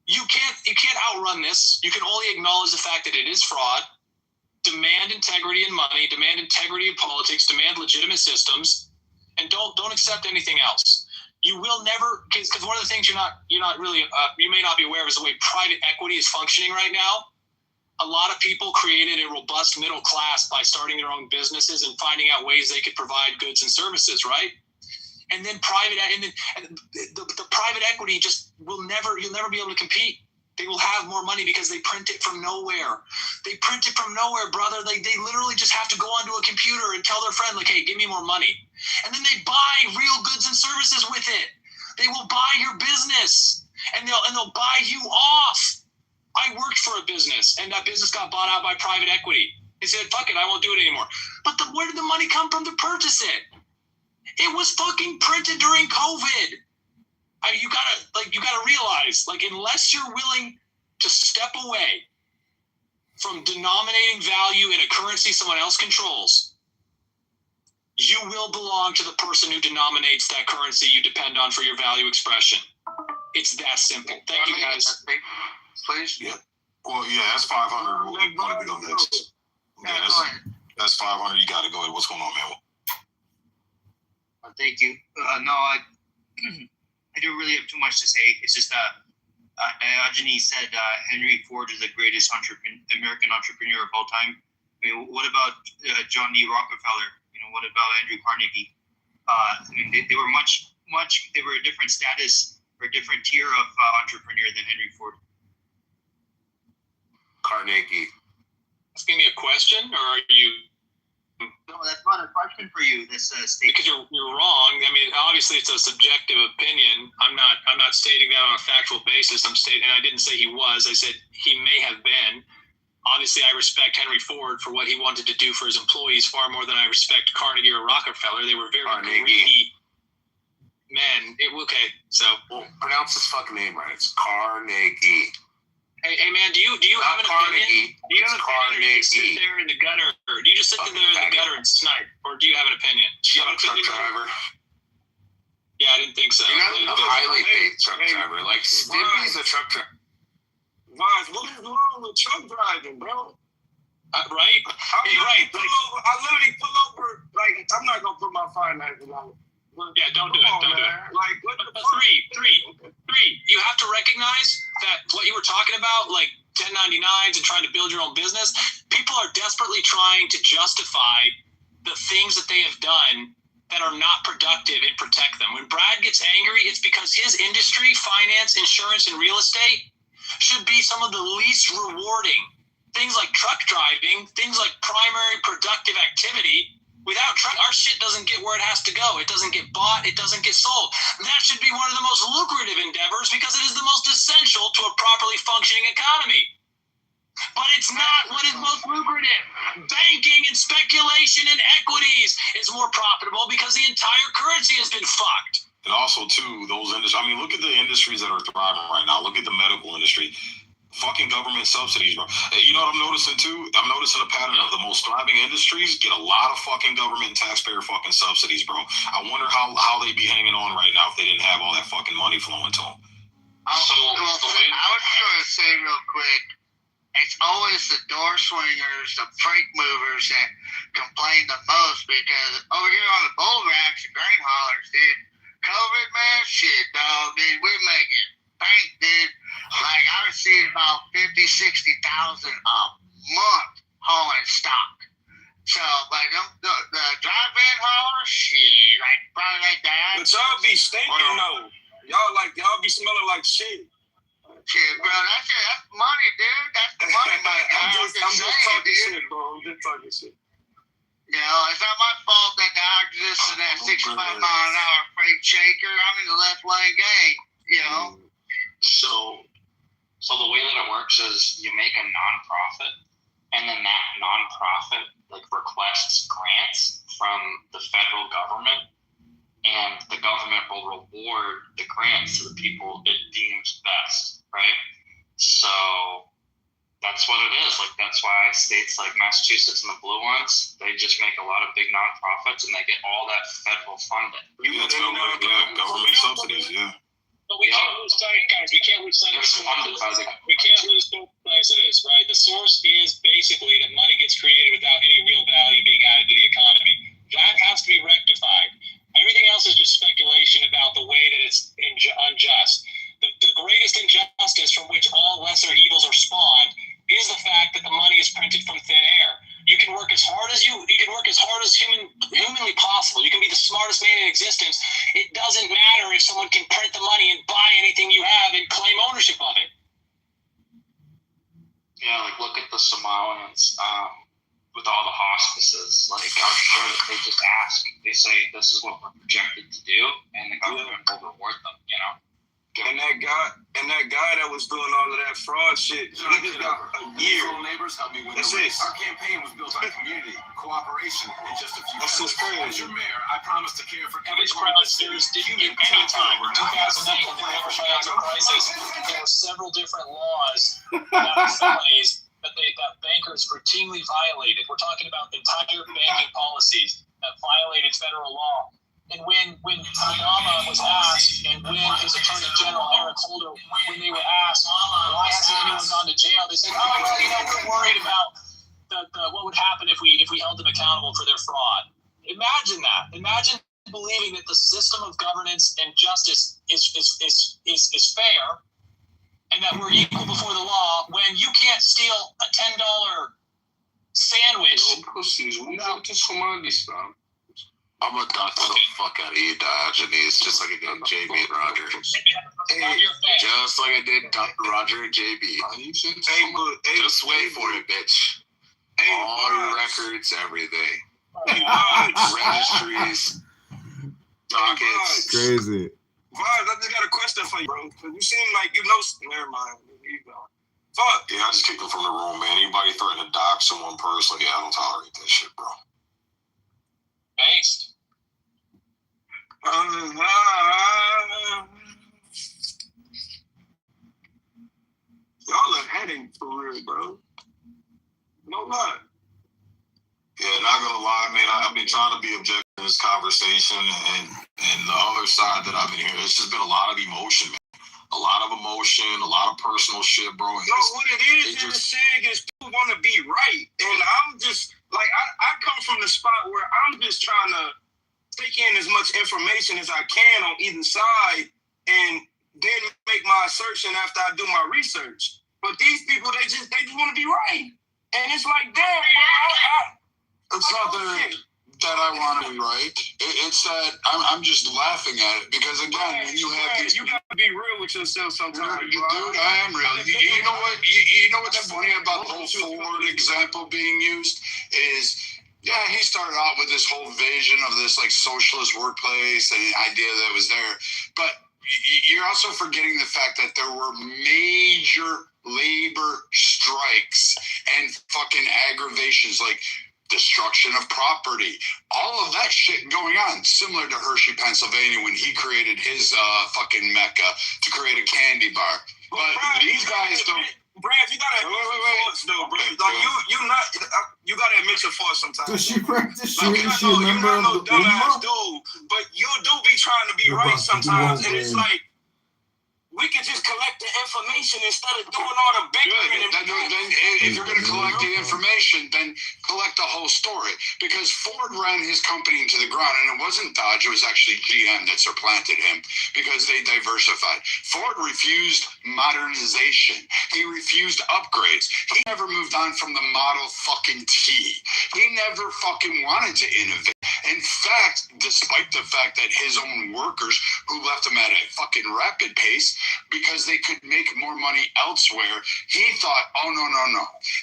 You can't outrun this. You can only acknowledge the fact that it is fraud. Demand integrity in money, demand integrity in politics, demand legitimate systems, and don't accept anything else. You will never, because one of the things you're not really you may not be aware of is the way private equity is functioning right now. A lot of people created a robust middle class by starting their own businesses and finding out ways they could provide goods and services, right? And then the private equity just you'll never be able to compete. They will have more money because they print it from nowhere. They print it from nowhere, brother. They literally just have to go onto a computer and tell their friend, like, hey, give me more money. And then they buy real goods and services with it. They will buy your business and they'll buy you off. I worked for a business and that business got bought out by private equity. They said, fuck it, I won't do it anymore. But where did the money come from to purchase it? It was fucking printed during COVID. You gotta realize, like, unless you're willing to step away from denominating value in a currency someone else controls, you will belong to the person who denominates that currency you depend on for your value expression. It's that simple. Thank you, guys. Please. Yeah. Well, yeah, that's 500. Want to go next? Yeah, that's 500. You got to go ahead. What's going on, man? Thank you. No, I don't really have too much to say. It's just Diogenes said Henry Ford is the greatest American entrepreneur of all time. I mean, what about John D. Rockefeller? What about Andrew Carnegie? I mean, they were they were a different status or a different tier of entrepreneur than Henry Ford. Carnegie. Asking me a question, or are you? No, that's not a question for you. This because you're wrong. I mean, obviously it's a subjective opinion. I'm not stating that on a factual basis. I'm stating, and I didn't say he was. I said he may have been. Obviously, I respect Henry Ford for what he wanted to do for his employees far more than I respect Carnegie or Rockefeller. They were very greedy men. Okay, so pronounce his fucking name right. It's Carnegie. Hey man, do you have an opinion? Do you have an opinion, or do you just sit there in the gutter? Or do you just sit there in the gutter and snipe, or do you have an opinion? You have a truck driver. Yeah, I didn't think so. You're not a highly paid truck driver. Like Stimpy's a truck driver. Vaz, what is wrong with truck driving, bro? Right? You're right. I literally pull over. Like, I'm not gonna put my finances on it. Yeah, don't do it. Don't do it. Like, what the fuck? Three. You have to recognize that what you were talking about, like 1099s and trying to build your own business, people are desperately trying to justify the things that they have done that are not productive and protect them. When Brad gets angry, it's because his industry, finance, insurance, and real estate, should be some of the least rewarding. Things like truck driving, things like primary productive activity. Without truck, our shit doesn't get where it has to go. It doesn't get bought. It doesn't get sold. That should be one of the most lucrative endeavors because it is the most essential to a properly functioning economy. But it's not what is most lucrative. Banking and speculation and equities is more profitable because the entire currency has been fucked. And also, too, those industries, I mean, look at the industries that are thriving right now. Look at the medical industry. Fucking government subsidies, bro. You know what I'm noticing, too? I'm noticing a pattern of the most thriving industries get a lot of fucking government and taxpayer fucking subsidies, bro. I wonder how they be hanging on right now if they didn't have all that fucking money flowing to them. I was just going to say real quick, it's always the door swingers, the freight movers that complain the most because over here on the bull racks and grain haulers, dude, COVID, man, shit, dog, dude, we're making bank, dude. Like, I received about 50,000, 60,000 a month hauling stock. So, like, the drive-in haulers, shit, like, probably like that. But y'all be stinking, though. Y'all be smelling like shit. Shit, bro, that's it. That's money, dude. That's the money, man. I'm just talking shit, bro. I'm just talking shit. You know, it's not my fault that the Exodus and that 65-mile-an-hour freight shaker. I'm in the left lane game, you know. So the way that it works is you make a nonprofit, and then that nonprofit requests grants from the federal government, and the government will reward the grants to the people it deems best, right? So that's what it is. Like, that's why states like Massachusetts and the blue ones, they just make a lot of big nonprofits, and they get all that federal funding. Government subsidies, yeah. But we can't lose sight, guys. We can't lose sight of this. We can't lose sight of this, right? The source is basically that money gets created without any real value being added to the economy. That has to be rectified. Everything else is just speculation about the way that it's unjust. The greatest injustice from which all lesser evils are spawned is the fact that the money is printed from thin air. You can work as hard as humanly possible. You can be the smartest man in existence. It doesn't matter if someone can print the money and buy anything you have and claim ownership of it. Yeah, like look at the Somalians with all the hospices. Like I'm sure that they just ask. They say this is what we're projected to do, and the government will reward them. You know. And that guy that was doing all of that fraud shit, he just got a year. Neighbors helped me with That's the it. Our campaign was built on community, cooperation, and just a few. That's so crazy. As your mayor, I promise to care for every These part of the city. fraudsters didn't get any time. In 2008, when the labor financial crisis, there were several different laws about felonies that bankers routinely violated. We're talking about entire banking policies that violated federal law. And when Obama was asked, and when his Attorney General Eric Holder, when they were asked, why hasn't anyone gone to jail? They said, we're worried about what would happen if we held them accountable for their fraud. Imagine that. Imagine believing that the system of governance and justice is fair, and that we're equal before the law when you can't steal a $10 sandwich. I'm gonna dunk the fuck out of you, Diogenes, just like I did JB and Roger. Just like I did Roger and JB. Just wait for it, bitch. All your records, everything. Registries, dockets. Crazy. Vaz, I just got a question for you, bro. Cause you seem like you know. Never mind. Here you go. Fuck. Yeah, I just kicked him from the room, man. Anybody threatening to dox someone personally, I don't tolerate that shit, bro. Based. Y'all are heading for real, bro. No lie. Yeah, not gonna lie, man. I've been trying to be objective in this conversation, and the other side that I've been hearing, it's just been a lot of emotion, man. A lot of emotion, a lot of personal shit, bro. No, what it is people want to be right, and I'm just like I come from the spot where I'm just trying to take in as much information as I can on either side, and then make my assertion after I do my research. But these people, they just want to be right, and it's like, damn, it's not that I want to be right. It's that I'm just laughing at it because again, when you have these, you gotta be real with yourself sometimes, dude. I am real. You know what? You know what's funny about the whole Ford example being used is. Yeah, he started out with this whole vision of this like socialist workplace and the idea that was there. But you're also forgetting the fact that there were major labor strikes and fucking aggravations like destruction of property, all of that shit going on, similar to Hershey, Pennsylvania, when he created his fucking mecca to create a candy bar. But these guys don't. Brad, you gotta admit your faults, though, bro. Like you gotta admit your faults sometimes. Does she practice? Like, you're not no dumbass dude, but you do be trying to be right sometimes, and it's like we can just collect the information instead of doing all the bickering. Then if you're going to collect the information, then collect the whole story. Because Ford ran his company into the ground, and it wasn't Dodge, it was actually GM that supplanted him because they diversified. Ford refused modernization. He refused upgrades. He never moved on from the Model fucking T. He never fucking wanted to innovate. In fact, despite the fact that his own workers who left him at a fucking rapid pace because they could make more money elsewhere, he thought, oh, no.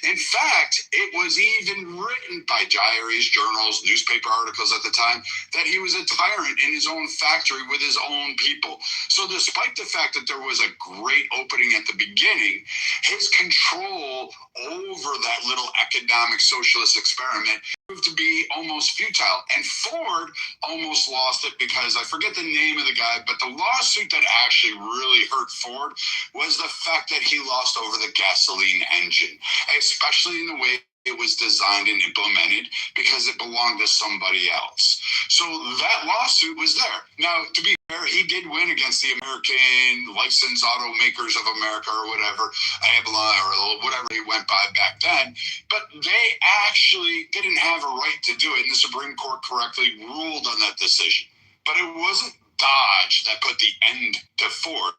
In fact, it was even written by diaries, journals, newspaper articles at the time that he was a tyrant in his own factory with his own people. So despite the fact that there was a great opening at the beginning, his control over that little economic socialist experiment proved to be almost futile. And Ford almost lost it because I forget the name of the guy, but the lawsuit that actually really hurt Ford was the fact that he lost over the gasoline engine, especially in the way it was designed and implemented because it belonged to somebody else. So that lawsuit was there. Now, to be fair, he did win against the American Licensed Automakers of America or whatever, ABLA or whatever he went by back then. But they actually didn't have a right to do it, and the Supreme Court correctly ruled on that decision. But it wasn't Dodge that put the end to Ford.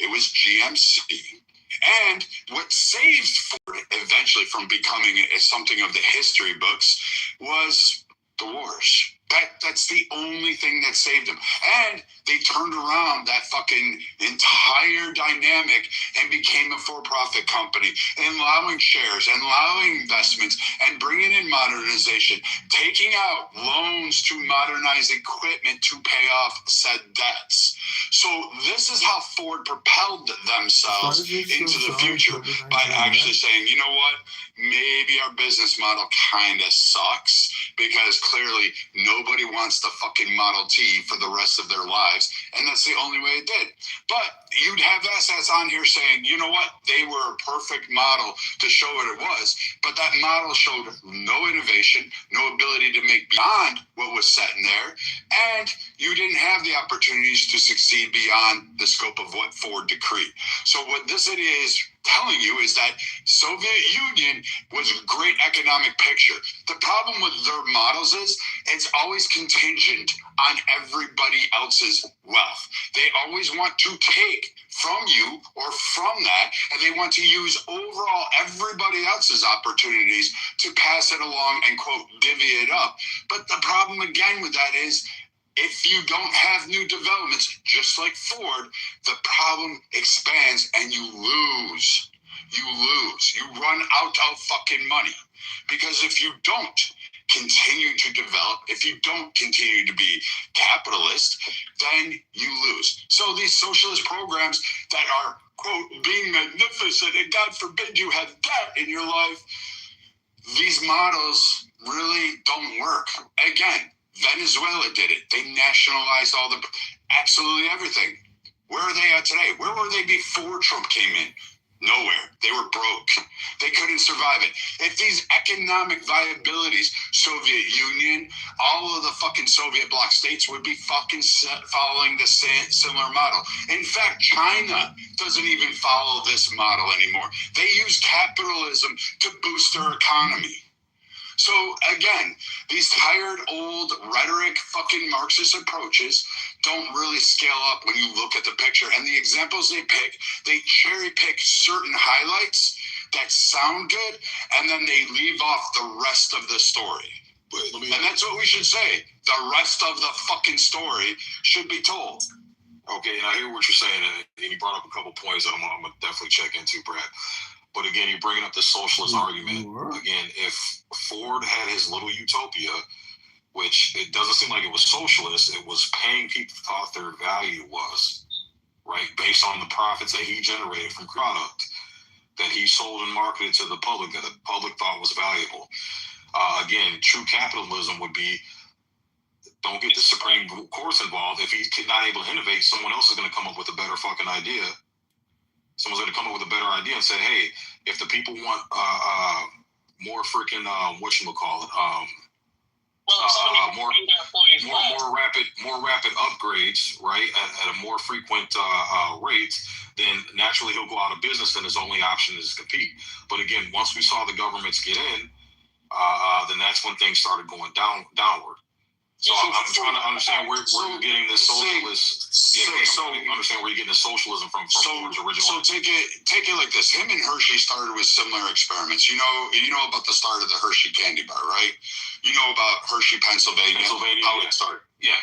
It was GMC. And what saved Ford eventually from becoming something of the history books was the wars. That's the only thing that saved them. And they turned around that fucking entire dynamic and became a for-profit company, and allowing shares and allowing investments and bringing in modernization, taking out loans to modernize equipment to pay off said debts. So this is how Ford propelled themselves into the future by actually saying, you know what, maybe our business model kind of sucks because clearly nobody wants the fucking Model T for the rest of their lives, and that's the only way it did. But you'd have assets on here saying, you know what, they were a perfect model to show what it was, but that model showed no innovation, no ability to make beyond what was set in there, and you didn't have the opportunities to succeed beyond the scope of what Ford decreed. So what this is telling you is that Soviet Union was a great economic picture. The problem with their models is it's always contingent on everybody else's wealth. They always want to take from you or from that, and they want to use overall everybody else's opportunities to pass it along and, quote, divvy it up. But the problem again with that is if you don't have new developments, just like Ford, the problem expands and you lose. You lose. You run out of fucking money. Because if you don't continue to develop, if you don't continue to be capitalist, then you lose. So these socialist programs that are, quote, being magnificent, and God forbid you have debt in your life, these models really don't work. Again, Venezuela did it. They nationalized absolutely everything. Where are they at today? Where were they before Trump came in? Nowhere. They were broke. They couldn't survive it. If these economic viabilities, Soviet Union, all of the fucking Soviet bloc states would be fucking following the similar model. In fact, China doesn't even follow this model anymore. They use capitalism to boost their economy. So again, these tired old rhetoric fucking Marxist approaches don't really scale up when you look at the picture. And the examples they pick, they cherry pick certain highlights that sound good, and then they leave off the rest of the story. And that's what we should say. The rest of the fucking story should be told. Okay, and I hear what you're saying, and you brought up a couple points that I'm going to definitely check into, Brad. But again, you're bringing up the socialist argument. Again, if Ford had his little utopia, which it doesn't seem like it was socialist, it was paying people thought their value was, right, based on the profits that he generated from product that he sold and marketed to the public that the public thought was valuable. Again, true capitalism would be, don't get the Supreme Courts involved. If he's not able to innovate, someone else is going to come up with a better fucking idea. Someone's going to come up with a better idea and say, hey, if the people want more freaking, whatchamacallit, more rapid upgrades, right, at a more frequent rate, then naturally he'll go out of business and his only option is to compete. But again, once we saw the governments get in, then that's when things started going downward. So I'm trying to understand where you're getting this socialist. Understand where you're getting the socialism from Ford's original. So take it like this. Him and Hershey started with similar experiments. You know about the start of the Hershey candy bar, right? You know about Hershey, Pennsylvania, how it started. Yeah.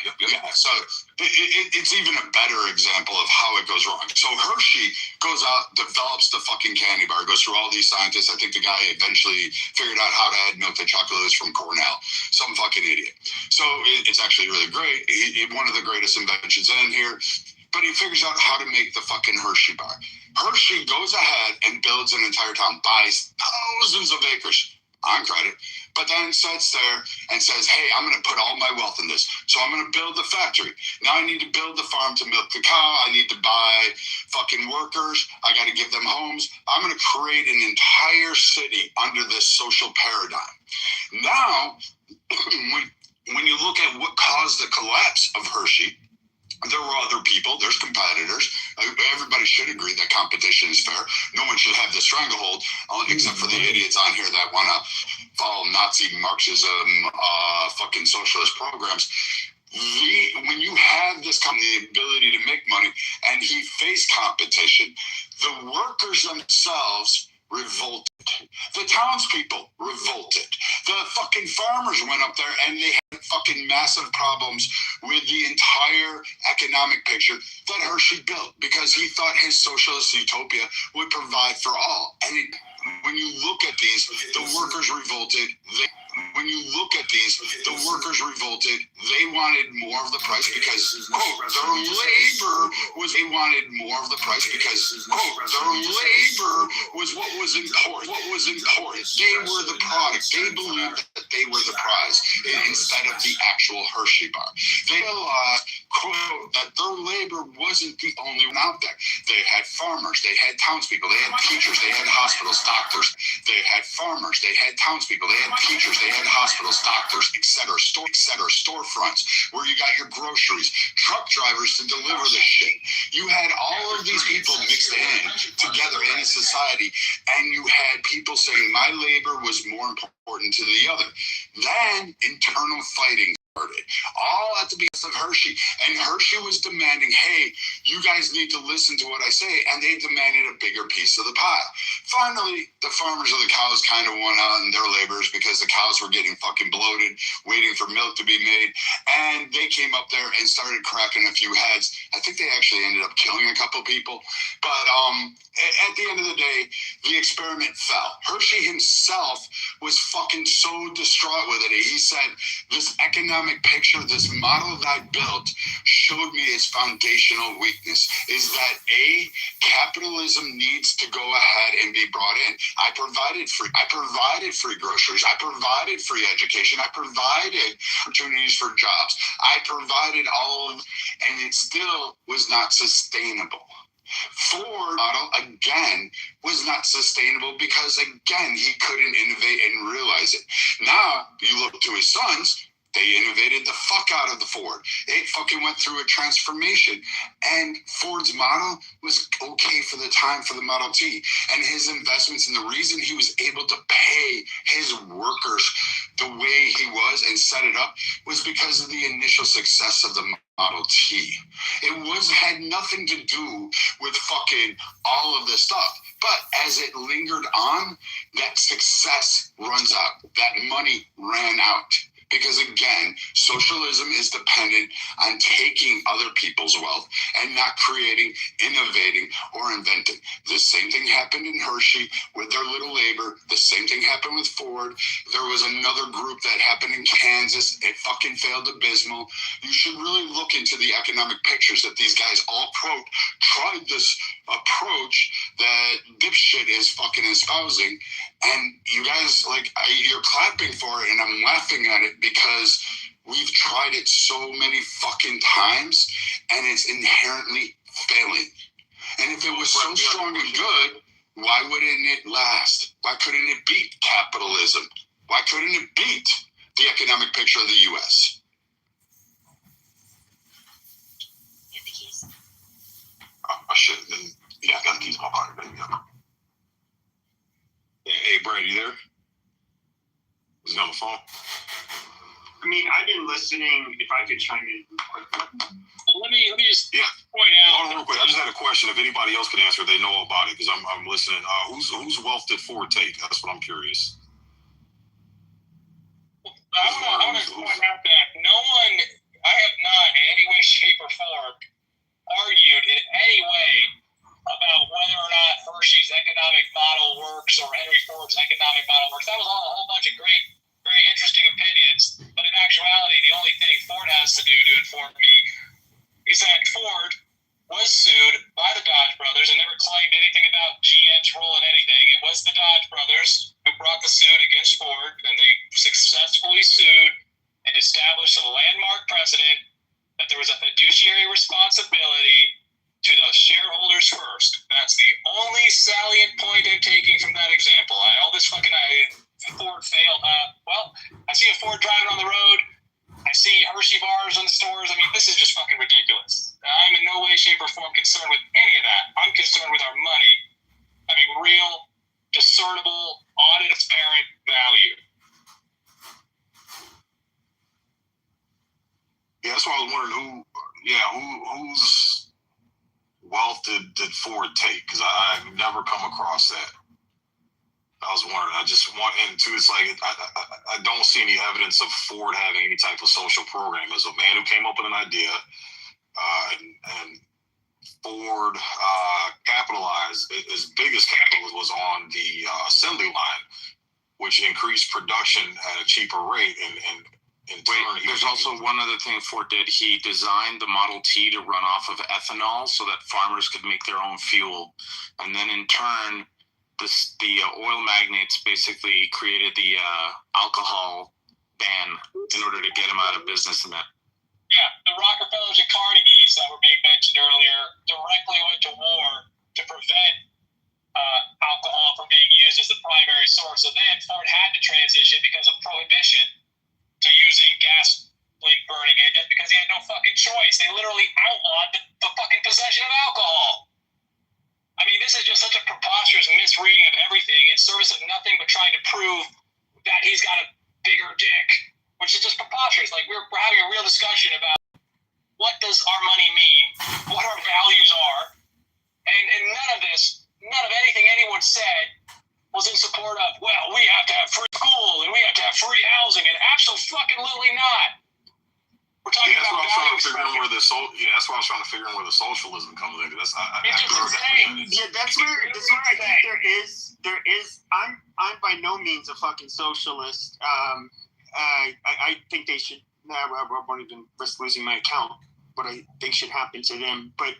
So it's even a better example of how it goes wrong. So Hershey goes out, develops the fucking candy bar, goes through all these scientists. I think the guy eventually figured out how to add milk to chocolate from Cornell. Some fucking idiot. So it's actually really great. One of the greatest inventions in here. But he figures out how to make the fucking Hershey bar. Hershey goes ahead and builds an entire town, buys thousands of acres. on credit, but then sits there and says, hey, I'm going to put all my wealth in this. So I'm going to build the factory. Now I need to build the farm to milk the cow. I need to buy fucking workers. I got to give them homes. I'm going to create an entire city under this social paradigm. Now, when you look at what caused the collapse of Hershey, there were other people, there's competitors. Everybody should agree that competition is fair. No one should have the stranglehold, except for the idiots on here that want to follow Nazi Marxism, fucking socialist programs. When you have this company, the ability to make money, and he faced competition, the workers themselves revolted. The townspeople revolted. The fucking farmers went up there and they had fucking massive problems with the entire economic picture that Hershey built because he thought his socialist utopia would provide for all. And when you look at these, the workers revolted. When you look at these, the workers revolted. They wanted more of the price because, their labor was, they wanted more of the price because, their labor was what was important. What was important. They were the product. They believed that they were the prize instead of the actual Hershey bar. They realized, quote, that their labor wasn't the only one out there. They had farmers. They had townspeople. They had teachers. They had hospitals, doctors. They had farmers. They had townspeople. They had teachers. They had hospitals, doctors, etc., storefronts where you got your groceries, truck drivers to deliver the shit. You had all of these people mixed in together in a society, and you had people saying my labor was more important to the other. Then internal fighting started, all at the behest of Hershey. And Hershey was demanding, hey, you guys need to listen to what I say, and they demanded a bigger piece of the pie. Finally, the farmers of the cows kind of won out in their labors because the cows were getting fucking bloated, waiting for milk to be made, and they came up there and started cracking a few heads. I think they actually ended up killing a couple people, but at the end of the day, the experiment fell. Hershey himself was fucking so distraught with it. He said, this economic picture, this model that I built showed me its foundational weakness is that capitalism needs to go ahead and be brought in. I provided free groceries. I provided free education. I provided opportunities for jobs. I provided all of, and it still was not sustainable. Ford model, again, was not sustainable because, again, he couldn't innovate and realize it. Now, you look to his sons, they innovated the fuck out of the Ford. It fucking went through a transformation. And Ford's model was okay for the time for the Model T. And his investments and the reason he was able to pay his workers the way he was and set it up was because of the initial success of the Model T. It had nothing to do with fucking all of this stuff. But as it lingered on, that success runs out. That money ran out. Because again, socialism is dependent on taking other people's wealth and not creating, innovating, or inventing. The same thing happened in Hershey with their little labor. The same thing happened with Ford. There was another group that happened in Kansas. It fucking failed abysmal. You should really look into the economic pictures that these guys all tried this approach that dipshit is fucking espousing. And you guys, you're clapping for it, and I'm laughing at it because we've tried it so many fucking times, and it's inherently failing. And if it was so strong and good, why wouldn't it last? Why couldn't it beat capitalism? Why couldn't it beat the economic picture of the U.S.? I should have been. Yeah, I got the keys in my pocket. There you go. Hey, Brad, you there? Is he on the phone? I mean, I've been listening. If I could chime in quickly. Well, let me just point out. Hold on real quick. I just had a question. If anybody else could answer, they know about it because I'm listening. Whose wealth did Ford take? That's what I'm curious. I want to point out that no one, I have not in any way, shape, or form argued in any way about whether or not Hershey's economic model works or Henry Ford's economic model works. That was all a whole bunch of great, very interesting opinions. But in actuality, the only thing Ford has to do to inform me is that Ford was sued by the Dodge brothers and never claimed anything about GM's role in anything. It was the Dodge brothers who brought the suit against Ford, and they successfully sued and established a landmark precedent that there was a fiduciary responsibility to the shareholders first. That's the only salient point I'm taking from that example. Ford failed. I see a Ford driving on the road. I see Hershey bars in the stores. I mean, this is just fucking ridiculous. I'm in no way, shape, or form concerned with any of that. I'm concerned with our money having real, discernible, audit-parent value. Yeah, that's why I was wondering whose wealth did Ford take? Because I've never come across that. I was wondering. It's like I don't see any evidence of Ford having any type of social program. As a man who came up with an idea, and Ford capitalized, his biggest capital was on the assembly line, which increased production at a cheaper rate. And there's also one other thing Ford did. He designed the Model T to run off of ethanol so that farmers could make their own fuel. And then in turn, the oil magnates basically created the alcohol ban in order to get him out of business. And that. Yeah, the Rockefellers and Carnegies that were being mentioned earlier directly went to war to prevent alcohol from being used as the primary source. So then Ford had to transition because of prohibition to using gasoline burning it just because he had no fucking choice. They literally outlawed the fucking possession of alcohol. I mean, this is just such a preposterous misreading of everything in service of nothing but trying to prove that he's got a bigger dick, which is just preposterous. Like, we're having a real discussion about what does our money mean, what our values are, and none of anything anyone said was in support of, well, we have to have free school and we have to have free housing, and absolutely not. We're talking about that's why I was trying to figure out where the socialism comes in. It's just insane. Yeah, that's where I think there is. I'm by no means a fucking socialist. I think they should. I won't even risk losing my account. What I think should happen to them, but.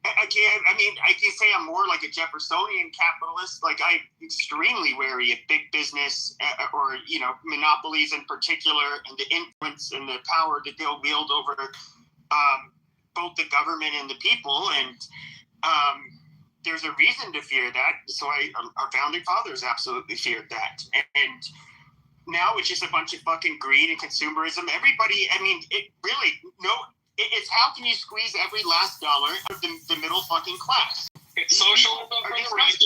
I can say I'm more like a Jeffersonian capitalist. Like, I'm extremely wary of big business or monopolies in particular, and the influence and the power that they'll wield over both the government and the people. And there's a reason to fear that. So our founding fathers absolutely feared that. And now it's just a bunch of fucking greed and consumerism. Everybody, it's how can you squeeze every last dollar out of the middle fucking class? It's socialism for the rich.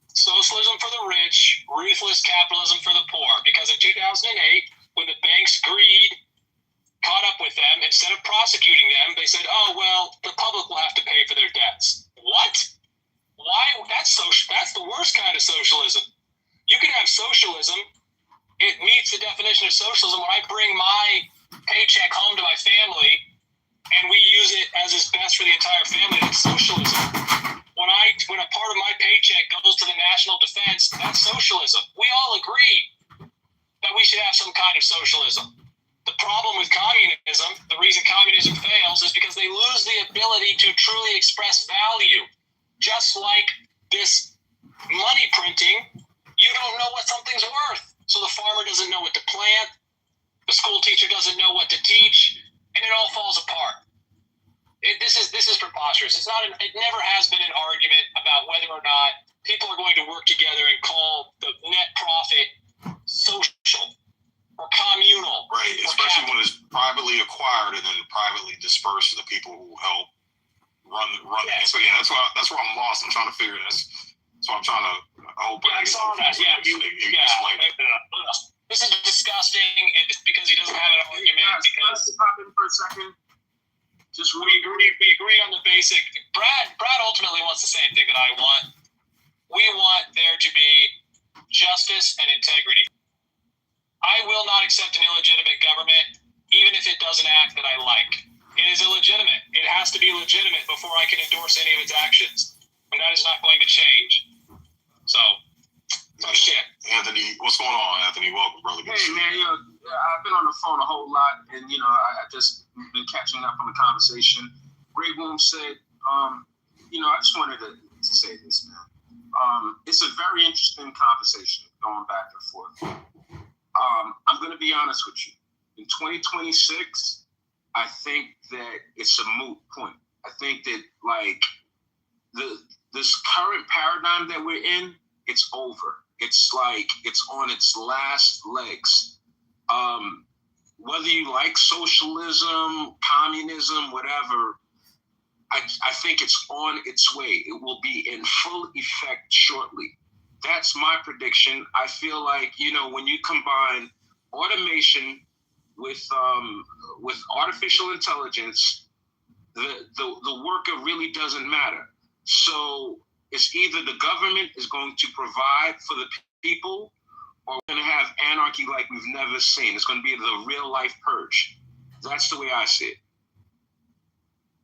Socialism for the rich, ruthless capitalism for the poor. Because in 2008, when the banks' greed caught up with them, instead of prosecuting them, they said, oh, well, the public will have to pay for their debts. What? Why? That's the worst kind of socialism. You can have socialism. It meets the definition of socialism when I bring my paycheck home to my family and we use it as is best for the entire family. That's socialism. When a part of my paycheck goes to the national defense, that's socialism. We all agree that we should have some kind of socialism. The problem with communism, the reason communism fails, is because they lose the ability to truly express value. Just like this money printing, you don't know what something's worth. So the farmer doesn't know what to plant, the school teacher doesn't know what to teach, and it all falls apart. This is preposterous. It never has been an argument about whether or not people are going to work together and call the net profit social or communal. Right, especially when it's privately acquired and then privately dispersed to the people who help run it. So yeah, that's where I'm lost. I'm trying to figure this. So I'm trying to hope. I saw that. Yeah, this is disgusting, and it's because he doesn't have an argument. Let's pop in for a second. We agree on the basic. Brad ultimately wants the same thing that I want. We want there to be justice and integrity. I will not accept an illegitimate government, even if it does an act that I like. It is illegitimate. It has to be legitimate before I can endorse any of its actions, and that is not going to change. So, shit. Anthony, what's going on, Anthony? Welcome, brother. Hey, man, I've been on the phone a whole lot, and I just been catching up on the conversation. Ray Boom said, I just wanted to say this, man. It's a very interesting conversation. going back and forth. I'm going to be honest with you. In 2026, I think that it's a moot point. I think that like this current paradigm that we're in, it's over. It's like it's on its last legs. Whether you like socialism, communism, whatever, I think it's on its way. It will be in full effect shortly. That's my prediction. I feel like, when you combine automation with artificial intelligence, the worker really doesn't matter. So it's either the government is going to provide for the people, or we're going to have anarchy like we've never seen. It's going to be the real life purge. That's the way I see it.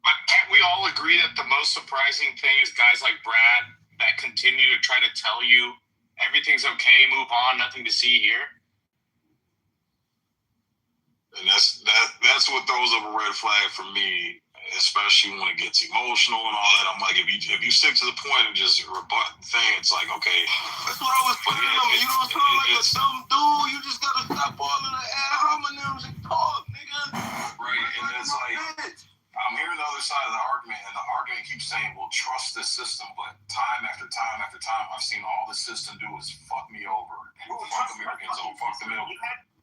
But can't we all agree that the most surprising thing is guys like Brad that continue to try to tell you everything's okay, move on, nothing to see here? And that's what throws up a red flag for me, especially when it gets emotional and all that. I'm like, if you stick to the point and just rebut the thing, it's like, okay. That's what I was telling him. You don't sound like a dumb dude. You just gotta stop all of the ad hominems and talk, nigga. Right, and it's like, I'm hearing the other side of the argument, and the argument keeps saying, well, trust the system, but time after time after time, I've seen all the system do is fuck me over. And fuck Americans over, fuck the middle.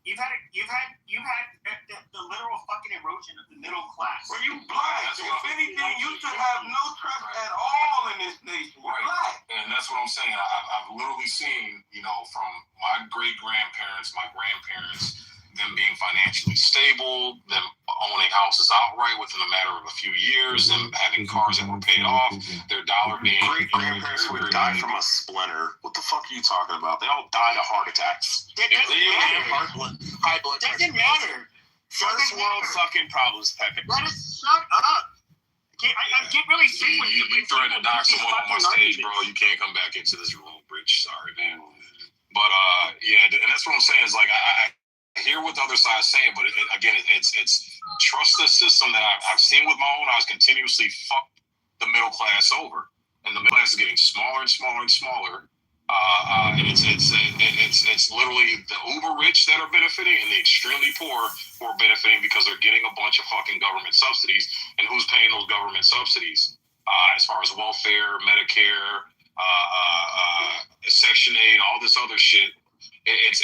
You've had the literal fucking erosion of the middle class. Well, you black. If anything, you should have no trust at all in this nation. You're black. And that's what I'm saying. I've literally seen, from my great-grandparents, my grandparents, them being financially stable, them owning houses outright within a matter of a few years, them having cars that were paid off, their dollar being... Great-grandparents would die from a splinter. What the fuck are you talking about? They all died of heart attacks. It doesn't matter. High blood pressure. Doesn't matter. First world fucking problems, Pepe. Let us shut up. I get really sick when you threaten to knock someone on my stage, bro. You can't come back into this room, Bridge. Sorry, man. But, and that's what I'm saying is, like, I hear what the other side is saying, but it's trust the system that I've seen with my own eyes continuously fuck the middle class over, and the middle class is getting smaller and smaller and smaller. And it's literally the uber rich that are benefiting, and the extremely poor who are benefiting because they're getting a bunch of fucking government subsidies. And who's paying those government subsidies? As far as welfare, Medicare, Section 8, all this other shit. It's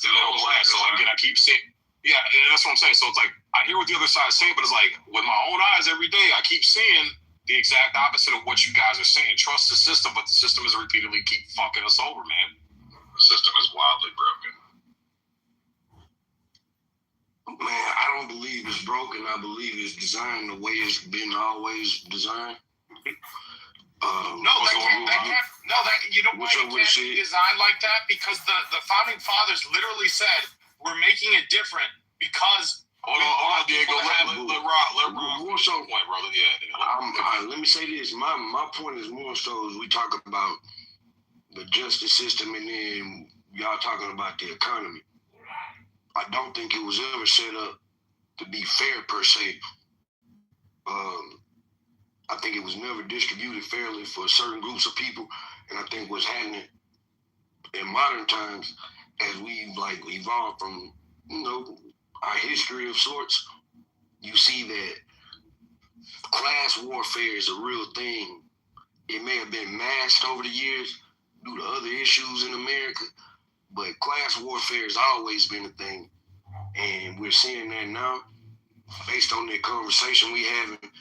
the middle class. So again, I keep saying, yeah, that's what I'm saying. So it's like, I hear what the other side is saying, but it's like, with my own eyes every day, I keep seeing the exact opposite of what you guys are saying. Trust the system, but the system is repeatedly keep fucking us over, man. The system is wildly broken. Man, I don't believe it's broken. I believe it's designed the way it's been always designed. You know why it can't be designed like that? Because the founding fathers literally said, we're making it different because... Hold on, Diego. Let Rob more so, point, brother. Yeah. Let me say this. My point is more so as we talk about the justice system, and then y'all talking about the economy. I don't think it was ever set up to be fair per se. I think it was never distributed fairly for certain groups of people, and I think what's happening in modern times as we evolved from our history of sorts, you see that class warfare is a real thing. It may have been masked over the years due to other issues in America, but class warfare has always been a thing. And we're seeing that now based on the conversation we having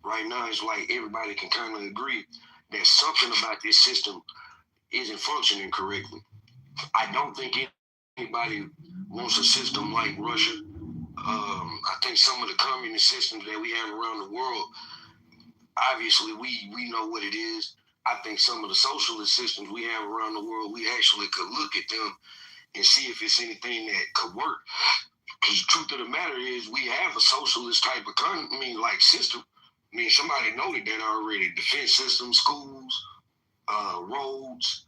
right now. It's like everybody can kind of agree that something about this system isn't functioning correctly. I don't think anybody wants a system like Russia. I think some of the communist systems that we have around the world, obviously we know what it is. I think some of the socialist systems we have around the world, we actually could look at them and see if it's anything that could work. Because the truth of the matter is we have a socialist type of economy, like system. I mean, somebody noted that already. Defense system, schools, roads,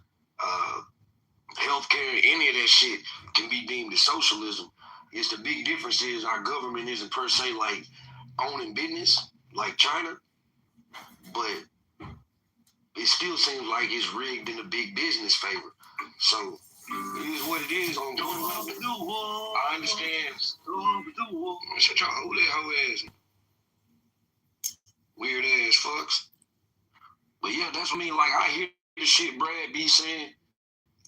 healthcare, any of that shit can be deemed as socialism. It's the big difference is our government isn't per se like owning business like China, but it still seems like it's rigged in the big business favor. So It is what it is. I understand. Shut your whole ass. Weird ass fucks. But yeah, that's what I mean. Like, I hear the shit Brad be saying.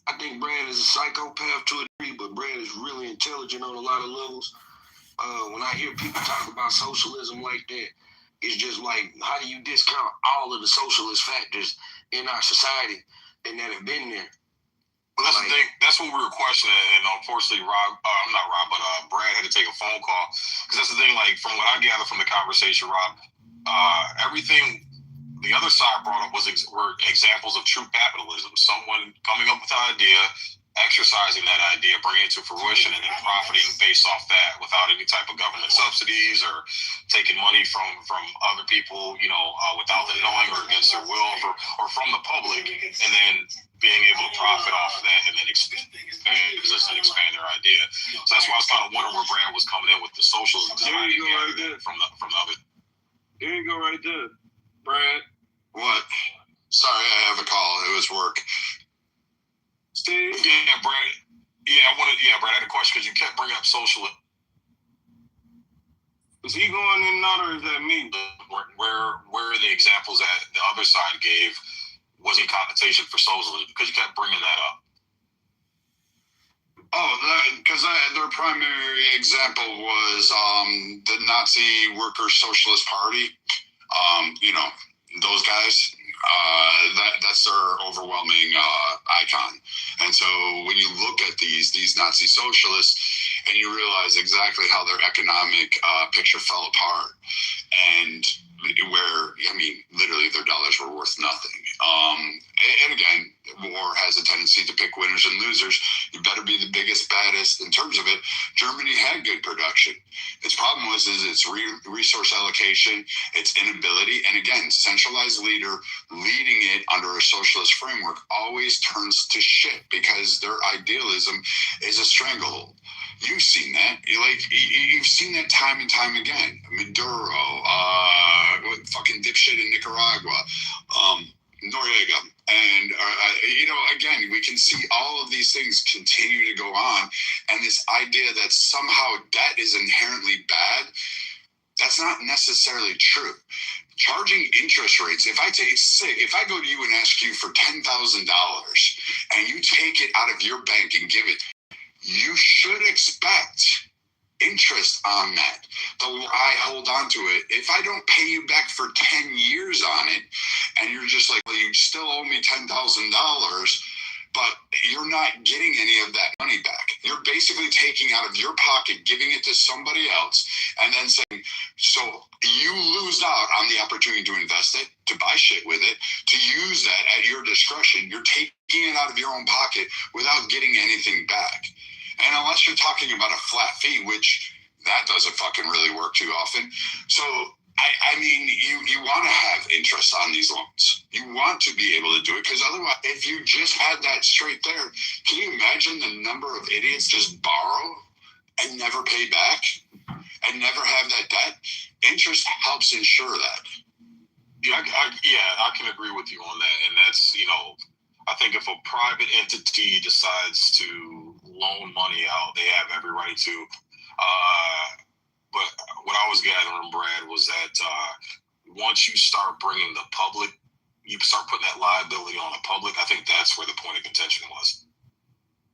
I think Brad is a psychopath to a degree, but Brad is really intelligent on a lot of levels. When I hear people talk about socialism like that, it's just like, how do you discount all of the socialist factors in our society and that have been there? Well, that's the thing. That's what we were questioning, and unfortunately, Brad had to take a phone call because that's the thing. Like, from what I gather from the conversation, Rob, everything the other side brought up were examples of true capitalism. Someone coming up with an idea, exercising that idea, bringing it to fruition, and then profiting based off that without any type of government subsidies or taking money from other people, without them knowing or against their will, or from the public, and then being able to profit off of that and then expand their idea. So that's why I was kind of wondering where Brad was coming in with the socialism there you go right there. From the other. There you go right there, Brad. What? Sorry, I have a call. It was work. Steve? Yeah, Brad. Brad, I had a question because you kept bringing up socialism. Is he going in and out, or is that me? Where are the examples that the other side gave was in compensation for socialism? Because you kept bringing that up. Oh, because their primary example was the Nazi Workers' Socialist Party. Those guys. That's their overwhelming icon. And so when you look at these Nazi socialists, and you realize exactly how their economic picture fell apart, and where, literally their dollars were worth nothing. And again, war has a tendency to pick winners and losers. You better be the biggest, baddest. In terms of it, Germany had good production. Its problem was its resource allocation, its inability, and again, centralized leader leading it under a socialist framework always turns to shit because their idealism is a stranglehold. You've seen that. You've seen that time and time again. Maduro, fucking dipshit in Nicaragua, Noriega. And, again, we can see all of these things continue to go on. And this idea that somehow debt is inherently bad, that's not necessarily true. Charging interest rates, if I go to you and ask you for $10,000 and you take it out of your bank and give it, you should expect interest on that. I hold on to it. If I don't pay you back for 10 years on it, and you're just like, well, you still owe me $10,000, but you're not getting any of that money back. You're basically taking out of your pocket, giving it to somebody else, and then saying, so you lose out on the opportunity to invest it, to buy shit with it, to use that at your discretion. You're taking it out of your own pocket without getting anything back. And unless you're talking about a flat fee, which that doesn't fucking really work too often. So, you want to have interest on these loans. You want to be able to do it, because otherwise, if you just had that straight there, can you imagine the number of idiots just borrow and never pay back and never have that debt? Interest helps ensure that. Yeah, I can agree with you on that. And that's, I think if a private entity decides to loan money out, they have every right to. But what I was gathering, Brad, was that once you start bringing the public, you start putting that liability on the public. I think that's where the point of contention was.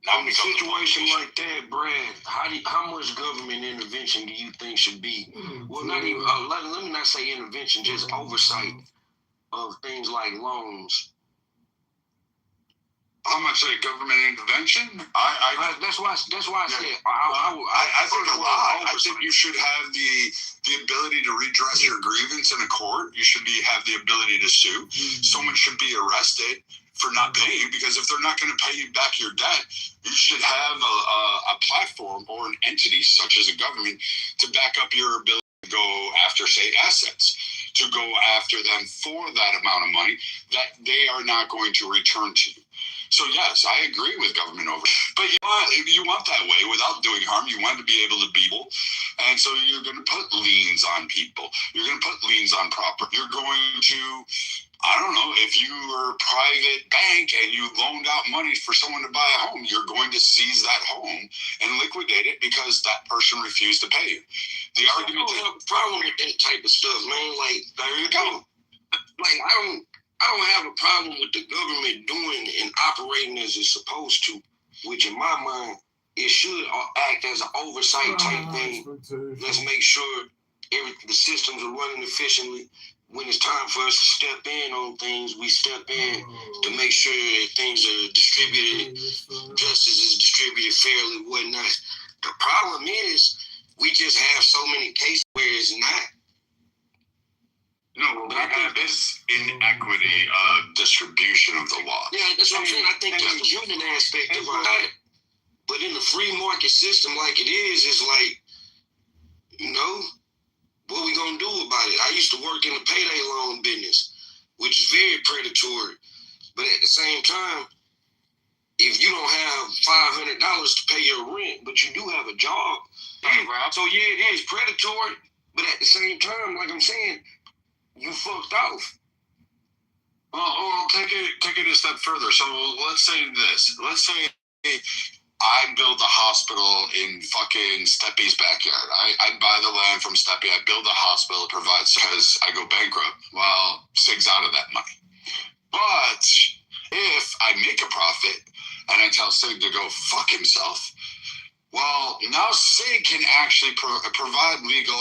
In a situation like that, Brad, how much government intervention do you think should be? Well, not even. Let me not say intervention, just oversight of things like loans. How much like government intervention? That's why I said I think a lot. I think you should have the ability to redress your grievance in a court. You should have the ability to sue. Someone should be arrested for not paying you, because if they're not going to pay you back your debt, you should have a platform or an entity such as a government to back up your ability to go after, say, assets, to go after them for that amount of money that they are not going to return to you. So yes, I agree with government oversight, but you want that way without doing harm. You want to be able to be able, and so you're going to put liens on people. You're going to put liens on property. You're going to I don't know, if you were a private bank and you loaned out money for someone to buy a home, you're going to seize that home and liquidate it because that person refused to pay you. The argument I don't have a problem with that type of stuff, man. Like, there you go. Like, I don't have a problem with the government doing and operating as it's supposed to, which in my mind, it should act as an oversight type thing. Let's make sure the systems are running efficiently. When it's time for us to step in on things, we step in to make sure that things are distributed, justice is distributed fairly, whatnot. The problem is we just have so many cases where it's not. No, but I have this inequity of distribution of the law. Yeah, that's what I'm saying. I think there's a human aspect of it. But in the free market system like it is, it's like, you know, what we gonna do about it? I used to work in the payday loan business, which is very predatory. But at the same time, if you don't have $500 to pay your rent, but you do have a job, so yeah, it is predatory. But at the same time, like I'm saying, you fucked off. Well, take it a step further. So let's say this. Let's say I build a hospital in fucking Steppy's backyard. I buy the land from Steppy. I build a hospital, provides because I go bankrupt. Well, Sig's out of that money. But if I make a profit and I tell Sig to go fuck himself, well, now Sig can actually provide legal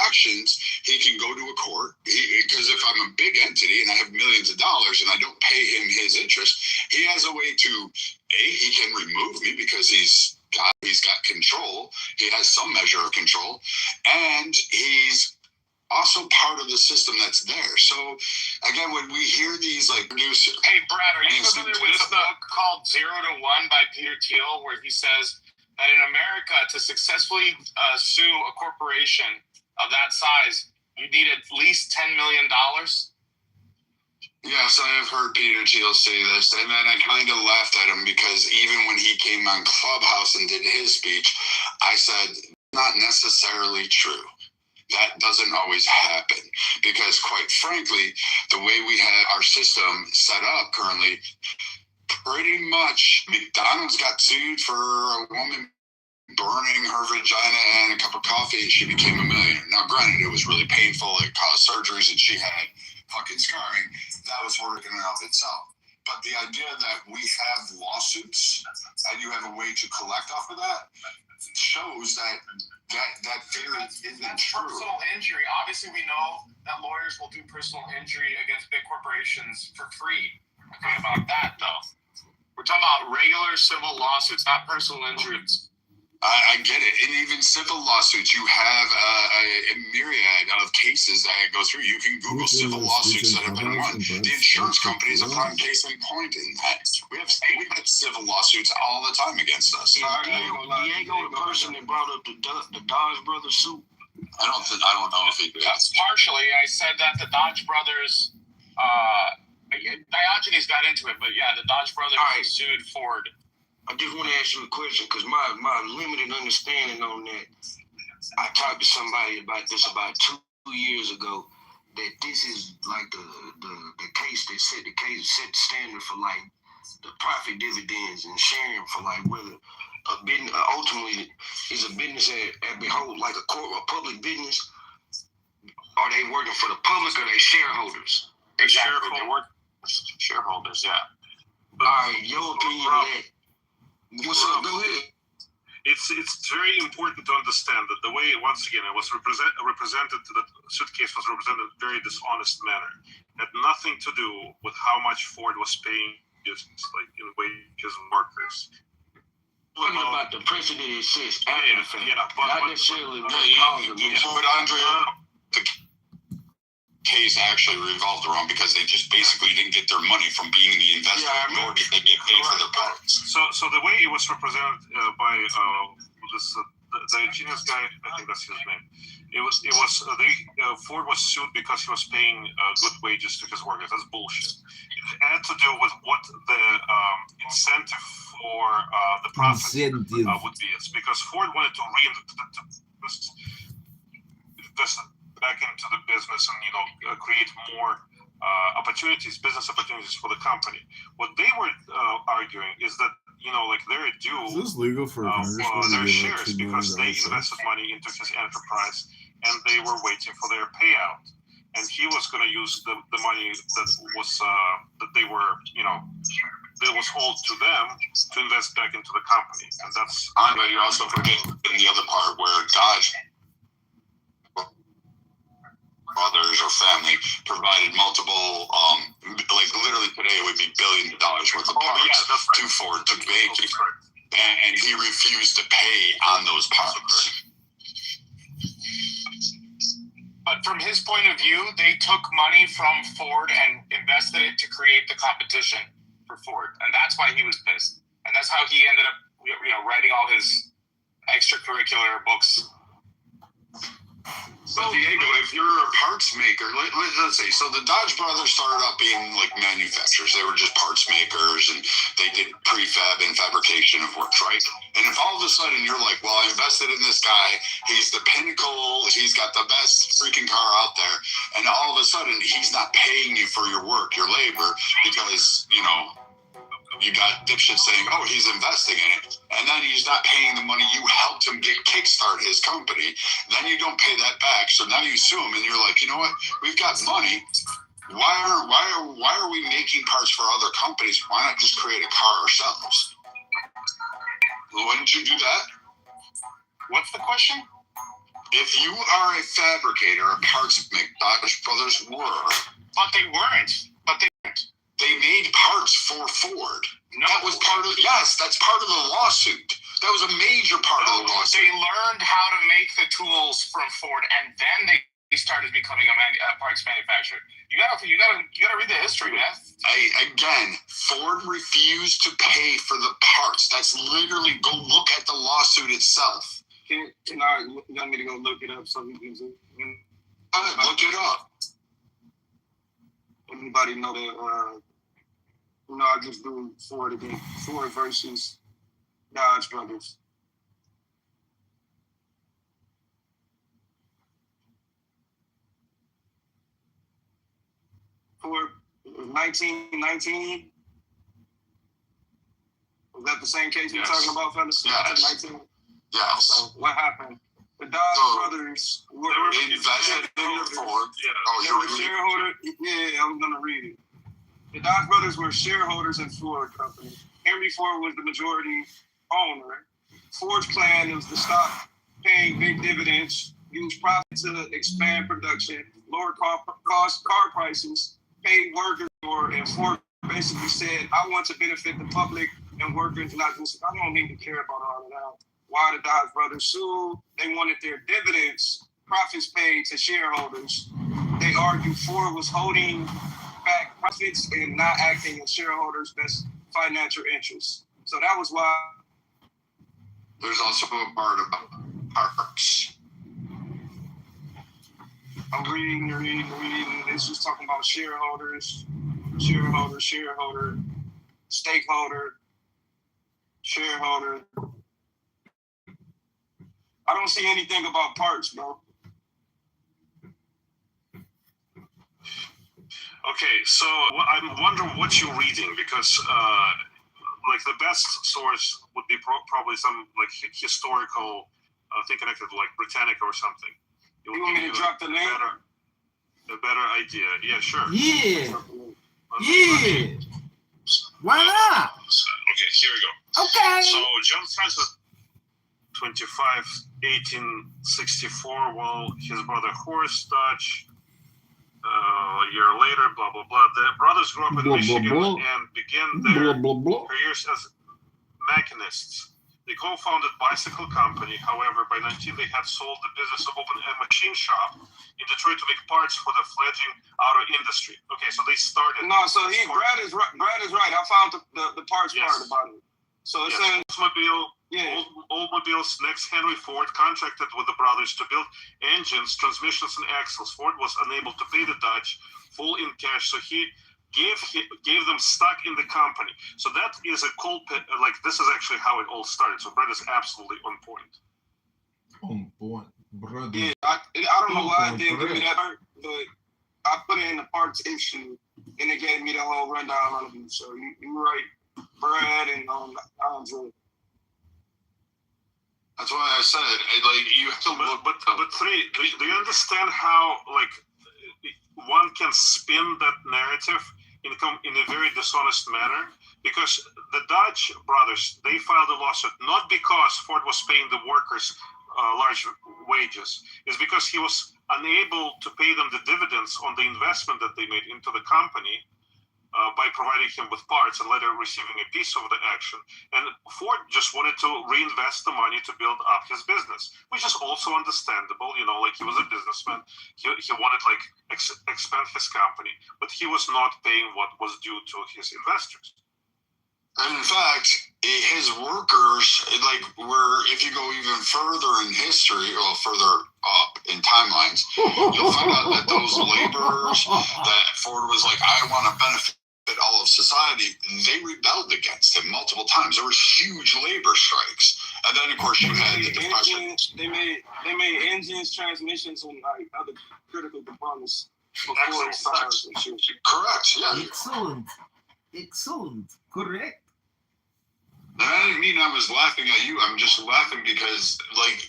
actions. He can go to a court because if I'm a big entity and I have millions of dollars and I don't pay him his interest, he has a way to, he can remove me because he's got control. He has some measure of control, and he's also part of the system that's there. So again, when we hear these like producers, hey Brad, are you familiar with a book called 0 to 1 by Peter Thiel, where he says that in America, to successfully sue a corporation of that size, you need at least $10 million? Yes, I have heard Peter Thiel say this, and then I kind of laughed at him because even when he came on Clubhouse and did his speech, I said, not necessarily true. That doesn't always happen because, quite frankly, the way we have our system set up currently, pretty much McDonald's got sued for a woman burning her vagina and a cup of coffee, and she became a millionaire. Now, granted, it was really painful. It caused surgeries, and she had fucking scarring. That was work in and of itself. But the idea that we have lawsuits and you have a way to collect off of that shows that theory isn't true. Personal injury. Obviously, we know that lawyers will do personal injury against big corporations for free. Okay, about that though. We're talking about regular civil lawsuits, not personal injuries. I get it. And even civil lawsuits, you have a myriad of cases that go through. You can Google civil lawsuits that have been won. The insurance company is a prime case in point in that. We have civil lawsuits all the time against us. Diego, the person that brought up the Dodge Brothers suit. I don't know if he did. Yes, partially. I said that the Dodge Brothers, Diogenes got into it, but yeah, the Dodge Brothers sued Ford. I just want to ask you a question because my limited understanding on that, I talked to somebody about this about 2 years ago, that this is like the case that set the standard for like the profit dividends and sharing for like whether a business ultimately is a business at behold like a public business. Are they working for the public or they shareholders? Exactly. They work for shareholders, yeah. All right, your opinion on that. What's up? Go ahead. It's very important to understand that the way, once again, it was represented, the suitcase was represented in a very dishonest manner. It had nothing to do with how much Ford was paying just like in wages and workers. Talking about the precedent it sets after the fact, not necessarily what caused it. But Andre, the case actually revolved around because they just basically didn't get their money from being the investor, nor did they get paid for their products. So the way it was represented by this the genius guy, I think that's his name. Ford was sued because he was paying good wages to his workers. That's bullshit. It had to do with what the incentive for the profit would be. It's because Ford wanted to invest back into the business and create more business opportunities for the company. What they were arguing is that, like they're due Is this legal for a congressman to their give shares $2 million because they invested money into his enterprise and they were waiting for their payout. And he was going to use the money that was that they were, that was owed to them to invest back into the company. And that's. But you're also forgetting the other part where Dodge brothers or family provided multiple, like literally today it would be billions of dollars worth of parts to Ford to make it, and he refused to pay on those parts. But from his point of view, they took money from Ford and invested it to create the competition for Ford, and that's why he was pissed. And that's how he ended up, writing all his extracurricular books. So Diego, if you're a parts maker, let's say, so the Dodge brothers started out being like manufacturers. They were just parts makers, and they did prefab and fabrication of works, right? And if all of a sudden you're like, well, I invested in this guy, he's the pinnacle, he's got the best freaking car out there, and all of a sudden he's not paying you for your work, your labor, because, you got dipshit saying, oh, he's investing in it, and then he's not paying the money you helped him kickstart his company. Then you don't pay that back, so now you sue him, and you're like, you know what? We've got money. Why are we making parts for other companies? Why not just create a car ourselves? Wouldn't you do that? What's the question? If you are a fabricator, a parts maker, Dodge brothers were, but they weren't. They made parts for Ford. No, that was part of, yes, that's part of the lawsuit. That was a major part of the lawsuit. They learned how to make the tools from Ford, and then they started becoming a parts manufacturer. You gotta read the history, man. Again, Ford refused to pay for the parts. That's literally, go look at the lawsuit itself. You want me to go look it up so we can zoom? Look it up. Anybody know that? I just do Ford again. Ford versus Dodge brothers. Ford, 1919. Was that the same case we're talking about, fellas? Yes. 19? Yes. So what happened? The Dodge brothers were invested in Ford. They were shareholders. Yeah, I was going to read it. The Dodge brothers were shareholders in Ford Company. Henry Ford was the majority owner. Ford's plan was to stop paying big dividends, use profit to expand production, lower car prices, pay workers more, and Ford basically said, I want to benefit the public and workers, not just, I don't need to care about all of that. Why the Dodge brothers sued? They wanted their dividends, profits paid to shareholders. They argued Ford was holding back profits and not acting in shareholders' best financial interests. So that was why. There's also a part about parts. I'm reading. It's just talking about shareholders, stakeholder, shareholder. I don't see anything about parts, bro. Okay, so I'm wondering what you're reading, because like the best source would be probably some like historical thing connected to like Britannica or something. You want me to drop the link? A better idea. Yeah, sure. Yeah. Why not? Okay, here we go. Okay. So John Francis, 25, 1864, while his brother Horace Dodge, a year later, blah, blah, blah. The brothers grew up in Michigan and began their careers as mechanists. They co-founded bicycle company. However, by 19, they had sold the business of opening a machine shop in Detroit to make parts for the fledgling auto industry. Okay, so they started. No, so Brad is right. I found the parts part about it. So it says Oldsmobile's next Henry Ford contracted with the brothers to build engines, transmissions, and axles. Ford was unable to pay the Dodge full in cash, so he gave them stock in the company. So that is a cold pit. Like, this is actually how it all started. So Brett is absolutely on point. On point, brother. Yeah, I don't know why I didn't give me that part, but I put in the parts issue, and it gave me the whole rundown on it. So you're right, Brad and Andre. That's why I said, like, you have to look. But three, do you understand how, like, one can spin that narrative in a very dishonest manner? Because the Dodge brothers, they filed a lawsuit not because Ford was paying the workers large wages. It's because he was unable to pay them the dividends on the investment that they made into the company by providing him with parts and later receiving a piece of the action. And Ford just wanted to reinvest the money to build up his business, which is also understandable. You know, like, he was a businessman. He wanted, like, expand his company, but he was not paying what was due to his investors. And in fact, his workers, like, if you go even further in history, or further up in timelines, you'll find out that those laborers that Ford was like, I want to benefit all of society, they rebelled against him multiple times. There were huge labor strikes. And then, of course, you had the Depression. They made engines, transmissions, and, like, other critical components before cars and shit. Correct, yeah. Excellent. Correct. And I didn't mean I was laughing at you. I'm just laughing because, like,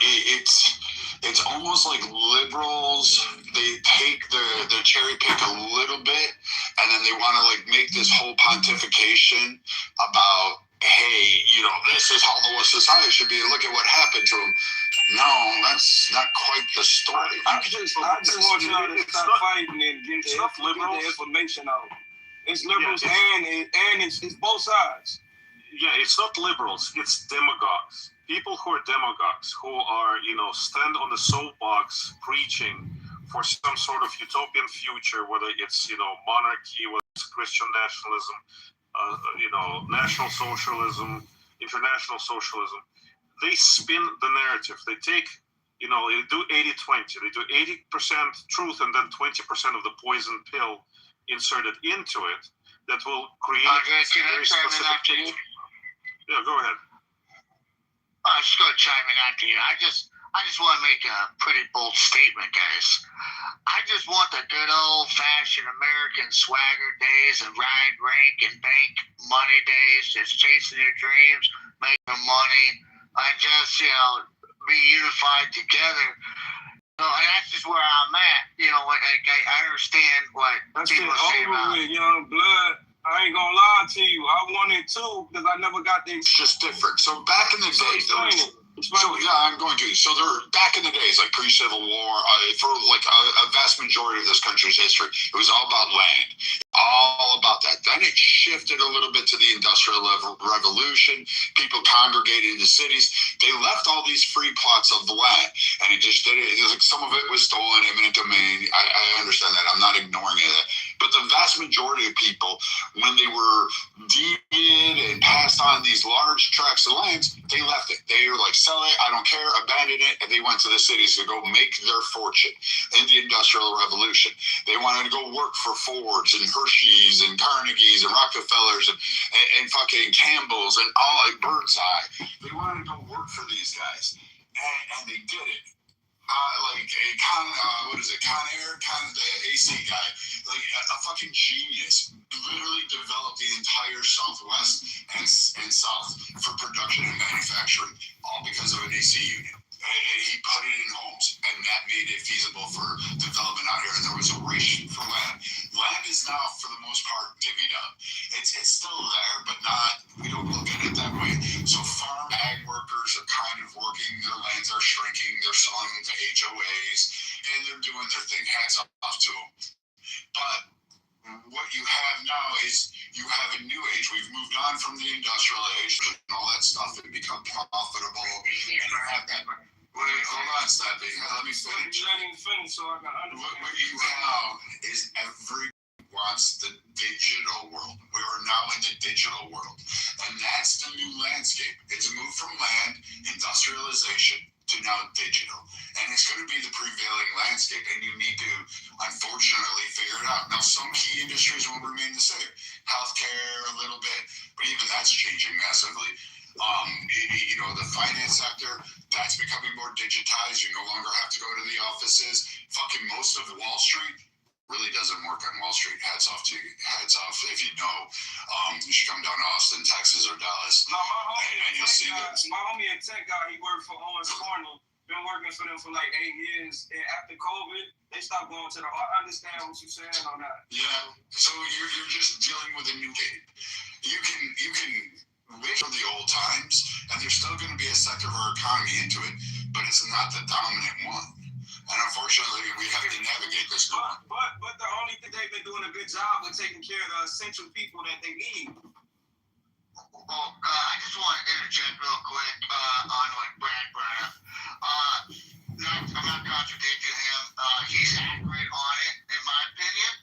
it's almost like liberals, they take the cherry pick a little bit, and then they want to, like, make this whole pontification about, hey, you know, this is how the society should be. Look at what happened to them. No, that's not quite the story. I just want y'all to stop fighting and get the information out. It's liberals and it's both sides. Yeah, it's not liberals, it's demagogues. People who are demagogues, who are, you know, stand on the soapbox preaching for some sort of utopian future, whether it's, you know, monarchy, whether it's Christian nationalism, you know, national socialism, international socialism. They spin the narrative. They take, you know, they do 80-20. They do 80% truth and then 20% of the poison pill inserted into it that will create very specific. Yeah, go ahead. I was just going to chime in after you. I just want to make a pretty bold statement, guys. I just want the good old-fashioned American swagger days of ride, rank, and bank money days, just chasing your dreams, making money, and just, you know, be unified together. You know, and that's just where I'm at. You know, like, I understand what people say about with young blood. I ain't gonna lie to you. I wanted to because I never got the. It's just different. So back in the day, I'm going to. So there, back in the days, like pre-Civil War, for like a vast majority of this country's history, it was all about land, all about that. Then it shifted a little bit to the Industrial Revolution. People congregated in the cities. They left all these free plots of the land, and it just did it. It was like some of it was stolen, eminent domain. I understand that. I'm not ignoring it. But the vast majority of people, when they were deeded and passed on these large tracts of lands, they left it. They were like, sell it, I don't care, abandon it, and they went to the cities to go make their fortune in the Industrial Revolution. They wanted to go work for Fords and Hershey's and Carnegie's and Rockefellers and fucking Campbell's and all, like, Birdseye. They wanted to go work for these guys, and they did it. Con Air, the AC guy, like a fucking genius, literally developed the entire Southwest and South for production and manufacturing, all because of an AC unit. And he put it in homes, and that made it feasible for development out here. And there was a race for land. Land is now, for the most part, divvied up. It's still there, but not. We don't look at it that way. So farm ag workers are kind of working. Their lands are shrinking. They're selling them to HOAs, and they're doing their thing. Hats off to them. But what you have now is you have a new age. We've moved on from the industrial age and all that stuff and become profitable. You don't have that. Wait, hold on, Steppy. Let me finish. So I can understand. What you have is everyone wants the digital world. We are now in the digital world. And that's the new landscape. It's a move from land, industrialization, to now digital. And it's going to be the prevailing landscape, and you need to, unfortunately, figure it out. Now, some key industries will remain the same. Healthcare, a little bit, but even that's changing massively. You know, the finance sector, that's becoming more digitized. You no longer have to go to the offices. Fucking most of Wall Street, really doesn't work on Wall Street. Hats off to you. Hats off if you know. You should come down to Austin, Texas, or Dallas. No, and you'll see that. My homie in tech guy, he worked for Owens Cornell. Been working for them for like 8 years. And after COVID, they stopped going to the. I understand what you're saying on that. Yeah. So you're just dealing with a new game. You can wish for the old times, and there's still going to be a sector of our economy into it, but it's not the dominant one. And unfortunately, we have to navigate this. But the only thing they've been doing a good job of taking care of the essential people that they need. Well, I just want to interject real quick on what Brad brought up. I'm not contradicting him. He's accurate on it, in my opinion.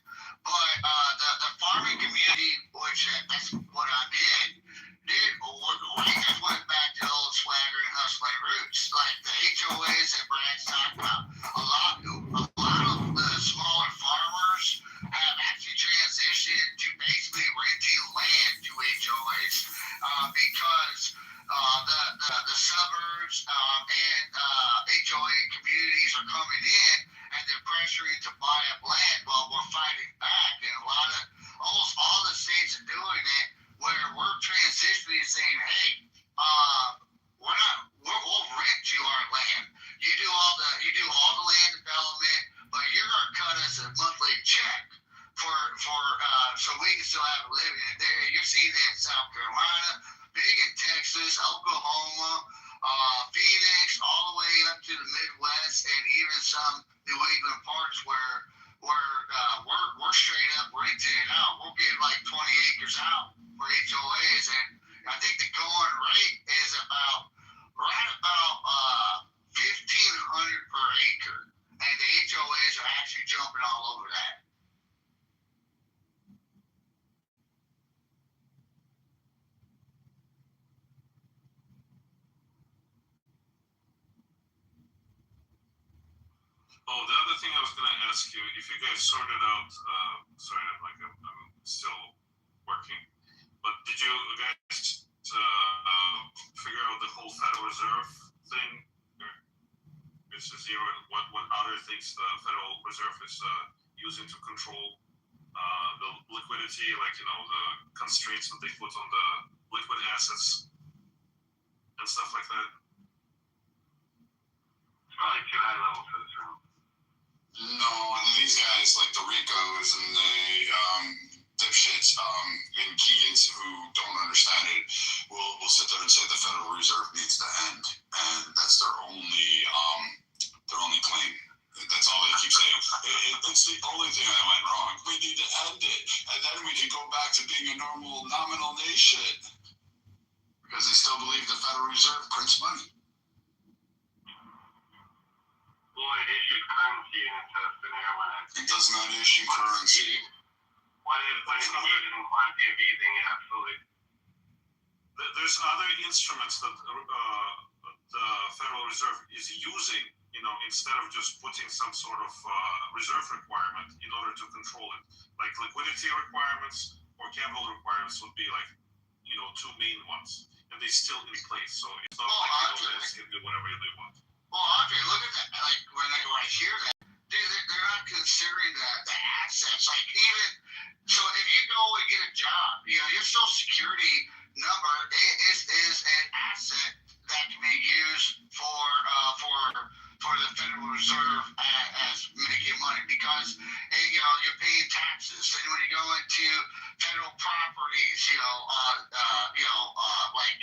But the farming community, which that's what I did we just went back to old swagger and hustling roots. Like the HOAs that Brad's talking about. A lot of the smaller farmers have actually transitioned to basically renting land to HOAs because the suburbs and HOA communities are coming in and they're pressuring to buy up land. Well, we're fighting back, and almost all the states are doing it, where we're transitioning and saying, hey, we'll rent you our land. You do all the land development, but you're gonna cut us a monthly check for so we can still have a living. You're seeing that in South Carolina, big in Texas, Oklahoma, Phoenix, all the way up to the Midwest, and even some New England parts where we're straight up renting it out. We'll give like 20 acres out for HOAs, and I think the going rate is right about 1,500 per acre, and the HOAs are actually jumping all over that. Oh, the other thing I was going to ask you, if you guys sorted out, sorry, I'm still working, but did you guys figure out the whole Federal Reserve thing? It's a zero, what other things the Federal Reserve is using to control the liquidity, like, the constraints that they put on the liquid assets and stuff like that? It's probably too high level for this room. No, and these guys like the Ricos and the dipshits and Keegans who don't understand it will sit there and say the Federal Reserve needs to end, and that's their only claim. That's all they keep saying. It's the only thing that went wrong. We need to end it, and then we can go back to being a normal nominal nation, because they still believe the Federal Reserve prints money. Well, it issues currency in a scenario when it does not issue currency. When it comes to quantitative easing, absolutely. There's other instruments that the Federal Reserve is using, instead of just putting some sort of reserve requirement in order to control it. Like liquidity requirements or capital requirements would be like, two main ones. And they're still in place, so it's not like they can do whatever they want. Well, Andre, look at that. Like when I hear that, they're not considering the assets. Like even so, if you go and get a job, your Social Security number is an asset that can be used for the Federal Reserve as making money, because you're paying taxes. And when you go into federal properties, like.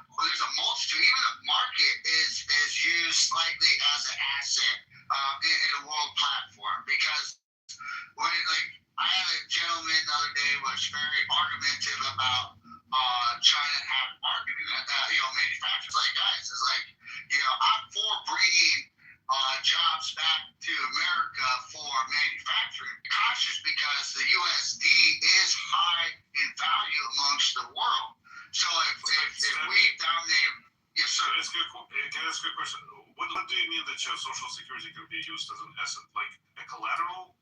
Well, there's a multitude. Even the market is used slightly as an asset in a world platform, because I had a gentleman the other day was very argumentative about China having marketing, manufacturers. Like, guys, it's like, I'm for bringing jobs back to America for manufacturing, cautious because the USD is high in value amongst the world. So if we dominate, yes, sir. Can I ask you a question? What do you mean that your Social Security can be used as an asset, like a collateral?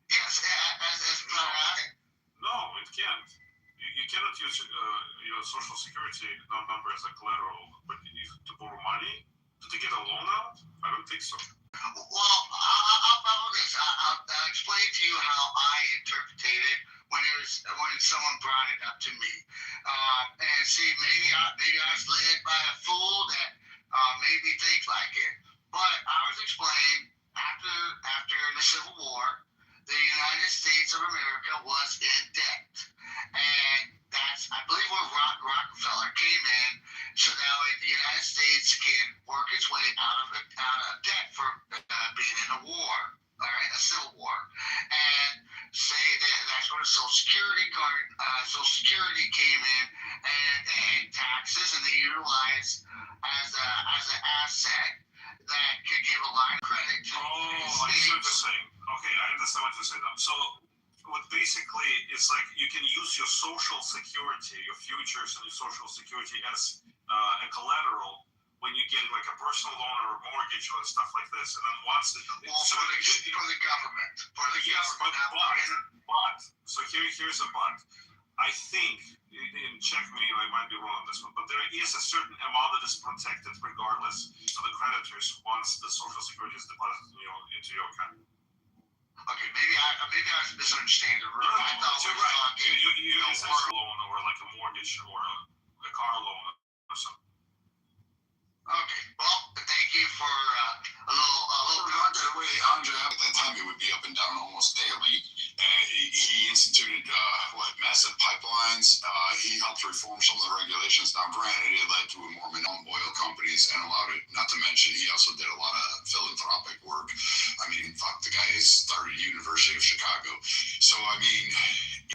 Yes, as collateral. No, it can't. You cannot use your Social Security number as a collateral, but to borrow money, to get a loan out? I don't think so. Well, I'll this? I'll explain to you how I interpreted it when someone brought it up to me. And see, maybe I was led by a fool that made me think like it. But I was explaining after the Civil War, the United States of America was in debt, and that's, I believe, where Rockefeller came in, so that way the United States can work its way out of debt for being in a war, all right, a civil war, and say that's where the Social Security came in, and taxes, and they utilized as an asset that could give a line of credit to I see what you're saying. Okay, I understand what you're saying now. So what basically it's like you can use your social security, your futures and your social security as a collateral when you get like a personal loan or a mortgage or stuff like this, and then once for the government. But so here's a but. I think, and check me, I might be wrong on this one, but there is a certain amount that is protected regardless to the creditors once the Social Security is deposited into your account. Okay, maybe I was misunderstanding the rule. I thought you're right. You essentially loan or like a mortgage or a car loan or something. Okay, well, thank you for a little. Andre, at that time, it would be up and down almost daily. He instituted massive pipelines. He helped reform some of the regulations. Now, granted, it led to a more minimum oil companies and allowed it. Not to mention, he also did a lot of philanthropic work. I mean, fuck, the guy started University of Chicago. So, I mean,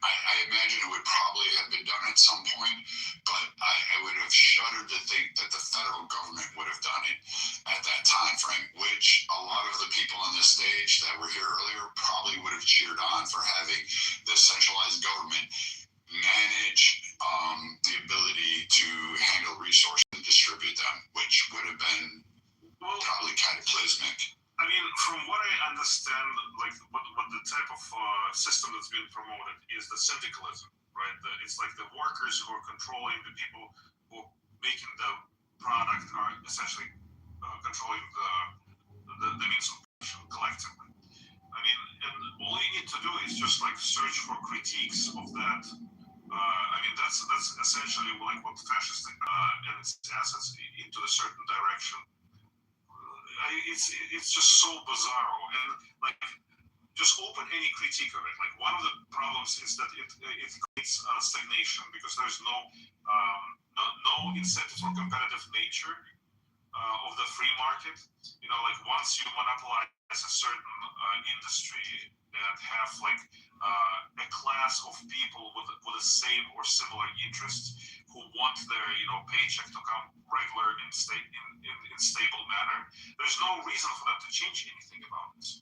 I imagine it would probably have been done at some point, but I would have shuddered to think that the federal government would have done it at that time frame, which a lot of the people on this stage that were here earlier probably would have cheered on for having the centralized government manage the ability to handle resources and distribute them, which would have been probably cataclysmic. I mean, from what I understand, like what the type of system that's been promoted is the syndicalism, right? It's like the workers who are controlling the people who are making the product are essentially controlling the means of production collectively. I mean, and all you need to do is just like search for critiques of that. I mean, that's essentially like what fascist and its assets into a certain direction. It's just so bizarre, and like just open any critique of it. Like one of the problems is that it creates stagnation because there's no incentive for competitive nature of the free market. You know, like once you monopolize a certain industry and have like a class of people with the same or similar interests who want their paycheck to come regular in stable manner, there's no reason for them to change anything about this.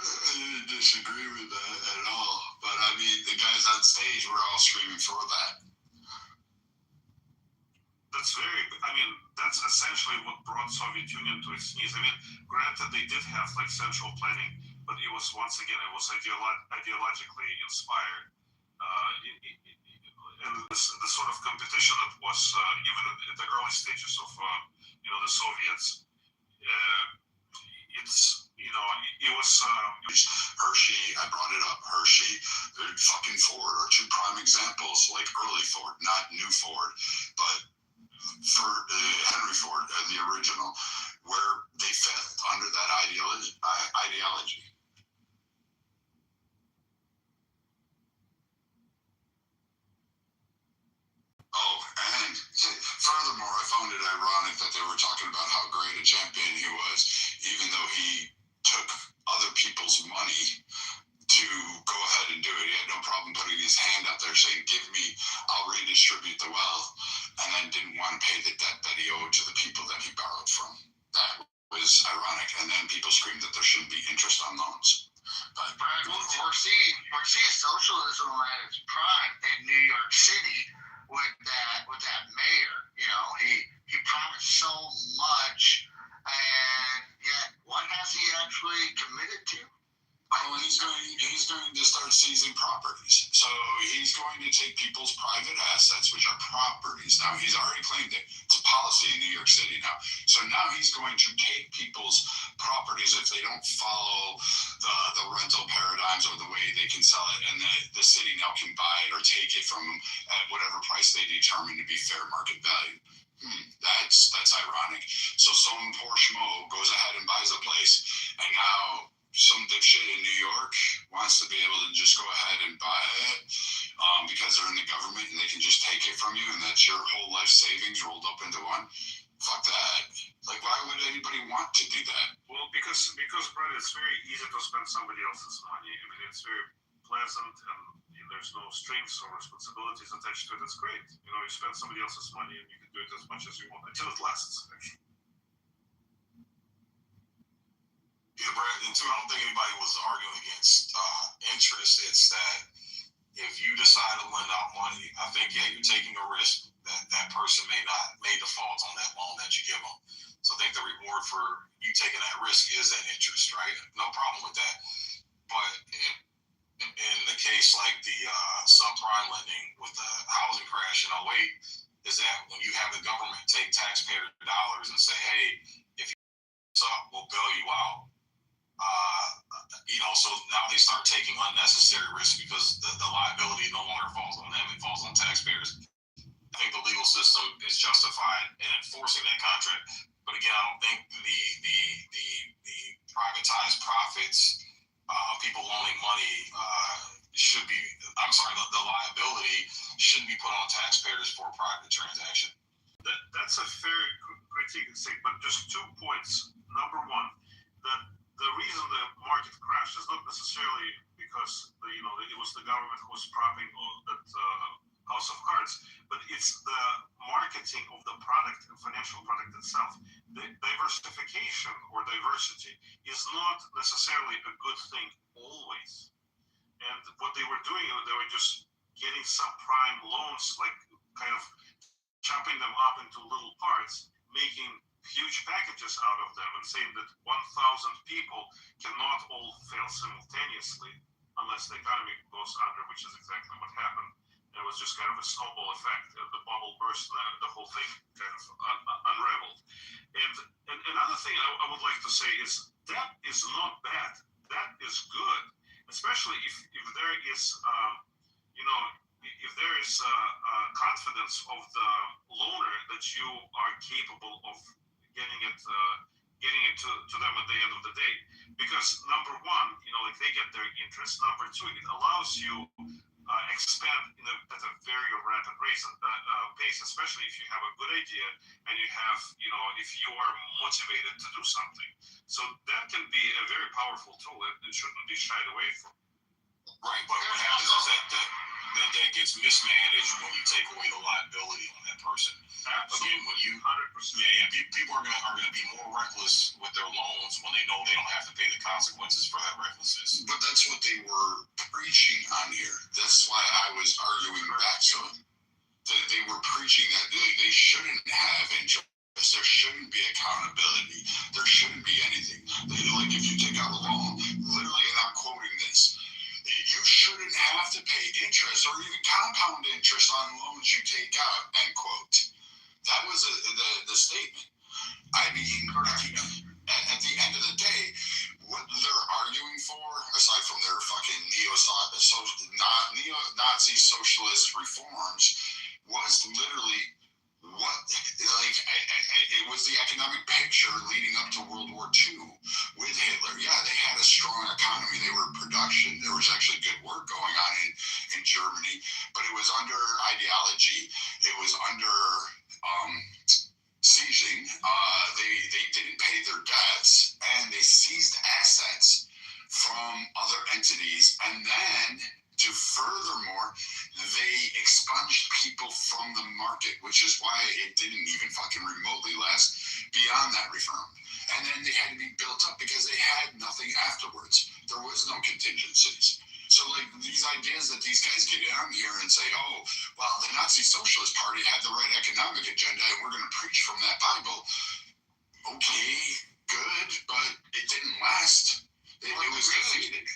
I disagree with that at all, but I mean, the guys on stage were all screaming for that. That's essentially what brought Soviet Union to its knees. I mean, granted, they did have like central planning, but it was ideologically inspired. And the sort of competition that was even at the early stages of the Soviets, it was Hershey. I brought it up. Hershey, fucking Ford are two prime examples, like early Ford, not new Ford, but for Henry Ford, the original, where they fell under that ideology. Oh, and furthermore, I found it ironic that they were talking about how great a champion he was, even though he took other people's money to go ahead and do it. He had no problem putting his hand out there saying, give me, I'll redistribute the wealth, and then didn't want to pay the debt that he owed to the people that he borrowed from. That was ironic. And then people screamed that there shouldn't be interest on loans. But we're seeing socialism at its prime in New York City with that mayor. He promised so much, and yet what has he actually committed to? Oh, he's going to start seizing properties. So he's going to take people's private assets, which are properties. Now, he's already claimed it. It's a policy in New York City now. So now he's going to take people's properties if they don't follow the rental paradigms or the way they can sell it. And the city now can buy it or take it from them at whatever price they determine to be fair market value. That's ironic. So some poor schmo goes ahead and buys a place, and now some dipshit in New York wants to be able to just go ahead and buy it because they're in the government and they can just take it from you, and that's your whole life savings rolled up into one. Fuck that. Like, why would anybody want to do that? Well, because Brett, it's very easy to spend somebody else's money. I mean, it's very pleasant, and there's no strings or responsibilities attached to it. It's great. You spend somebody else's money and you can do it as much as you want until it lasts, actually. Yeah, Brad, and too, I don't think anybody was arguing against interest. It's that if you decide to lend out money, I think, you're taking a risk that that person may default on that loan that you give them. So I think the reward for you taking that risk is that interest, right? No problem with that. But in the case like the subprime lending with the housing crash in 08, is that when you have the government take taxpayer dollars and say, hey, if you up, we'll bail you out. So now they start taking unnecessary risks because the liability no longer falls on them, it falls on taxpayers. I think the legal system is justified in enforcing that contract. But again, I don't think the privatized profits, people loaning money, the liability shouldn't be put on taxpayers for a private transaction. That's a fair critique, but just 2 points. Number one, that the reason the market crashed is not necessarily because it was the government who was propping that house of cards, but it's the marketing of the product, financial product itself. The diversification or diversity is not necessarily a good thing always. And what they were doing, they were just getting subprime loans, like kind of chopping them up into little parts, making huge packages out of them, and saying that 1,000 people cannot all fail simultaneously unless the economy goes under, which is exactly what happened. It was just kind of a snowball effect. The bubble burst, and the whole thing kind of unraveled. And another thing I would like to say is that is not bad. That is good, especially if there is, if there is confidence of the loaner that you are capable of getting it to them at the end of the day. Because number one, they get their interest. Number two, it allows you expand at a very rapid pace, especially if you have a good idea and you have, if you are motivated to do something. So that can be a very powerful tool. It shouldn't be shied away from. Right, but what happens is that gets mismanaged when you take away the liability on that person. Absolutely. Again, when you 100%. People are gonna be more reckless with their loans when they know they don't have to pay the consequences for that recklessness. But that's what they were preaching on here. That's why I was arguing back to them. They were preaching that they shouldn't have interest. There shouldn't be accountability. There shouldn't be anything. Like if you take out a loan, literally, and I'm quoting this, you shouldn't have to pay interest or even compound interest on loans you take out, end quote. That was the statement. I mean, at the end of the day, what they're arguing for, aside from their fucking neo-Nazi socialist reforms, was literally it was the economic picture leading up to World War II with Hitler. Yeah, they had a strong economy. They were in production. There was actually good work going on in Germany, but it was under ideology. It was under seizing. They didn't pay their debts, and they seized assets from other entities, and then furthermore, they expunged people from the market, which is why it didn't even fucking remotely last beyond that reform. And then they had to be built up because they had nothing afterwards. There was no contingencies. So like these ideas that these guys get on here and say, oh, well, the Nazi Socialist Party had the right economic agenda and we're going to preach from that Bible. Okay, good, but it didn't last. It was defeated.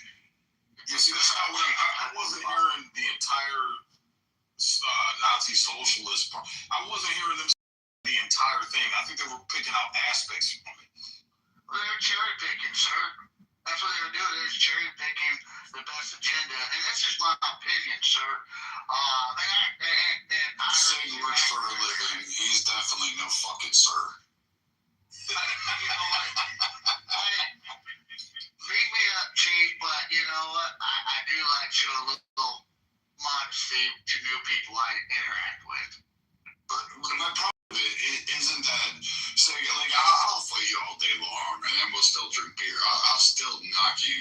picking out aspects from it. Well, they're cherry picking, sir. That's what they're doing. They're cherry picking the best agenda, and this is my opinion, sir. Saying works for a living. He's definitely no fucking sir. You know what? Beat me up, Chief, but you know what? I do like to show a little modesty to new people I interact with. But my problem with it isn't that, say, like, I'll fight you all day long, and then we'll still drink beer. I'll still knock you,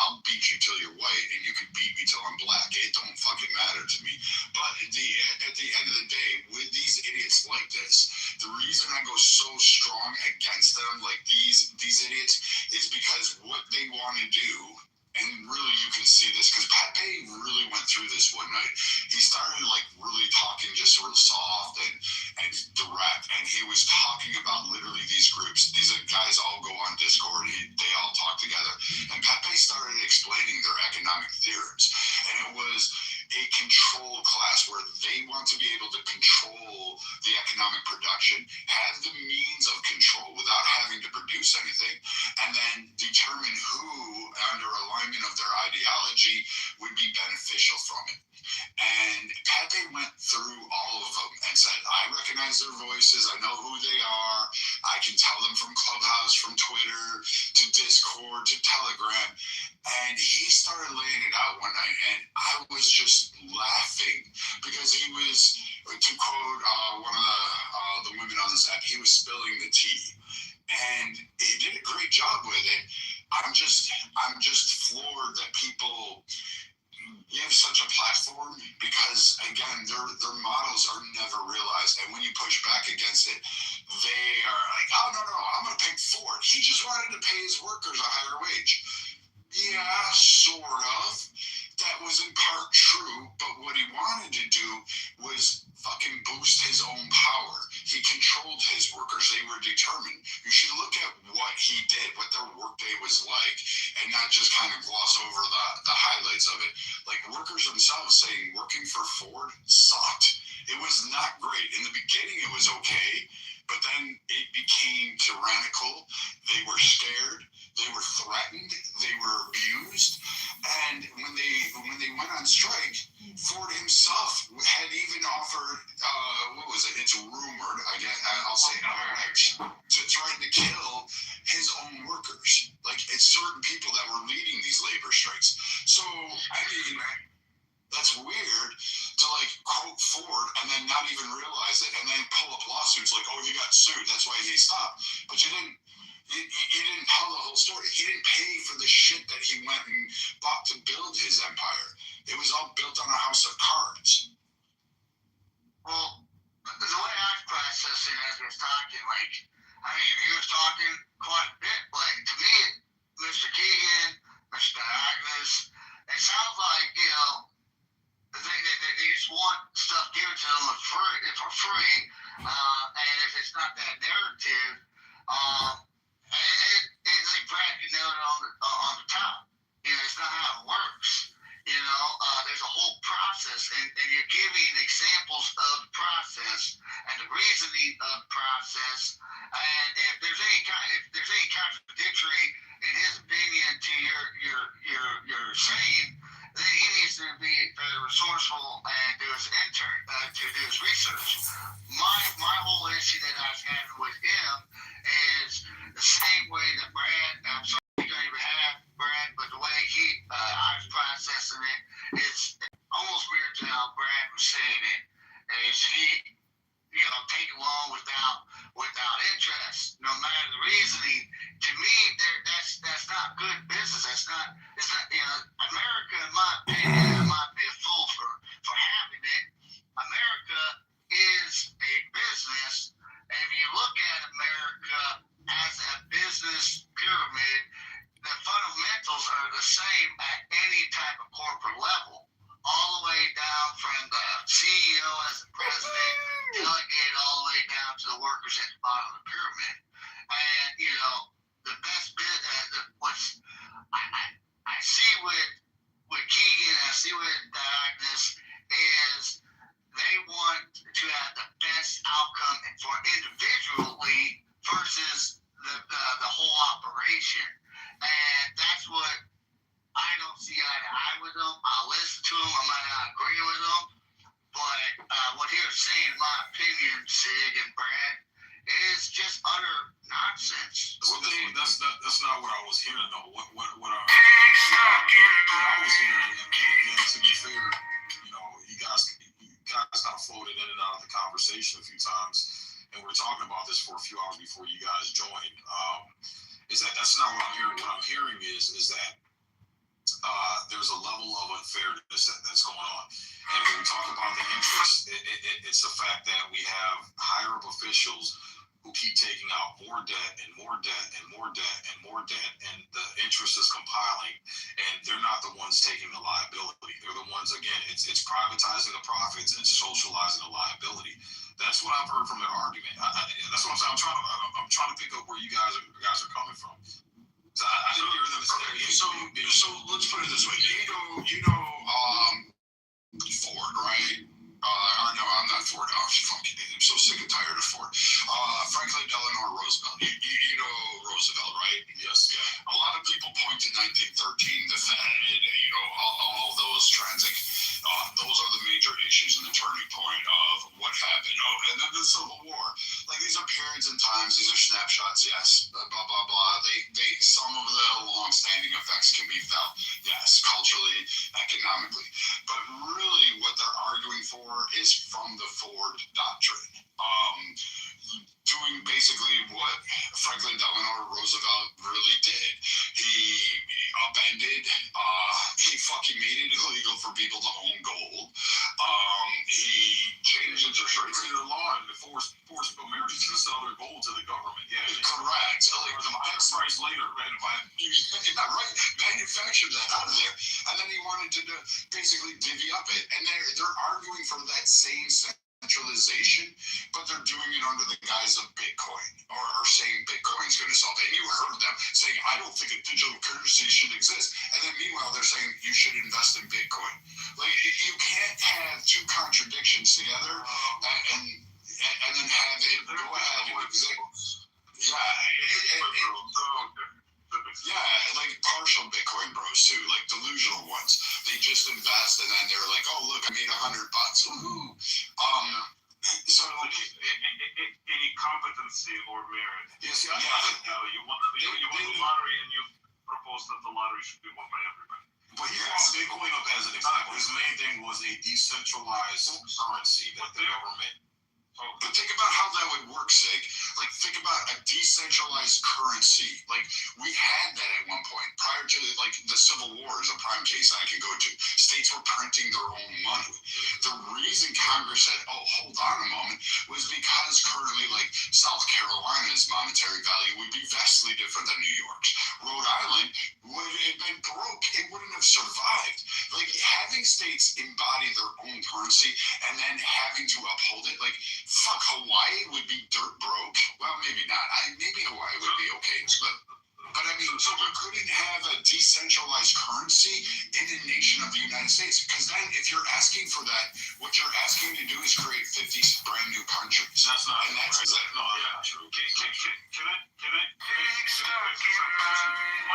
I'll beat you till you're white, and you can beat me till I'm black. It don't fucking matter to me. But at the end of the day, with these idiots like this, the reason I go so strong against them, like these idiots, is because what they want to do, and really you can see this, because Pepe really went through this one night. He started like really talking just sort of soft and direct, and he was talking about literally these groups. These guys all go on Discord, they all talk together, and Pepe started explaining their economic theorems, and it was a controlled class where they want to be able to control the economic production, have the means of control without having to produce anything, and then determine who, under alignment of their ideology, would be beneficial from it. And Pepe went through all of them and said, I recognize their voices, I know who they are, I can tell them from Clubhouse, from Twitter, to Discord, to Telegram. And he started laying it out one night, and I was just laughing because he was, to quote one of the women on this app, he was spilling the tea. And he did a great job with it. I'm just floored that people give such a platform because, again, their models are never realized. And when you push back against it, they are like, oh, no, I'm going to pick Ford. He just wanted to pay his workers a higher wage. Yeah, sort of. That was in part true, but what he wanted to do was fucking boost his own power. He controlled his workers. They were determined. You should look at what he did, what their workday was like, and not just kind of gloss over the highlights of it. Like, workers themselves saying working for Ford sucked. It was not great. In the beginning, it was okay, but then it became tyrannical. They were scared. They were threatened. They were abused. And when they went on strike, Ford himself had even offered, what was it? It's rumored, I guess I'll say it, to threaten to kill his own workers. Like, it's certain people that were leading these labor strikes. So, I mean, that's weird to like quote Ford and then not even realize it, and then pull up lawsuits like, oh, he got sued, that's why he stopped. But you didn't tell the whole story. He didn't pay for the shit that he went and bought to build his empire. It was all built on a house of cards. Well, the way I was processing as we was talking, like, I mean, he was talking quite a bit. Like, to me, Mr. Keegan, Mr. Agnes, it sounds like, you know, they just want stuff given to them for free, and if it's not that narrative, it's like Brad, you nailed it on the top. You know, it's not how it works. You know, there's a whole process, and you're giving examples of the process and the reasoning of the process. And if there's any contradictory in his opinion to your saying, then he needs to be resourceful and do his research. My whole issue that I was having with him is the same way that Brad, I'm sorry you don't even have Brad, but the way I was processing it is almost weird to how Brad was saying it. Is he, you know, take a loan without interest, no matter the reasoning. To me, that's not good business. It's not, you know, America, in my opinion, might be a fool for having it. America is a business. If you look at America as a business pyramid, the fundamentals are the same at any type of corporate level. to him. I might not agree with him. But what he was saying, in my opinion, Sig and Brad, is just utter nonsense. Well, that's not what I was hearing though. What I was hearing, and again, to be fair, you know, you guys kind of floated in and out of the conversation a few times, and we're talking about this for a few hours before you guys joined. Is that's not what I'm hearing? What I'm hearing is that there's a level of unfairness that's going on. And when we talk about the interest, it's the fact that we have higher up officials who keep taking out more debt and more debt and more debt and more debt, and the interest is compiling, and they're not the ones taking the liability. They're the ones, again, it's privatizing the profits and socializing the liability. That's what I've heard from their argument. That's what I'm saying. I'm trying to pick up where you guys are coming from. So I didn't hear them say. So let's put it this way. Ford, right? No, I'm not Ford. Oh, I'm so sick and tired of Ford. Franklin Delano Roosevelt. You know Roosevelt, right? Yes. Yeah. A lot of people point to 1913, the Fed, all those transit. Those are the major issues and the turning point of what happened. Oh, and then the Civil War. Like, these are periods in times. These are snapshots. Yes. Blah blah blah. They some of the long-standing effects can be felt. Yes, culturally, economically, but really, what they're arguing for is from the Ford doctrine. Doing basically what Franklin Delano Roosevelt really did. He upended, he fucking made it illegal for people to own gold. He changed interest rates. The law and forced Americans to sell their gold to the government. Yeah, correct. Like the higher price later, right? Not right. Manufactured that out of there, and then he wanted to basically divvy up it, and they're arguing for that same centralization, but they're doing it under the guise of Bitcoin, or saying Bitcoin's going to solve it. And you heard them saying, I don't think a digital currency should exist. And then meanwhile, they're saying you should invest in Bitcoin. Like, you can't have two contradictions together and then have it go ahead and exist. Yeah, like partial Bitcoin bros too, like delusional ones. They just invest and then they're like, oh look, I made $100. Woohoo! So any competency or merit. Yes, you won the lottery and you propose that the lottery should be won by everybody. But he brought Bitcoin up as an example. His main thing was a decentralized currency that the government. But think about how that would work, Sig. Like, think about a decentralized currency. Like, we had that at one point. Prior to, the Civil War is a prime case I can go to. States were printing their own money. The reason Congress said, oh, hold on a moment, was because currently, South Carolina's monetary value would be vastly different than New York's. Rhode Island would have been broke. It wouldn't have survived. Like, having states embody their own currency and then having to uphold it, fuck, Hawaii would be dirt broke. Well, maybe not. Maybe Hawaii would be okay. But I mean, so we couldn't have a decentralized currency in a nation of the United States. Because then, if you're asking for that, what you're asking to do is create 50 brand new countries. That's not. And that's true. Can I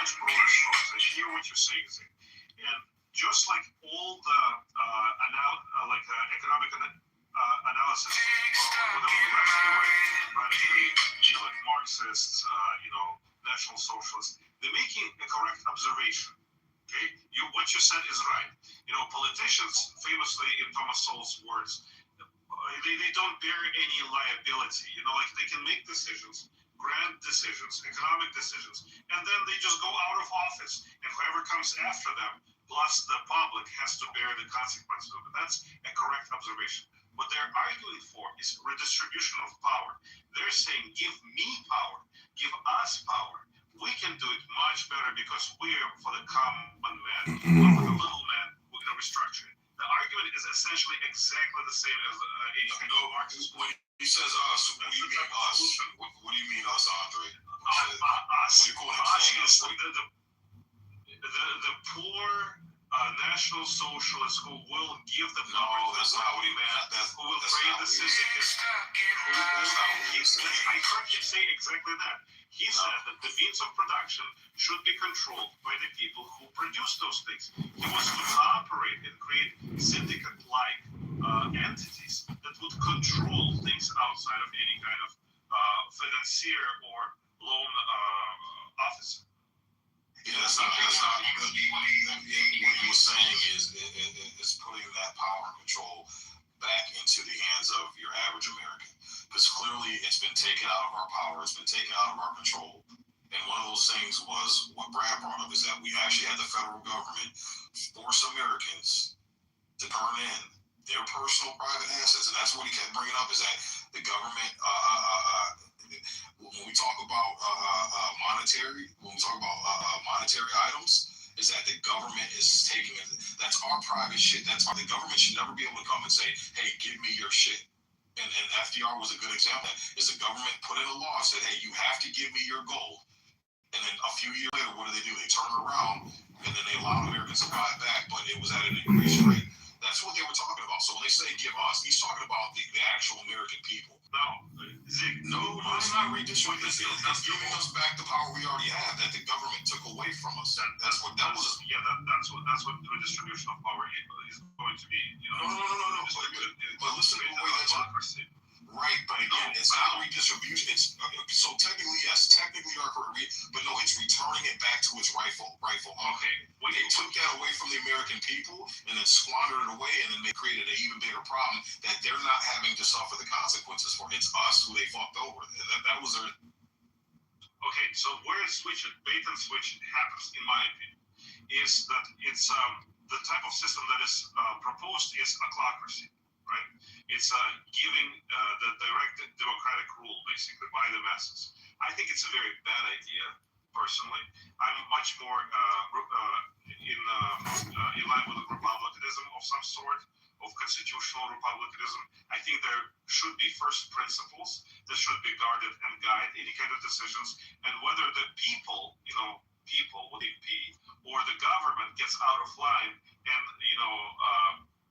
much broader strokes? I hear what you're saying, and just like all the economic analysis, like Marxists, National Socialists, they're making a correct observation. Okay, what you said is right. Politicians, famously in Thomas Sowell's words, they don't bear any liability. They can make decisions, grand decisions, economic decisions, and then they just go out of office, and whoever comes after them, plus the public, has to bear the consequences of it. That's a correct observation. What they're arguing for is redistribution of power. They're saying, give me power, give us power. We can do it much better because we're for the common man, not for the little man. We're going to restructure it. The argument is essentially exactly the same as Marxist. When he says us, what do you mean us? What do you mean us, Andre? Us is the poor National Socialists who will give the power to the common man, who will create the syndicate. I heard him say exactly that. He said that the means of production should be controlled by the people who produce those things. He wants to operate and create power has been taken out of our control. And one of those things was what Brad brought up, is that we actually had the federal government force Americans to turn in their personal private assets. And that's what he kept bringing up, is that the government, when we talk about monetary items, is that the government is taking it. That's our private shit. That's why the government should never be able to come and say, hey, give me your shit. And FDR was a good example. Is the government put in a law, said, hey, you have to give me your gold. And then a few years later, what do? They turn around and then they allow Americans to buy it back, but it was at an increased rate. That's what they were talking about. So when they say give us, he's talking about the actual American people. No, it's not redistributing. It's giving us back the power we already have that the government took away from us. That's what what redistribution of power is going to be. No. But listen to the way that's right. But again, it's not redistribution. It's so technically, yes, technically are correct, but no, it's returning it back to its rightful owner. Okay, they took that away from the American people and then squandered it away, and then they created an even bigger problem that they're not having to suffer the consequences for. It's us who they fucked over. That was their. Okay, so where bait and switch happens, in my opinion, is that it's the type of system that is proposed is autocracy, right? It's giving the direct democratic rule, basically, by the masses. I think it's a very bad idea, personally. I'm much more in line with republicanism of some sort, of constitutional republicanism. I think there should be first principles that should be guarded and guide any kind of decisions, and whether the people with a P, or the government gets out of line and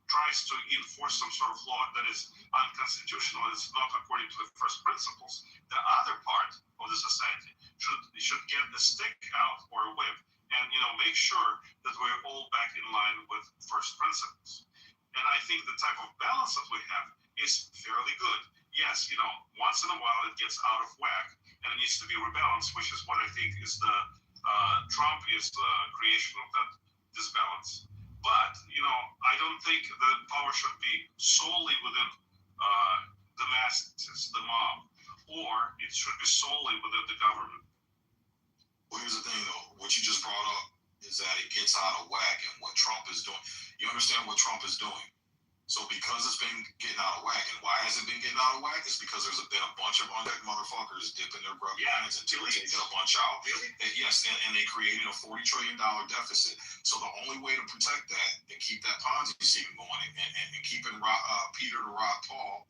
tries to enforce some sort of law that is unconstitutional, is not according to the first principles, the other part of the society should get a stick out or a whip and make sure that we're all back in line with first principles. And I think the type of balance that we have is fairly good. Yes, once in a while it gets out of whack and it needs to be rebalanced, which is what I think is the Trump is the creation of that disbalance. But I don't think the power should be solely within the masses, the mob, or it should be solely within the government. Well, here's the thing, though. What you just brought up is that it gets out of whack, and what Trump is doing. You understand what Trump is doing? So because it's been getting out of whack, and why has it been getting out of whack? It's because there's been a bunch of undead motherfuckers dipping their grubby hands into taking a bunch out. Really? And they created a $40 trillion deficit. So the only way to protect that and keep that Ponzi scheme going and keeping Peter to rob Paul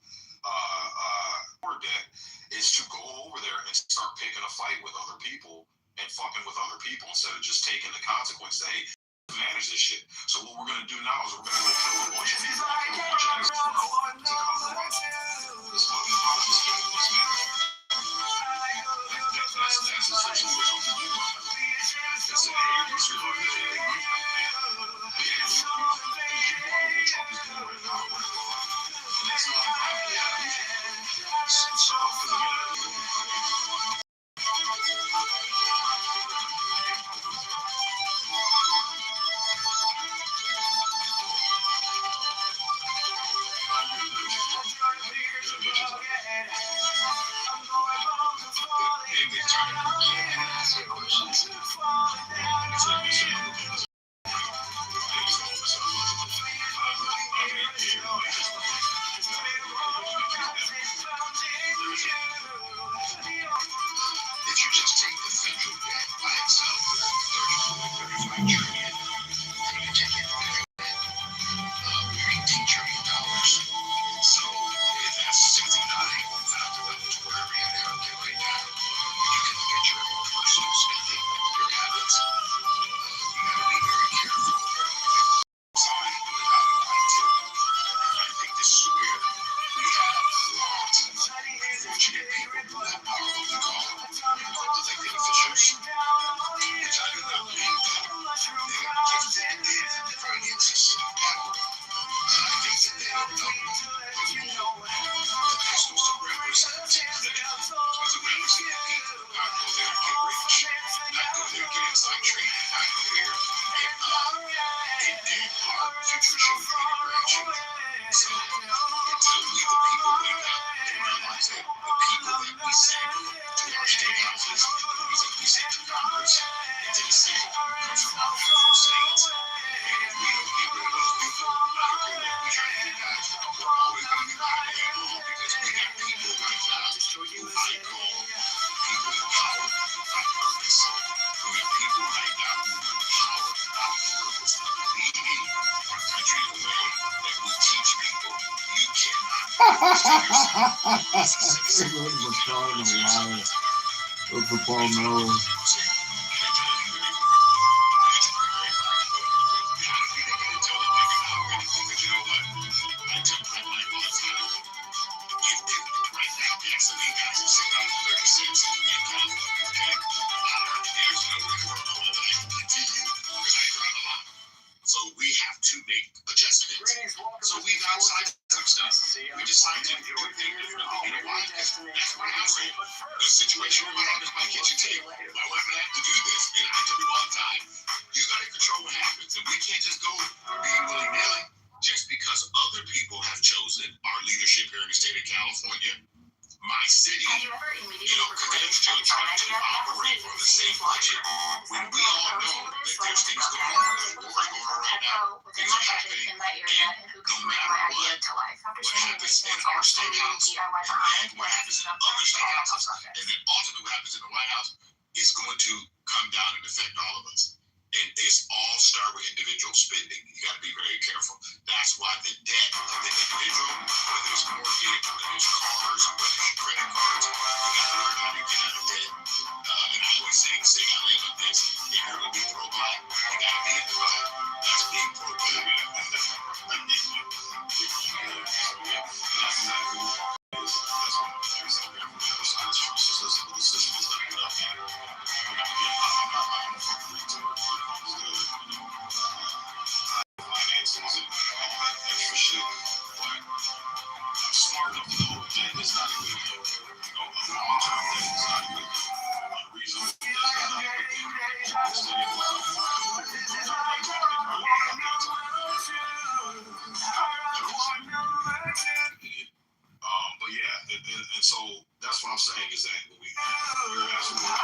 debt is to go over there and start picking a fight with other people and fucking with other people instead of just taking the consequence. Hey, manage this shit. So what we're gonna do now is we're gonna go kill a bunch of people, kill a bunch of niggas to cover up this fucking Ponzi scheme. That's essentially what Trump is doing. It's a hey, this is what Trump is doing right now. And that's not if you just take the federal debt by itself, 35 trillion, and you take it federal debt, we're $18 trillion. So if that's 69, without the whatever you have to right now, you can look at your personal spending, your habits. You gotta be very careful without accountability. And I think this is where we have a lot of unfortunate people who have power what we call elected officials, which I do not believe that they are gifted in finances and power. I think that they don't know that they're supposed to represent the people, supposed to represent the people, not go there and get rich, not go there and get inside training, not go there and our future children and grandchildren. So until we, the people, wake up and realize that the people that we send to Vote for Paul Miller. So we have to make adjustments. So we downsized some stuff. We decided to do things differently. You know why? That's my house. The situation where my wife is my kitchen table. My wife and I have to do this. And I tell people all the time, you got to control what happens. And we can't just go being willy-nilly just because other people have chosen our leadership here in the state of California. My city, continues to try to operate from the same budget when we all know that there's things going on, there's wars going on right now, things are happening, and no matter what happens in our state house, and what happens in other state houses, and then ultimately what happens in the White House is going to come down and affect all of us. And it's all start with individual spending. You got to be very careful. That's why the debt of the individual, whether it's mortgage, whether it's cars, whether it's credit cards, you got to learn how to get out of debt. And I always say I live with this. If you're going to be pro-black, you got to be in the black. That's being pro-black. Smart enough to know that it's not a good thing. A long-term thing is not a good thing. Unreasonable is not a good thing. But yeah, and so that's what I'm saying is that you're absolutely right.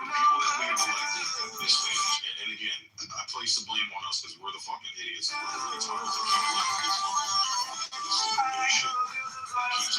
The people that we have elected at this stage, and again, I place the blame on us because we're the fucking idiots and we're the retards that keep electing this bullshit that keeps happening.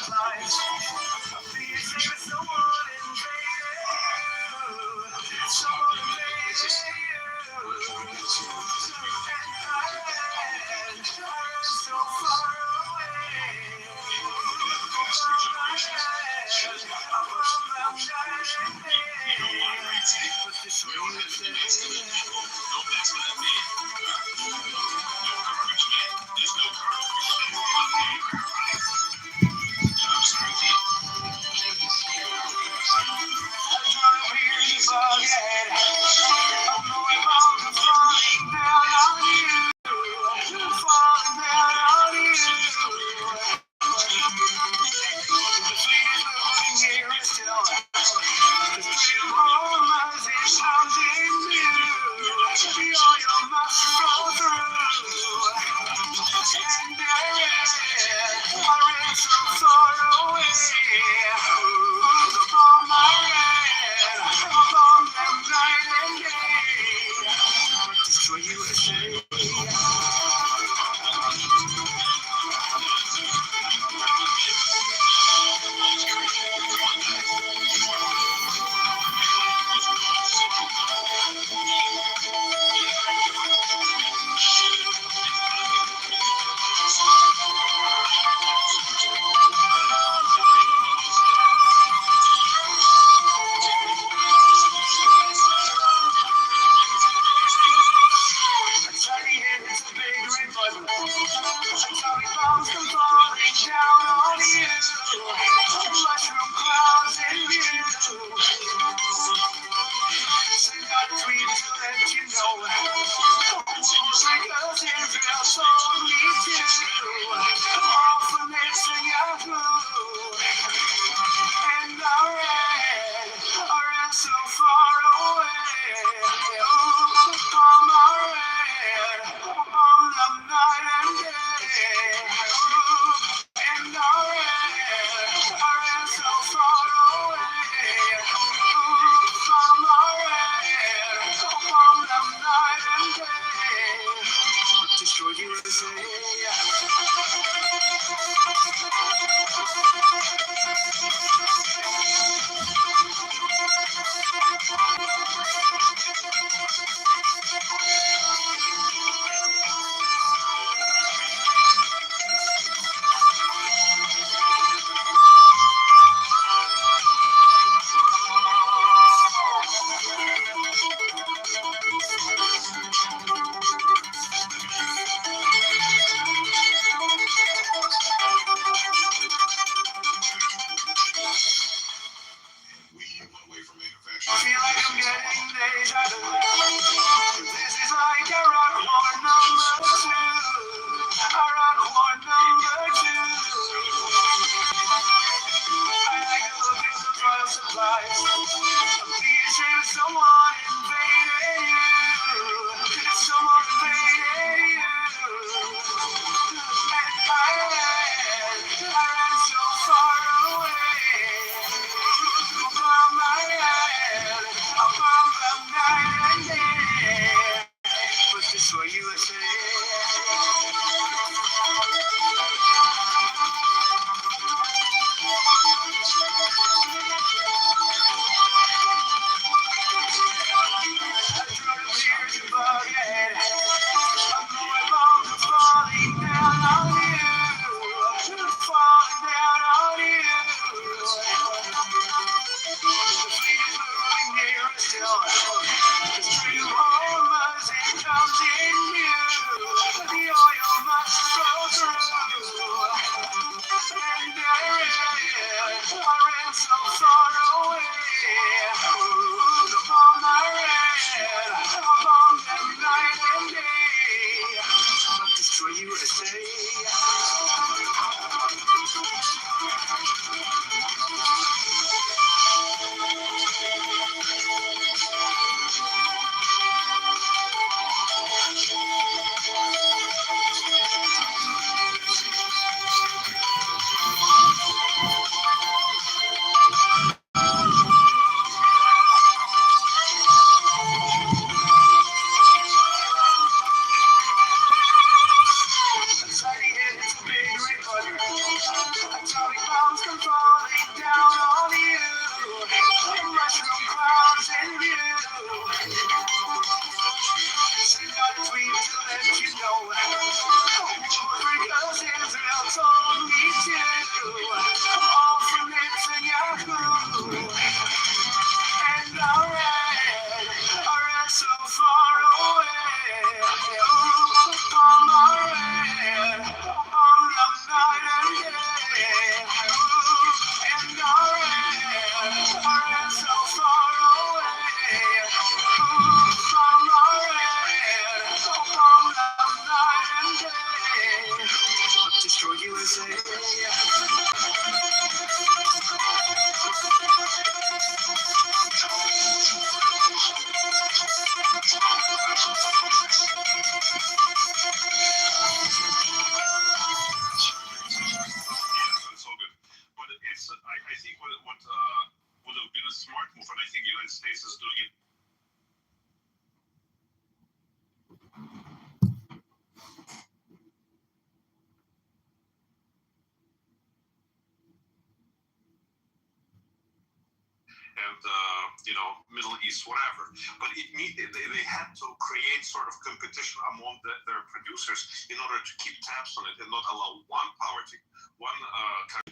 USA. It's all good. But it's, I think what would have been a smart move, and I think the United States is doing it. And Middle East, whatever. But they had to create sort of competition among their producers in order to keep tabs on it and not allow one country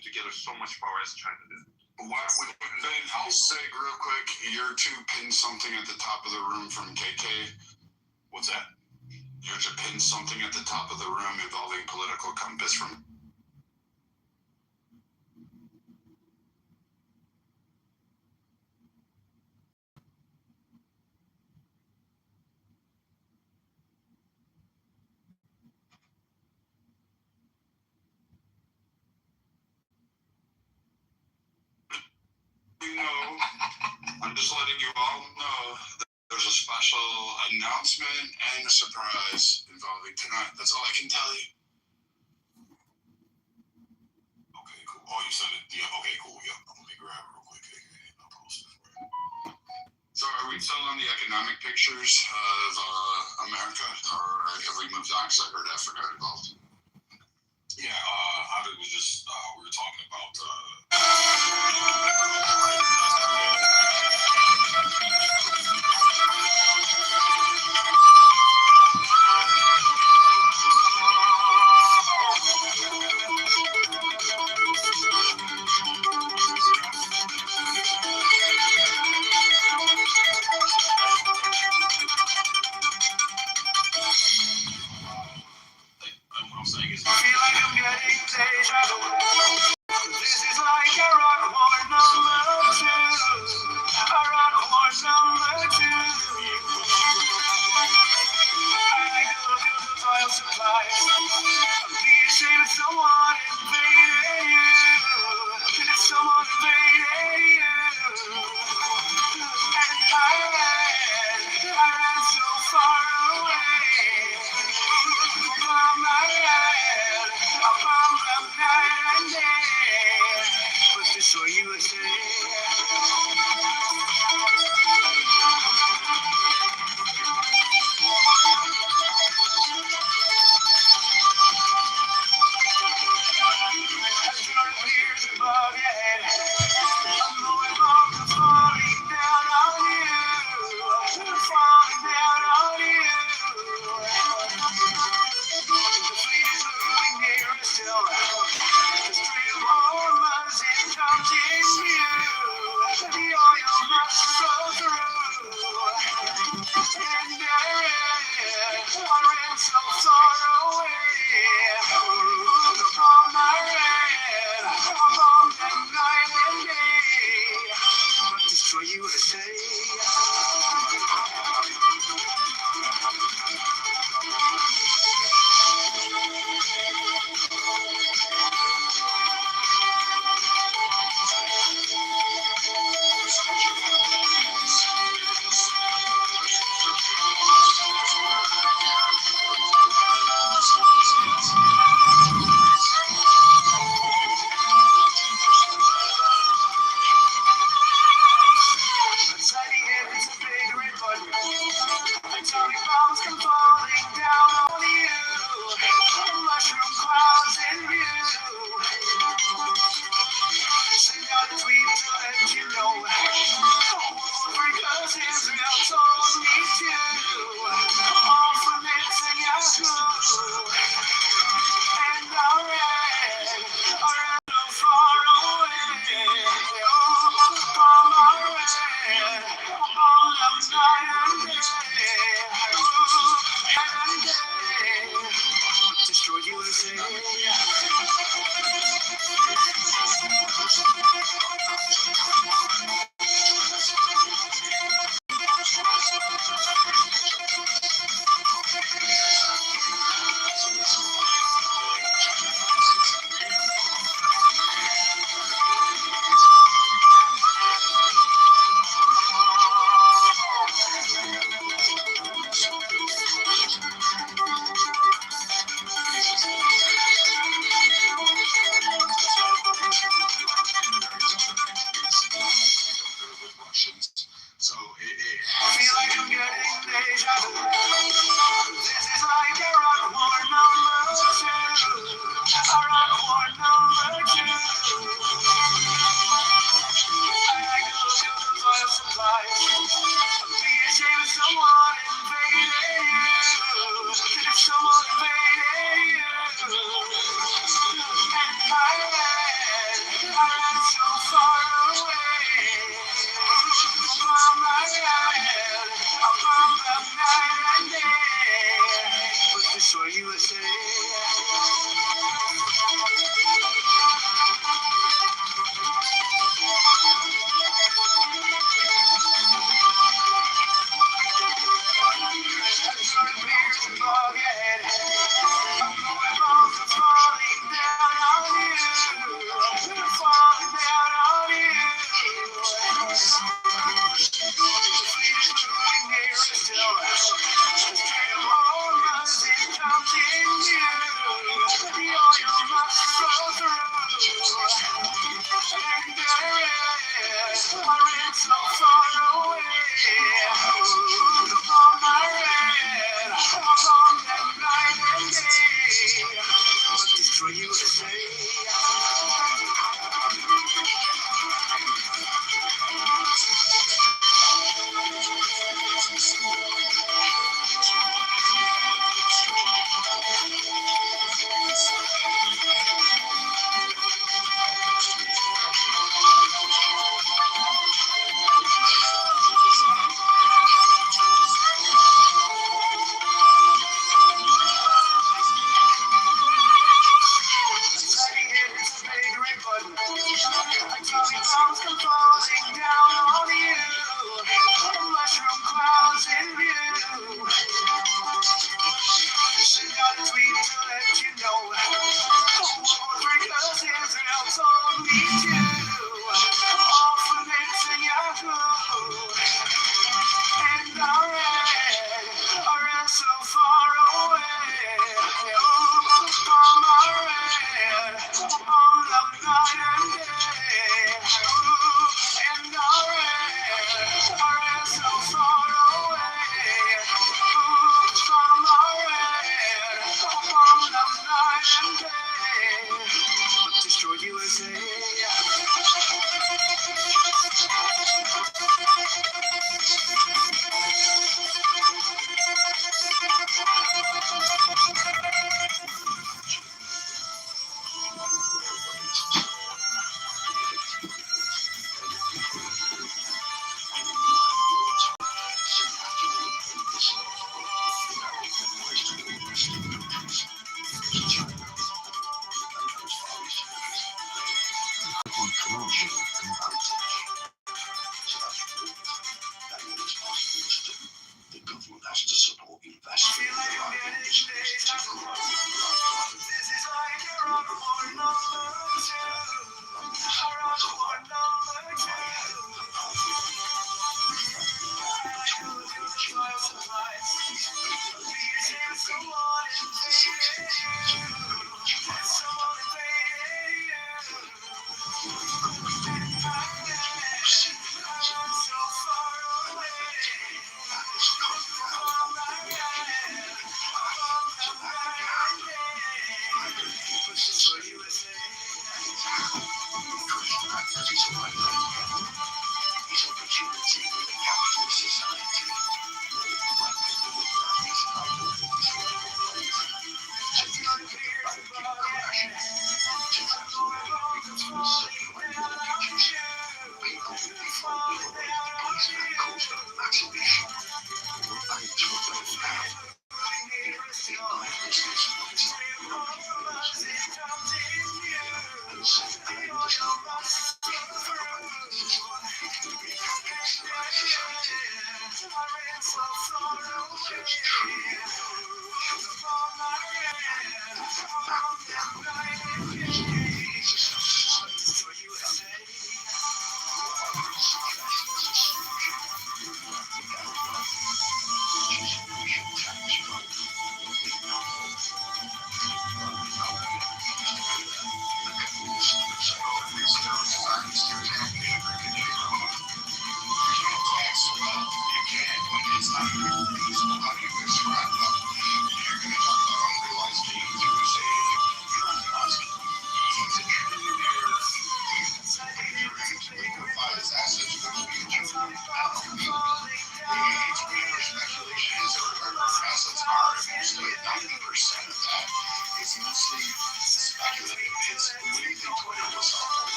to get so much power as China did. Why would Ben? I'll say real quick. You're to pin something at the top of the room from KK. What's that? You're to pin something at the top of the room involving political compass from. I'm just letting you all know that there's a special announcement and a surprise involving tonight. That's all I can tell you. Okay, cool. Oh, you sent it? Yeah, okay, cool. Yep. Let me grab it real quick. I'll post it for you. So are we still on the economic pictures of America, or have we moved on? Because I heard Africa involved. Yeah, I think we were talking about I'm saying is I feel like I'm getting deja vu. This is like a rock war number 2. A rock war number 2. I go to the oil supply. Be ashamed if someone invaded you. If someone invaded you. And I ran so far away. From my head, from the night and day. But destroy USA. Years above your head, I'm going wrong to falling down on you, falling down on you. The fleet is moving nearer still. The stream of hormones is touching you. The oil must flow through. And I ran so far away from my red, from the night and day. But destroy USA. Tiny head is a big red button. Atomic bombs come falling down on you. Mushroom clouds in view. Send out a tweet to let you know. Because Israel told me to. All from Netanyahu. And I ran so far away. From our red, all of night and day. And day. Destroy USA.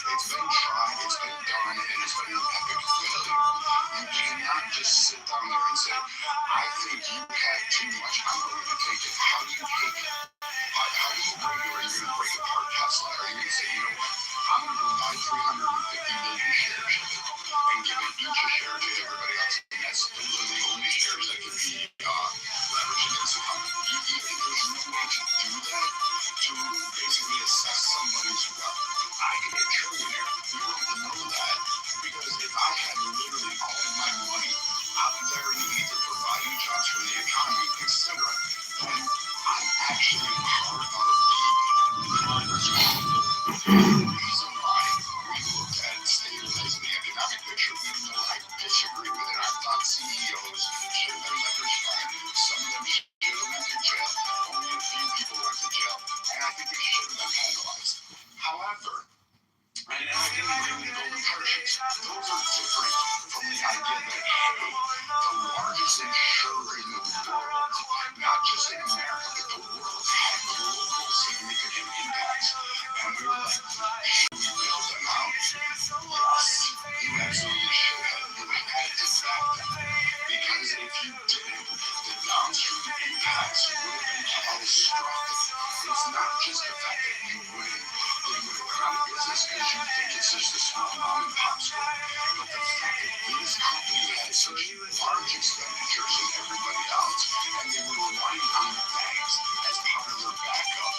It's been tried, it's been done, and it's been an epic failure. You cannot just sit down there and say, I think you have too much, I'm going to take it. How do you take it? How do you break it? Are you going to break apart Tesla? Are you going to say, you know what? I'm going to go buy 350 million shares of it and give it each a share to everybody else. And those are the only shares that can be leveraged against the company. There's no way to do that to basically assess somebody's wealth. I can be a trillionaire. You don't know that because if I had literally all of my money out there in the ether providing jobs for the economy, etc., then I'm actually part of the progress reason why we looked at stabilizing the economic picture, even though I disagree with it. I thought CEOs should have been leveraged fine. Some of them should have went to jail. Only a few people went to jail. And I think they should have been penalized. However, and I can agree with the golden parachutes. Those are different from the idea that, hey, the largest insurer in the world, not just in America, but the world, had global significant impacts. And we were like, should we bail them out? Yes, you absolutely should have. You had to back them. Because if you didn't, the downstream impacts would have been catastrophic. It's not just the fact that you wouldn't, they would have gone out of business because you think it's just a small mom and pop store. But the fact that this company had such large expenditures than everybody else, and they were relying on the banks as part of their backup,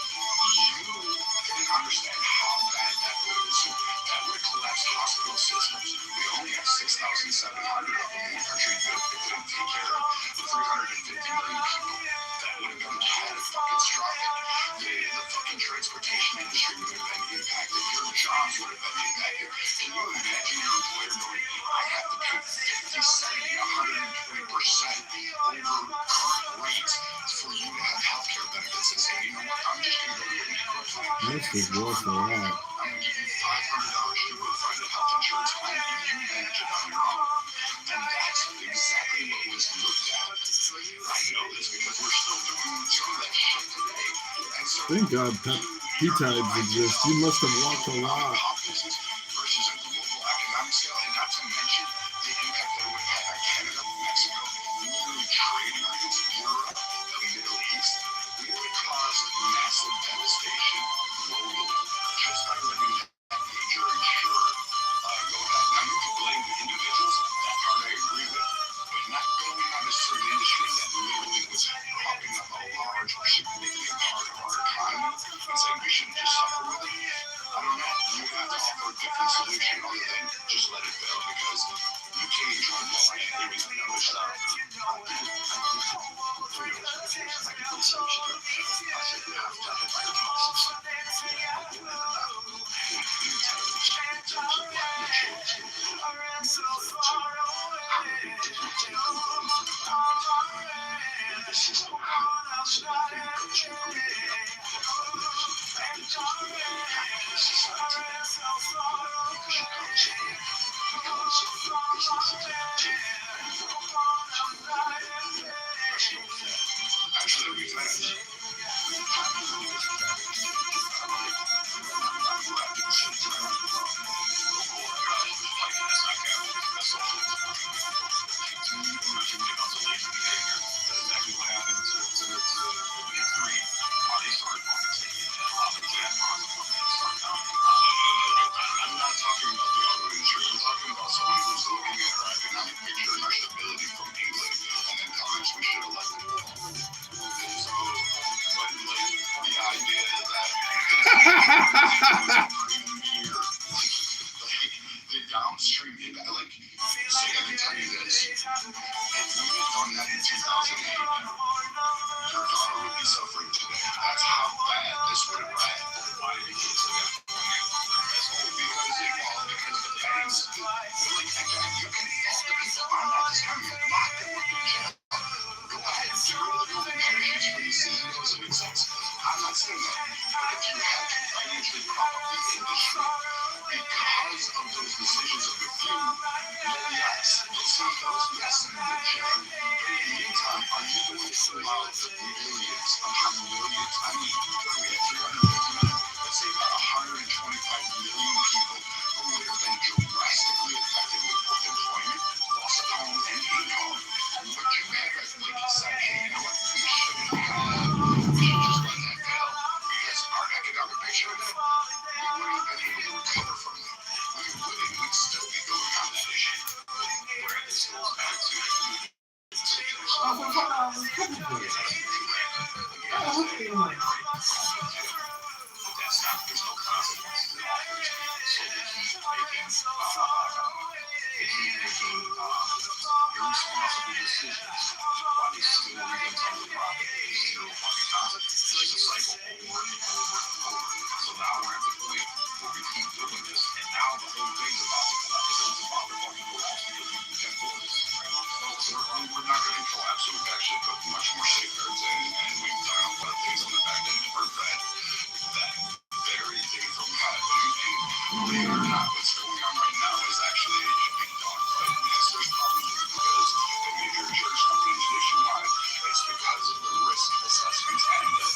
you didn't understand how bad that would have been. That would have collapsed hospital systems. We only have 6,700 of them in the country that couldn't take care of 350 million people. That would have been catastrophic. The fucking transportation industry would have been impacted. Your jobs would have been impacted. Can you imagine your employer going, I have to pay 50, 70, 120% over current rates for you to have health care benefits and say, you know what, I'm just going to go to a Negro plan. This is worth a lot. I'm going to give you $500 to go find a health insurance plan and you manage it on your own. And that's exactly what was looked at. I know this because we're still doing some of that shit today. And so, Thank God P-types exist. You must have walked a lot. versus a global economic scale, and not to mention the impact that it would have on Canada, Mexico, literally trading against Europe, the Middle East. We would have caused massive devastation globally just by letting that major insurer go ahead. Now, you can blame the individuals. That part I agree with. But not going on a certain industry that literally was propping up a large or significant part of our economy and saying we shouldn't just suffer with it. I don't know. You have to offer a different solution other than just let it fail because you can't enjoy the life. There is no stop. Actually, we've had I'm not talking about the auto industry. I'm talking about someone who's looking at our economic picture and our stability from England and then telling us we should have let it go. And so, but like the idea that the downstream impact, like, say I can tell you this, if we had done that in 2008, your daughter would be suffering today. That's how bad this would have been. Why did you get to that point? That's all because it was because the banks really think that you can fault the people. I'm not just telling you, lock them up in jail. Go ahead, zero the golden parachutes for these CEOs of existence. I'm not saying that. But if you had to financially prop up the industry because of those decisions of the few, then yes, you'll see those, yes, in the jail. But in the meantime, are you going to allow the millions, millions, I mean, what do we have, 350 million? Let's say about 125 million people goes back to that's not, there's no consequences at all for these people. So they keep making irresponsible decisions while they still reap a ton of profit. They still want the consequences. It's a cycle over and over and over. So now we're at the point where we keep doing this, and now the whole thing's about to collapse. It's about to fucking collapse because we keep doing this. So we're not going to collapse. So we've actually put much more safeguards in, and we've done a lot of things on the back end to prevent that very thing from happening. And believe it or not, what's going on right now is actually a big dogfight. And yes, there's probably because of major insurance companies nationwide. It's because of the risk assessments and the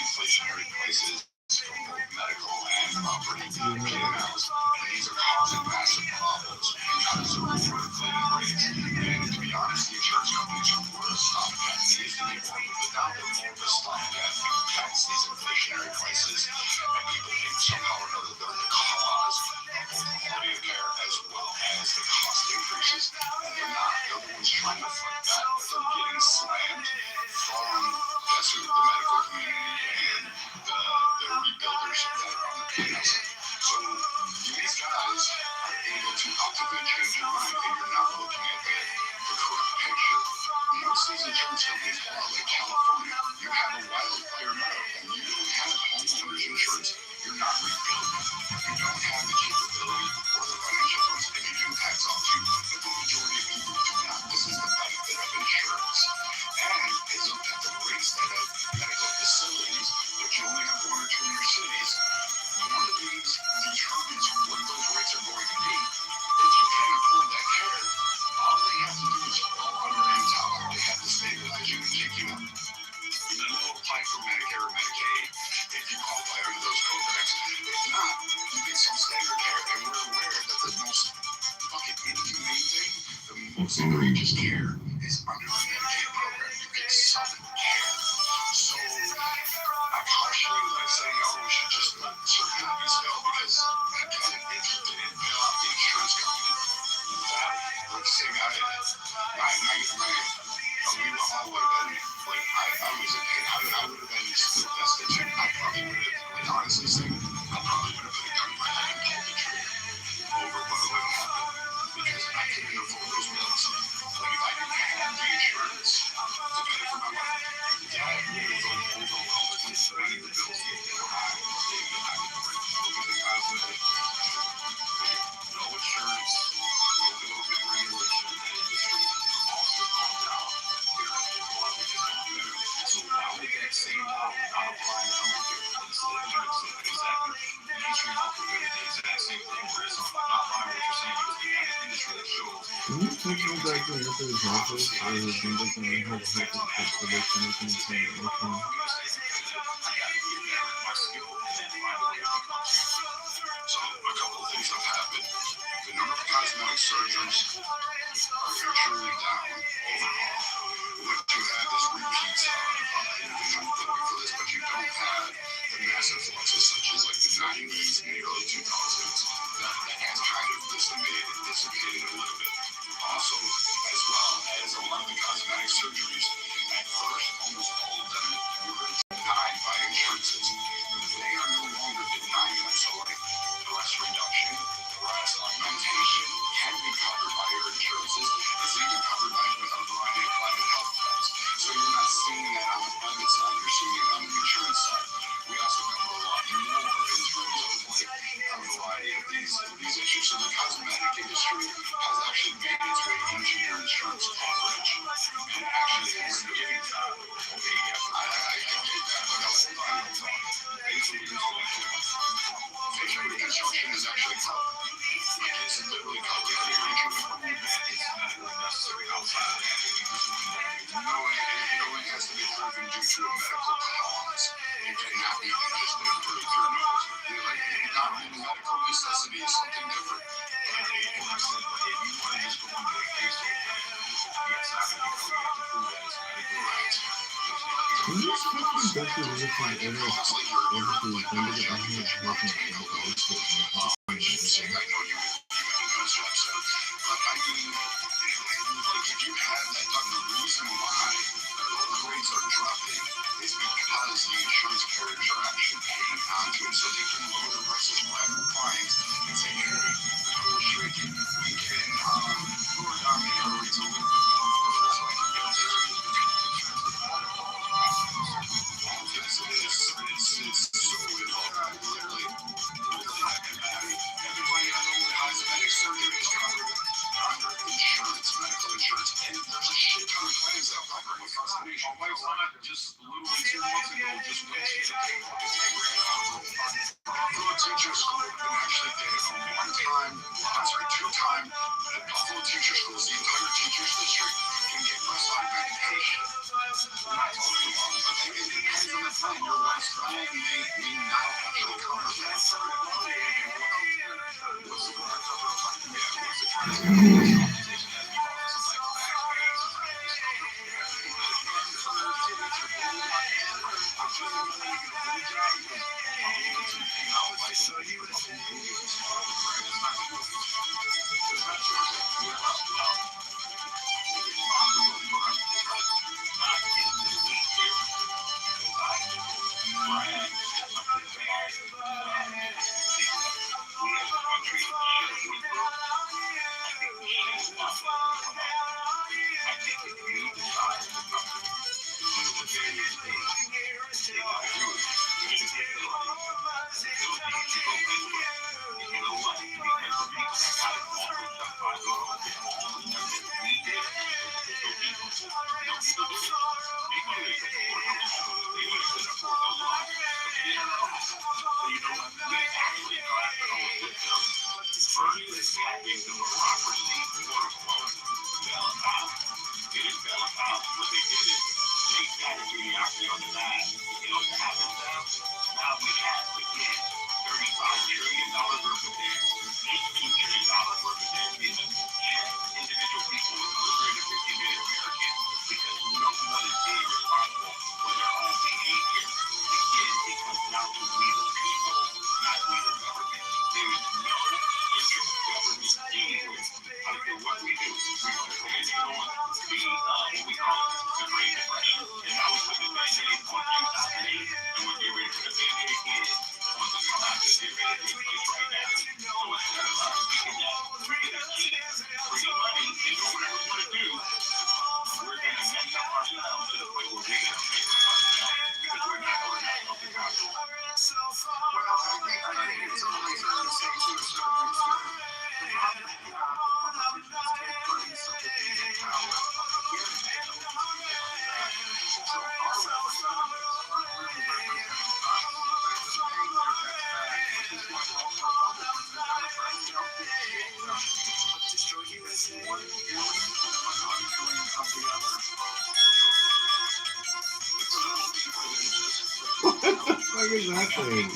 inflationary prices from both medical and property P&Ls. And these are causing massive problems because of overinflated rates. And to be honest, the insurance companies are more of a stopgap. They used to be more of a down, they're more of a stopgap to tax these inflationary prices. And people think somehow or another they're the cause of both the quality of care as well as the cost increases. And they're not. They're the ones trying to fight back, but they're getting slammed from the medical community and the rebuilders of that on the P&L side. So these guys are able to actively change your mind, and you're not looking at the correct picture. Most of these insurance companies are like California. You have a wildfire now, and you don't have homeowners insurance. You're not rebuilding. You don't have the capability or the financial funds. If you do, hats off to you. But the majority of people do not. This is the benefit of insurance. And they look at the rates that have medical facilities, which you only have one or two in your cities. One of these determines what those rates are going to be. If you can't afford that care, all they have to do is fall under MTOP. They have to stabilize you and take you up. You will apply for Medicare or Medicaid if you qualify under those programs. If not, you get some standard care. And we're aware that the most fucking inhumane thing, the most egregious care is under the Medicaid program. You get some care. So I caution you by saying, oh, we should just let certain companies fail because, again, if you didn't bail out the insurance company, that would say, we would all would have been, like, I was a kid, I would have been still destitute. I probably would have, like, honestly saying, I probably would have put a gun in my head and pulled the trigger over what would have happened because I couldn't afford those bills. Like, if I didn't have the insurance to pay for my life, yeah, it would have been overwhelmed with so many of the bills that were high. Look at the cosmetic, no insurance, no good regulation in the industry, also gone down. So why would that same model not apply to healthcare? Exactly. Mainstream healthcare did the exact same thing, whereas I'm not buying what you're saying because we have an industry that shows. Can you take me back to what those offers or the numbers and I have to take the direction of the same outcome? So a couple of things have happened. The number of cosmetic surgeons are truly down overall. What you have is repeats I'm going for this, but you don't have the massive fluxes such as like the 90s and the early 2000s. That has kind of dissipated a little bit. Also, as well as a lot of the cosmetic surgeries, at first, almost all of them were denied by insurances. They are no longer denying them. So like breast reduction, breast augmentation can be covered by your insurances. It's even covered by a variety of private health plans. So you're not seeing that on the private side, you're seeing it on the insurance side. We also cover a lot more in terms of like a variety of these issues. So the cosmetic industry has actually made its way into your insurance coverage. And actually it's getting okay, yeah, I get that, but hold on. Facial reconstruction is actually covered. Like it's literally covered by your insurance. That is medically necessary outside of that. It has to be proven due to a medical cause. It cannot be just improved through nose. Like, not only medical necessity is something different. But if you want to just go into a case like that, that's not going to be covered. You have to prove that it's medically right. Can you just take me back to what you said earlier? Obviously, remember that I had health insurance. I know you have a nose job, so like I do What the fuck is happening?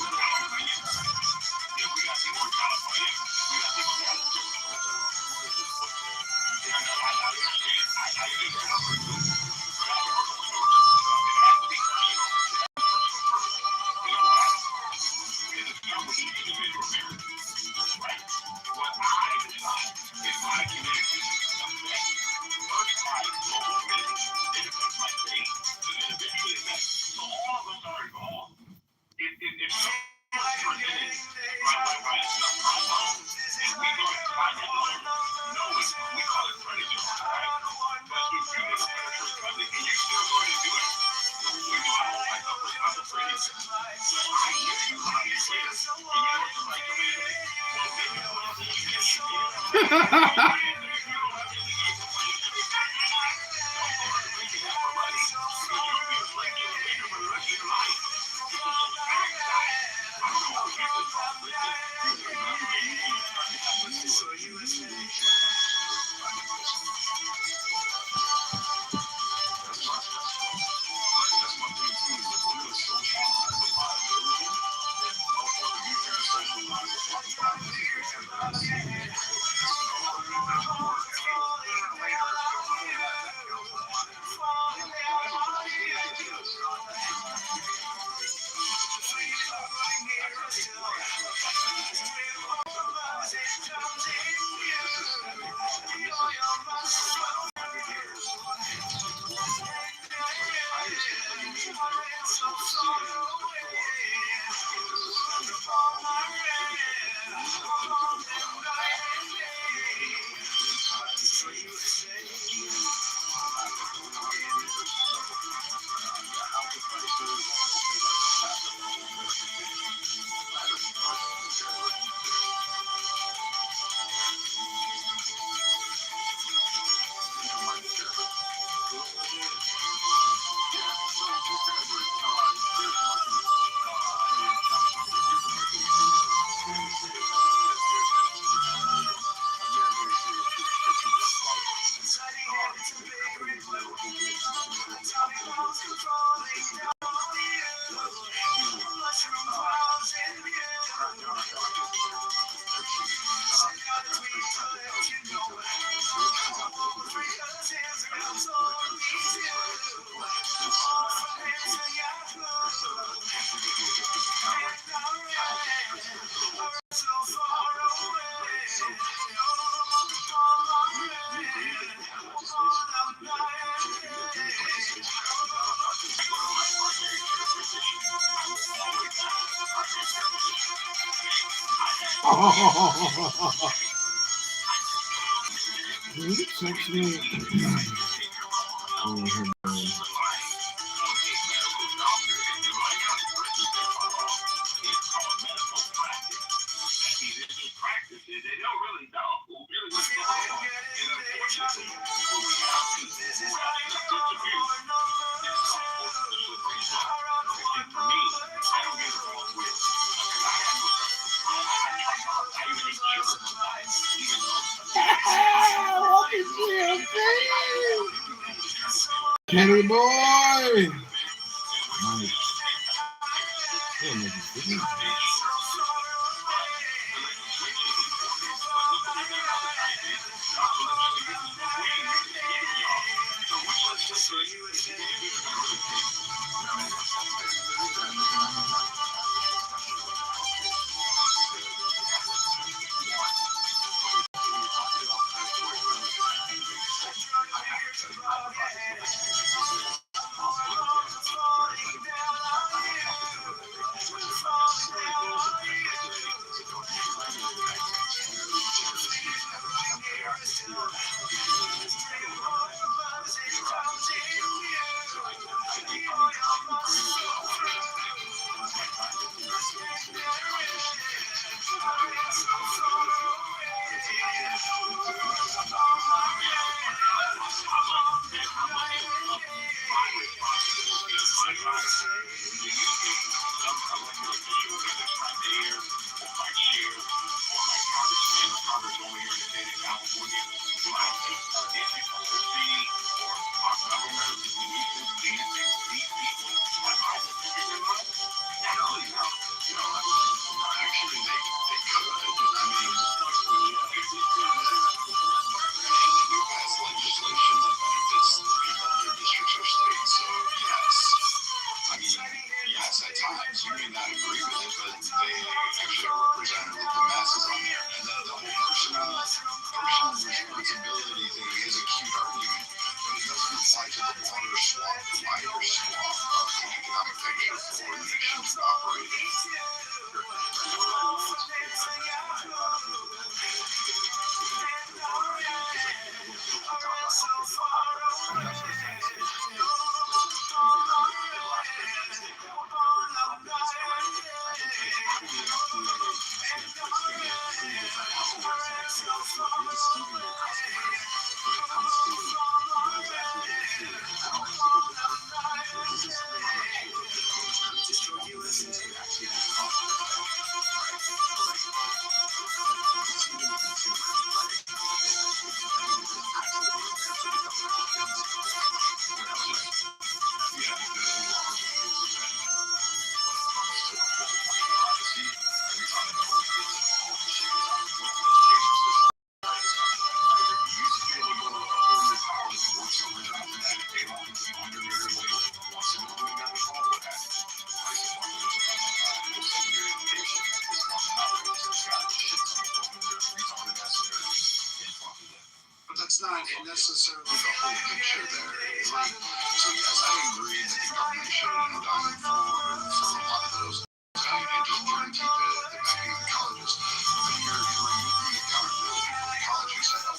You text me. They don't really know who really what's going on. And unfortunately, we have people who have disagreed. It's unfortunate for me, I don't get along with Kenny boy! Yes, at times you may not agree with it, but they actually are representative of the masses on there. And the whole personal responsibility thing is a cute argument, but it doesn't apply to the wider swath of the economic picture for nations to operate in. But that's not necessarily the whole picture there. Like, so yes, I agree that the government should have done for a lot of those and just guarantee the backing of the colleges. But you're removing the accountability for the colleges that help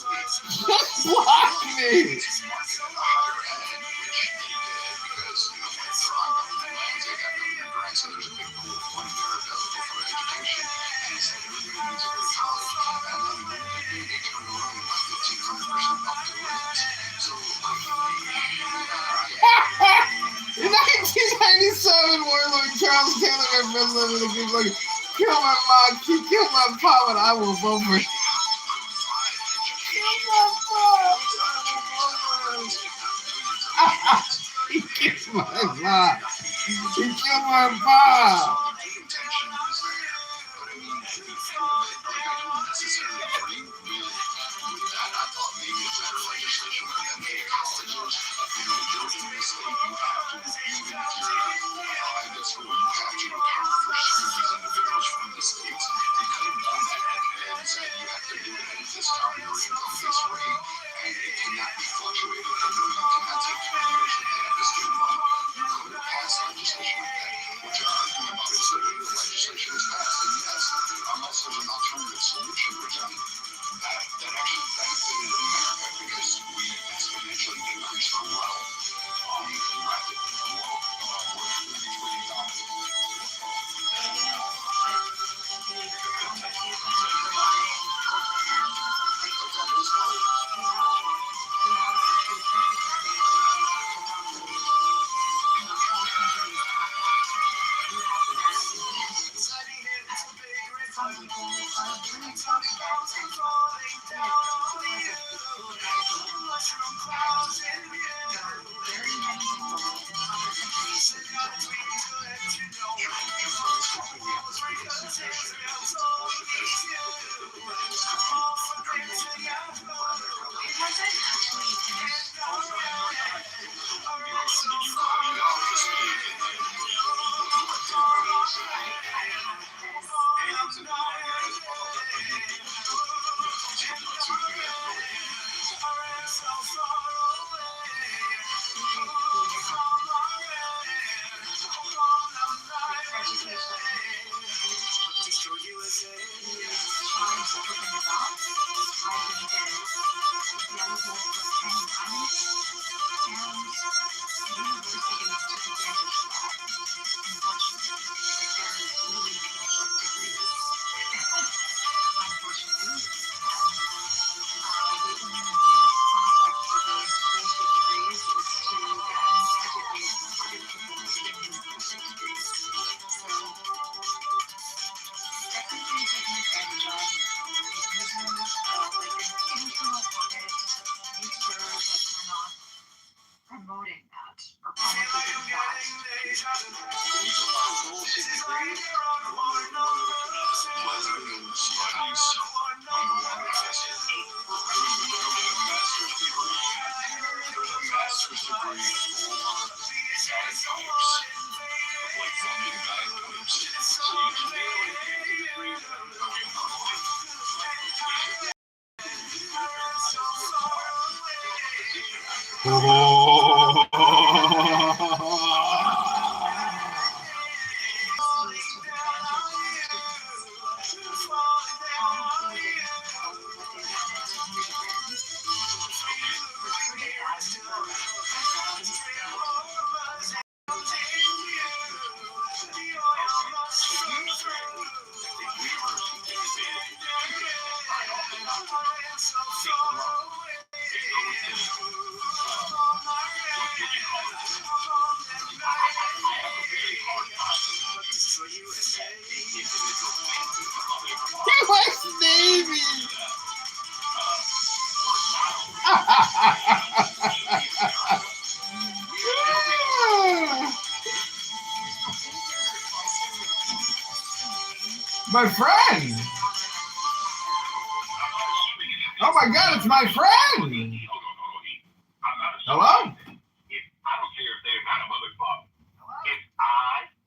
Block me! higher ed, which they did because, like they're on government lands, they got government grants, so there's a big pool of money there available for education. And he said everybody needs to go to college. And then they turn around and like 1,500% up their rates. So, In 1997, Warlord Charles Taylor and President of the group like, kill my mom, kill my pop, and I will vote for. Kill my mom. He killed my mom. He killed my mom. What you're arguing about is He likes Navy. My friend. Oh my God, it's my friend. Hello?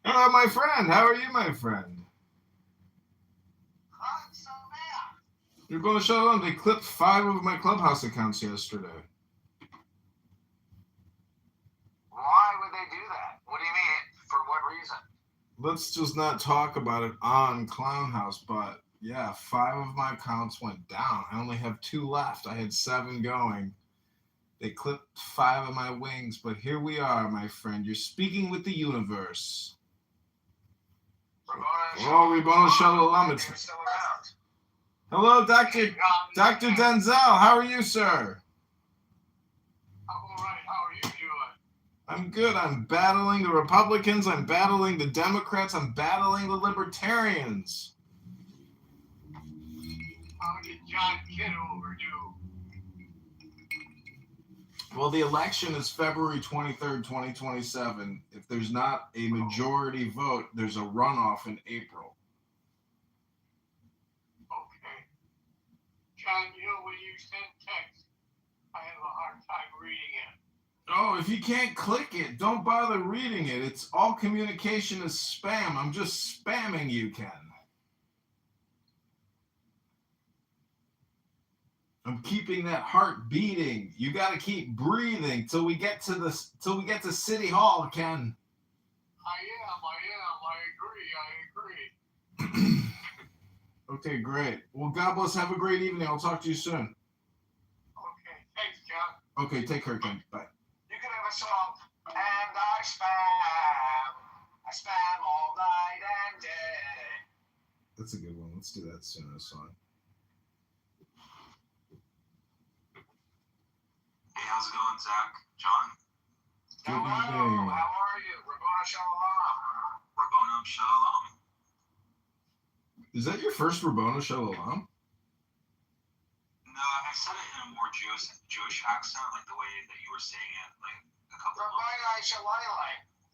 Hello, my friend. How are you, my friend? You're going to show them. They clipped 5 of my Clubhouse accounts yesterday. Why would they do that? What do you mean? For what reason? Let's just not talk about it on Clownhouse, but yeah, 5 of my accounts went down. I only have 2 left. I had 7 going. They clipped 5 of my wings, but here we are, my friend. You're speaking with the universe. Oh, Ribono Shalom. It's... Hello, Dr. Denzel. How are you, sir? I'm all right. How are you doing? I'm good. I'm battling the Republicans. I'm battling the Democrats. I'm battling the Libertarians. How did John Kitover do? Well, the election is February 23rd, 2027. If there's not a majority vote, there's a runoff in April. Okay. John, you know when you send text, I have a hard time reading it. Oh, if you can't click it, don't bother reading it. It's all communication is spam. I'm just spamming you, Ken. I'm keeping that heart beating. You got to keep breathing till we get to City Hall, Ken. I agree. Okay, great. Well, God bless. Have a great evening. I'll talk to you soon. Okay, thanks, John. Okay, take care, Ken. Bye. You can have a song. And I spam all night and day. That's a good one. Let's do that soon. That song. Hey, how's it going, Zach? John? Good Hello, evening. how are you? Rabbana Shalom. Rabbana Shalom. Is that your first Rabbana Shalom? No, I said it in a more Jewish accent, like the way that you were saying it, like a couple of Rabbana Shalom.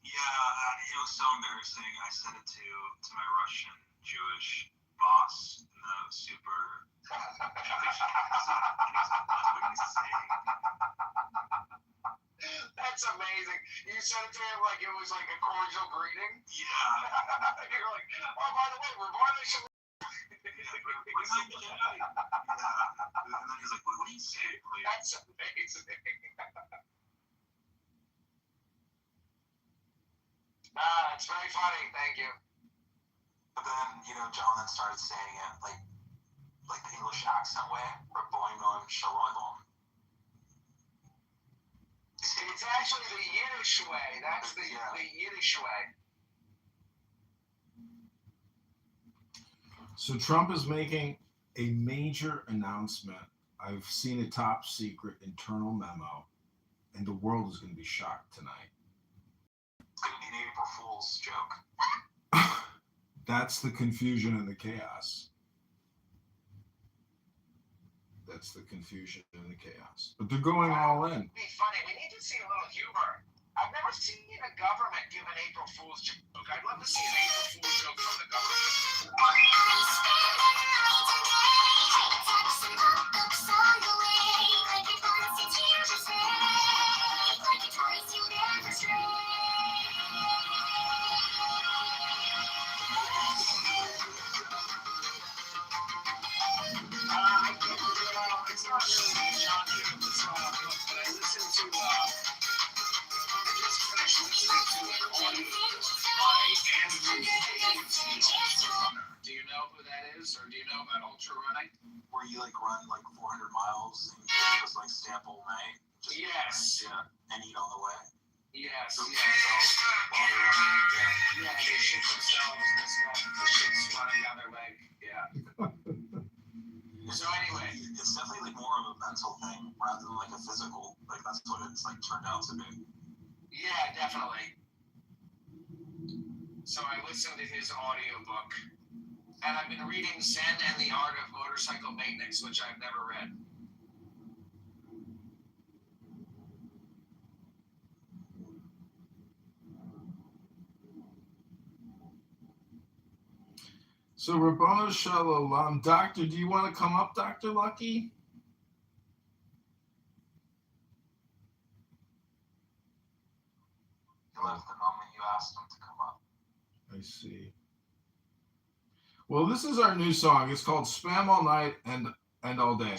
Yeah, it was so embarrassing. I said it to my Russian Jewish boss in the super Jewish accent. And he's like, what are you saying? That's amazing. You said it to him like it was like a cordial greeting? Yeah. You're like, oh, by the way, Rabbana Shalom. What am I doing? Yeah. And then he's like, what are you saying? Like, That's amazing. It's very funny. Thank you. but then, John then started saying it like the English accent way. Rabbana Shalom. It's actually the Yiddish way. That's the Yiddish way. So Trump is making a major announcement. I've seen a top secret internal memo, and the world is going to be shocked tonight. It's going to be an April Fool's joke. That's the confusion and the chaos. That's the confusion and the chaos. But they're going all in. It'd be funny. We need to see a little humor. I've never seen a government give an April Fool's joke. I'd love to see an April Fool's joke from the government. It's not really John Kitover song, but I listened to Yes. Yeah, they shit themselves and stuff. The shit's running down their leg. Yeah. So anyway, it's definitely like more of a mental thing rather than like a physical. Like that's what it's like turned out to be. Yeah, definitely. So I listened to his audiobook, and I've been reading Zen and the Art of Motorcycle Maintenance, which I've never read. So Rabbana Shalom, Doctor, do you want to come up, Dr. Lucky? He left the moment you asked him to come up. I see. Well, this is our new song. It's called Spam All Night and All Day.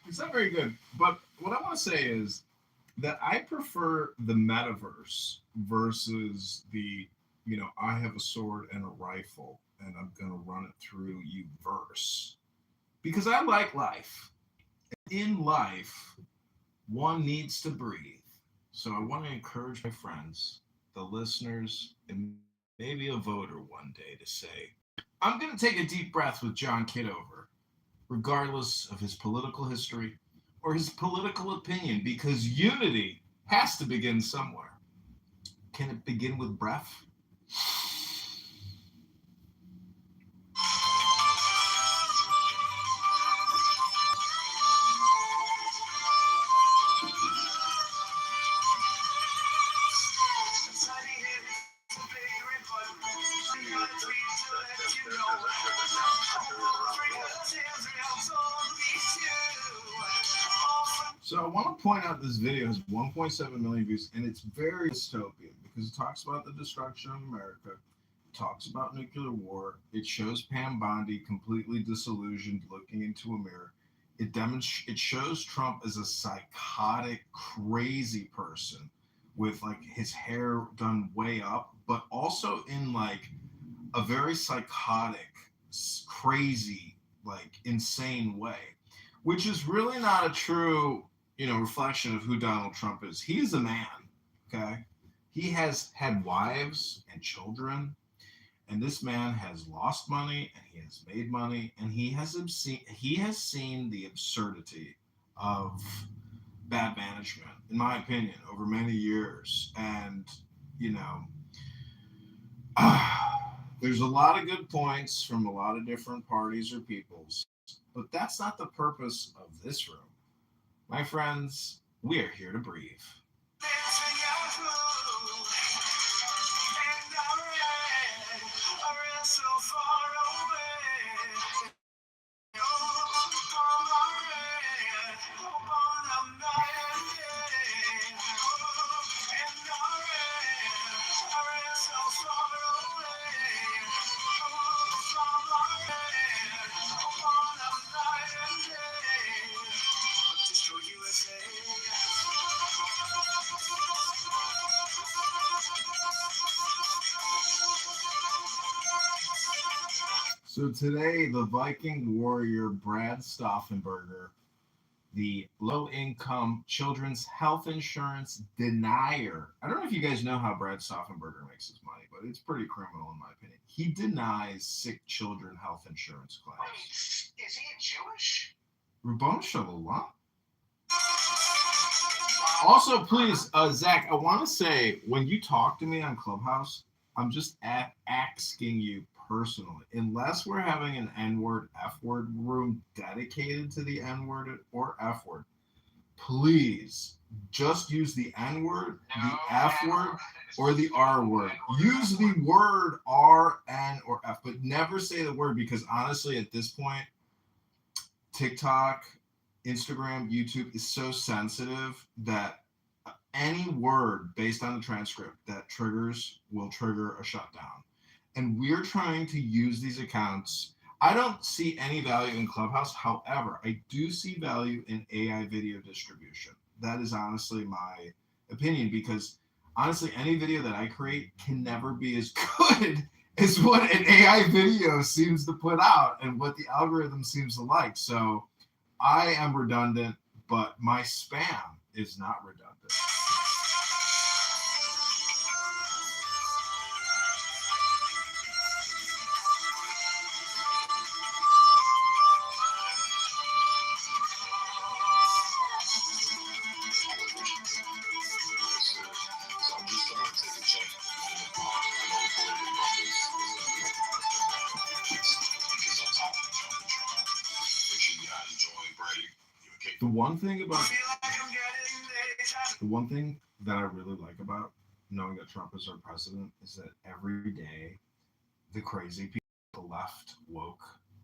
It's not very good, but what I want to say is that I prefer the metaverse versus the, I have a sword and a rifle and I'm going to run it through you verse. Because I like life. In life, one needs to breathe. So I want to encourage my friends, the listeners, and maybe a voter one day to say, I'm going to take a deep breath with John Kitover, regardless of his political history or his political opinion, because unity has to begin somewhere. Can it begin with breath? So I want to point out this video has 1.7 million views, and it's very dystopian because it talks about the destruction of America, it talks about nuclear war, it shows Pam Bondi completely disillusioned looking into a mirror. It shows Trump as a psychotic, crazy person with like his hair done way up, but also in like a very psychotic, crazy, like insane way, which is really not a true, reflection of who Donald Trump is. He's a man, okay? He has had wives and children, and this man has lost money and he has made money, and he has seen the absurdity of bad management, in my opinion, over many years. And, there's a lot of good points from a lot of different parties or peoples, but that's not the purpose of this room. My friends, we are here to breathe. So today, the Viking warrior Brad Stauffenberger, the low-income children's health insurance denier. I don't know if you guys know how Brad Stauffenberger makes his money, but it's pretty criminal in my opinion. He denies sick children health insurance claims. Is he Jewish? Rabbon Shalom. Also, please, Zach, I want to say, when you talk to me on Clubhouse, I'm just asking you personally, unless we're having an N-word, F-word room dedicated to the N-word or F-word, please just use the N-word, the F-word, or the R-word. Use the word R, N, or F, but never say the word, because honestly, at this point, TikTok, Instagram, YouTube is so sensitive that any word based on the transcript that triggers will trigger a shutdown. And we're trying to use these accounts. I don't see any value in Clubhouse. However, I do see value in AI video distribution. That is honestly my opinion, because honestly, any video that I create can never be as good as what an AI video seems to put out and what the algorithm seems to like. So I am redundant, but my spam is not redundant. The one thing that I really like about knowing that Trump is our president is that every day the crazy people, the left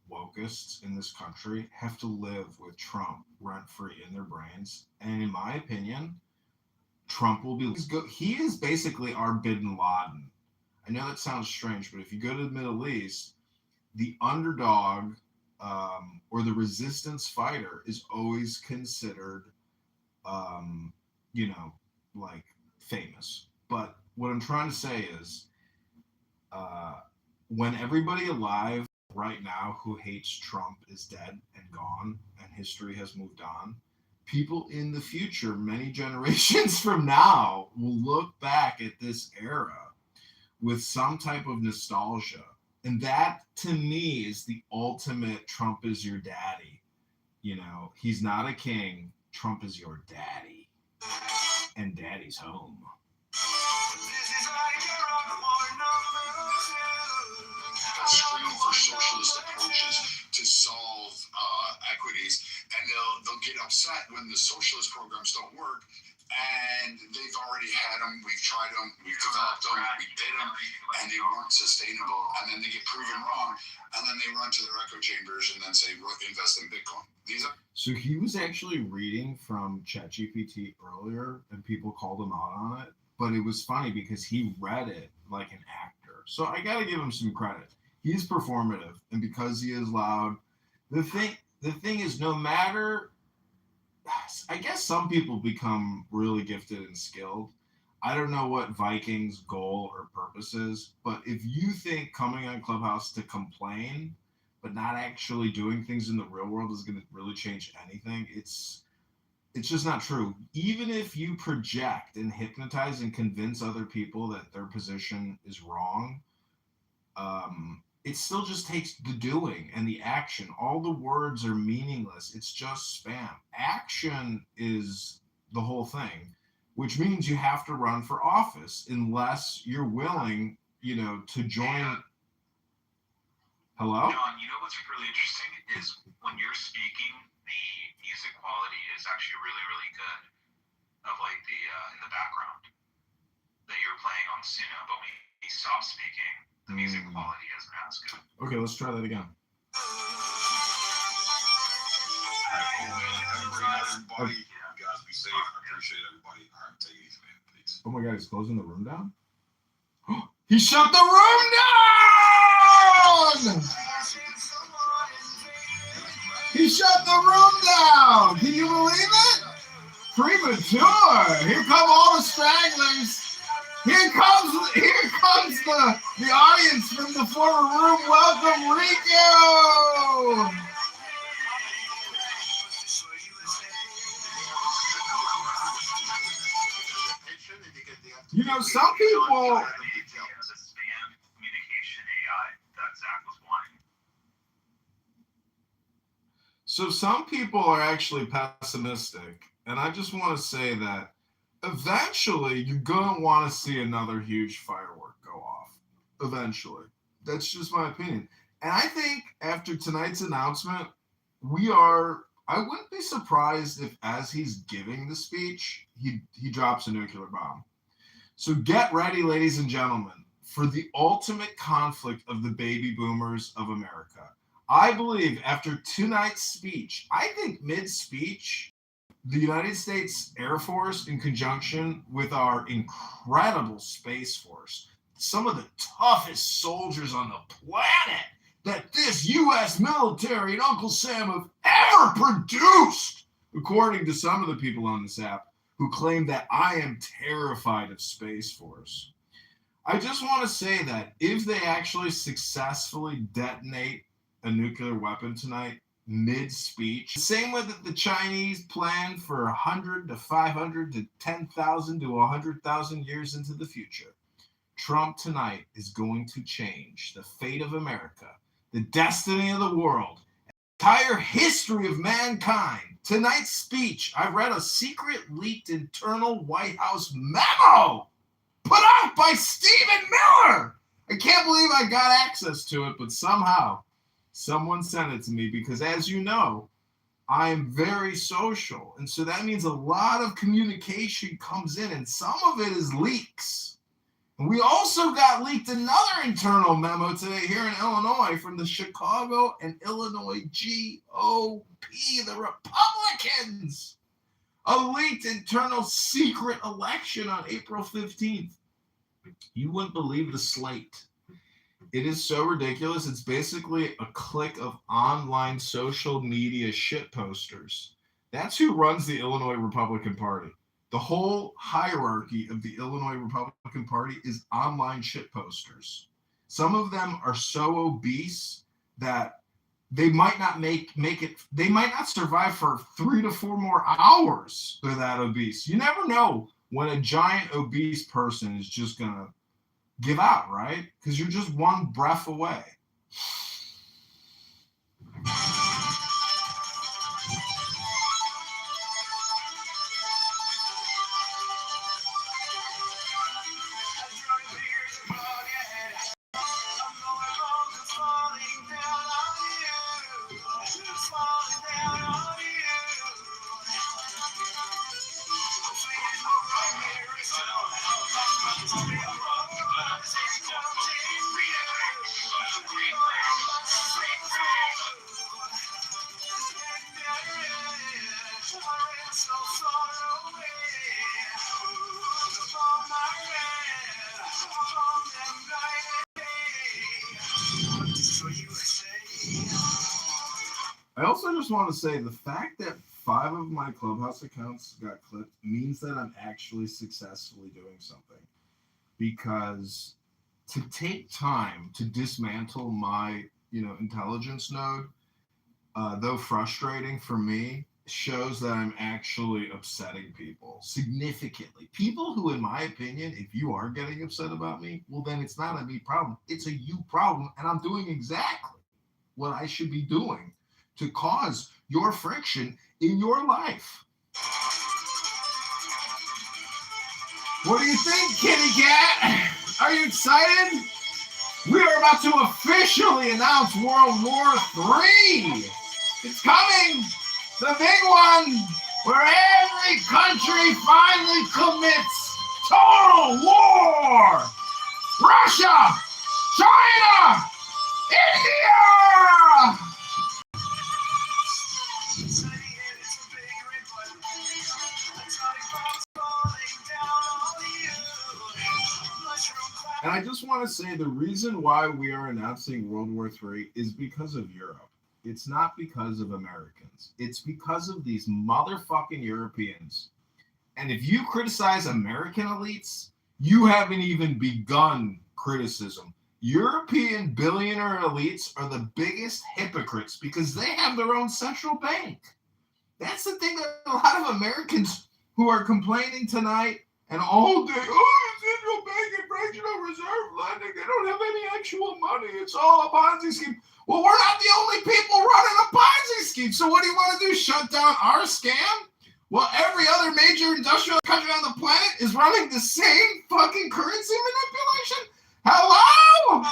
wokeists in this country, have to live with Trump rent-free in their brains. And in my opinion, Trump will be good. He is basically our Bin Laden. I know that sounds strange, but if you go to the Middle East, the underdog or the resistance fighter is always considered, like famous. But what I'm trying to say is, when everybody alive right now who hates Trump is dead and gone and history has moved on, people in the future, many generations from now, will look back at this era with some type of nostalgia. And that, to me, is the ultimate Trump is your daddy. He's not a king. Trump is your daddy. And daddy's home. Scream for socialist approaches to solve equities, and they'll get upset when the socialist programs don't work. And they've already had them. We've tried them. We've developed them. We did them, and they weren't sustainable. And then they get proven wrong, and then they run to their echo chambers and then say, invest in Bitcoin. So he was actually reading from ChatGPT earlier, and people called him out on it. But it was funny because he read it like an actor. So I got to give him some credit. He's performative, and because he is loud, the thing is, no matter. I guess some people become really gifted and skilled. I don't know what Vikings' goal or purpose is, but if you think coming on Clubhouse to complain, but not actually doing things in the real world is going to really change anything, it's just not true. Even if you project and hypnotize and convince other people that their position is wrong, it still just takes the doing and the action. All the words are meaningless. It's just spam. Action is the whole thing, which means you have to run for office unless you're willing, to join. Hello? John, what's really interesting is when you're speaking, the music quality is actually really, really good of like the in the background that you're playing on Suno, but when you stop speaking, the music quality isn't as good. Okay, let's try that again. Everybody, you guys be safe. I appreciate everybody. All right, take it easy, man. Peace. Oh my God, he's closing the room down? He shut the room down! He shut the room down! Can you believe it? Premature! Here come all the stragglers! Here comes the audience from the former room. Welcome, Rico! Some people. So some people are actually pessimistic, and I just want to say that eventually you're going to want to see another huge firework go off. Eventually. That's just my opinion. And I think after tonight's announcement, I wouldn't be surprised if as he's giving the speech, he drops a nuclear bomb. So get ready, ladies and gentlemen, for the ultimate conflict of the baby boomers of America. I believe after tonight's speech, I think mid-speech, the United States Air Force, in conjunction with our incredible Space Force, some of the toughest soldiers on the planet that this U.S. military and Uncle Sam have ever produced, according to some of the people on this app who claim that I am terrified of Space Force. I just want to say that if they actually successfully detonate a nuclear weapon tonight, mid-speech, the same way that the Chinese planned for 100 to 500 to 10,000 to 100,000 years into the future, Trump tonight is going to change the fate of America, the destiny of the world, the entire history of mankind. Tonight's speech, I read a secret leaked internal White House memo put out by Stephen Miller. I can't believe I got access to it, but somehow someone sent it to me because, as you know, I am very social. And so that means a lot of communication comes in, and some of it is leaks. And we also got leaked another internal memo today here in Illinois from the Chicago and Illinois GOP, the Republicans. A leaked internal secret election on April 15th. You wouldn't believe the slate. It is so ridiculous. It's basically a clique of online social media shit posters. That's who runs the Illinois Republican Party. The whole hierarchy of the Illinois Republican Party is online shit posters. Some of them are so obese that they might not make it. They might not survive for 3 to 4 more hours. They're that obese. You never know when a giant obese person is just gonna give out, right? Because you're just one breath away. I also just want to say the fact that 5 of my Clubhouse accounts got clipped means that I'm actually successfully doing something. Because to take time to dismantle my, intelligence node, though frustrating for me, shows that I'm actually upsetting people significantly. People who, in my opinion, if you are getting upset about me, well, then it's not a me problem. It's a you problem, and I'm doing exactly what I should be doing to cause your friction in your life. What do you think, kitty cat? Are you excited? We are about to officially announce World War III. It's coming. The big one where every country finally commits total war. Russia, China, India. And I just want to say the reason why we are announcing World War III is because of Europe. It's not because of Americans. It's because of these motherfucking Europeans. And if you criticize American elites, you haven't even begun criticism. European billionaire elites are the biggest hypocrites because they have their own central bank. That's the thing that a lot of Americans who are complaining tonight and all day, central bank and fractional reserve lending, they don't have any actual money. It's all a Ponzi scheme. Well, we're not the only people running a Ponzi scheme. So what do you want to do, shut down our scam? Well, every other major industrial country on the planet is running the same fucking currency manipulation. Hello?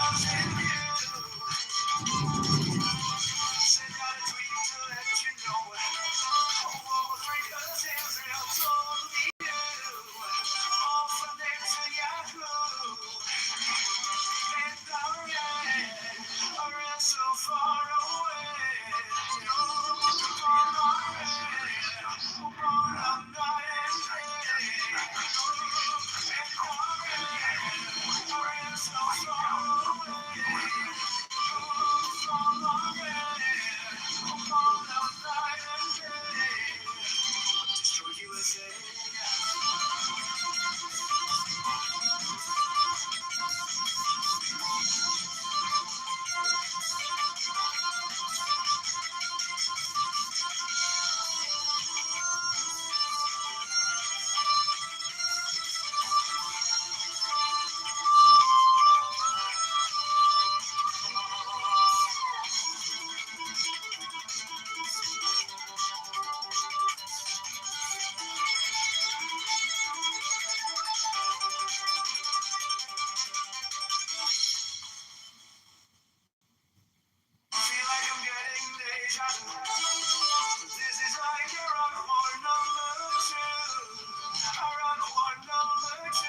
This is like a rock war number 2. A rock war number 2.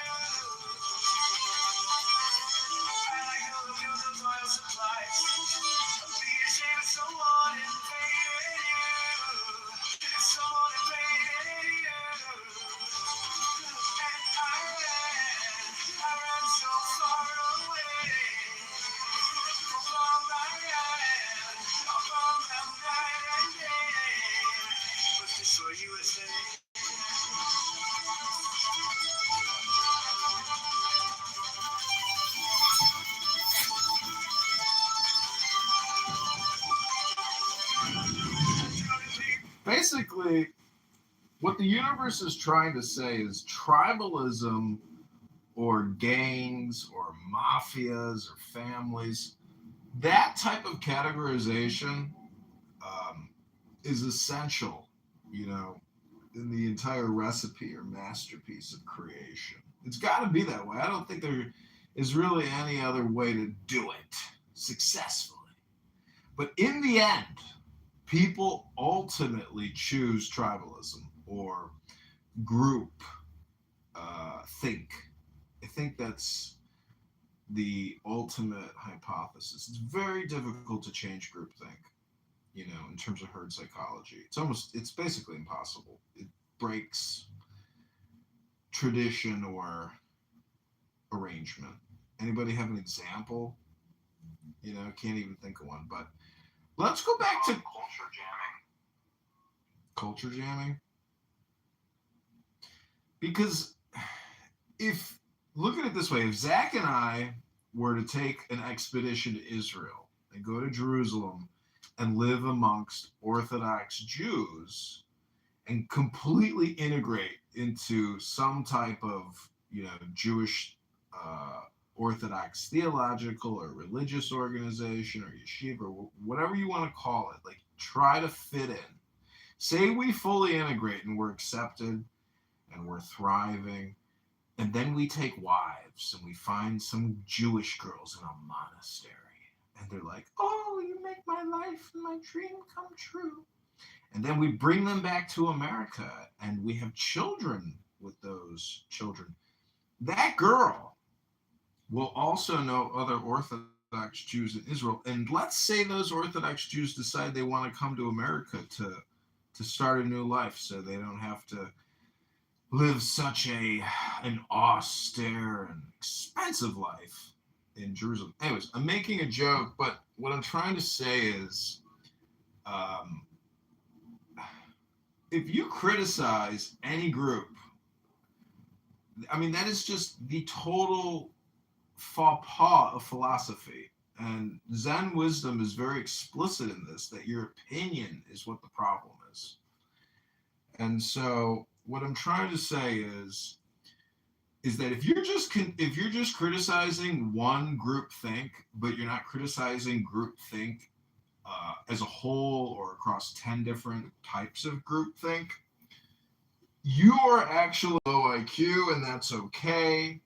And I go to the oil supplies. Be ashamed if someone invaded you. If someone invaded you. And I ran so far away. From my end, from them night and day. But destroy USA. Basically, what the universe is trying to say is tribalism or gangs or mafias or families, that type of categorization is essential, you know, in the entire recipe or masterpiece of creation. It's got to be that way. I don't think there is really any other way to do it successfully. But in the end, people ultimately choose tribalism or group think. I think that's the ultimate hypothesis. It's very difficult to change groupthink, you know, in terms of herd psychology. It's basically impossible. It breaks tradition or arrangement. Anybody have an example? You know, can't even think of one, but let's go back to culture jamming. Culture jamming? Because if, look at it this way, if Zach and I were to take an expedition to Israel and go to Jerusalem and live amongst Orthodox Jews and completely integrate into some type of, you know, Jewish Orthodox theological or religious organization or yeshiva or whatever you want to call it, like try to fit in. Say we fully integrate and we're accepted and we're thriving, and then we take wives and we find some Jewish girls in a monastery and they're like, oh, you make my life and my dream come true. And then we bring them back to America and we have children with those children. That girl will also know other Orthodox Jews in Israel. And let's say those Orthodox Jews decide they want to come to America to start a new life so they don't have to live such an austere and expensive life in Jerusalem. Anyways, I'm making a joke, but what I'm trying to say is if you criticize any group, I mean, that is just the total faux pas of philosophy. And Zen wisdom is very explicit in this, that your opinion is what the problem is. And so what I'm trying to say is that if you're just criticizing one group think, but you're not criticizing group think as a whole or across 10 different types of group think, you are actually low IQ, and that's okay,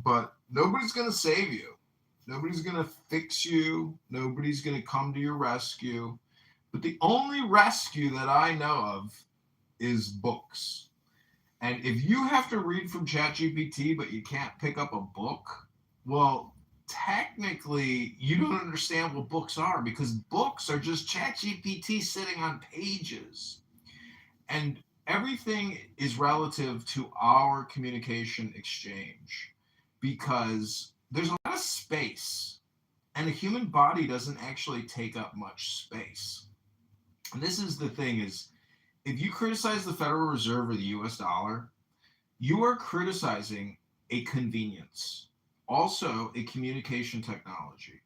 but nobody's going to save you. Nobody's going to fix you. Nobody's going to come to your rescue. But the only rescue that I know of is books. And if you have to read from ChatGPT, but you can't pick up a book, well, technically, you don't understand what books are, because books are just ChatGPT sitting on pages. And everything is relative to our communication exchange, because there's a lot of space, and a human body doesn't actually take up much space. And this is the thing is, if you criticize the Federal Reserve or the US dollar, you are criticizing a convenience, also a communication technology.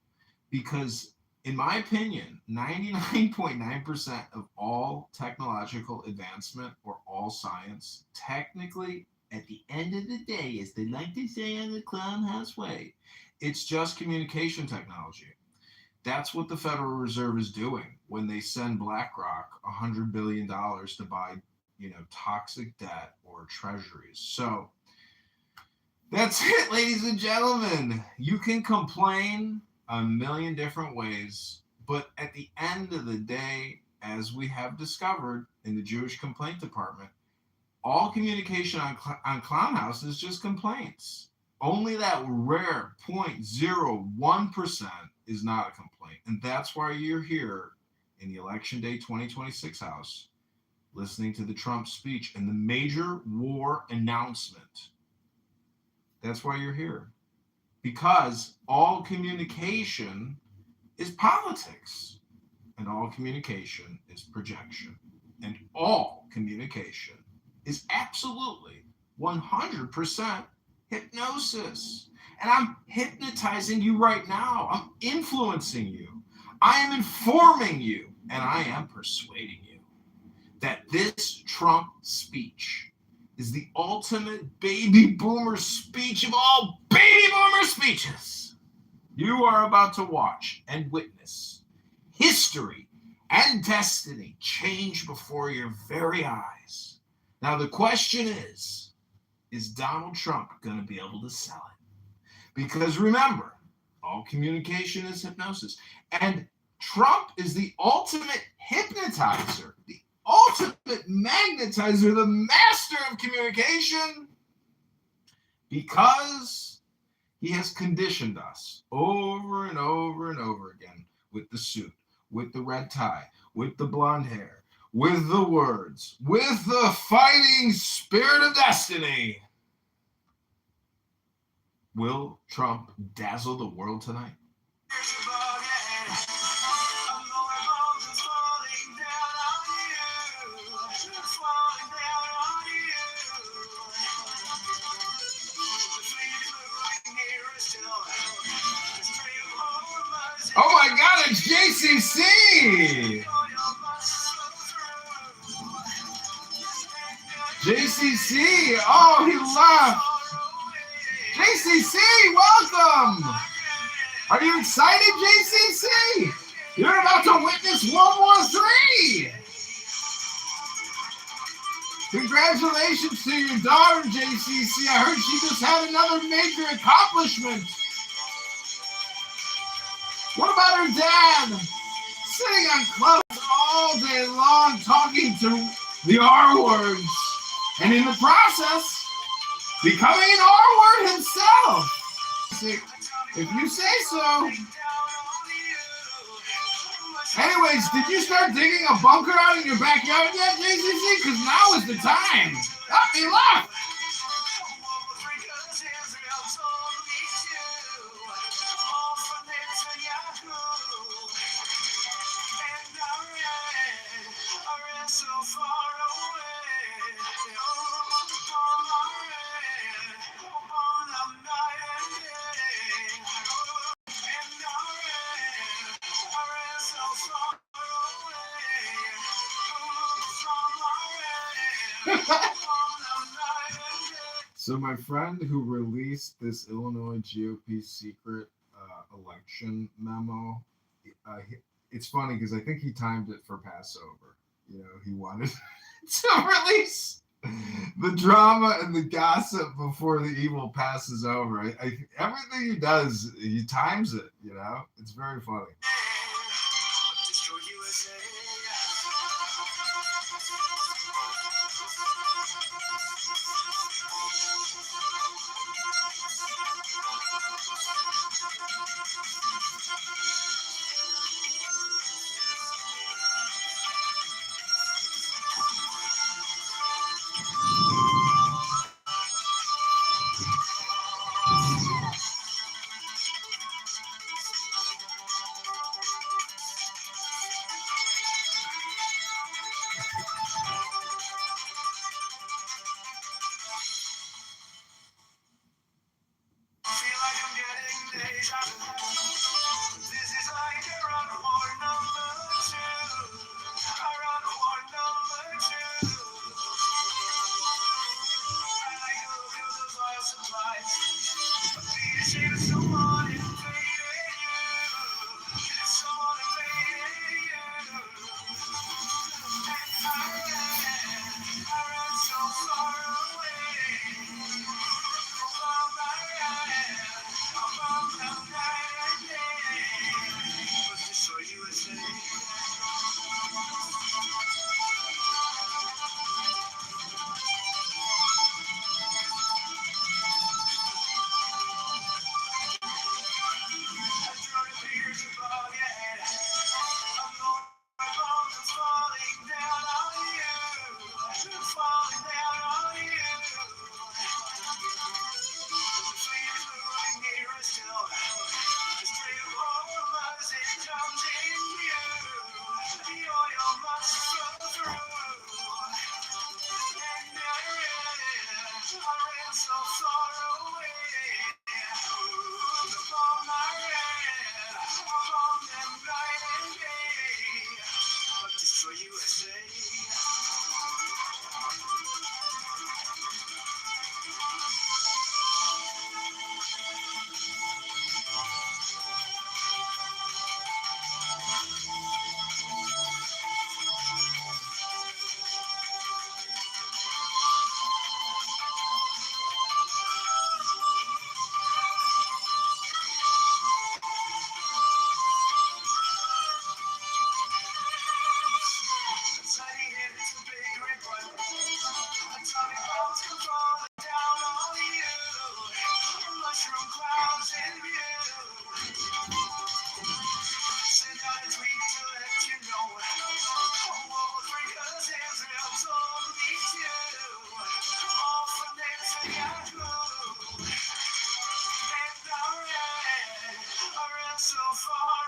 Because in my opinion, 99.9% of all technological advancement or all science, technically, at the end of the day, as they like to say on the Clown House way, it's just communication technology. That's what the Federal Reserve is doing when they send BlackRock $100 billion to buy, toxic debt or treasuries. So that's it, ladies and gentlemen. You can complain a million different ways, but at the end of the day, as we have discovered in the Jewish complaint department, all communication on Clown House is just complaints. Only that rare 0.01% is not a complaint. And that's why you're here in the Election Day 2026 House, listening to the Trump speech and the major war announcement. That's why you're here. Because all communication is politics, and all communication is projection, and all communication is absolutely 100% hypnosis. And I'm hypnotizing you right now. I'm influencing you. I am informing you, and I am persuading you that this Trump speech is the ultimate baby boomer speech of all baby boomer speeches. You are about to watch and witness history and destiny change before your very eyes. Now, the question is Donald Trump going to be able to sell it? Because remember, all communication is hypnosis. And Trump is the ultimate hypnotizer, the ultimate magnetizer, the master of communication, because he has conditioned us over and over and over again with the suit, with the red tie, with the blonde hair, with the words, with the fighting spirit of destiny. Will Trump dazzle the world tonight? Oh my God, it's JCC! JCC, oh, he left. JCC, welcome! Are you excited, JCC? You're about to witness World War III! Congratulations to your daughter, JCC. I heard she just had another major accomplishment. What about her dad? Sitting on clubs all day long talking to the R words. And in the process, becoming an R word himself. If you say so. Anyways, did you start digging a bunker out in your backyard yet, JCC? Because now is the time. Up me left. So my friend who released this Illinois GOP secret election memo, it's funny because I think he timed it for Passover. You know, he wanted to release the drama and the gossip before the evil passes over. Everything he does, he times it, you know? It's very funny. comes in you. The oil must flow through. And I ran so far away. Upon my ran, upon them night and day. But destroy USA. So far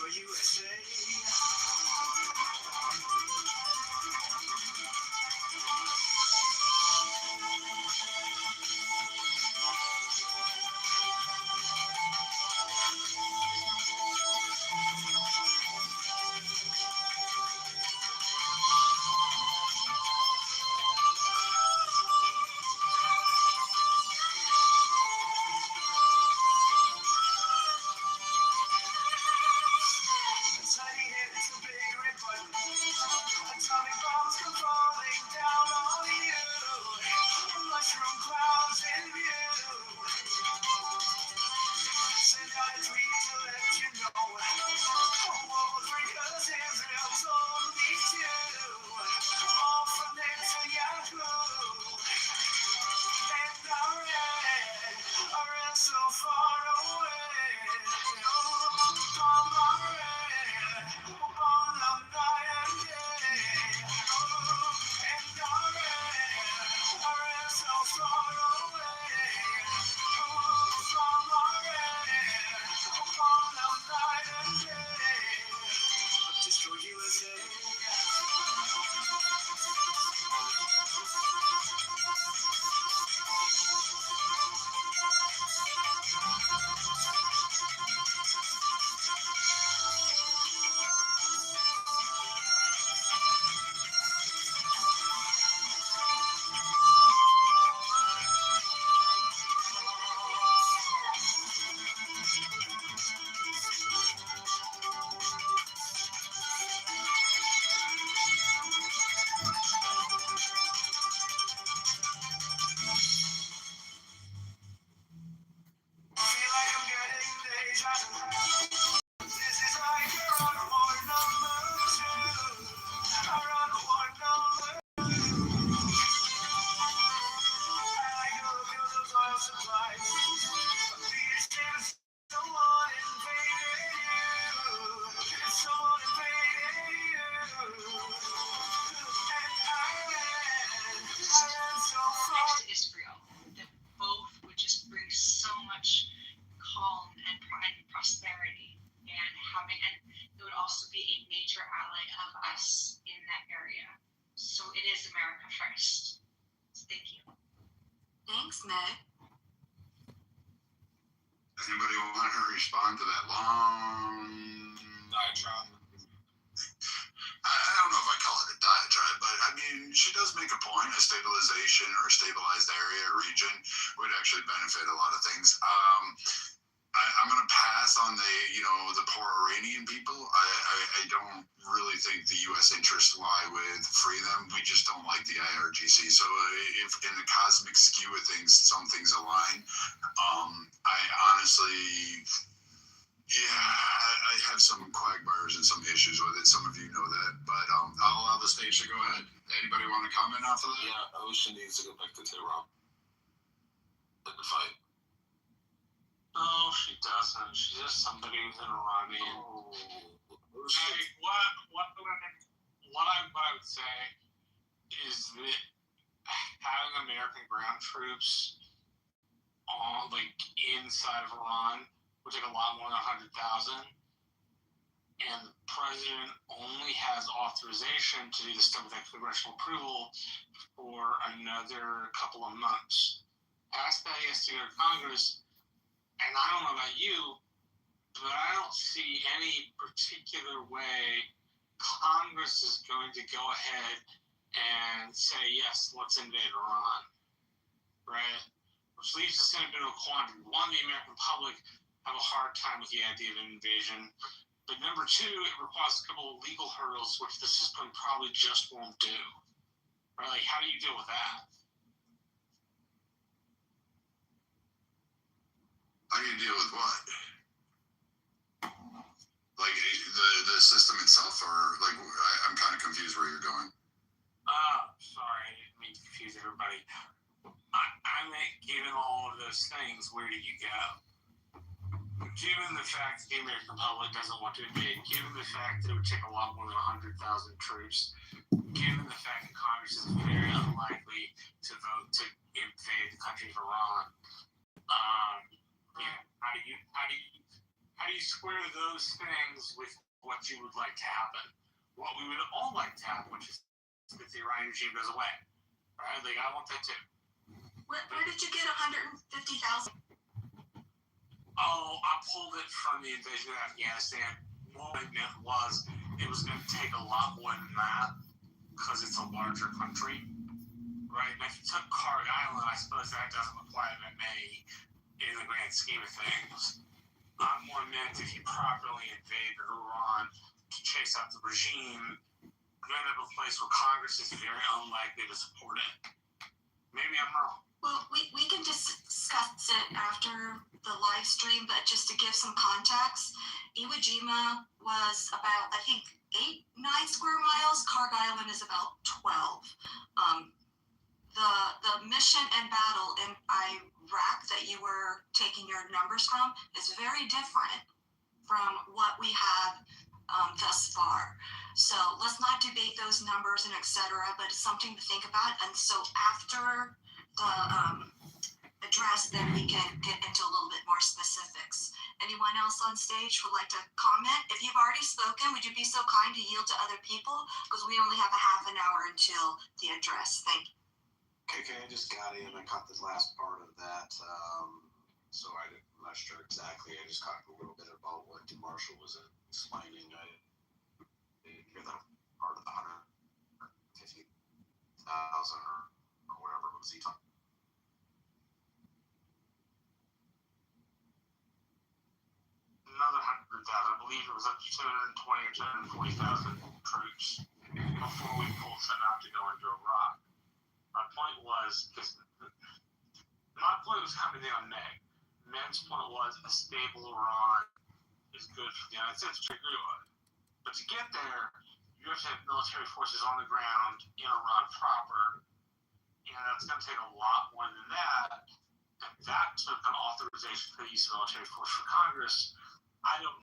destroy USA. Tiny hits a big red button. Atomic bombs come falling down on you. Mushroom clouds in view. Send out a tweet to let you know. World War III 'cause Israel told me to. All from Netanyahu. And I ran so far away. From our on the night and day. And I ran so far away. From our on the night and day. Destroy USA. Feel like I'm getting deja vu. This is like a Rockford number 2. A Rockford number 2. I go through those oil supplies. These days, someone invaded you. Someone invaded you. And I ran so far. Next to Israel, that both would just bring so much calm and prosperity, and it would also be a major ally of us in that area. So it is America first. So thank you. Thanks, Meg. Anybody want to respond to that long diatribe? I don't know if I call it a diatribe, but I mean, she does make a point. A stabilization or a stabilized area or region would actually benefit a lot of things. I'm going to pass on the poor Iranian people. I don't really think the U.S. interests lie with free them. We just don't like the IRGC. So if in the cosmic skew of things, some things align. I honestly, I have some quagmires and some issues with it. Some of you know that, but I'll allow the stage to go ahead. Anybody want to comment off of that? Yeah, Ocean needs to go back to Tehran. Let the fight. No, she doesn't. She's just somebody who's an Iranian. Hey, what I would say is that having American ground troops on inside of Iran would take a lot more than 100,000, and the president only has authorization to do this stuff without congressional approval for another couple of months. Past that, he has to go to Congress. And I don't know about you, but I don't see any particular way Congress is going to go ahead and say, yes, let's invade Iran, right? Which leaves us in a bit of a quandary. One, the American public have a hard time with the idea of an invasion. But number two, it requires a couple of legal hurdles, which the system probably just won't do. Right? Like, how do you deal with that? How do you deal with what? Like the system itself, or I'm kind of confused where you're going. Sorry, I didn't mean to confuse everybody. I meant, given all of those things, where do you go? Given the fact that the American public doesn't want to invade, given the fact that it would take a lot more than 100,000 troops, given the fact that Congress is very unlikely to vote to invade the country of Iran, how do you How do you square those things with what you would like to happen? What we would all like to happen, which is that the Iranian regime goes away. Right? Like, I want that too. Where did you get 150,000? Oh, I pulled it from the invasion of Afghanistan. What I meant was it was going to take a lot more than that because it's a larger country, right? And if you took Kharg Island, I suppose that doesn't apply to MMA in the grand scheme of things. I'm more meant if you properly invade Iran to chase out the regime, you end up in a place where Congress is very unlikely to support it. Maybe I'm wrong. Well, we can discuss it after the live stream, but just to give some context, Iwo Jima was about, I think, 8-9 square miles. Kharg Island is about 12. The mission and battle in Iraq that you were taking your numbers from is very different from what we have thus far. So let's not debate those numbers and etc., but it's something to think about. And so after the address, then we can get into a little bit more specifics. Anyone else on stage would like to comment? If you've already spoken, would you be so kind to yield to other people? Because we only have a half an hour until the address. Thank you. Okay, I just got in. I caught this last part of that. So I'm not sure exactly. I just caught a little bit about what DeMarshall was explaining. I didn't hear that part of the 150,000 or whatever was he talking. Another 100,000. I believe it was up to 220 or 240,000 troops before we pulled Saddam to go into Iraq. My point was, coming in on Meg. Meg's point was a stable Iran is good for the United States, which I agree with. But to get there, you have to have military forces on the ground in Iran proper, and that's going to take a lot more than that. And that took an authorization for the use of military force for Congress. I don't